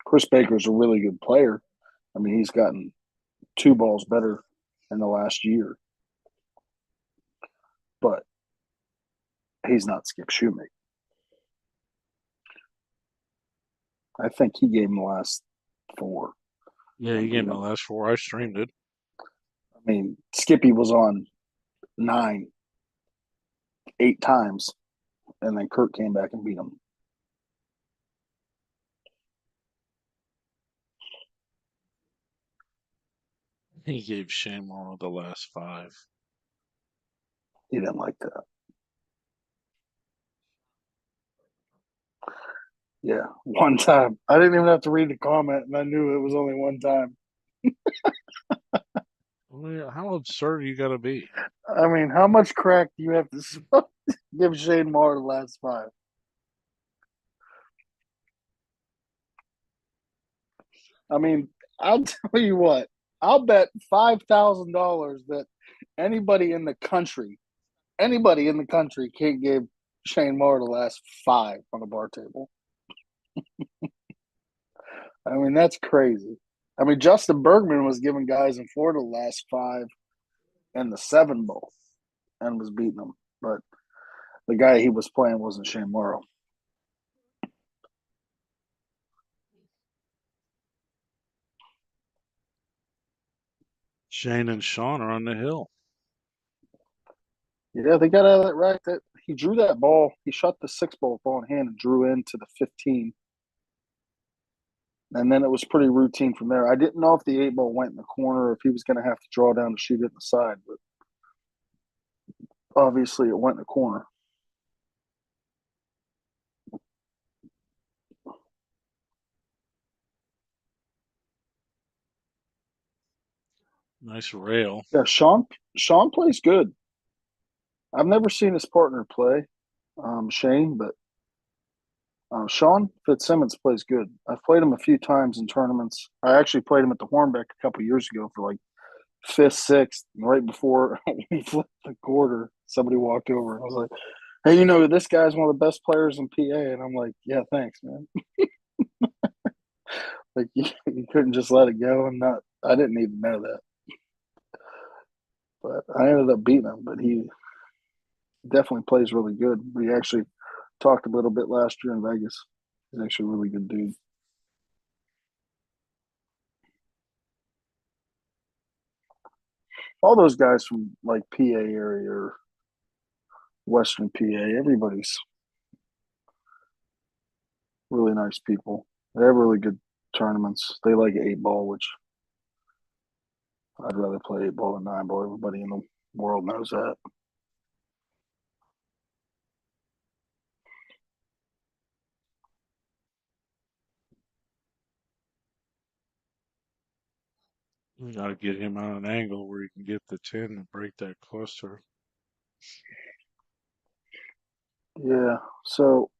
Chris Baker is a really good player. I mean, he's gotten 2 balls better in the last year. But he's not skip shoot mate. I think he gave him the last 4. Yeah, he gave him the last 4. I streamed it. I mean, Skippy was on 9, 8 times, and then Kurt came back and beat him. He gave Shane Morrow the last 5. He didn't like that. Yeah, one time. I didn't even have to read the comment, and I knew it was only one time. Well, how absurd you got to be? I mean, how much crack do you have to smoke to give Shane Moore the last 5? I mean, I'll tell you what. I'll bet $5,000 that anybody in the country can't give Shane Moore the last 5 on the bar table. I mean, that's crazy. I mean, Justin Bergman was giving guys in Florida the last 5 and the 7 bowl and was beating them. But the guy he was playing wasn't Shane Morrow. Shane and Sean are on the hill. Yeah, they got out of that rack. That he drew that ball. He shot the 6 ball ball in hand and drew into the 15. And then it was pretty routine from there. I didn't know if the 8 ball went in the corner or if he was going to have to draw down to shoot it in the side, but obviously it went in the corner. Nice rail. Yeah, Sean plays good. I've never seen his partner play, Shane, but Sean Fitzsimmons plays good. I've played him a few times in tournaments. I actually played him at the Hornbeck a couple years ago for like 5th, 6th, right before we flipped the quarter. Somebody walked over and I was like, "Hey, this guy's one of the best players in PA." And I'm like, "Yeah, thanks, man." Like you couldn't just let it go and not. I didn't even know that, but I ended up beating him. But he definitely plays really good. We actually talked a little bit last year in Vegas. He's actually a really good dude. All those guys from like PA area or Western PA, everybody's Really nice people. They have really good tournaments. They like 8-ball, which I'd rather play 8-ball than 9-ball. Everybody in the world knows that. You got to get him on an angle where he can get the 10 and break that cluster. Yeah. So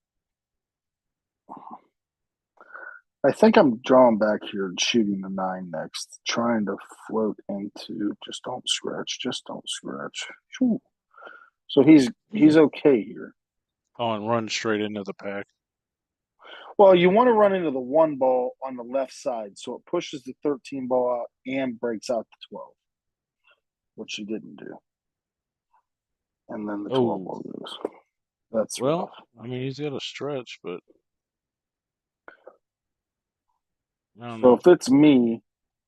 I think I'm drawing back here and shooting the 9 next, trying to float into just don't scratch, just don't scratch. Whew. So he's okay here. Oh, and run straight into the pack. Well, you want to run into the 1 ball on the left side, so it pushes the 13 ball out and breaks out the 12, which you didn't do. And then the 12 ball goes. That's well, rough. I mean, he's got a stretch, but I don't So know. if it's me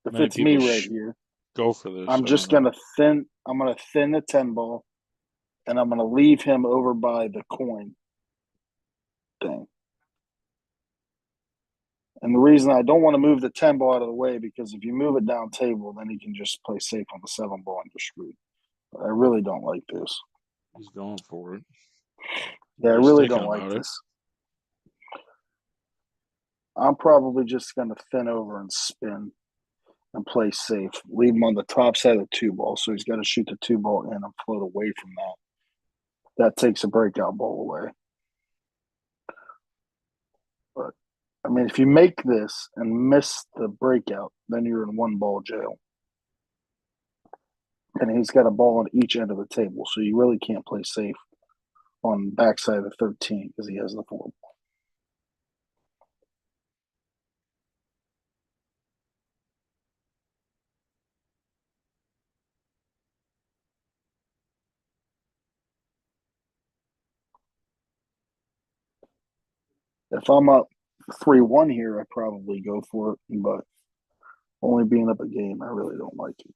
Many right people here, go for this. I'm just gonna thin the 10 ball, and I'm gonna leave him over by the coin thing. And the reason I don't want to move the 10 ball out of the way, because if you move it down table, then he can just play safe on the 7 ball and you're screwed. But I really don't like this. He's going for it. Yeah, I really don't like this. I'm probably just going to thin over and spin and play safe. Leave him on the top side of the 2 ball, so he's got to shoot the 2 ball in and float away from that. That takes a breakout ball away. But, I mean, if you make this and miss the breakout, then you're in 1 ball jail. And he's got a ball on each end of the table, so you really can't play safe on the backside of the 13 because he has the 4 ball. If I'm up 3-1 here, I probably go for it, but only being up a game, I really don't like it.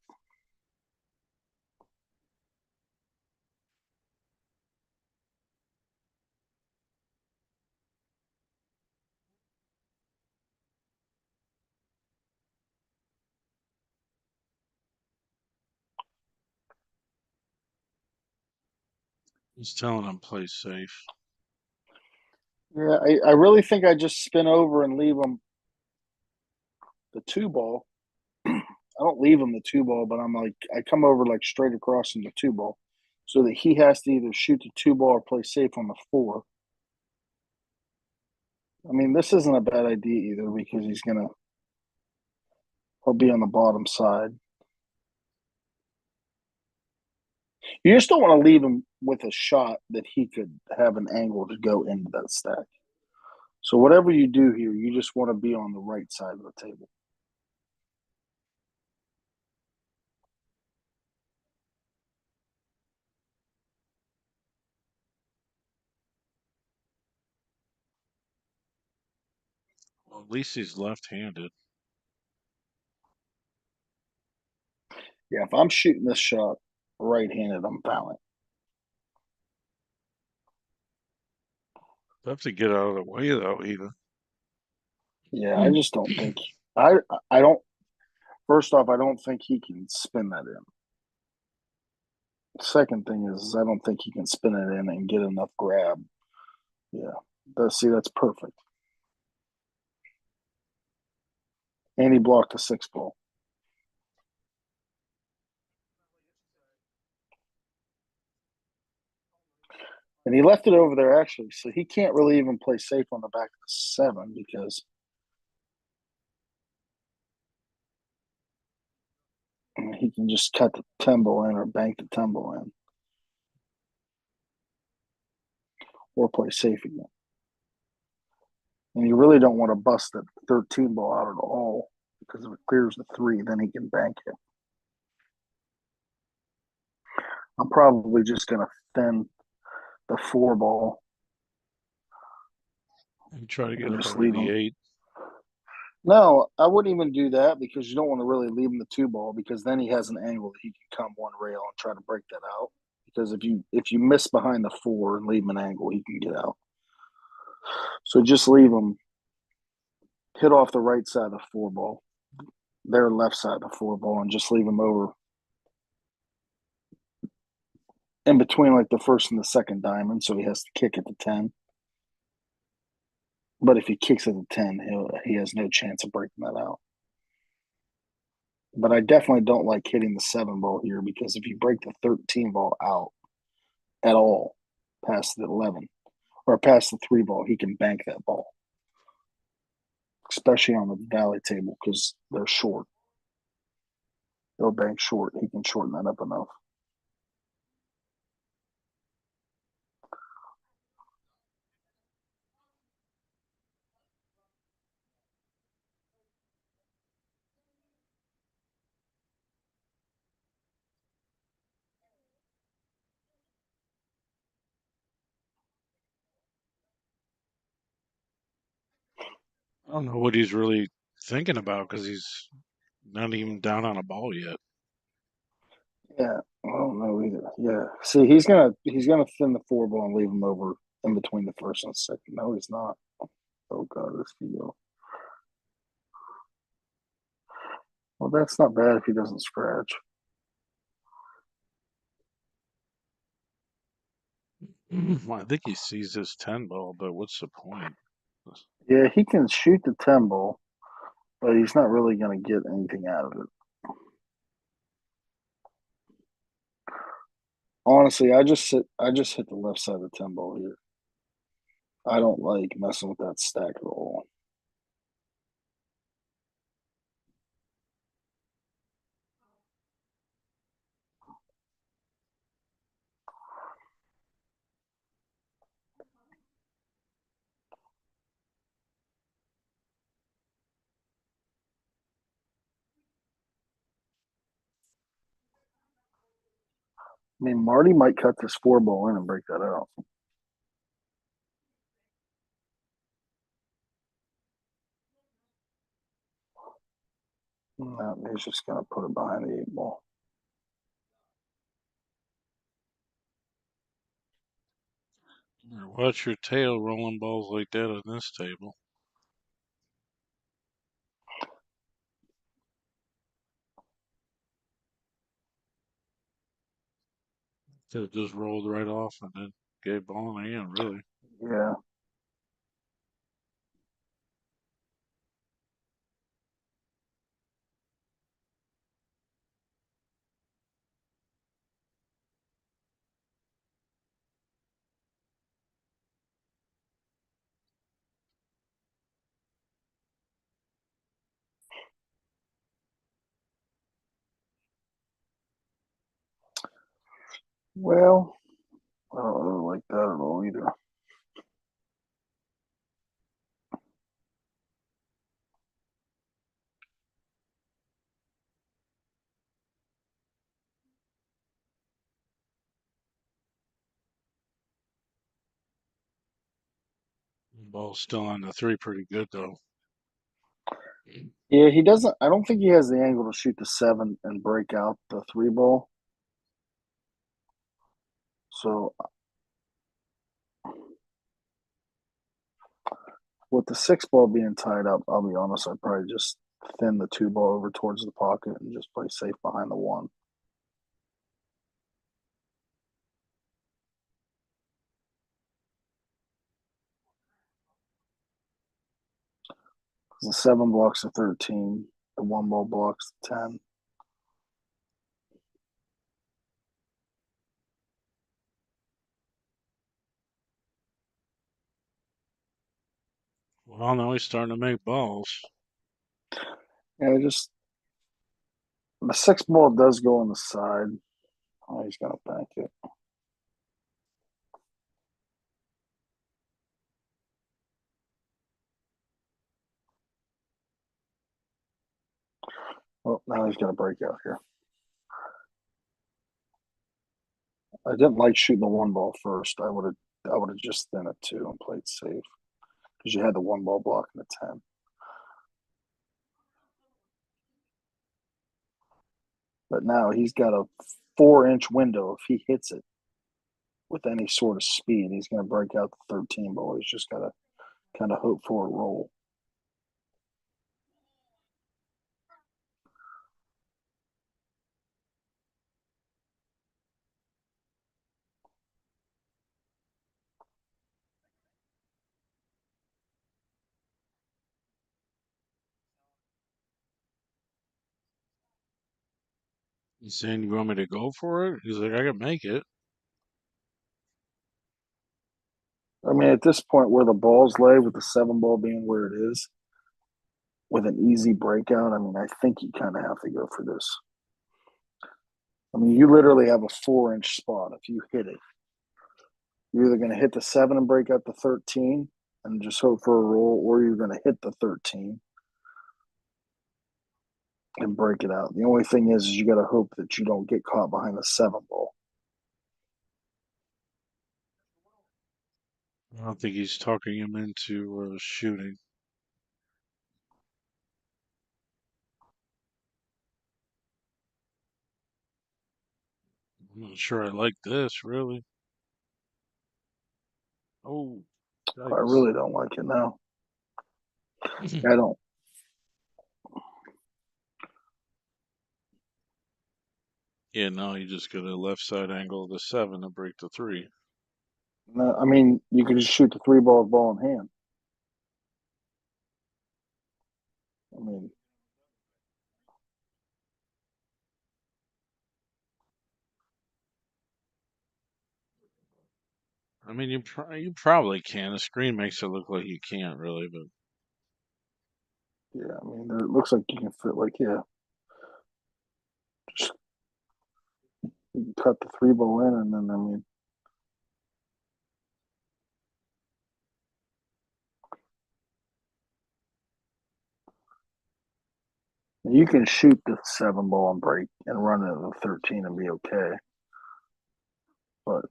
He's telling him play safe. Yeah, I really think I just spin over and leave him the 2 ball. I don't leave him the 2 ball, but I come over like straight across from the 2 ball so that he has to either shoot the 2 ball or play safe on the 4. I mean, this isn't a bad idea either because he'll be on the bottom side. You just don't want to leave him with a shot that he could have an angle to go into that stack. So whatever you do here, you just want to be on the right side of the table. Well, at least he's left-handed. Yeah, if I'm shooting this shot right-handed, I'm fouling. Have to get out of the way though, even. Yeah, I just don't think I don't. First off, I don't think he can spin that in. Second thing is, I don't think he can spin it in and get enough grab. Yeah, that's perfect. And he blocked a 6 ball. And he left it over there actually, so he can't really even play safe on the back of the 7 because he can just cut the 10 ball in or bank the 10 ball in. Or play safe again. And you really don't want to bust that 13 ball out at all because if it clears the 3, then he can bank it. I'm probably just going to thin the 4 ball. And try to get and up just under leave the him. 8. No, I wouldn't even do that because you don't want to really leave him the 2 ball because then he has an angle that he can come 1 rail and try to break that out. Because if you miss behind the 4 and leave him an angle, he can get out. So just leave him hit off the right side of the 4 ball, their left side of the 4 ball, and just leave him over in between like the first and the second diamond, so he has to kick at the 10. But if he kicks at the 10, he has no chance of breaking that out. But I definitely don't like hitting the 7 ball here, because if you break the 13 ball out at all past the 11 or past the 3 ball, he can bank that ball, especially on the valley table, because they're short. They'll bank short. He can shorten that up enough. I don't know what he's really thinking about, because he's not even down on a ball yet. Yeah, I don't know either. Yeah, see, he's gonna thin the 4 ball and leave him over in between the first and second. No, he's not. Oh god, this video. Well, that's not bad if he doesn't scratch. Well, I think he sees his 10 ball, but what's the point? Yeah, he can shoot the 10 ball, but he's not really gonna get anything out of it. Honestly, I just hit the left side of the 10 ball here. I don't like messing with that stack at all. I mean, Marty might cut this 4 ball in and break that out. No, he's just gonna put it behind the 8 ball. Watch your tail rolling balls like that on this table. It just rolled right off and then gave ball in the hand, really. Yeah. Well, I don't really like that at all either. Ball's still on the 3 pretty good, though. Yeah, he doesn't. I don't think he has the angle to shoot the 7 and break out the 3 ball. So with the 6 ball being tied up, I'll be honest, I'd probably just thin the 2 ball over towards the pocket and just play safe behind the 1. The 7 blocks the 13, the 1 ball blocks the 10. Well, now he's starting to make balls. Yeah, just the 6 ball does go on the side. Oh, he's gonna bank it. Well, now he's gonna break out here. I didn't like shooting the 1 ball first. I would have just thin it 2 and played safe, because you had the 1 ball block and the 10. But now he's got a 4-inch window. If he hits it with any sort of speed, he's going to break out the 13 ball. He's just got to kind of hope for a roll. He's saying, you want me to go for it? He's like, I can make it. I mean, at this point where the balls lay, with the 7 ball being where it is, with an easy breakout, I mean, I think you kind of have to go for this. I mean, you literally have a 4-inch spot if you hit it. You're either going to hit the 7 and break out the 13 and just hope for a roll, or you're going to hit the 13 and break it out. The only thing is you got to hope that you don't get caught behind the 7 ball. I don't think he's talking him into shooting. I'm not sure I like this, really. Oh, I really don't like it now. I don't. Yeah, no, you just get a left side angle of the 7 to break the 3. No, I mean, you could just shoot the 3 ball ball in hand. I mean, you probably can. The screen makes it look like you can't really, but yeah, I mean, it looks like you can fit, like, yeah. Just, you can cut the 3 ball in, and then, I mean, you can shoot the 7 ball and break and run into the 13 and be okay. But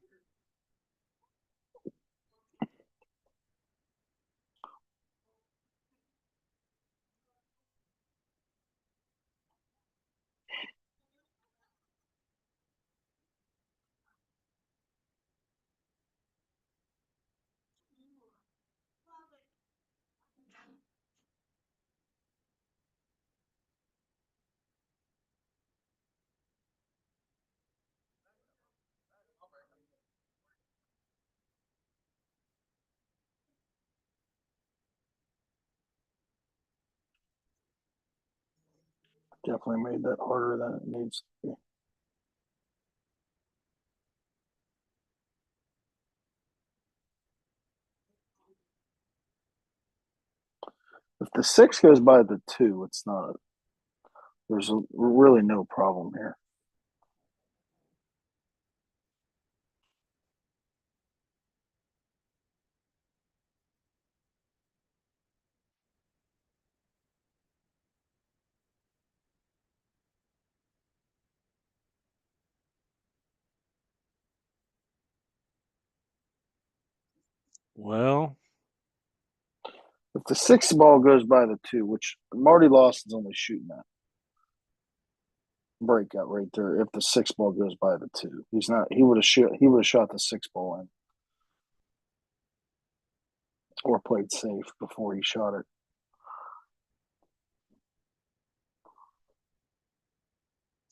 definitely made that harder than it needs to be. If the 6 goes by the 2, it's not. There's really no problem here. well, If the 6 ball goes by the 2, which Marty Lawson's only shooting that breakout right there. If the 6 ball goes by the 2, he's not. He would have shot. He would have shot the 6 ball in, or played safe before he shot it.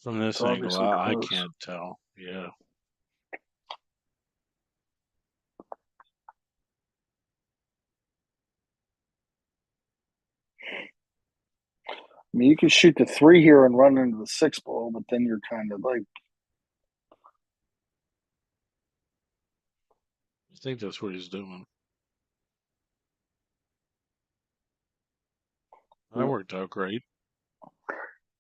from this It's angle, obviously I close. can't tell. Yeah. I mean, you could shoot the 3 here and run into the 6 ball, but then you're kind of like, I think that's what he's doing. That worked out great.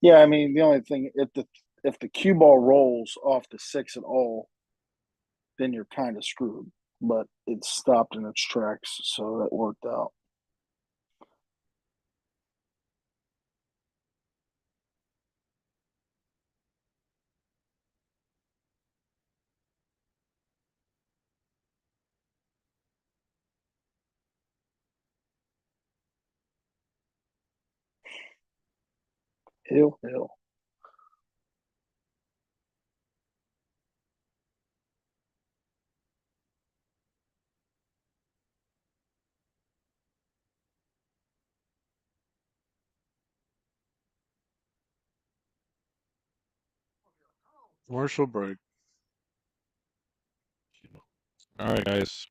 yeah. I mean, the only thing, if the cue ball rolls off the 6 at all, then you're kind of screwed. But it stopped in its tracks, so that worked out. Hill. Commercial break. All right, guys.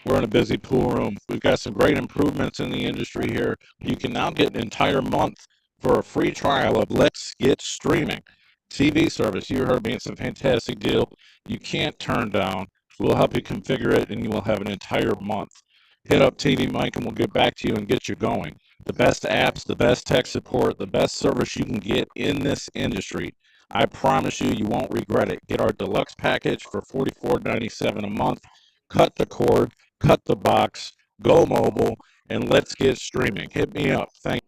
We're in a busy pool room. We've got some great improvements in the industry here. You can now get an entire month for a free trial of Let's Get Streaming. TV service. You heard me. It's a fantastic deal. You can't turn down. We'll help you configure it, and you will have an entire month. Hit up TV Mike, and we'll get back to you and get you going. The best apps, the best tech support, the best service you can get in this industry. I promise you, you won't regret it. Get our deluxe package for $44.97 a month. Cut the cord, cut the box, go mobile, and let's get streaming. Hit me up. Thank you.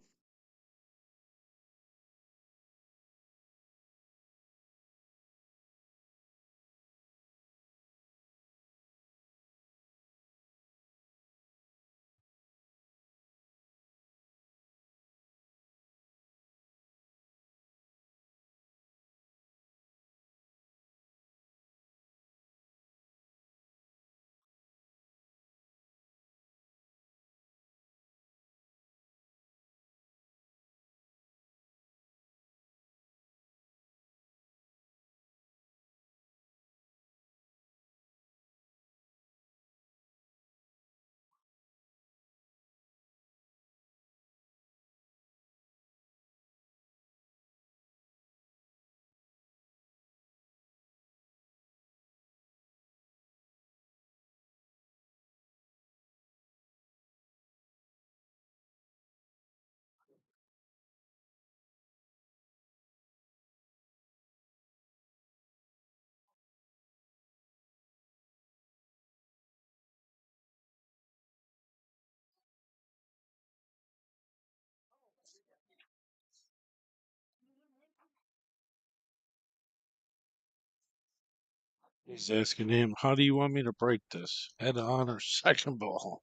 He's asking him, how do you want me to break this? Head on or second ball?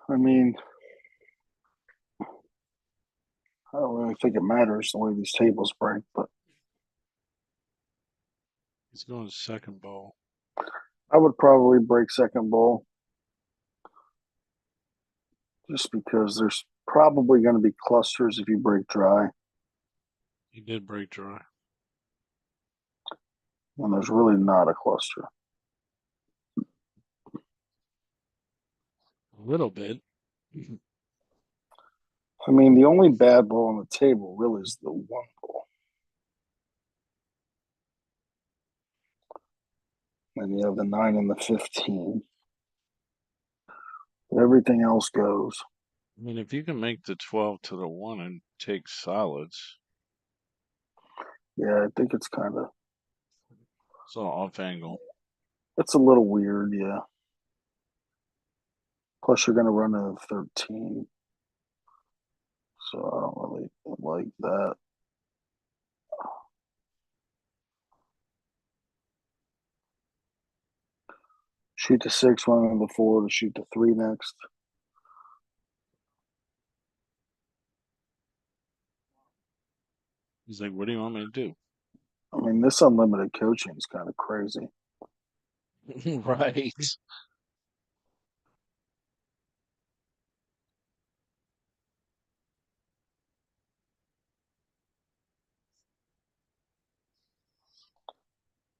I mean, I don't really think it matters the way these tables break, but He's going second ball. I would probably break second ball just because there's probably going to be clusters if you break dry, He did break dry. and there's really not a cluster. A little bit. I mean, the only bad ball on the table really is the one ball. And you have the 9 and the 15. Everything else goes. I mean, if you can make the 12 to the 1 and take solids, Yeah, I think it's kind of, it's all off angle. it's a little weird, yeah. Plus, you're going to run a 13. So I don't really like that. Shoot the 6, one on the 4 to shoot the 3 next. He's like, what do you want me to do? I mean, this unlimited coaching is kind of crazy. Right.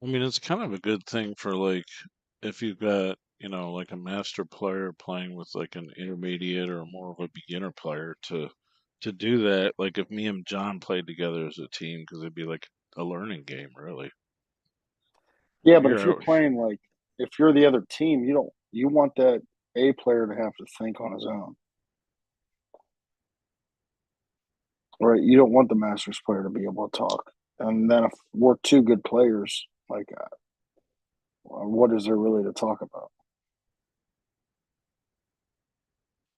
I mean, it's kind of a good thing for like if you've got, like a master player playing with like an intermediate or more of a beginner player to do that. Like if me and John played together as a team, because it'd be like a learning game, really. Yeah, but if You're you're out. playing like, if you're the other team, you want that A player to have to think on his own. Right? You don't want the Masters player to be able to talk. And then if we're two good players, like, what is there really to talk about?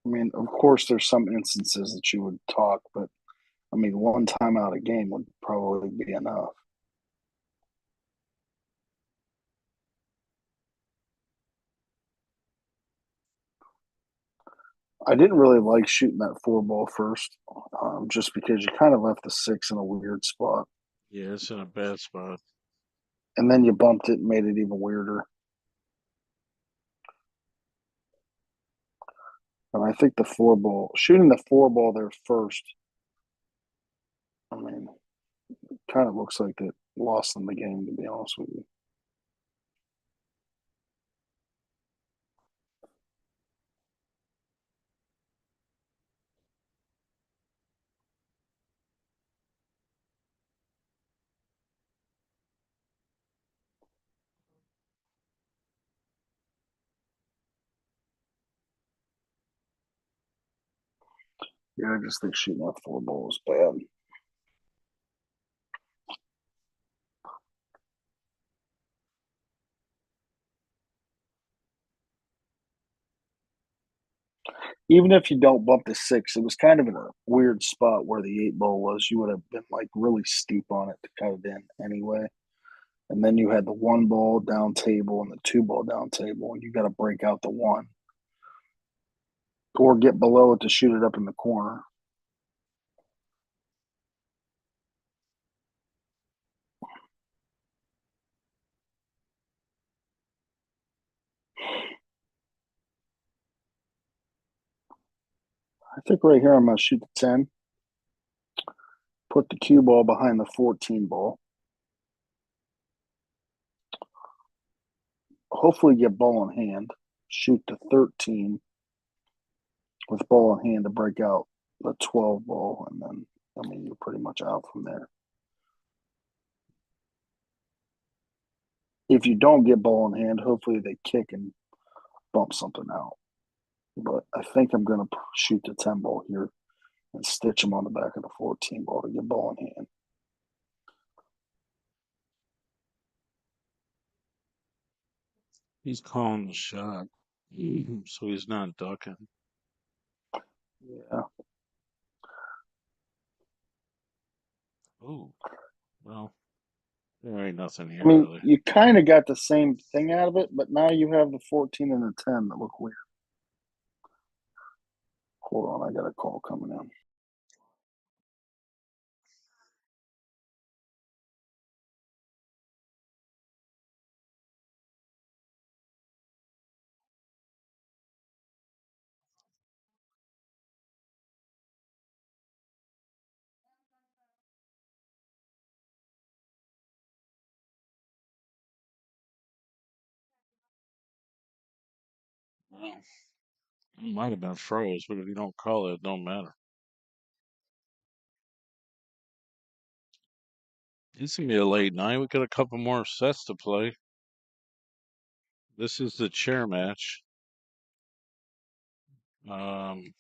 I mean, of course, there's some instances that you would talk, but I mean, one time out of game would probably be enough. I didn't really like shooting that 4 ball first, just because you kind of left the 6 in a weird spot. Yeah, it's in a bad spot. And then you bumped it and made it even weirder. And I think shooting the 4 ball there first, I mean, kind of looks like it lost them the game, to be honest with you. Yeah, I just think shooting that 4 ball is bad. Even if you don't bump the 6, it was kind of in a weird spot where the 8 ball was. You would have been like really steep on it to cut it in anyway. And then you had the 1 ball down table and the 2 ball down table, and you got to break out the 1 or get below it to shoot it up in the corner. I think right here I'm going to shoot the 10, put the cue ball behind the 14 ball. Hopefully get ball in hand, shoot the 13 with ball in hand to break out the 12 ball, and then, I mean, you're pretty much out from there. If you don't get ball in hand, hopefully they kick and bump something out. But I think I'm going to shoot the 10 ball here and stitch him on the back of the 14 ball to get ball in hand. He's calling the shot, so he's not ducking. Yeah. Oh, well, there ain't nothing here, I mean, really. you kind of got the same thing out of it, but now you have the 14 and the 10 that look weird. Hold on, I got a call coming in. Well, it might have been froze, but if you don't call it, it don't matter. It's gonna be a late night. We got a couple more sets to play. This is the chair match. Um,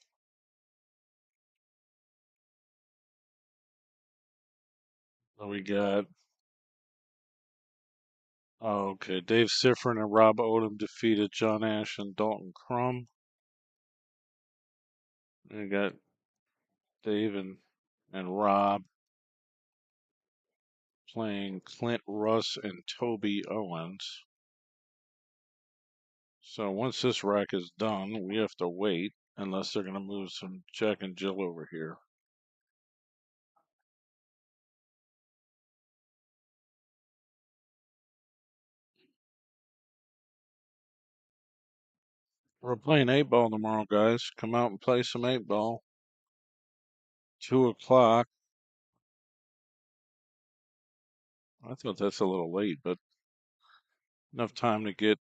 so we got. Oh, okay. Dave Siffrin and Rob Odom defeated John Ash and Dalton Crum. We got Dave and Rob playing Clint Russ and Toby Owens. So once this rack is done, we have to wait unless they're going to move some Jack and Jill over here. We're playing 8 ball tomorrow, guys. Come out and play some 8 ball. 2 o'clock. I thought that's a little late, but enough time to get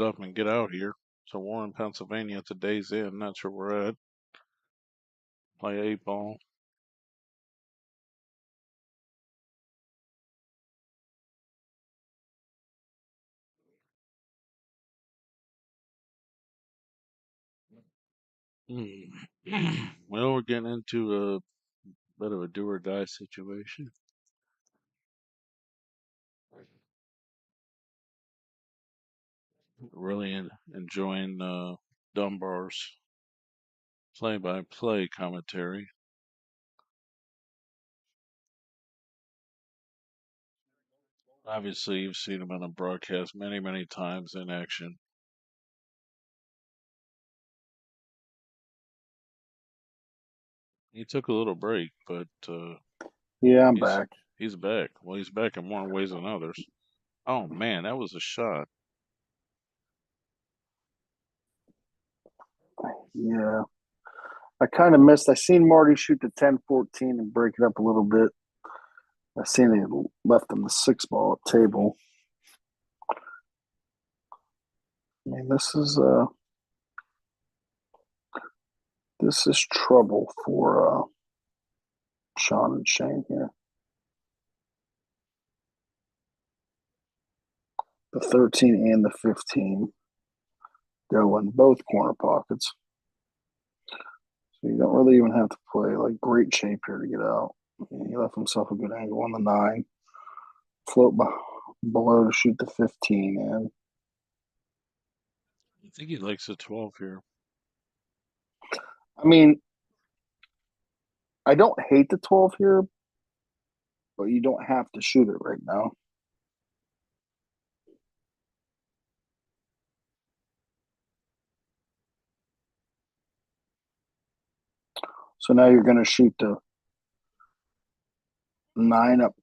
up and get out here. So Warren, Pennsylvania at the Days Inn. That's where we're at. Play 8 ball. Well, we're getting into a bit of a do or die situation. Really enjoying Dunbar's play-by-play commentary. Obviously, you've seen him on a broadcast many, many times in action. He took a little break, but Yeah, I'm back. He's back. Well, he's back in more ways than others. Oh man, that was a shot. Yeah. I kind of missed. I seen Marty shoot the 10-14 and break it up a little bit. I seen he left him the 6 ball at table. I mean, this is trouble for Sean and Shane here. The 13 and the 15 go in both corner pockets. So So you don't really even have to play like great shape here to get out. He left himself a good angle on the 9. Float below to shoot the 15 in. I think he likes a 12 here. I mean, I don't hate the 12 here, but you don't have to shoot it right now. So now you're going to shoot the 9 up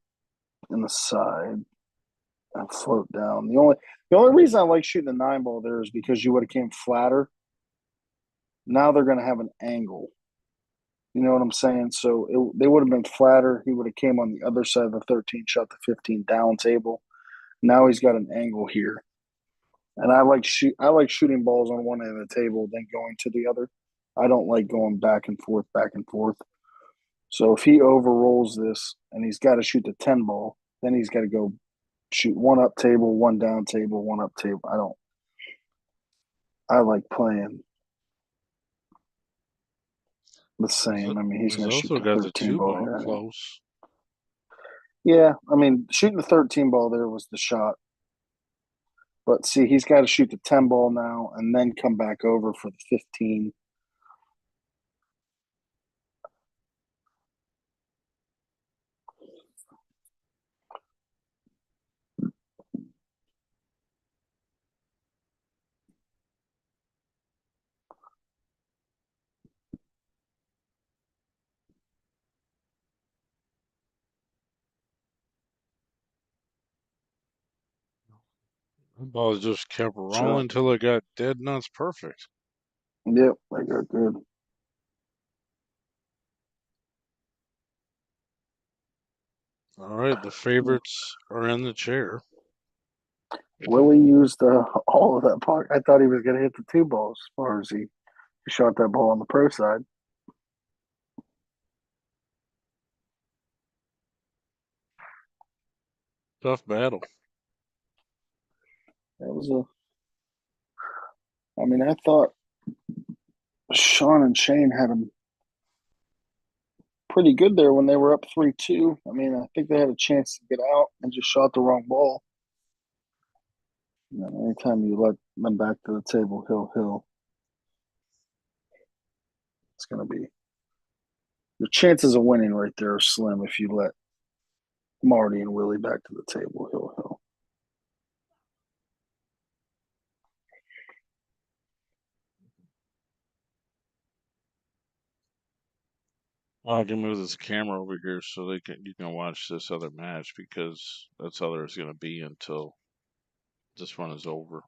in the side and float down. The only reason I like shooting the 9 ball there is because you would have came flatter. Now they're going to have an angle. You know what I'm saying? So they would have been flatter. He would have came on the other side of the 13, shot the 15 down table. Now he's got an angle here. And I like shooting balls on one end of the table, then going to the other. I don't like going back and forth, back and forth. So if he overrolls this and he's got to shoot the 10 ball, then he's got to go shoot one up table, one down table, one up table. I like playing the same. I mean, he's going to shoot also the got the 13 2 ball ball here. close. Yeah, I mean, shooting the 13 ball there was the shot. But see, he's got to shoot the 10 ball now and then come back over for the 15. The ball just kept rolling Shot. until it got dead nuts perfect. Yep, they got good. All right, the favorites are in the chair. Willie used all of that puck. I thought he was going to hit the 2 balls as far as he shot that ball on the pro side. Tough battle. I mean, I thought Sean and Shane had him pretty good there when they were up 3-2. I mean, I think they had a chance to get out and just shot the wrong ball. You know, anytime you let them back to the table, hill, it's going to be your chances of winning right there are slim if you let Marty and Willie back to the table, hill. I can move this camera over here so you can watch this other match because that's how there's going to be until this one is over.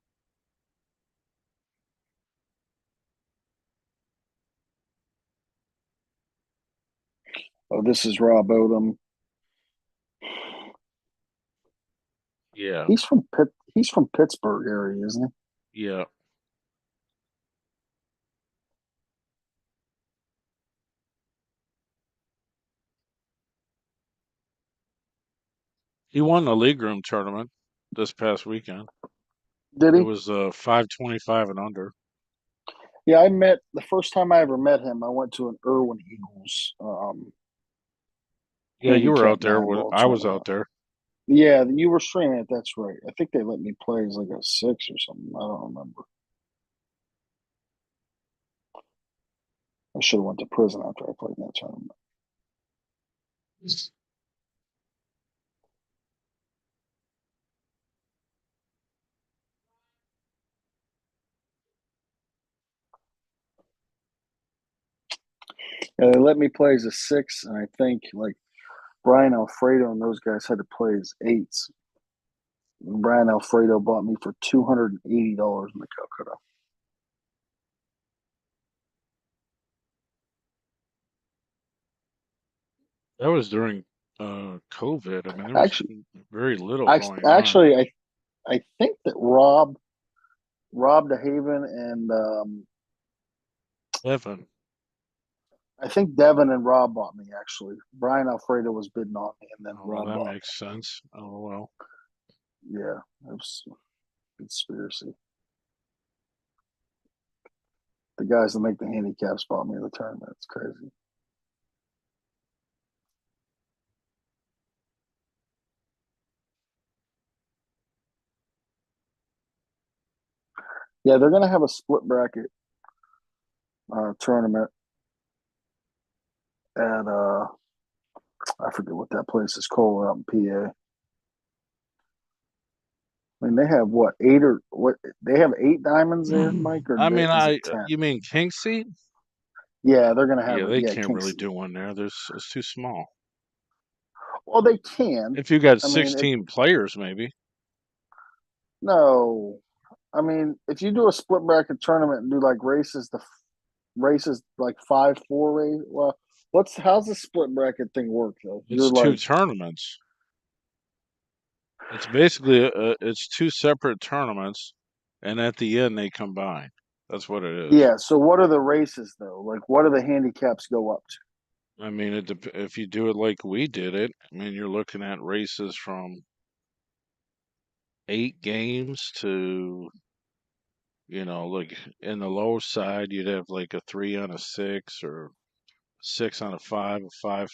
Oh, this is Rob Odom. Yeah. He's from Pittsburgh area, isn't he? Yeah. He won the league room tournament this past weekend. Did he? It was 525 and under. Yeah, the first time I ever met him, I went to an Irwin Eagles. Yeah, you were out there. I was tournament. out there. Yeah, you were streaming it. That's right. I think they let me play as like a 6 or something. I don't remember. I should have went to prison after I played in that tournament. Yeah, they let me play as a 6, and I think like Brian Alfredo and those guys had to play as 8s. And Brian Alfredo bought me for $280 in the Calcutta. That was during COVID. I mean, there was very little going on. Actually, I think that Rob DeHaven and Devin. I think Devin and Rob bought me, actually. Brian Alfredo was bidding on me, and then Rob that bought makes sense. Oh, well. Yeah, it was a conspiracy. The guys that make the handicaps bought me the tournament. It's crazy. Yeah, they're gonna have a split bracket tournament at I forget what that place is called out in PA. I mean, they have what 8 or what? They have 8 diamonds there, Mike, or I mean, is it 10? you mean king seat? Yeah, they're gonna have Yeah, it. they Yeah, can't king really seat. do one there. It's too small. Well, they can. If you got I mean, 16 players, maybe. no. I mean, if you do a split bracket tournament and do like races like 5-4 race. Well, how's the split bracket thing work though? It's You're two like, tournaments. It's basically it's two separate tournaments, and at the end they combine. That's what it is. yeah. So what are the races though? Like, what do the handicaps go up to? I mean, if you do it like we did it, I mean, you're looking at races from 8 games to, like in the low side, you'd have like a 3 on a 6 or 6 on a 5, a 5,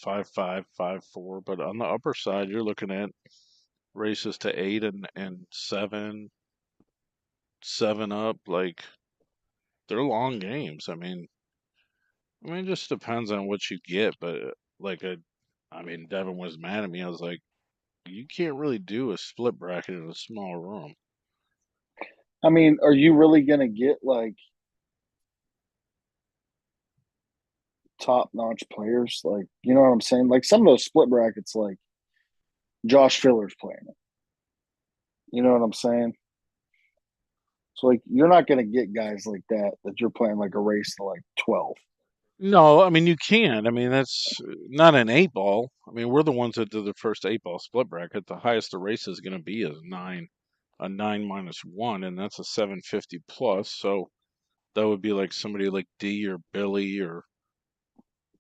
5, 5, 5, 4. But on the upper side, you're looking at races to 8 and 7, 7 up. Like they're long games. I mean, it just depends on what you get. But I mean, Devin was mad at me. I was like, you can't really do a split bracket in a small room. I mean, are you really gonna get like top notch players? Like, you know what I'm saying? Like some of those split brackets, like Josh Filler's playing it. You know what I'm saying? So like, you're not gonna get guys like that you're playing like a race to like 12. No, I mean you can. I mean that's not an 8 ball. I mean we're the ones that did the first 8 ball split bracket. The highest the race is going to be is 9, a 9 - 1, and that's a 750 plus. So that would be like somebody like D or Billy or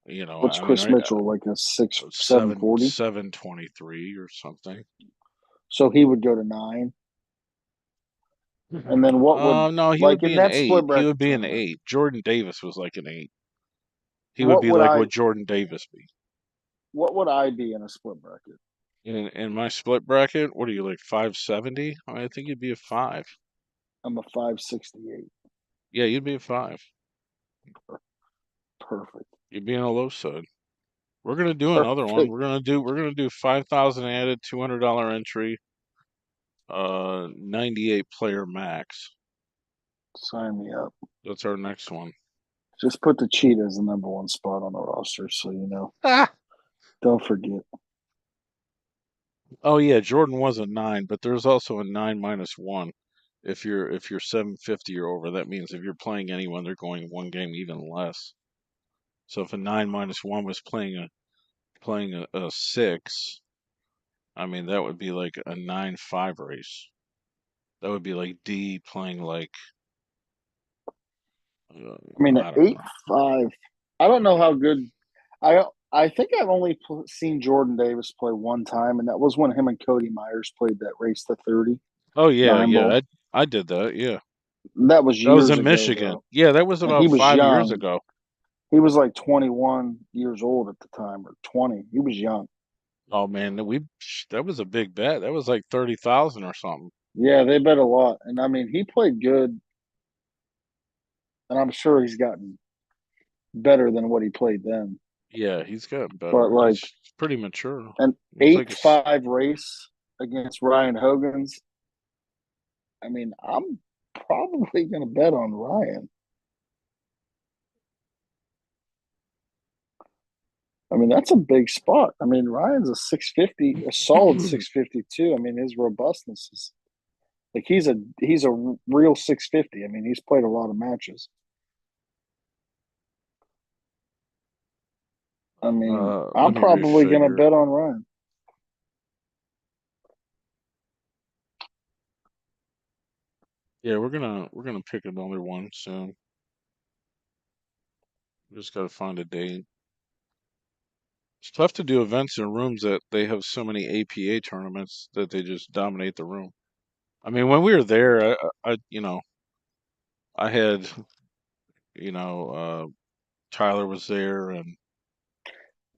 What's I mean Chris I Mitchell like a six seven seven forty? 723 or something. So he would go to 9. And then what would No, he would like be in an that split 8. He would bracket be an tournament? 8. Jordan Davis was like an 8. He would What be would like I what Jordan Davis be. what would I be in a split bracket? In my split bracket, what are you like 570? I think you'd be a 5. I'm a 568. Yeah, you'd be a 5. Perfect. You'd be in a low side. We're gonna do another one. Perfect. We're gonna do 5,000 added, $200 entry, 98 player max. Sign me up. That's our next one. Just put the cheat as the number 1 spot on the roster, so you know. Ah! Don't forget. Oh yeah, Jordan was a 9, but there's also a 9 - 1. If you're 750 or over, that means if you're playing anyone, they're going 1 game even less. So if a 9 - 1 was playing a 6, I mean that would be like a 9-5 race. That would be like D playing like I mean, an I don't know. 8-5. I don't know how good. I think I've only seen Jordan Davis play one time, and that was when him and Cody Myers played that race to 30 Oh yeah, 9 ball. I did that. Yeah, That was that was years in ago, Michigan. though, Yeah, that was and he about was 5 years young. ago. He was like 21 years old at the time, or 20. He was young. Oh man, that was a big bet. That was like 30,000 or something. Yeah, they bet a lot, and I mean, he played good, and I'm sure he's gotten better than what he played then. Yeah, he's gotten But better. like He's pretty mature. an He's like 8-5 race against Ryan Hogan's, I mean, I'm probably going to bet on Ryan. I mean, that's a big spot. I mean, Ryan's a 650, a solid 652. I mean, his robustness is like he's a real 650. I mean, he's played a lot of matches. I mean, I'm let me probably going to refigure. bet on Ryan. Yeah, we're gonna pick another one soon. Just gotta find a date. It's tough to do events in rooms that they have so many APA tournaments that they just dominate the room. I mean, when we were there, I I had Tyler was there, and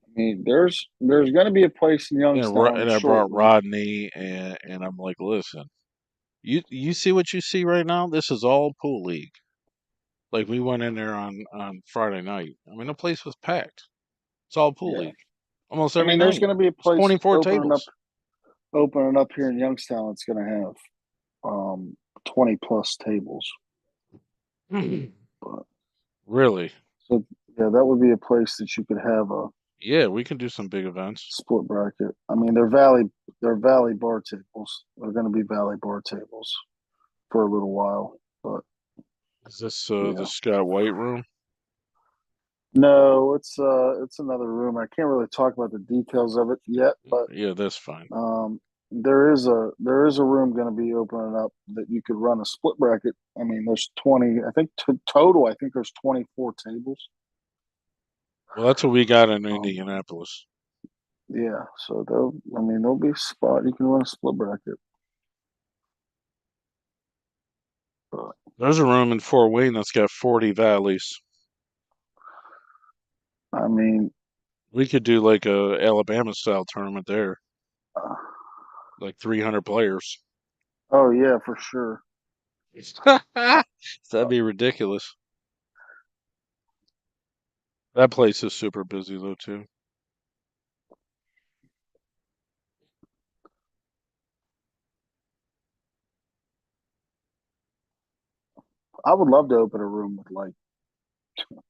I mean, there's going to be a place in Youngstown and I brought shortly. Rodney, and I'm like, listen, you see what you see right now? This is all pool league. Like we went in there on Friday night. I mean, the place was packed. It's all pool Yeah, league almost I every mean, there's night. going to be a It's place 24 tables. opening up here in Youngstown. It's going to have 20 plus tables. But, Really? so yeah, that would be a place that you could have a Yeah, we can do some big events. split bracket. I mean, they're valley bar tables. They're going to be valley bar tables for a little while. But Is this yeah, the Scott White room? no, it's another room. I can't really talk about the details of it yet, but Yeah, that's fine. there is a room going to be opening up that you could run a split bracket. I mean, there's 20. I think total. I think there's 24 tables. Well, that's what we got in Um, Indianapolis. yeah, so there'll be a spot you can run a split bracket. But There's a room in Fort Wayne that's got 40 valleys. I mean, We could do like a Alabama style tournament there, uh, like 300 players. oh yeah, for sure. That'd be ridiculous. That place is super busy though too. I would love to open a room with like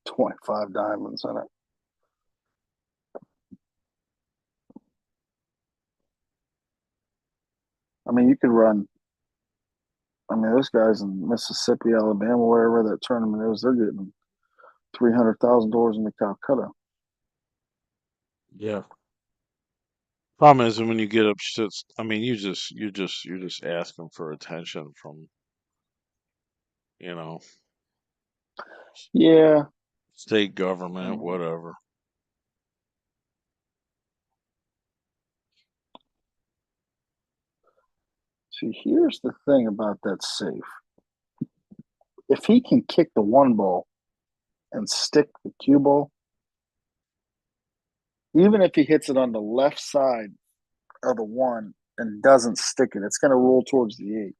25 diamonds in it. I mean, you could run. I mean, those guys in Mississippi, Alabama, wherever that tournament is, they're getting $300,000 into Calcutta. Yeah. Problem is when you get up, I mean, you're just asking for attention from you know Yeah. state I government, mean, whatever. see, here's the thing about that safe. If he can kick the one ball and stick the cue ball, even if he hits it on the left side of the one and doesn't stick it, it's going to roll towards the eight.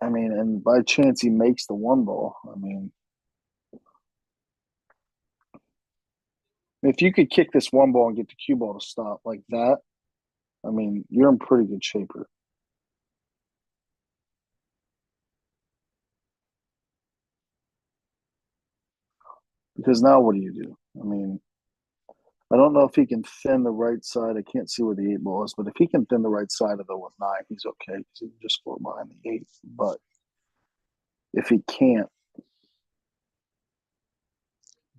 I mean, and by chance he makes the one ball. I mean, if you could kick this one ball and get the cue ball to stop like that, I mean, you're in pretty good shape here. Because now what do you do? I mean, I don't know if he can thin the right side. I can't see where the eight ball is, but if he can thin the right side of the with nine, he's okay because he can just float behind the eight. But if he can't,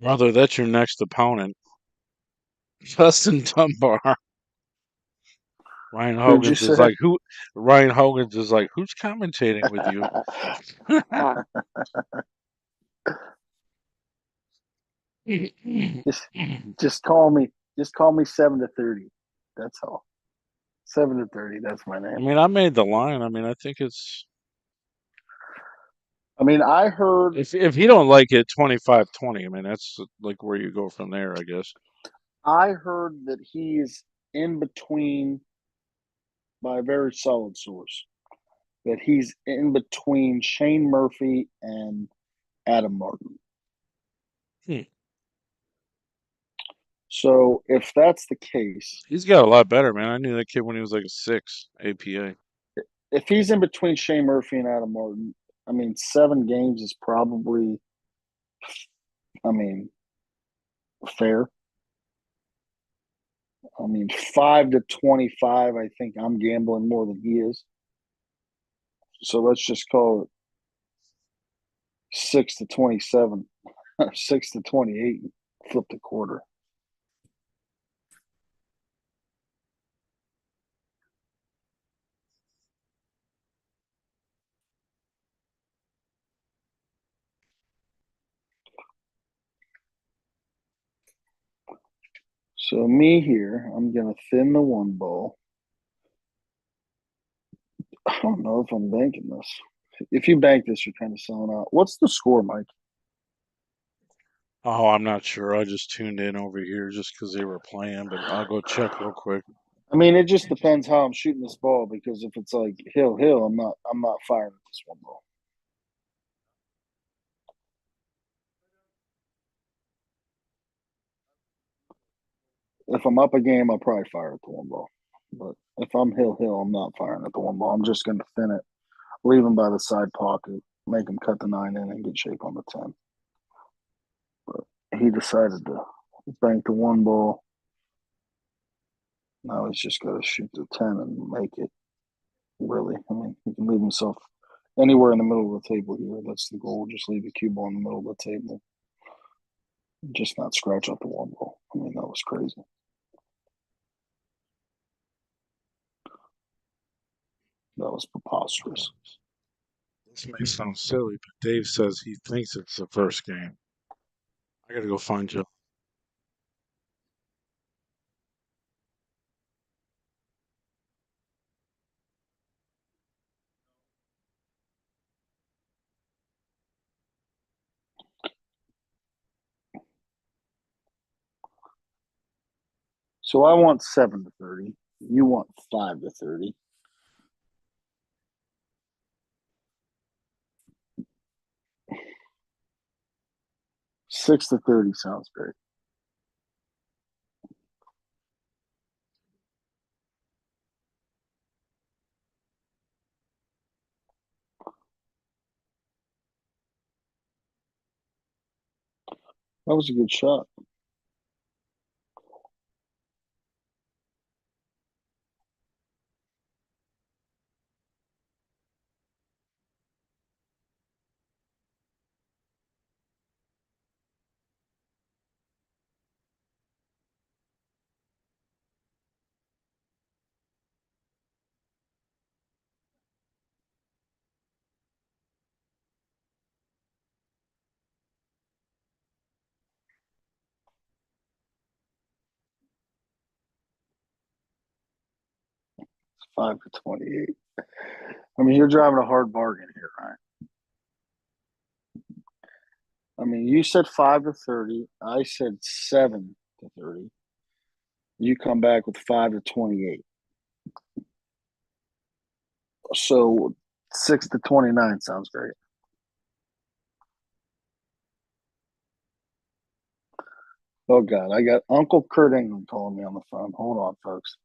Brother, that's your next opponent, Justin Dunbar. Ryan who'd you Hogan's is say? like who? Ryan Hogan's is like who's commentating with you? just, just call me 7-30. That's all. 7-30. That's my I name. mean, I made the line. I mean, I think it's I mean, I heard, if you don't like it, 25-20. I mean, that's like where you go from there, I guess. that he's in between by a very solid source. That he's in between Shane Murphy and Adam Martin. Hmm. So if that's the case, He's got a lot better, man. I knew that kid when he was like a 6 APA. if he's in between Shane Murphy and Adam Martin, I mean, 7 games is probably, I mean, fair. I mean, 5-25, I think I'm gambling more than he is. So let's just call it 6-27, 6-28, flip the quarter. So me here, I'm gonna thin the one ball. I don't know if I'm banking this. If you bank this, you're kind of selling out. What's the score, Mike? Oh, I'm not sure. I just tuned in over here just because they were playing, but I'll go check real quick. I mean, it just depends how I'm shooting this ball because if it's like hill, I'm not firing at this one ball. If I'm up a game, I'll probably fire at the one ball. But if I'm hill, I'm not firing at the one ball. I'm just going to thin it, leave him by the side pocket, make him cut the 9 in and get shape on the 10. But he decided to bank the one ball. Now he's just got to shoot the 10 and make it. Really, I mean, he can leave himself anywhere in the middle of the table here. That's the goal. Just leave the cue ball in the middle of the table. Just not scratch out the one ball. I mean, that was crazy. That was preposterous. This may sound silly, but Dave says he thinks it's the first game. I gotta go find Joe. So I want 7-30. You want 5-30. 6-30 sounds great. That was a good shot. It's 5-28. I mean, you're driving a hard bargain here, right? I mean, you said 5-30. I said 7-30. You come back with 5-28. So 6-29 sounds great. Oh God, I got Uncle Kurt England calling me on the phone. Hold on, folks.